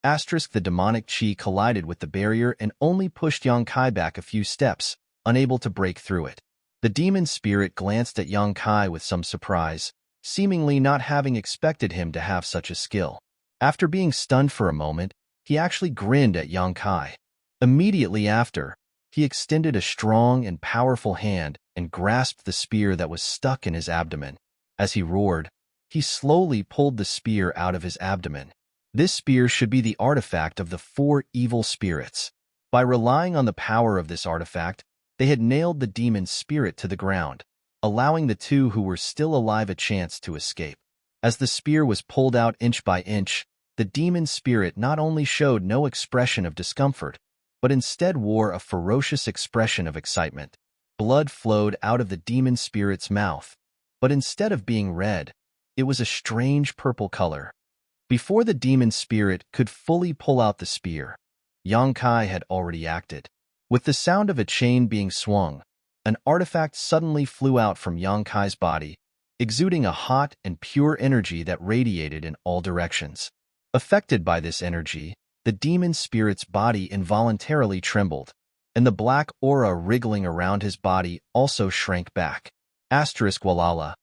Asterisk the demonic chi collided with the barrier and only pushed Yang Kai back a few steps, unable to break through it. The demon spirit glanced at Yang Kai with some surprise, seemingly not having expected him to have such a skill. After being stunned for a moment, he actually grinned at Yang Kai. Immediately after, he extended a strong and powerful hand and grasped the spear that was stuck in his abdomen. As he roared, he slowly pulled the spear out of his abdomen. This spear should be the artifact of the 4 evil spirits. By relying on the power of this artifact, they had nailed the demon's spirit to the ground, allowing the two who were still alive a chance to escape. As the spear was pulled out inch by inch, the demon spirit not only showed no expression of discomfort, but instead wore a ferocious expression of excitement. Blood flowed out of the demon spirit's mouth, but instead of being red, it was a strange purple color. Before the demon spirit could fully pull out the spear, Yang Kai had already acted. With the sound of a chain being swung, an artifact suddenly flew out from Yang Kai's body, exuding a hot and pure energy that radiated in all directions. Affected by this energy, the demon spirit's body involuntarily trembled, and the black aura wriggling around his body also shrank back. Asterisk walala.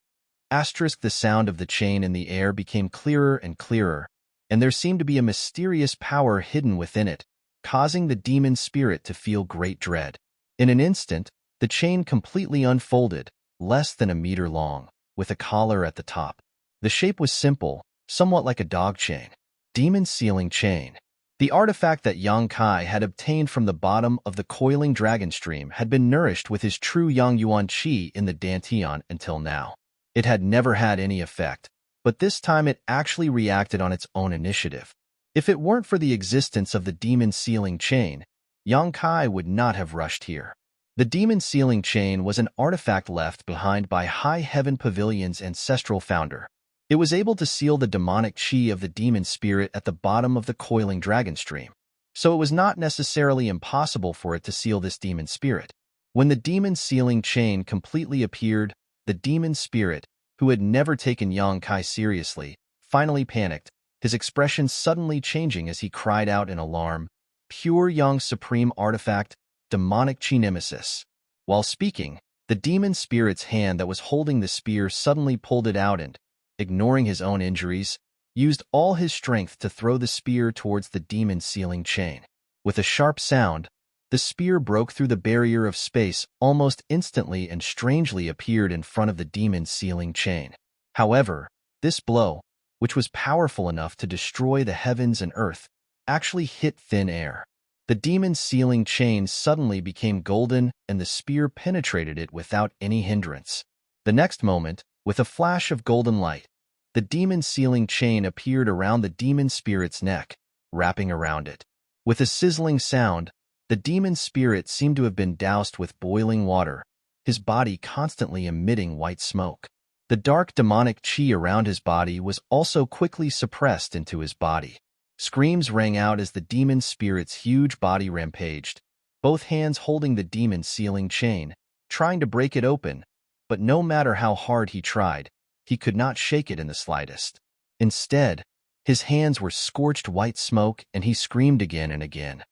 Asterisk the sound of the chain in the air became clearer and clearer, and there seemed to be a mysterious power hidden within it, causing the demon spirit to feel great dread. In an instant, the chain completely unfolded, less than a meter long, with a collar at the top. The shape was simple, somewhat like a dog chain. Demon sealing chain. The artifact that Yang Kai had obtained from the bottom of the coiling dragon stream had been nourished with his true Yang Yuan Qi in the Dantian until now. It had never had any effect, but this time it actually reacted on its own initiative. If it weren't for the existence of the demon sealing chain, Yang Kai would not have rushed here. The demon sealing chain was an artifact left behind by High Heaven Pavilion's ancestral founder. It was able to seal the demonic chi of the demon spirit at the bottom of the coiling dragon stream, so it was not necessarily impossible for it to seal this demon spirit. When the demon sealing chain completely appeared, the demon spirit, who had never taken Yang Kai seriously, finally panicked, his expression suddenly changing as he cried out in alarm, "Pure Yang Supreme Artifact, Demonic Chi Nemesis." While speaking, the demon spirit's hand that was holding the spear suddenly pulled it out and, ignoring his own injuries, used all his strength to throw the spear towards the demon's sealing chain. With a sharp sound, the spear broke through the barrier of space almost instantly and strangely appeared in front of the demon's sealing chain. However, this blow, which was powerful enough to destroy the heavens and earth, actually hit thin air. The demon's sealing chain suddenly became golden and the spear penetrated it without any hindrance. The next moment, with a flash of golden light, the demon's sealing chain appeared around the demon spirit's neck, wrapping around it. With a sizzling sound, the demon spirit seemed to have been doused with boiling water, his body constantly emitting white smoke. The dark demonic chi around his body was also quickly suppressed into his body. Screams rang out as the demon spirit's huge body rampaged, both hands holding the demon's sealing chain, trying to break it open, but no matter how hard he tried, he could not shake it in the slightest. Instead, his hands were scorched white smoke and he screamed again and again.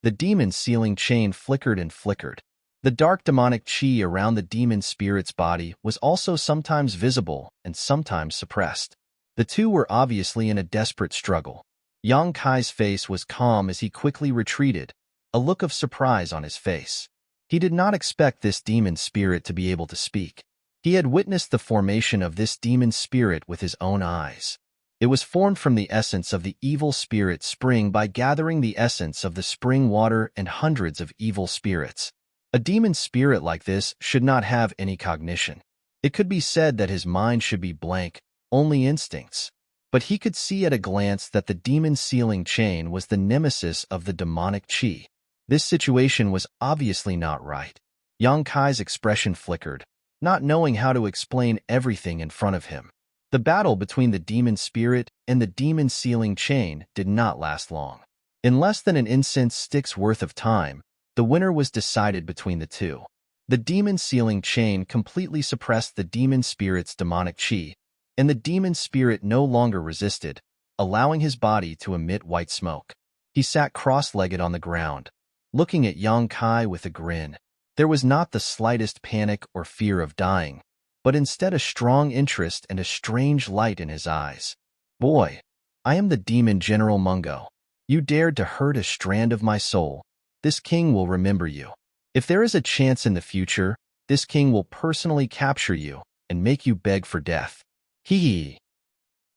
The demon's sealing chain flickered and flickered. The dark demonic chi around the demon spirit's body was also sometimes visible and sometimes suppressed. The two were obviously in a desperate struggle. Yang Kai's face was calm as he quickly retreated, a look of surprise on his face. He did not expect this demon spirit to be able to speak. He had witnessed the formation of this demon spirit with his own eyes. It was formed from the essence of the evil spirit spring by gathering the essence of the spring water and hundreds of evil spirits. A demon spirit like this should not have any cognition. It could be said that his mind should be blank, only instincts. But he could see at a glance that the demon's sealing chain was the nemesis of the demonic chi. This situation was obviously not right. Yang Kai's expression flickered, not knowing how to explain everything in front of him. The battle between the demon spirit and the demon sealing chain did not last long. In less than an incense stick's worth of time, the winner was decided between the two. The demon sealing chain completely suppressed the demon spirit's demonic chi, and the demon spirit no longer resisted, allowing his body to emit white smoke. He sat cross-legged on the ground, looking at Yang Kai with a grin. There was not the slightest panic or fear of dying, but instead a strong interest and a strange light in his eyes. "Boy, I am the demon General Mungo. You dared to hurt a strand of my soul. This king will remember you. If there is a chance in the future, this king will personally capture you and make you beg for death." Hee hee.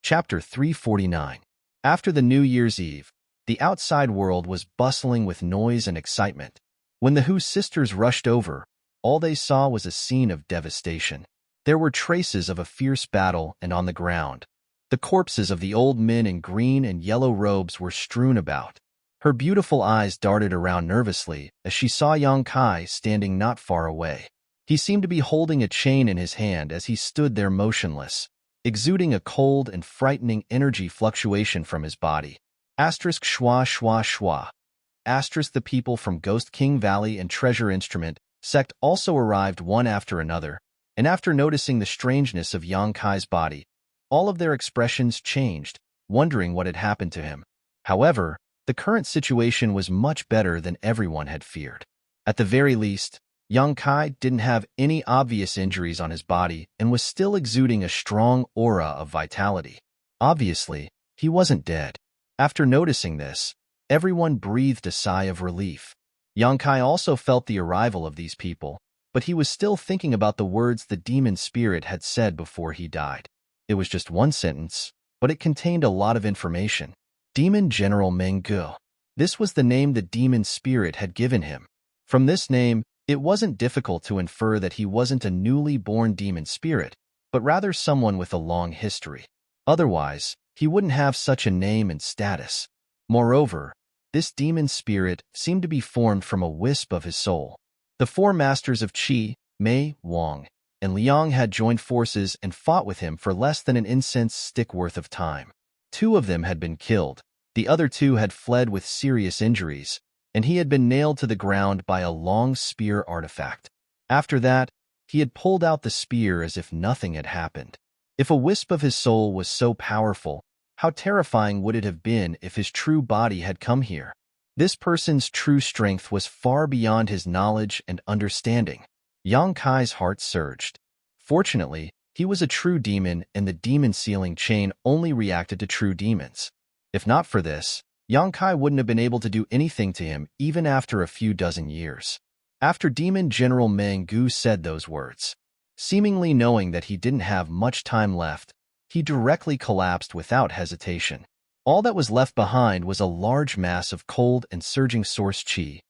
Chapter 349. After the New Year's Eve, the outside world was bustling with noise and excitement. When the Hu sisters rushed over, all they saw was a scene of devastation. There were traces of a fierce battle, and on the ground, the corpses of the old men in green and yellow robes were strewn about. Her beautiful eyes darted around nervously as she saw Yang Kai standing not far away. He seemed to be holding a chain in his hand as he stood there motionless, exuding a cold and frightening energy fluctuation from his body. Asterisk schwa schwa schwa. Asterisk the people from Ghost King Valley and Treasure Instrument sect also arrived one after another, and after noticing the strangeness of Yang Kai's body, all of their expressions changed, wondering what had happened to him. However, the current situation was much better than everyone had feared. At the very least, Yang Kai didn't have any obvious injuries on his body and was still exuding a strong aura of vitality. Obviously, he wasn't dead. After noticing this, everyone breathed a sigh of relief. Yang Kai also felt the arrival of these people, but he was still thinking about the words the demon spirit had said before he died. It was just one sentence, but it contained a lot of information. Demon General Mengu. This was the name the demon spirit had given him. From this name, it wasn't difficult to infer that he wasn't a newly born demon spirit, but rather someone with a long history. Otherwise, he wouldn't have such a name and status. Moreover, this demon spirit seemed to be formed from a wisp of his soul. The four masters of Qi, Mei, Wang, and Liang had joined forces and fought with him for less than an incense stick worth of time. 2 of them had been killed, the other 2 had fled with serious injuries, and he had been nailed to the ground by a long spear artifact. After that, he had pulled out the spear as if nothing had happened. If a wisp of his soul was so powerful, how terrifying would it have been if his true body had come here? This person's true strength was far beyond his knowledge and understanding. Yang Kai's heart surged. Fortunately, he was a true demon, and the demon sealing chain only reacted to true demons. If not for this, Yang Kai wouldn't have been able to do anything to him even after a few dozen years. After Demon General Meng Gu said those words, seemingly knowing that he didn't have much time left, he directly collapsed without hesitation. All that was left behind was a large mass of cold and surging source qi.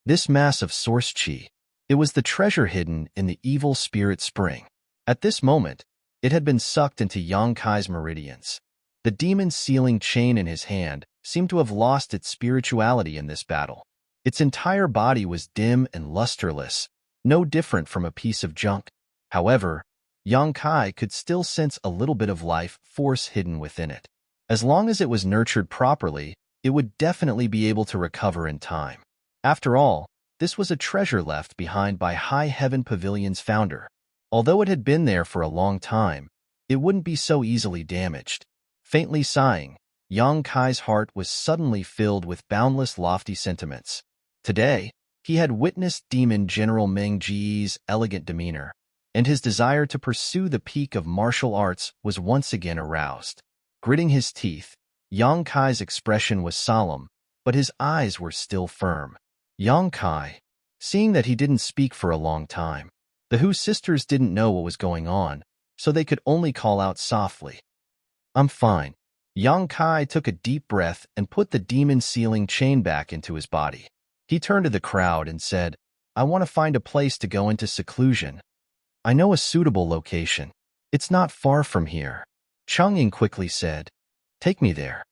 This mass of source qi, it was the treasure hidden in the evil spirit spring. At this moment, it had been sucked into Yang Kai's meridians. The demon sealing chain in his hand seemed to have lost its spirituality in this battle. Its entire body was dim and lusterless, no different from a piece of junk. However, Yang Kai could still sense a little bit of life force hidden within it. As long as it was nurtured properly, it would definitely be able to recover in time. After all, this was a treasure left behind by High Heaven Pavilion's founder. Although it had been there for a long time, it wouldn't be so easily damaged. Faintly sighing, Yang Kai's heart was suddenly filled with boundless lofty sentiments. Today, he had witnessed Demon General Meng Ji's elegant demeanor, and his desire to pursue the peak of martial arts was once again aroused. Gritting his teeth, Yang Kai's expression was solemn, but his eyes were still firm. Yang Kai, seeing that he didn't speak for a long time, the Hu sisters didn't know what was going on, so they could only call out softly, "I'm fine." Yang Kai took a deep breath and put the demon sealing chain back into his body. He turned to the crowd and said, "I want to find a place to go into seclusion. I know a suitable location. It's not far from here." Chang'ing quickly said, "Take me there."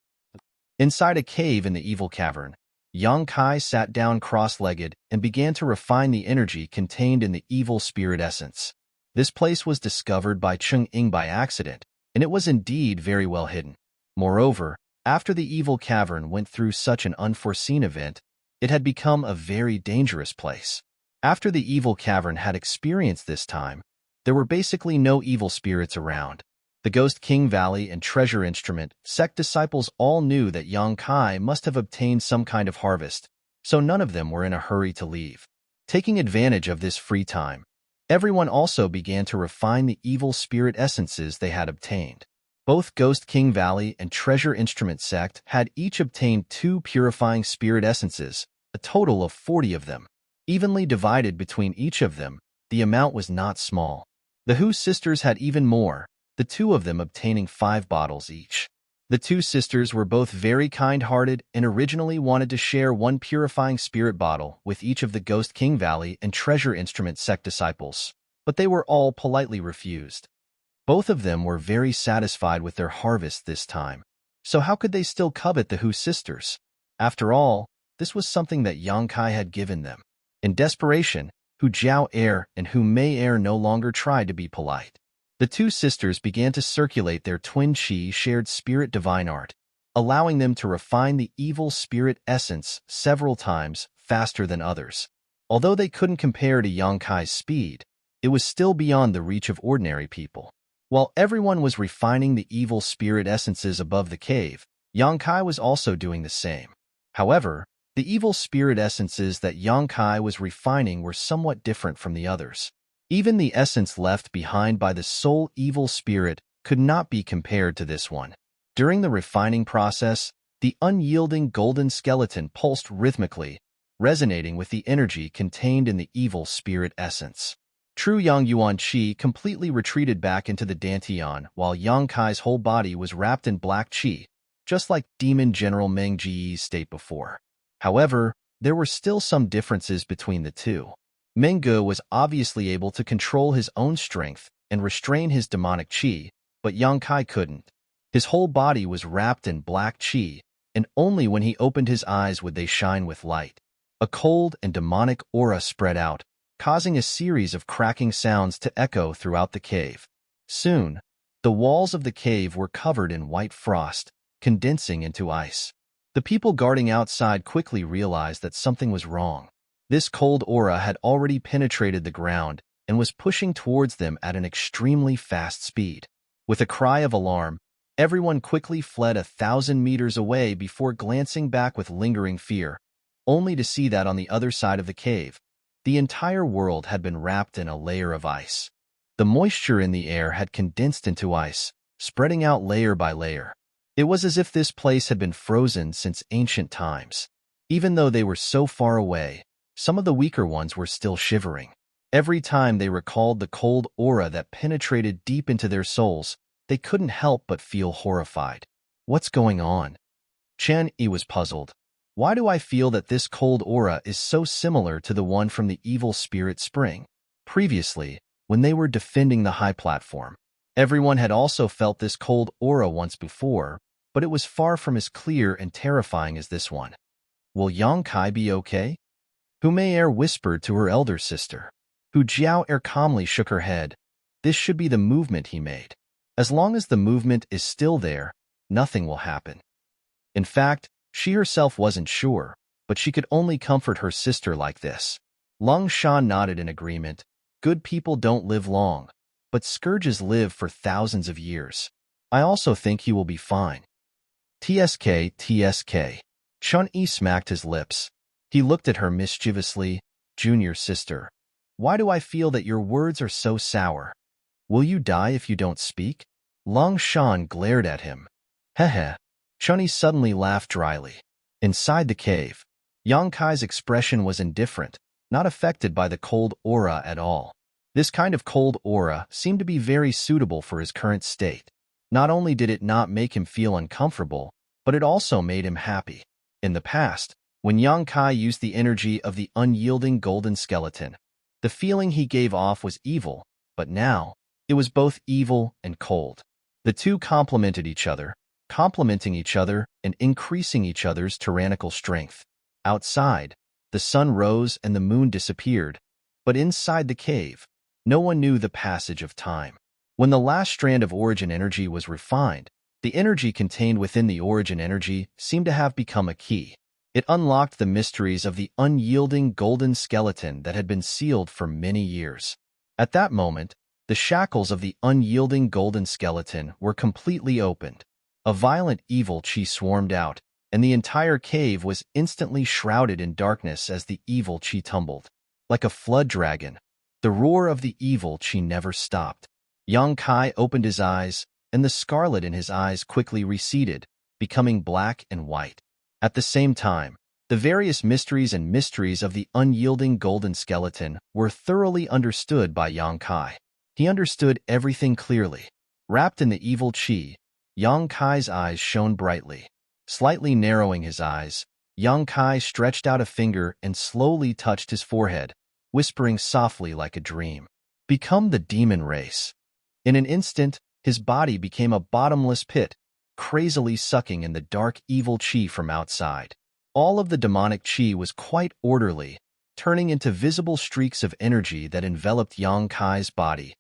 Inside a cave in the evil cavern, Yang Kai sat down cross-legged and began to refine the energy contained in the evil spirit essence. This place was discovered by Chang'ing by accident, and it was indeed very well hidden. Moreover, after the evil cavern went through such an unforeseen event, it had become a very dangerous place. After the evil cavern had experienced this time, there were basically no evil spirits around. The Ghost King Valley and Treasure Instrument sect disciples all knew that Yang Kai must have obtained some kind of harvest, so none of them were in a hurry to leave. Taking advantage of this free time, everyone also began to refine the evil spirit essences they had obtained. Both Ghost King Valley and Treasure Instrument sect had each obtained 2 purifying spirit essences, a total of 40 of them. Evenly divided between each of them, the amount was not small. The Hu sisters had even more, the 2 of them obtaining 5 bottles each. The 2 sisters were both very kind-hearted and originally wanted to share 1 purifying spirit bottle with each of the Ghost King Valley and Treasure Instrument sect disciples, but they were all politely refused. Both of them were very satisfied with their harvest this time, so how could they still covet the Hu sisters? After all, this was something that Yang Kai had given them. In desperation, Hu Jiao Air and Hu Mei Air no longer tried to be polite. The 2 sisters began to circulate their twin chi shared spirit divine art, allowing them to refine the evil spirit essence several times faster than others. Although they couldn't compare to Yang Kai's speed, it was still beyond the reach of ordinary people. While everyone was refining the evil spirit essences above the cave, Yang Kai was also doing the same. However, the evil spirit essences that Yang Kai was refining were somewhat different from the others. Even the essence left behind by the sole evil spirit could not be compared to this one. During the refining process, the unyielding golden skeleton pulsed rhythmically, resonating with the energy contained in the evil spirit essence. True Yang Yuan Qi completely retreated back into the Dantian while Yang Kai's whole body was wrapped in black Qi, just like Demon General Meng Ji's state before. However, there were still some differences between the two. Meng Ge was obviously able to control his own strength and restrain his demonic Qi, but Yang Kai couldn't. His whole body was wrapped in black Qi, and only when he opened his eyes would they shine with light. A cold and demonic aura spread out, causing a series of cracking sounds to echo throughout the cave. Soon, the walls of the cave were covered in white frost, condensing into ice. The people guarding outside quickly realized that something was wrong. This cold aura had already penetrated the ground and was pushing towards them at an extremely fast speed. With a cry of alarm, everyone quickly fled 1,000 meters away before glancing back with lingering fear, only to see that on the other side of the cave, The entire world had been wrapped in a layer of ice. The moisture in the air had condensed into ice, spreading out layer by layer. It was as if this place had been frozen since ancient times. Even though they were so far away, some of the weaker ones were still shivering. Every time they recalled the cold aura that penetrated deep into their souls, they couldn't help but feel horrified. What's going on? Chen-yi was puzzled. Why do I feel that this cold aura is so similar to the one from the evil spirit spring? Previously, when they were defending the high platform, everyone had also felt this cold aura once before, but it was far from as clear and terrifying as this one. Will Yang Kai be okay? Hu Mei whispered to her elder sister. Hu Jiao calmly shook her head. This should be the movement he made. As long as the movement is still there, nothing will happen. In fact, she herself wasn't sure, but she could only comfort her sister like this. Lung Shan nodded in agreement. Good people don't live long, but scourges live for thousands of years. I also think he will be fine. TSK, TSK. Chun-yi smacked his lips. He looked at her mischievously. Junior sister, why do I feel that your words are so sour? Will you die if you don't speak? Lung Shan glared at him. Heh. Chun-yi suddenly laughed dryly. Inside the cave, Yang Kai's expression was indifferent, not affected by the cold aura at all. This kind of cold aura seemed to be very suitable for his current state. Not only did it not make him feel uncomfortable, but it also made him happy. In the past, when Yang Kai used the energy of the unyielding golden skeleton, the feeling he gave off was evil, but now, it was both evil and cold. The two complemented each other, complementing each other and increasing each other's tyrannical strength. Outside, the sun rose and the moon disappeared, but inside the cave, no one knew the passage of time. When the last strand of origin energy was refined, the energy contained within the origin energy seemed to have become a key. It unlocked the mysteries of the unyielding golden skeleton that had been sealed for many years. At that moment, the shackles of the unyielding golden skeleton were completely opened. A violent evil chi swarmed out, and the entire cave was instantly shrouded in darkness as the evil chi tumbled. Like a flood dragon, the roar of the evil chi never stopped. Yang Kai opened his eyes, and the scarlet in his eyes quickly receded, becoming black and white. At the same time, the various mysteries of the unyielding golden skeleton were thoroughly understood by Yang Kai. He understood everything clearly. Wrapped in the evil chi, Yang Kai's eyes shone brightly. Slightly narrowing his eyes, Yang Kai stretched out a finger and slowly touched his forehead, whispering softly like a dream. Become the demon race. In an instant, his body became a bottomless pit, crazily sucking in the dark evil chi from outside. All of the demonic chi was quite orderly, turning into visible streaks of energy that enveloped Yang Kai's body.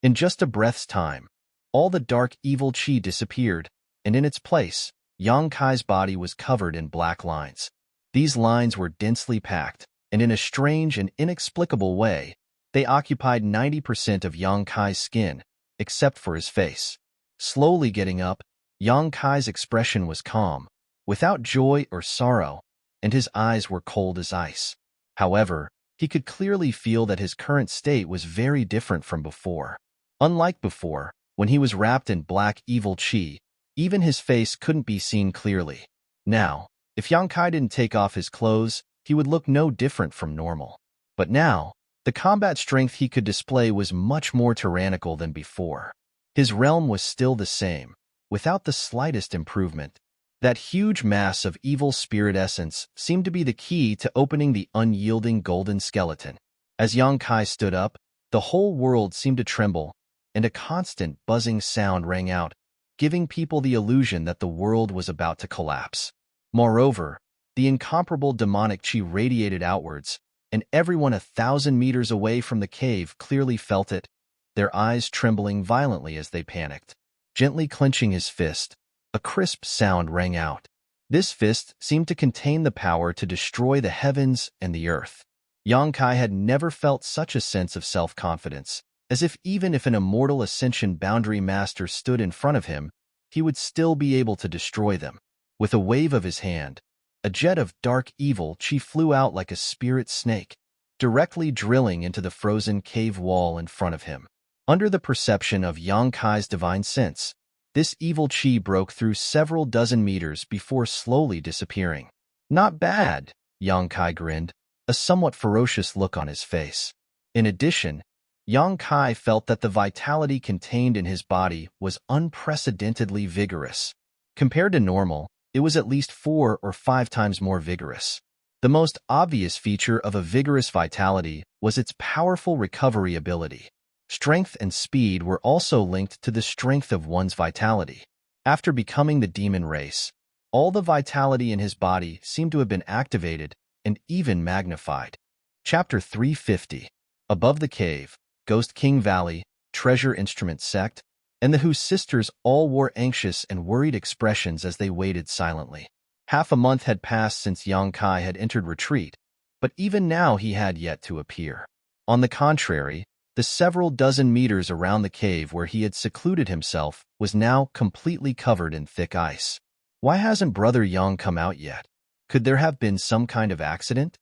In just a breath's time, all the dark evil chi disappeared, and in its place, Yang Kai's body was covered in black lines. These lines were densely packed, and in a strange and inexplicable way, they occupied 90% of Yang Kai's skin, except for his face. Slowly getting up, Yang Kai's expression was calm, without joy or sorrow, and his eyes were cold as ice. However, he could clearly feel that his current state was very different from before. Unlike before, when he was wrapped in black evil chi, even his face couldn't be seen clearly. Now, if Yang Kai didn't take off his clothes, he would look no different from normal. But now, the combat strength he could display was much more tyrannical than before. His realm was still the same, without the slightest improvement. That huge mass of evil spirit essence seemed to be the key to opening the unyielding golden skeleton. As Yang Kai stood up, the whole world seemed to tremble, and a constant buzzing sound rang out, giving people the illusion that the world was about to collapse. Moreover, the incomparable demonic chi radiated outwards, and everyone 1,000 meters away from the cave clearly felt it, their eyes trembling violently as they panicked. Gently clenching his fist, a crisp sound rang out. This fist seemed to contain the power to destroy the heavens and the earth. Yang Kai had never felt such a sense of self-confidence, as if even if an immortal ascension boundary master stood in front of him, he would still be able to destroy them. With a wave of his hand, a jet of dark evil chi flew out like a spirit snake, directly drilling into the frozen cave wall in front of him. Under the perception of Yang Kai's divine sense, this evil chi broke through several dozen meters before slowly disappearing. Not bad, Yang Kai grinned, a somewhat ferocious look on his face. In addition, Yang Kai felt that the vitality contained in his body was unprecedentedly vigorous. Compared to normal, it was at least 4 or 5 times more vigorous. The most obvious feature of a vigorous vitality was its powerful recovery ability. Strength and speed were also linked to the strength of one's vitality. After becoming the demon race, all the vitality in his body seemed to have been activated and even magnified. Chapter 350. Above the cave, Ghost King Valley, Treasure Instrument Sect, and the Whose sisters all wore anxious and worried expressions as they waited silently. Half a month had passed since Yang Kai had entered retreat, but even now he had yet to appear. On the contrary, the several dozen meters around the cave where he had secluded himself was now completely covered in thick ice. Why hasn't Brother Yang come out yet? Could there have been some kind of accident?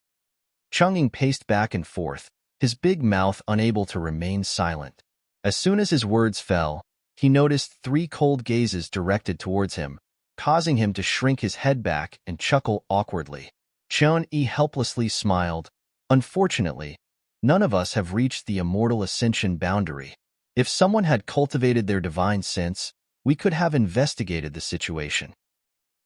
Chang'ing paced back and forth, his big mouth unable to remain silent. As soon as his words fell, he noticed 3 cold gazes directed towards him, causing him to shrink his head back and chuckle awkwardly. Chang'e helplessly smiled. Unfortunately, none of us have reached the immortal ascension boundary. If someone had cultivated their divine sense, we could have investigated the situation.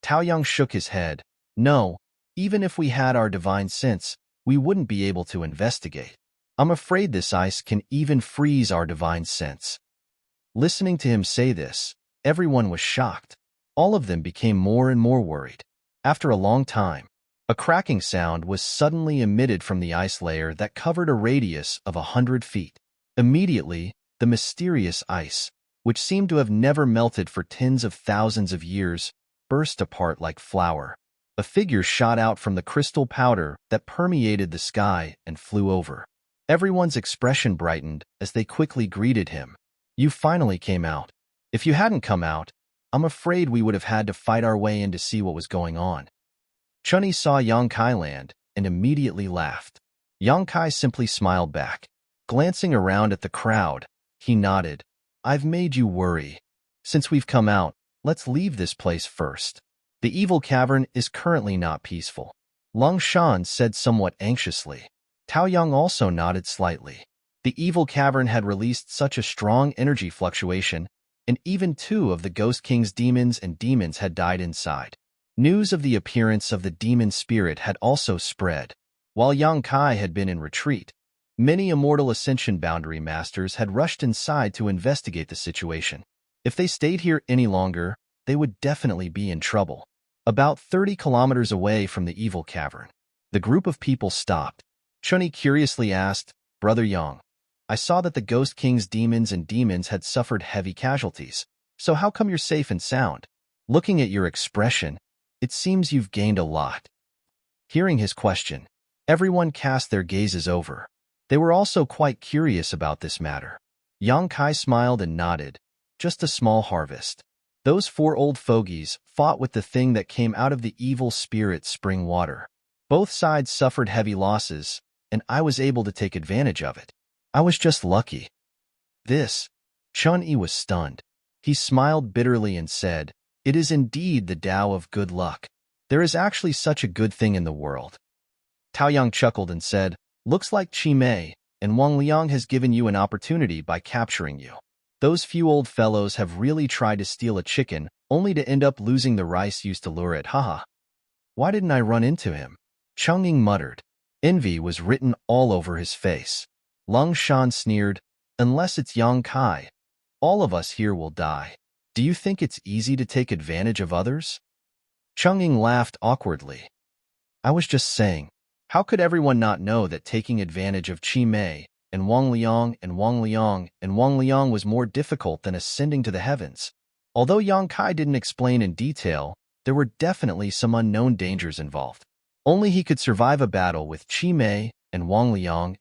Taoyang shook his head. No, even if we had our divine sense, we wouldn't be able to investigate. I'm afraid this ice can even freeze our divine sense. Listening to him say this, everyone was shocked. All of them became more and more worried. After a long time, a cracking sound was suddenly emitted from the ice layer that covered a radius of 100 feet. Immediately, the mysterious ice, which seemed to have never melted for tens of thousands of years, burst apart like flour. A figure shot out from the crystal powder that permeated the sky and flew over. Everyone's expression brightened as they quickly greeted him. You finally came out. If you hadn't come out, I'm afraid we would have had to fight our way in to see what was going on. Chunyi saw Yang Kai land and immediately laughed. Yang Kai simply smiled back. Glancing around at the crowd, he nodded. I've made you worry. Since we've come out, let's leave this place first. The evil cavern is currently not peaceful. Long Shan said somewhat anxiously. Taoyang also nodded slightly. The evil cavern had released such a strong energy fluctuation, and even 2 of the Ghost King's demons had died inside. News of the appearance of the demon spirit had also spread. While Yang Kai had been in retreat, many immortal ascension boundary masters had rushed inside to investigate the situation. If they stayed here any longer, they would definitely be in trouble. About 30 kilometers away from the evil cavern, the group of people stopped. Chunyi curiously asked, Brother Yang, I saw that the Ghost King's demons had suffered heavy casualties, so how come you're safe and sound? Looking at your expression, it seems you've gained a lot. Hearing his question, everyone cast their gazes over. They were also quite curious about this matter. Yang Kai smiled and nodded. Just a small harvest. Those 4 old fogies fought with the thing that came out of the evil spirit's spring water. Both sides suffered heavy losses, and I was able to take advantage of it. I was just lucky. Chunyi was stunned. He smiled bitterly and said, It is indeed the Tao of good luck. There is actually such a good thing in the world. Taoyang chuckled and said, Looks like Qi Mei and Wang Liang has given you an opportunity by capturing you. Those few old fellows have really tried to steal a chicken, only to end up losing the rice used to lure it, haha. Why didn't I run into him? Chang'e muttered. Envy was written all over his face. Long Shan sneered, Unless it's Yang Kai, all of us here will die. Do you think it's easy to take advantage of others? Chang'e laughed awkwardly. I was just saying, how could everyone not know that taking advantage of Qi Mei and Wang Liang was more difficult than ascending to the heavens? Although Yang Kai didn't explain in detail, there were definitely some unknown dangers involved. Only he could survive a battle with Qi Mei and Wang Liang.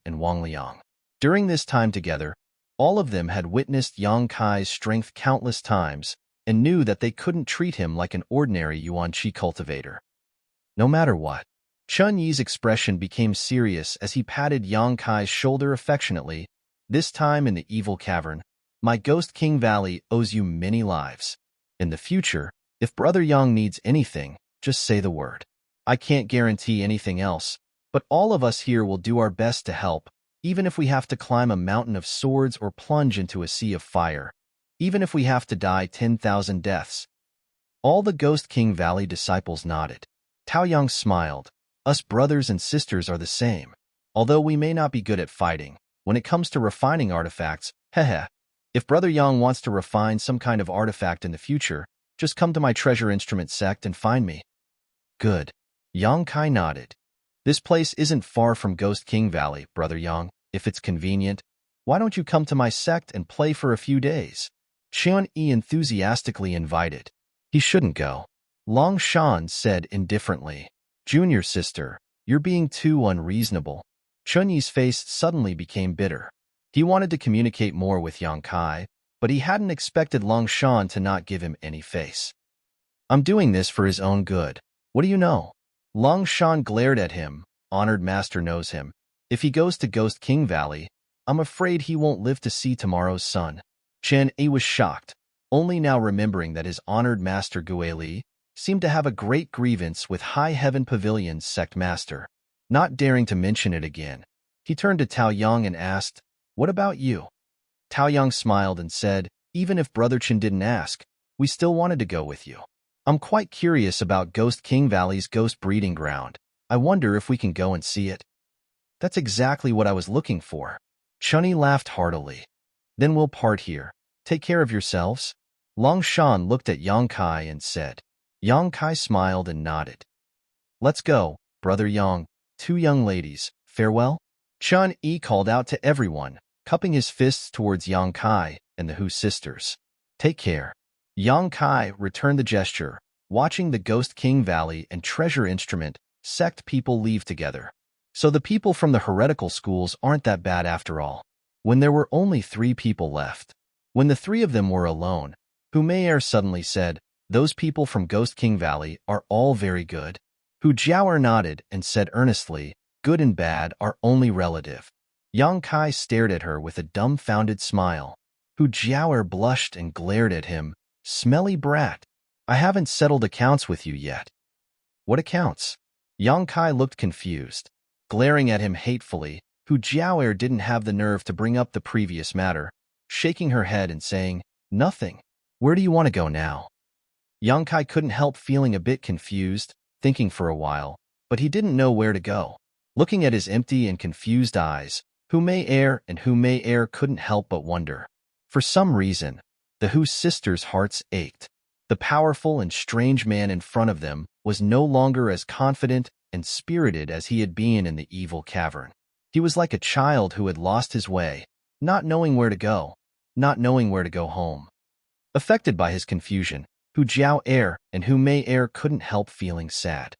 During this time together, all of them had witnessed Yang Kai's strength countless times and knew that they couldn't treat him like an ordinary Yuan Qi cultivator. No matter what, Chun Yi's expression became serious as he patted Yang Kai's shoulder affectionately. This time in the evil cavern, my ghost King Valley owes you many lives. In the future, if Brother Yang needs anything, just say the word. I can't guarantee anything else, but all of us here will do our best to help, even if we have to climb a mountain of swords or plunge into a sea of fire, even if we have to die 10,000 deaths. All the Ghost King Valley disciples nodded. Taoyang smiled. Us brothers and sisters are the same. Although we may not be good at fighting, when it comes to refining artifacts, heh. If Brother Yang wants to refine some kind of artifact in the future, just come to my treasure instrument sect and find me. Good. Yang Kai nodded. This place isn't far from Ghost King Valley, Brother Yang. If it's convenient, why don't you come to my sect and play for a few days? Chun Yi enthusiastically invited. He shouldn't go. Long Shan said indifferently. Junior sister, you're being too unreasonable. Chun Yi's face suddenly became bitter. He wanted to communicate more with Yang Kai, but he hadn't expected Long Shan to not give him any face. I'm doing this for his own good. What do you know? Long Shan glared at him. Honored master knows him. If he goes to Ghost King Valley, I'm afraid he won't live to see tomorrow's sun. Chen Yi was shocked, only now remembering that his honored master Guili seemed to have a great grievance with High Heaven Pavilion's sect master. Not daring to mention it again, he turned to Taoyang and asked, "What about you?" Taoyang smiled and said, "Even if Brother Chen didn't ask, we still wanted to go with you. I'm quite curious about Ghost King Valley's ghost breeding ground. I wonder if we can go and see it." That's exactly what I was looking for. Chunyi laughed heartily. Then we'll part here. Take care of yourselves. Long Shan looked at Yang Kai and said. Yang Kai smiled and nodded. Let's go, Brother Yang. Two young ladies, farewell. Chun Yi called out to everyone, cupping his fists towards Yang Kai and the Hu sisters. Take care. Yang Kai returned the gesture, watching the Ghost King Valley and Treasure Instrument sect people leave together. So the people from the heretical schools aren't that bad after all. When there were only 3 people left, when the 3 of them were alone, Hu Meier suddenly said, "Those people from Ghost King Valley are all very good." Hu Jiaoer nodded and said earnestly, "Good and bad are only relative." Yang Kai stared at her with a dumbfounded smile. Hu Jiaoer blushed and glared at him. "Smelly brat. I haven't settled accounts with you yet." "What accounts?" Yang Kai looked confused. Glaring at him hatefully, Hu Jiaoer didn't have the nerve to bring up the previous matter, shaking her head and saying, "Nothing. Where do you want to go now?" Yang Kai couldn't help feeling a bit confused, thinking for a while, but he didn't know where to go. Looking at his empty and confused eyes, Hu Meier and Hu Meier couldn't help but wonder. For some reason, the Hu sisters' hearts ached. The powerful and strange man in front of them was no longer as confident and spirited as he had been in the evil cavern. He was like a child who had lost his way, not knowing where to go, not knowing where to go home. Affected by his confusion, Hu Jiaoer and Hu Meier couldn't help feeling sad.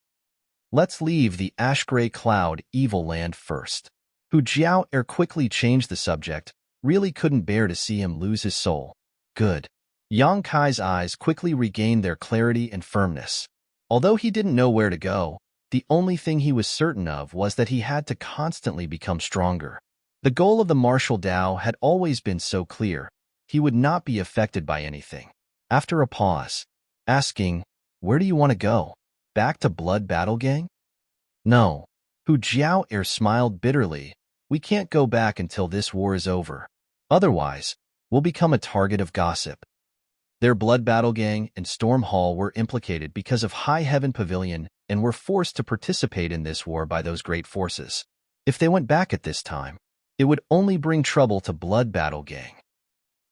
Let's leave the ash-gray cloud evil land first. Hu Jiaoer quickly changed the subject, really couldn't bear to see him lose his soul. Good. Yang Kai's eyes quickly regained their clarity and firmness. Although he didn't know where to go, the only thing he was certain of was that he had to constantly become stronger. The goal of the martial Dao had always been so clear. He would not be affected by anything. After a pause, asking, "Where do you want to go? Back to Blood Battle Gang?" "No." Hu Jiaoer smiled bitterly. "We can't go back until this war is over. Otherwise, we'll become a target of gossip." Their Blood Battle Gang and Storm Hall were implicated because of High Heaven Pavilion and were forced to participate in this war by those great forces. If they went back at this time, it would only bring trouble to Blood Battle Gang.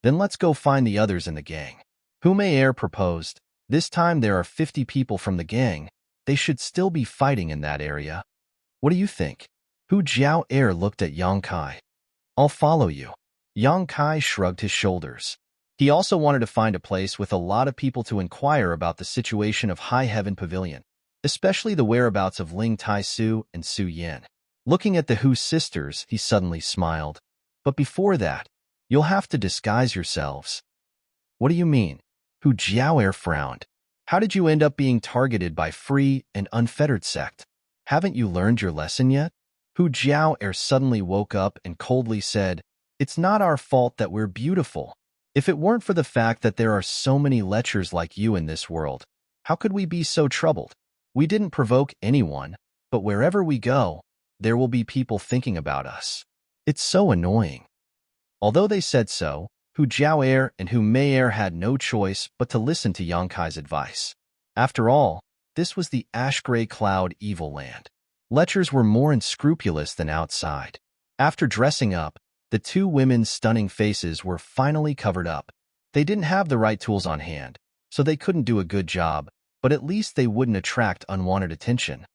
"Then let's go find the others in the gang." Hu Meier proposed. "This time there are 50 people from the gang. They should still be fighting in that area. What do you think?" Hu Jiaoer looked at Yang Kai. "I'll follow you." Yang Kai shrugged his shoulders. He also wanted to find a place with a lot of people to inquire about the situation of High Heaven Pavilion, especially the whereabouts of Ling Tai Su and Su Yan. Looking at the Hu sisters, he suddenly smiled. "But before that, you'll have to disguise yourselves." "What do you mean?" Hu Jiaoer frowned. "How did you end up being targeted by free and unfettered sect?" Haven't you learned your lesson yet? Hu Jiao suddenly woke up and coldly said, "It's not our fault that we're beautiful. If it weren't for the fact that there are so many lechers like you in this world, how could we be so troubled? We didn't provoke anyone, but wherever we go, there will be people thinking about us. It's so annoying." Although they said so, Hu Jiao and Hu Mei had no choice but to listen to Yang Kai's advice. After all, this was the ash-gray cloud evil land. Lechers were more unscrupulous than outside. After dressing up, the two women's stunning faces were finally covered up. They didn't have the right tools on hand, so they couldn't do a good job, but at least they wouldn't attract unwanted attention.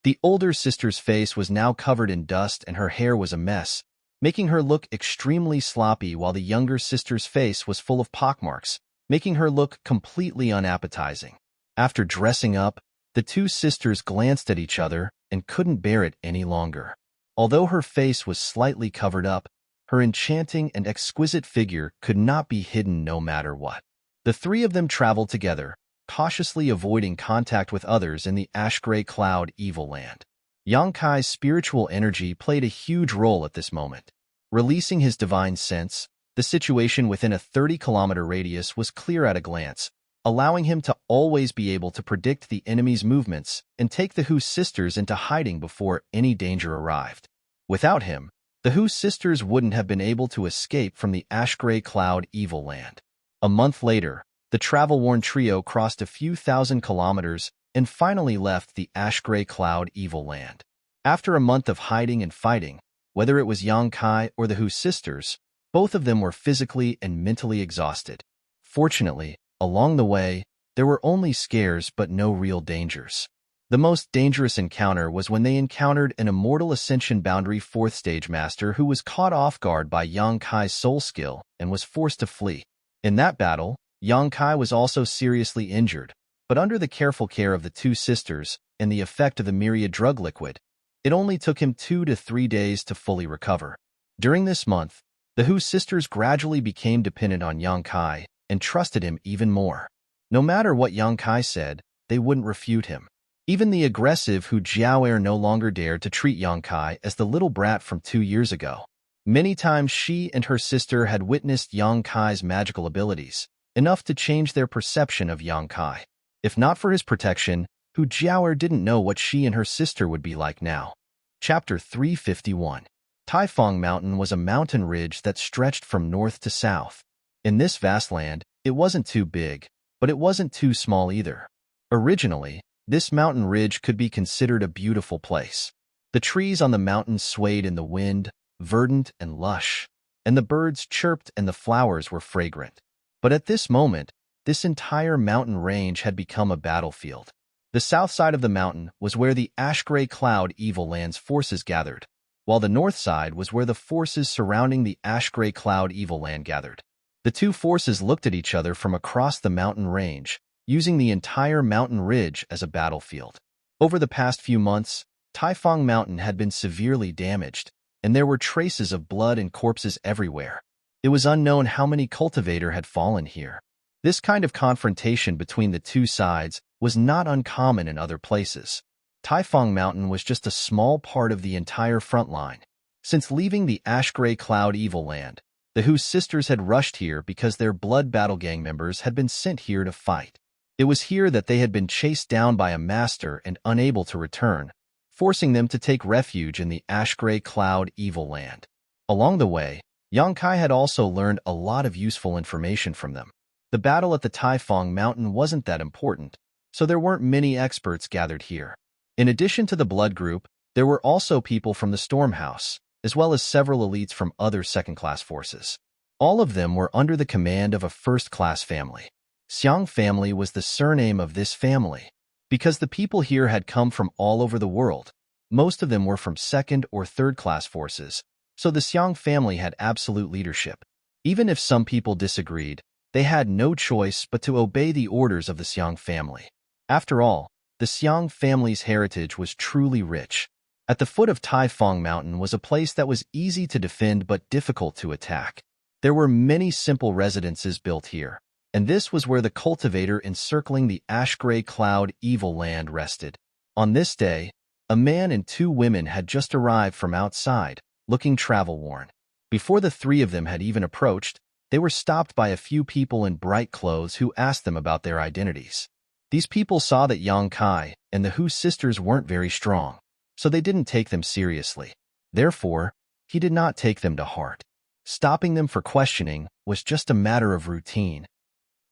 The older sister's face was now covered in dust and her hair was a mess, making her look extremely sloppy, while the younger sister's face was full of pockmarks, making her look completely unappetizing. After dressing up, the two sisters glanced at each other and couldn't bear it any longer. Although her face was slightly covered up, her enchanting and exquisite figure could not be hidden no matter what. The three of them traveled together, cautiously avoiding contact with others in the ash-gray cloud evil land. Yang Kai's spiritual energy played a huge role at this moment. Releasing his divine sense, the situation within a 30-kilometer radius was clear at a glance, allowing him to always be able to predict the enemy's movements and take the Hu sisters into hiding before any danger arrived. Without him, the Hu sisters wouldn't have been able to escape from the ash-gray cloud evil land. A month later, the travel-worn trio crossed a few thousand kilometers and finally left the ash-gray cloud evil land. After a month of hiding and fighting, whether it was Yang Kai or the Hu sisters, both of them were physically and mentally exhausted. Fortunately, along the way, there were only scares but no real dangers. The most dangerous encounter was when they encountered an Immortal Ascension Boundary 4th Stage Master who was caught off guard by Yang Kai's soul skill and was forced to flee. In that battle, Yang Kai was also seriously injured, but under the careful care of the two sisters and the effect of the myriad drug liquid, it only took him 2 to 3 days to fully recover. During this month, the Hu sisters gradually became dependent on Yang Kai and trusted him even more. No matter what Yang Kai said, they wouldn't refute him. Even the aggressive Hu Jiao no longer dared to treat Yang Kai as the little brat from 2 years ago. Many times she and her sister had witnessed Yang Kai's magical abilities, enough to change their perception of Yang Kai. If not for his protection, Hu Jiao didn't know what she and her sister would be like now. Chapter 351. Taifang Mountain was a mountain ridge that stretched from north to south. In this vast land, it wasn't too big, but it wasn't too small either. Originally, this mountain ridge could be considered a beautiful place. The trees on the mountain swayed in the wind, verdant and lush, and the birds chirped and the flowers were fragrant. But at this moment, this entire mountain range had become a battlefield. The south side of the mountain was where the ash-gray cloud evil land's forces gathered, while the north side was where the forces surrounding the ash-gray cloud evil land gathered. The two forces looked at each other from across the mountain range, using the entire mountain ridge as a battlefield. Over the past few months, Taifang Mountain had been severely damaged, and there were traces of blood and corpses everywhere. It was unknown how many cultivators had fallen here. This kind of confrontation between the two sides was not uncommon in other places. Taifang Mountain was just a small part of the entire front line. Since leaving the ash-gray cloud evil land, the Hu sisters had rushed here because their blood battle gang members had been sent here to fight. It was here that they had been chased down by a master and unable to return, forcing them to take refuge in the ash-gray cloud evil land. Along the way, Yang Kai had also learned a lot of useful information from them. The battle at the Taifang Mountain wasn't that important, so there weren't many experts gathered here. In addition to the blood group, there were also people from the Storm House, as well as several elites from other second-class forces. All of them were under the command of a first-class family. Xiang family was the surname of this family. Because the people here had come from all over the world, most of them were from second- or third-class forces, so the Xiang family had absolute leadership. Even if some people disagreed, they had no choice but to obey the orders of the Xiang family. After all, the Xiang family's heritage was truly rich. At the foot of Taifang Mountain was a place that was easy to defend but difficult to attack. There were many simple residences built here, and this was where the cultivator encircling the ash-gray cloud evil land rested. On this day, A man and two women had just arrived from outside, looking travel-worn. Before the three of them had even approached, they were stopped by a few people in bright clothes who asked them about their identities. These people saw that Yang Kai and the Hu sisters weren't very strong, so they didn't take them seriously. Therefore, he did not take them to heart. Stopping them for questioning was just a matter of routine.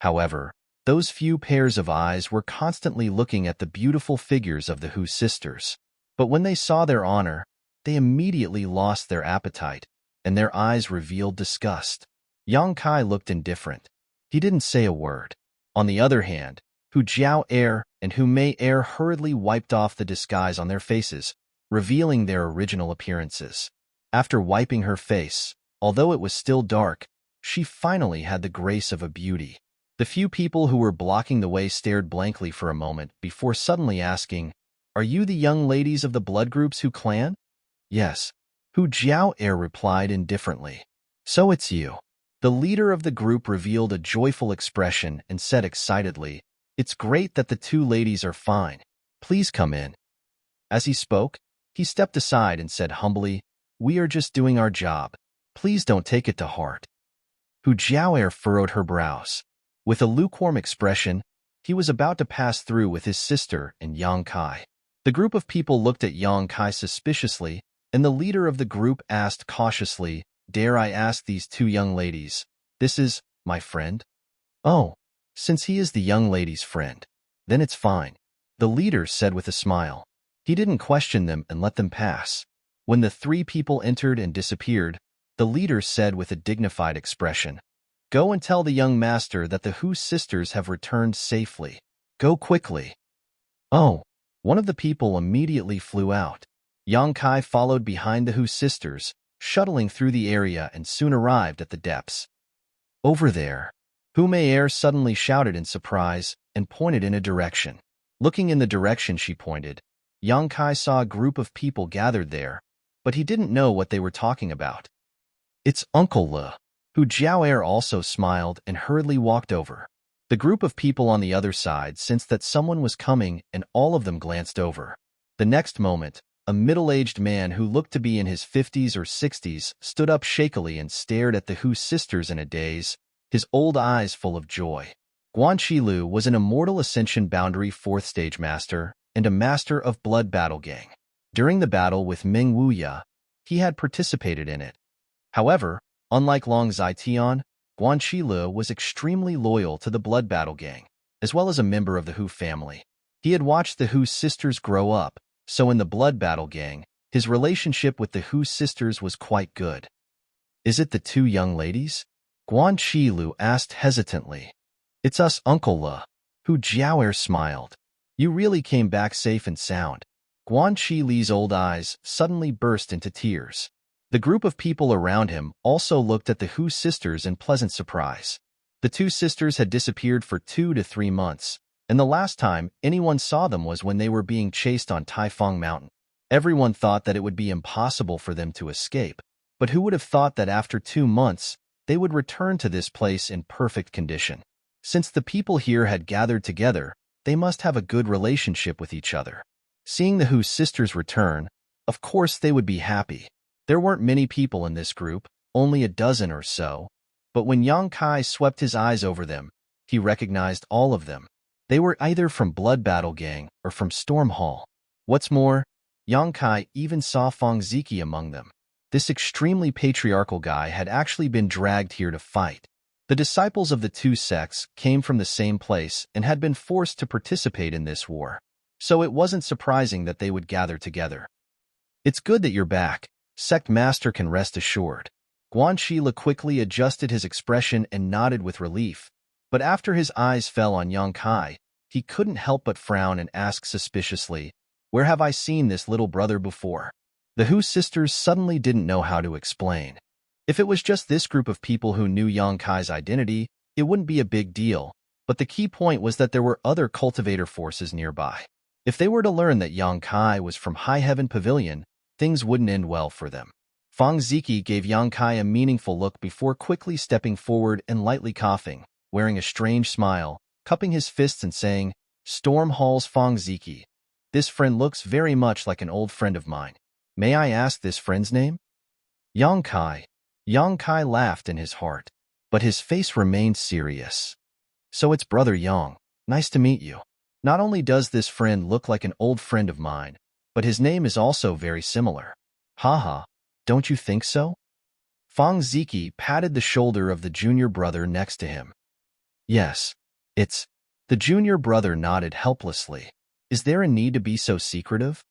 However, those few pairs of eyes were constantly looking at the beautiful figures of the Hu sisters. But when they saw their honor, they immediately lost their appetite, and their eyes revealed disgust. Yang Kai looked indifferent. He didn't say a word. On the other hand, Hu Jiao Er and Hu Mei Er hurriedly wiped off the disguise on their faces, revealing their original appearances. After wiping her face, although it was still dark, she finally had the grace of a beauty. The few people who were blocking the way stared blankly for a moment before suddenly asking, "Are you the young ladies of the blood groups Hu clan?" "Yes," Hu Jiao Er replied indifferently. "So it's you." The leader of the group revealed a joyful expression and said excitedly, "It's great that the two ladies are fine. Please come in." As he spoke, he stepped aside and said humbly, "We are just doing our job. Please don't take it to heart." Hu Jiaoer furrowed her brows. With a lukewarm expression, he was about to pass through with his sister and Yang Kai. The group of people looked at Yang Kai suspiciously, and the leader of the group asked cautiously, "Dare I ask these two young ladies, this is my friend?" "Oh, since he is the young lady's friend, then it's fine," the leader said with a smile. He didn't question them and let them pass. When the three people entered and disappeared, the leader said with a dignified expression, "Go and tell the young master that the Hu sisters have returned safely. Go quickly." "Oh." One of the people immediately flew out. Yang Kai followed behind the Hu sisters, shuttling through the area and soon arrived at the depths. "Over there." Hu Meier suddenly shouted in surprise and pointed in a direction. Looking in the direction she pointed, Yang Kai saw a group of people gathered there, but he didn't know what they were talking about. "It's Uncle Le." Hu Jiaoer also smiled and hurriedly walked over. The group of people on the other side sensed that someone was coming and all of them glanced over. The next moment, a middle-aged man who looked to be in his 50s or 60s stood up shakily and stared at the Hu sisters in a daze, his old eyes full of joy. Guan Qilu was an immortal Ascension Boundary 4th Stage Master and a Master of Blood Battle Gang. During the battle with Ming Wuya, he had participated in it. However, unlike Long Zitian, Guan Qilu was extremely loyal to the Blood Battle Gang, as well as a member of the Hu family. He had watched the Hu sisters grow up, so in the Blood Battle Gang, his relationship with the Hu sisters was quite good. "Is it the two young ladies?" Guan Qilu asked hesitantly. "It's us, Uncle Le." Hu Jiaoer smiled. "You really came back safe and sound." Guan Qilu's old eyes suddenly burst into tears. The group of people around him also looked at the Hu sisters in pleasant surprise. The two sisters had disappeared for 2 to 3 months, and the last time anyone saw them was when they were being chased on Taifeng Mountain. Everyone thought that it would be impossible for them to escape, but who would have thought that after 2 months, they would return to this place in perfect condition? Since the people here had gathered together, they must have a good relationship with each other. Seeing the Hu sisters return, of course they would be happy. There weren't many people in this group, only a dozen or so, but when Yang Kai swept his eyes over them, he recognized all of them. They were either from Blood Battle Gang or from Storm Hall. What's more, Yang Kai even saw Feng Ziki among them. This extremely patriarchal guy had actually been dragged here to fight. The disciples of the two sects came from the same place and had been forced to participate in this war, so it wasn't surprising that they would gather together. "It's good that you're back. Sect Master can rest assured." Guan Qilu quickly adjusted his expression and nodded with relief, but after his eyes fell on Yang Kai, he couldn't help but frown and ask suspiciously, "Where have I seen this little brother before?" The Hu sisters suddenly didn't know how to explain. If it was just this group of people who knew Yang Kai's identity, it wouldn't be a big deal, but the key point was that there were other cultivator forces nearby. If they were to learn that Yang Kai was from High Heaven Pavilion, things wouldn't end well for them. Feng Ziki gave Yang Kai a meaningful look before quickly stepping forward and lightly coughing, wearing a strange smile, cupping his fists and saying, "Storm Hall's Feng Ziki. This friend looks very much like an old friend of mine. May I ask this friend's name? Yang Kai. Yang Kai laughed in his heart, but his face remained serious. So it's Brother Yang. Nice to meet you. Not only does this friend look like an old friend of mine, but his name is also very similar. Haha, don't you think so? Fang Ziki patted the shoulder of the junior brother next to him. Yes, it's... The junior brother nodded helplessly. Is there a need to be so secretive?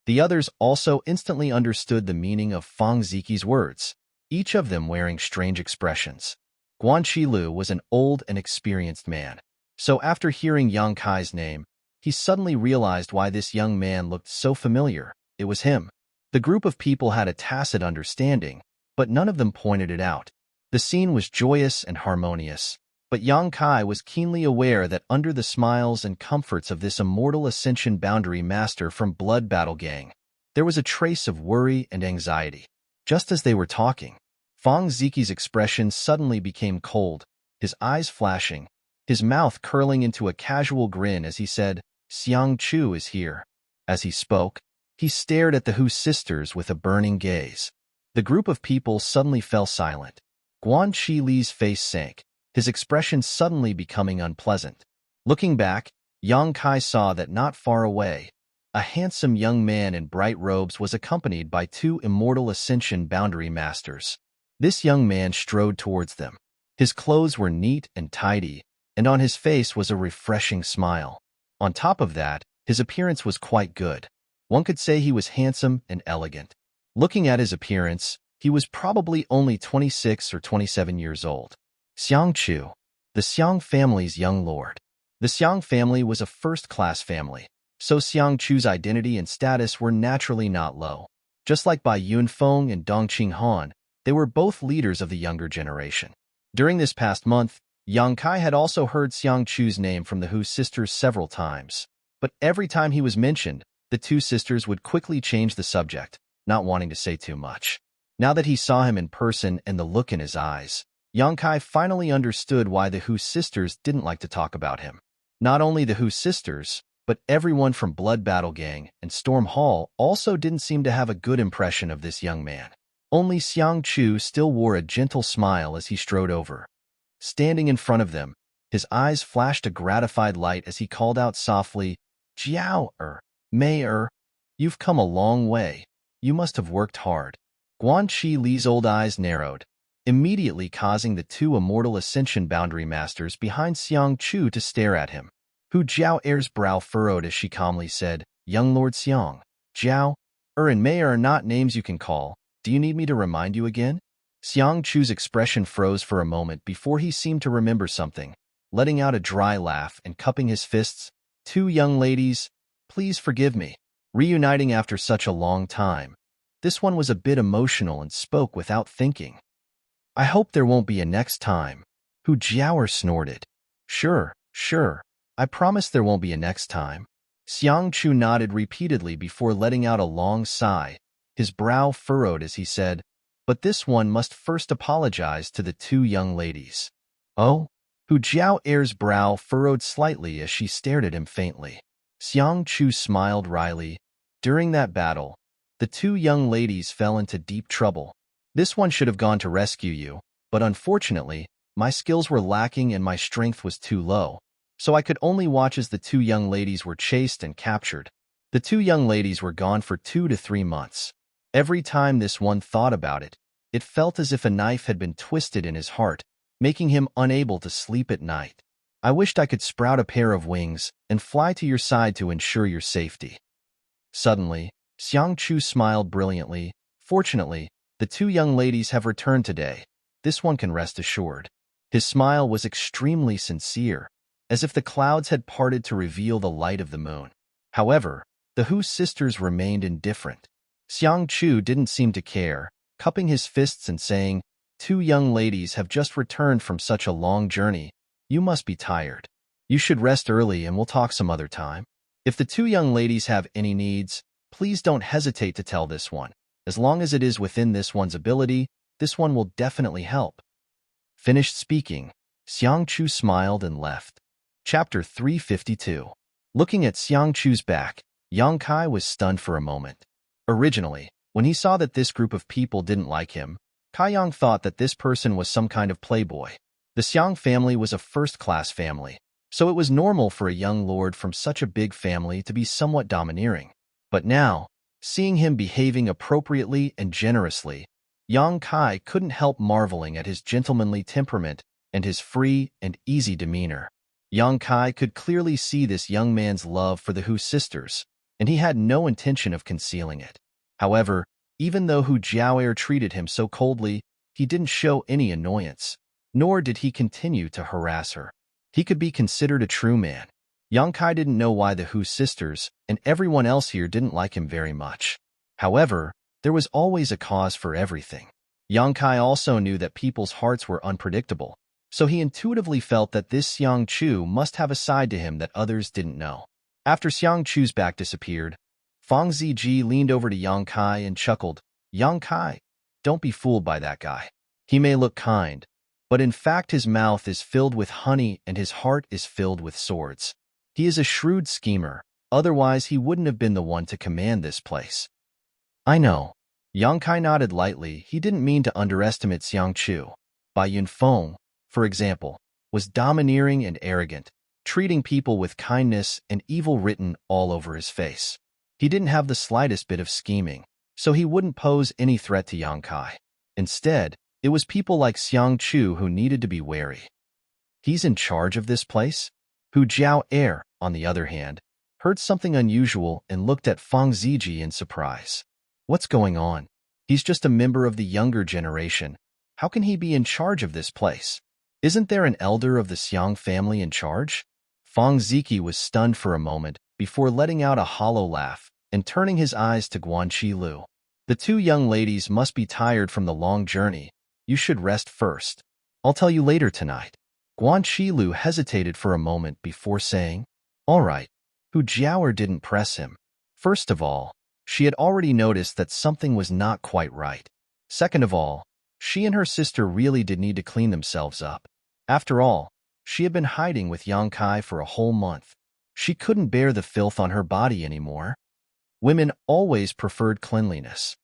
The others also instantly understood the meaning of Fang Ziki's words, each of them wearing strange expressions. Guan Qilu was an old and experienced man, so after hearing Yang Kai's name, he suddenly realized why this young man looked so familiar. It was him. The group of people had a tacit understanding, but none of them pointed it out. The scene was joyous and harmonious, but Yang Kai was keenly aware that under the smiles and comforts of this immortal Ascension Boundary Master from Blood Battle Gang, there was a trace of worry and anxiety. Just as they were talking, Fang Ziki's expression suddenly became cold, his eyes flashing, his mouth curling into a casual grin as he said, "Xiang Chu is here." As he spoke, he stared at the Hu sisters with a burning gaze. The group of people suddenly fell silent. Guan Qili's face sank, his expression suddenly becoming unpleasant. Looking back, Yang Kai saw that not far away, a handsome young man in bright robes was accompanied by two immortal Ascension Boundary Masters. This young man strode towards them. His clothes were neat and tidy, and on his face was a refreshing smile. On top of that, his appearance was quite good. One could say he was handsome and elegant. Looking at his appearance, he was probably only 26 or 27 years old. Xiang Chu, the Xiang family's young lord. The Xiang family was a first-class family, so Xiang Chu's identity and status were naturally not low. Just like Bai Yunfeng and Dong Qinghan, they were both leaders of the younger generation. During this past month, Yang Kai had also heard Xiang Chu's name from the Hu sisters several times, but every time he was mentioned, the two sisters would quickly change the subject, not wanting to say too much. Now that he saw him in person and the look in his eyes, Yang Kai finally understood why the Hu sisters didn't like to talk about him. Not only the Hu sisters, but everyone from Blood Battle Gang and Storm Hall also didn't seem to have a good impression of this young man. Only Xiang Chu still wore a gentle smile as he strode over. Standing in front of them, his eyes flashed a gratified light as he called out softly, "Jiao Mei you've come a long way. You must have worked hard." Guan Qili's old eyes narrowed, immediately causing the two immortal Ascension Boundary Masters behind Xiang Chu to stare at him. Hu Jiao's brow furrowed as she calmly said, "Young Lord Xiang, Jiao, and Mei are not names you can call. Do you need me to remind you again?" Xiang Chu's expression froze for a moment before he seemed to remember something, letting out a dry laugh and cupping his fists. "Two young ladies, please forgive me." Reuniting after such a long time, this one was a bit emotional and spoke without thinking. "I hope there won't be a next time." Hu Jiao snorted. Sure. I promise there won't be a next time." Xiang Chu nodded repeatedly before letting out a long sigh. His brow furrowed as he said, "But this one must first apologize to the two young ladies." "Oh?" Hu Jiao's brow furrowed slightly as she stared at him faintly. Xiang Chu smiled wryly. "During that battle, the two young ladies fell into deep trouble. This one should have gone to rescue you, but unfortunately, my skills were lacking and my strength was too low, so I could only watch as the two young ladies were chased and captured. The two young ladies were gone for 2 to 3 months. Every time this one thought about it, it felt as if a knife had been twisted in his heart, making him unable to sleep at night. I wished I could sprout a pair of wings and fly to your side to ensure your safety." Suddenly, Xiang Chu smiled brilliantly. "Fortunately, the two young ladies have returned today. This one can rest assured." His smile was extremely sincere, as if the clouds had parted to reveal the light of the moon. However, the Hu sisters remained indifferent. Xiang Chu didn't seem to care, cupping his fists and saying, "Two young ladies have just returned from such a long journey. You must be tired. You should rest early and we'll talk some other time. If the two young ladies have any needs, please don't hesitate to tell this one. As long as it is within this one's ability, this one will definitely help." Finished speaking, Xiang Chu smiled and left. Chapter 352. Looking at Xiang Chu's back, Yang Kai was stunned for a moment. Originally, when he saw that this group of people didn't like him, Kai Yang thought that this person was some kind of playboy. The Xiang family was a first-class family, so it was normal for a young lord from such a big family to be somewhat domineering. But now, seeing him behaving appropriately and generously, Yang Kai couldn't help marveling at his gentlemanly temperament and his free and easy demeanor. Yang Kai could clearly see this young man's love for the Hu sisters, and he had no intention of concealing it. However, even though Hu Jiaoer treated him so coldly, he didn't show any annoyance, nor did he continue to harass her. He could be considered a true man. Yang Kai didn't know why the Hu sisters and everyone else here didn't like him very much. However, there was always a cause for everything. Yang Kai also knew that people's hearts were unpredictable, so he intuitively felt that this Xiang Chu must have a side to him that others didn't know. After Xiang Chu's back disappeared, Fang Ziji leaned over to Yang Kai and chuckled, "Yang Kai, don't be fooled by that guy. He may look kind, but in fact his mouth is filled with honey and his heart is filled with swords. He is a shrewd schemer, otherwise he wouldn't have been the one to command this place." "I know." Yang Kai nodded lightly. He didn't mean to underestimate Xiang Chu. Bai Yunfeng, for example, was domineering and arrogant, treating people with kindness and evil written all over his face. He didn't have the slightest bit of scheming, so he wouldn't pose any threat to Yang Kai. Instead, it was people like Xiang Chu who needed to be wary. "He's in charge of this place?" Hu Jiaoer, on the other hand, heard something unusual and looked at Fang Ziji in surprise. "What's going on? He's just a member of the younger generation. How can he be in charge of this place? Isn't there an elder of the Xiang family in charge?" Fang Ziki was stunned for a moment before letting out a hollow laugh and turning his eyes to Guan Qilu. "The two young ladies must be tired from the long journey. You should rest first. I'll tell you later tonight." Guan Qilu hesitated for a moment before saying, "All right." Hu Jiaoer didn't press him. First of all, she had already noticed that something was not quite right. Second of all, she and her sister really did need to clean themselves up. After all, she had been hiding with Yang Kai for a whole month. She couldn't bear the filth on her body anymore. Women always preferred cleanliness.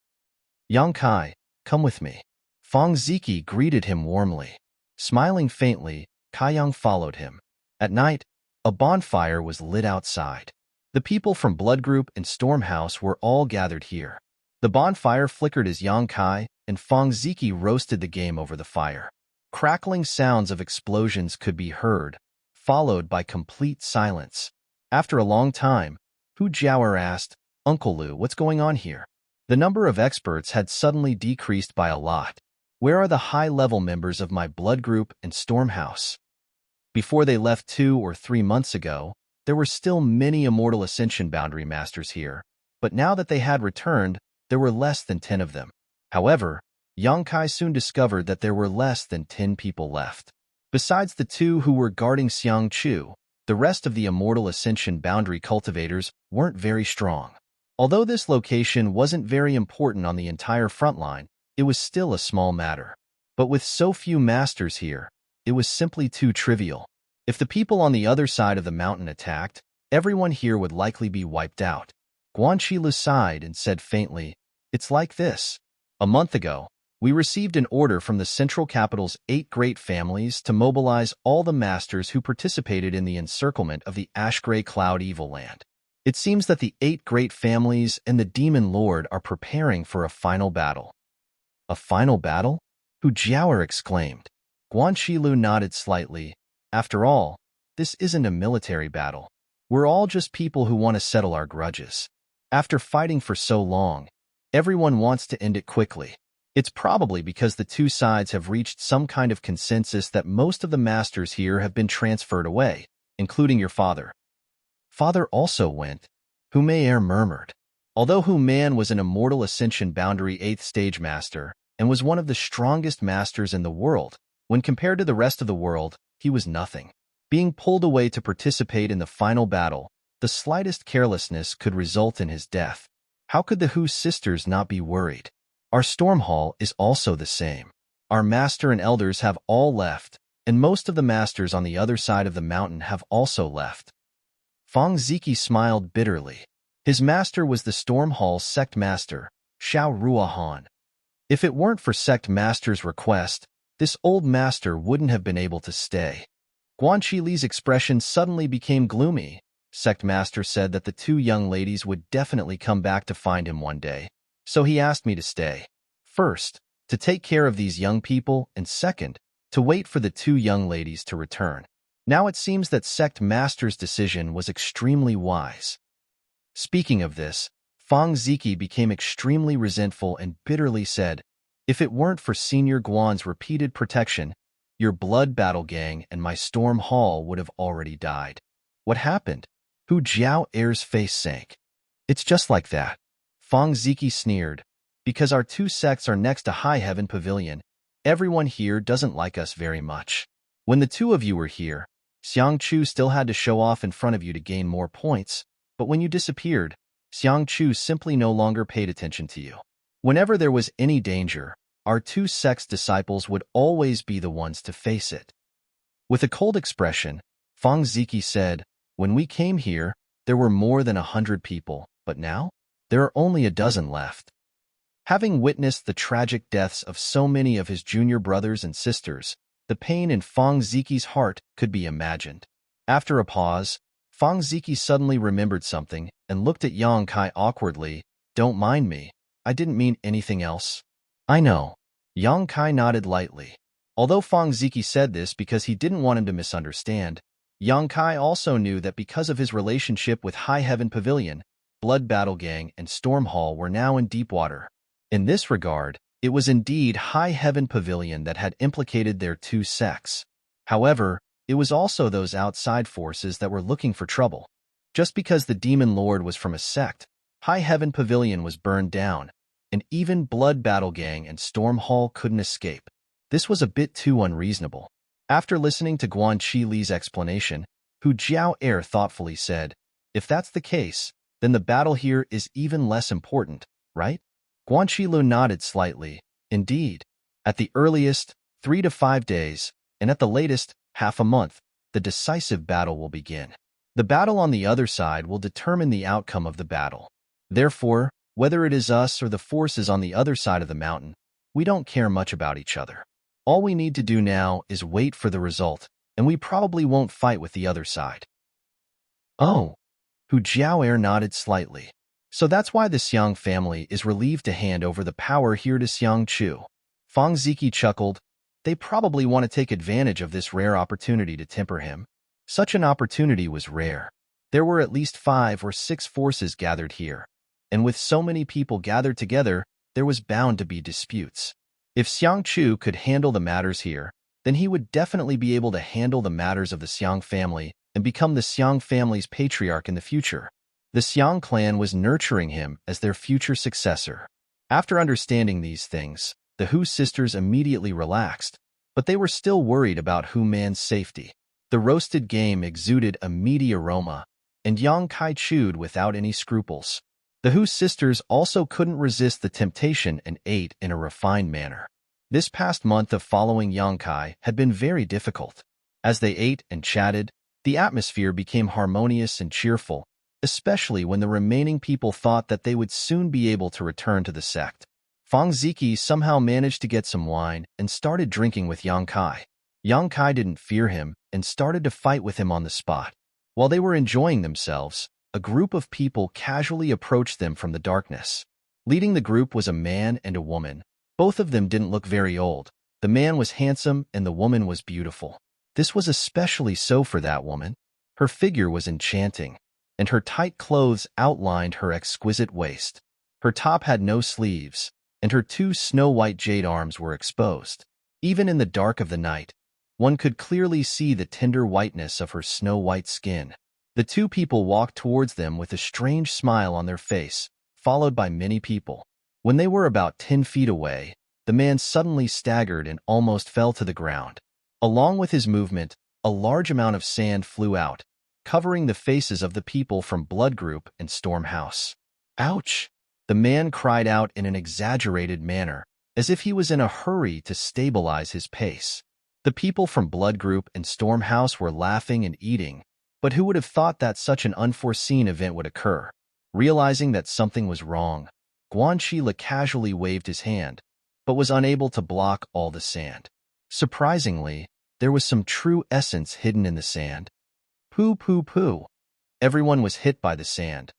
"Yang Kai, come with me." Fang Ziki greeted him warmly. Smiling faintly, Kai Yang followed him. At night, a bonfire was lit outside. The people from Blood Group and Stormhouse were all gathered here. The bonfire flickered as Yang Kai and Fang Ziki roasted the game over the fire. Crackling sounds of explosions could be heard, followed by complete silence. After a long time, Hu Jiaoer asked, "Uncle Lu, what's going on here?" The number of experts had suddenly decreased by a lot. "Where are the high-level members of my Blood Group and Stormhouse?" Before they left 2 or 3 months ago, there were still many Immortal Ascension Boundary Masters here, but now that they had returned, there were less than 10 of them. However, Yang Kai soon discovered that there were less than 10 people left. Besides the 2 who were guarding Xiang Chu, the rest of the Immortal Ascension Boundary cultivators weren't very strong. Although this location wasn't very important on the entire front line, it was still a small matter. But with so few masters here, it was simply too trivial. If the people on the other side of the mountain attacked, everyone here would likely be wiped out. Guan Qilu sighed and said faintly, "It's like this. A month ago, we received an order from the central capital's 8 great families to mobilize all the masters who participated in the encirclement of the Ash-Gray Cloud Evil Land. It seems that the 8 great families and the Demon Lord are preparing for a final battle." "A final battle?" Hu Jiaoer exclaimed. Guan Qilu nodded slightly. "After all, this isn't a military battle. We're all just people who want to settle our grudges. After fighting for so long, everyone wants to end it quickly. It's probably because the 2 sides have reached some kind of consensus that most of the masters here have been transferred away, including your father." "Father also went," Hu Mei'er murmured. Although Hu Man was an Immortal Ascension Boundary 8th Stage Master and was one of the strongest masters in the world, when compared to the rest of the world, he was nothing. Being pulled away to participate in the final battle, the slightest carelessness could result in his death. How could the Hu sisters not be worried? Our storm hall is also the same. Our master and elders have all left, and most of the masters on the other side of the mountain have also left. Fang Ziki smiled bitterly. His master was the Storm Hall sect master, Xiao Ruahan. If it weren't for sect master's request, this old master wouldn't have been able to stay. Guan Qili's expression suddenly became gloomy. Sect master said that the two young ladies would definitely come back to find him one day, so he asked me to stay. First, to take care of these young people, and second, to wait for the two young ladies to return. Now it seems that sect master's decision was extremely wise. Speaking of this, Fang Ziki became extremely resentful and bitterly said, "If it weren't for Senior Guan's repeated protection, your blood battle gang and my Storm Hall would have already died." What happened? Hu Jiao Air's face sank. "It's just like that." Fang Ziki sneered. "Because our two sects are next to High Heaven Pavilion, everyone here doesn't like us very much. When the two of you were here, Xiang Chu still had to show off in front of you to gain more points, but when you disappeared, Xiang Chu simply no longer paid attention to you. Whenever there was any danger, our two sects' disciples would always be the ones to face it." With a cold expression, Fang Ziki said, "When we came here, there were more than 100 people, but now, there are only a dozen left." Having witnessed the tragic deaths of so many of his junior brothers and sisters, the pain in Fang Ziki's heart could be imagined. After a pause, Fang Ziki suddenly remembered something and looked at Yang Kai awkwardly. "Don't mind me. I didn't mean anything else." "I know." Yang Kai nodded lightly. Although Fang Ziki said this because he didn't want him to misunderstand, Yang Kai also knew that because of his relationship with High Heaven Pavilion, Blood Battle Gang and Storm Hall were now in deep water. In this regard, it was indeed High Heaven Pavilion that had implicated their two sects. However, it was also those outside forces that were looking for trouble. Just because the Demon Lord was from a sect, High Heaven Pavilion was burned down, and even Blood Battle Gang and Storm Hall couldn't escape. This was a bit too unreasonable. After listening to Guan Qili's explanation, Hu Jiao Air thoughtfully said, "If that's the case, then the battle here is even less important, right?" Guan Qilu nodded slightly. "Indeed. At the earliest, 3 to 5 days, and at the latest, half a month, the decisive battle will begin. The battle on the other side will determine the outcome of the battle. Therefore, whether it is us or the forces on the other side of the mountain, we don't care much about each other. All we need to do now is wait for the result, and we probably won't fight with the other side." "Oh." Hu Jiaoer nodded slightly. "So that's why the Xiang family is relieved to hand over the power here to Xiang Chu." Fang Ziki chuckled. "They probably want to take advantage of this rare opportunity to temper him." Such an opportunity was rare. There were at least 5 or 6 forces gathered here, and with so many people gathered together, there was bound to be disputes. If Xiang Chu could handle the matters here, then he would definitely be able to handle the matters of the Xiang family and become the Xiang family's patriarch in the future. The Xiang clan was nurturing him as their future successor. After understanding these things, the Hu sisters immediately relaxed, but they were still worried about Hu Man's safety. The roasted game exuded a meaty aroma, and Yang Kai chewed without any scruples. The Hu sisters also couldn't resist the temptation and ate in a refined manner. This past month of following Yang Kai had been very difficult. As they ate and chatted, the atmosphere became harmonious and cheerful, especially when the remaining people thought that they would soon be able to return to the sect. Fang Ziki somehow managed to get some wine and started drinking with Yang Kai. Yang Kai didn't fear him and started to fight with him on the spot. While they were enjoying themselves, a group of people casually approached them from the darkness. Leading the group was a man and a woman. Both of them didn't look very old. The man was handsome and the woman was beautiful. This was especially so for that woman. Her figure was enchanting, and her tight clothes outlined her exquisite waist. Her top had no sleeves, and her 2 snow-white jade arms were exposed. Even in the dark of the night, one could clearly see the tender whiteness of her snow-white skin. The 2 people walked towards them with a strange smile on their face, followed by many people. When they were about 10 feet away, the man suddenly staggered and almost fell to the ground. Along with his movement, a large amount of sand flew out, covering the faces of the people from Blood Group and Storm House. "Ouch!" The man cried out in an exaggerated manner, as if he was in a hurry to stabilize his pace. The people from Blood Group and Storm House were laughing and eating, but who would have thought that such an unforeseen event would occur? Realizing that something was wrong, Guanxi casually waved his hand, but was unable to block all the sand. Surprisingly, there was some true essence hidden in the sand. Pooh, pooh, pooh. Everyone was hit by the sand.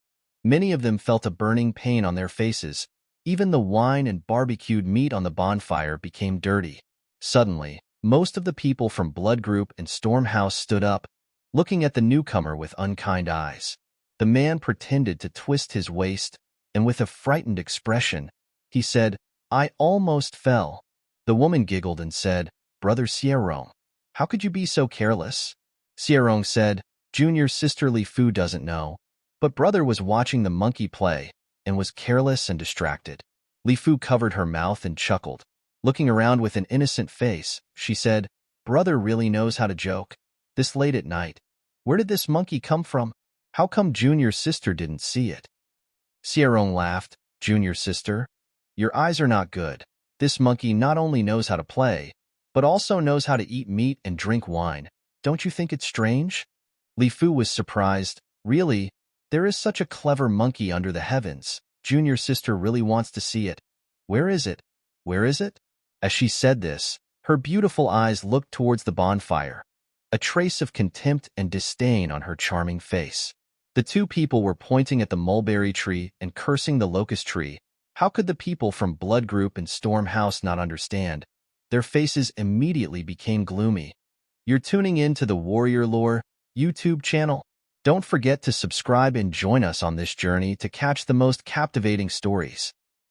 Many of them felt a burning pain on their faces. Even the wine and barbecued meat on the bonfire became dirty. Suddenly, most of the people from Blood Group and Storm House stood up, looking at the newcomer with unkind eyes. The man pretended to twist his waist, and with a frightened expression, he said, "I almost fell." The woman giggled and said, "Brother Sierong, how could you be so careless?" Sierong said, "Junior sister Li Fu doesn't know, but brother was watching the monkey play and was careless and distracted." Li Fu covered her mouth and chuckled. Looking around with an innocent face, she said, "Brother really knows how to joke. This late at night. Where did this monkey come from? How come Junior sister didn't see it?" Sierong laughed. "Junior sister, your eyes are not good. This monkey not only knows how to play, but also knows how to eat meat and drink wine. Don't you think it's strange?" Li Fu was surprised. "Really? There is such a clever monkey under the heavens. Junior sister really wants to see it. Where is it? Where is it?" As she said this, her beautiful eyes looked towards the bonfire, a trace of contempt and disdain on her charming face. The two people were pointing at the mulberry tree and cursing the locust tree. How could the people from Blood Group and Storm House not understand? Their faces immediately became gloomy. You're tuning in to the Warrior Lore YouTube channel. Don't forget to subscribe and join us on this journey to catch the most captivating stories.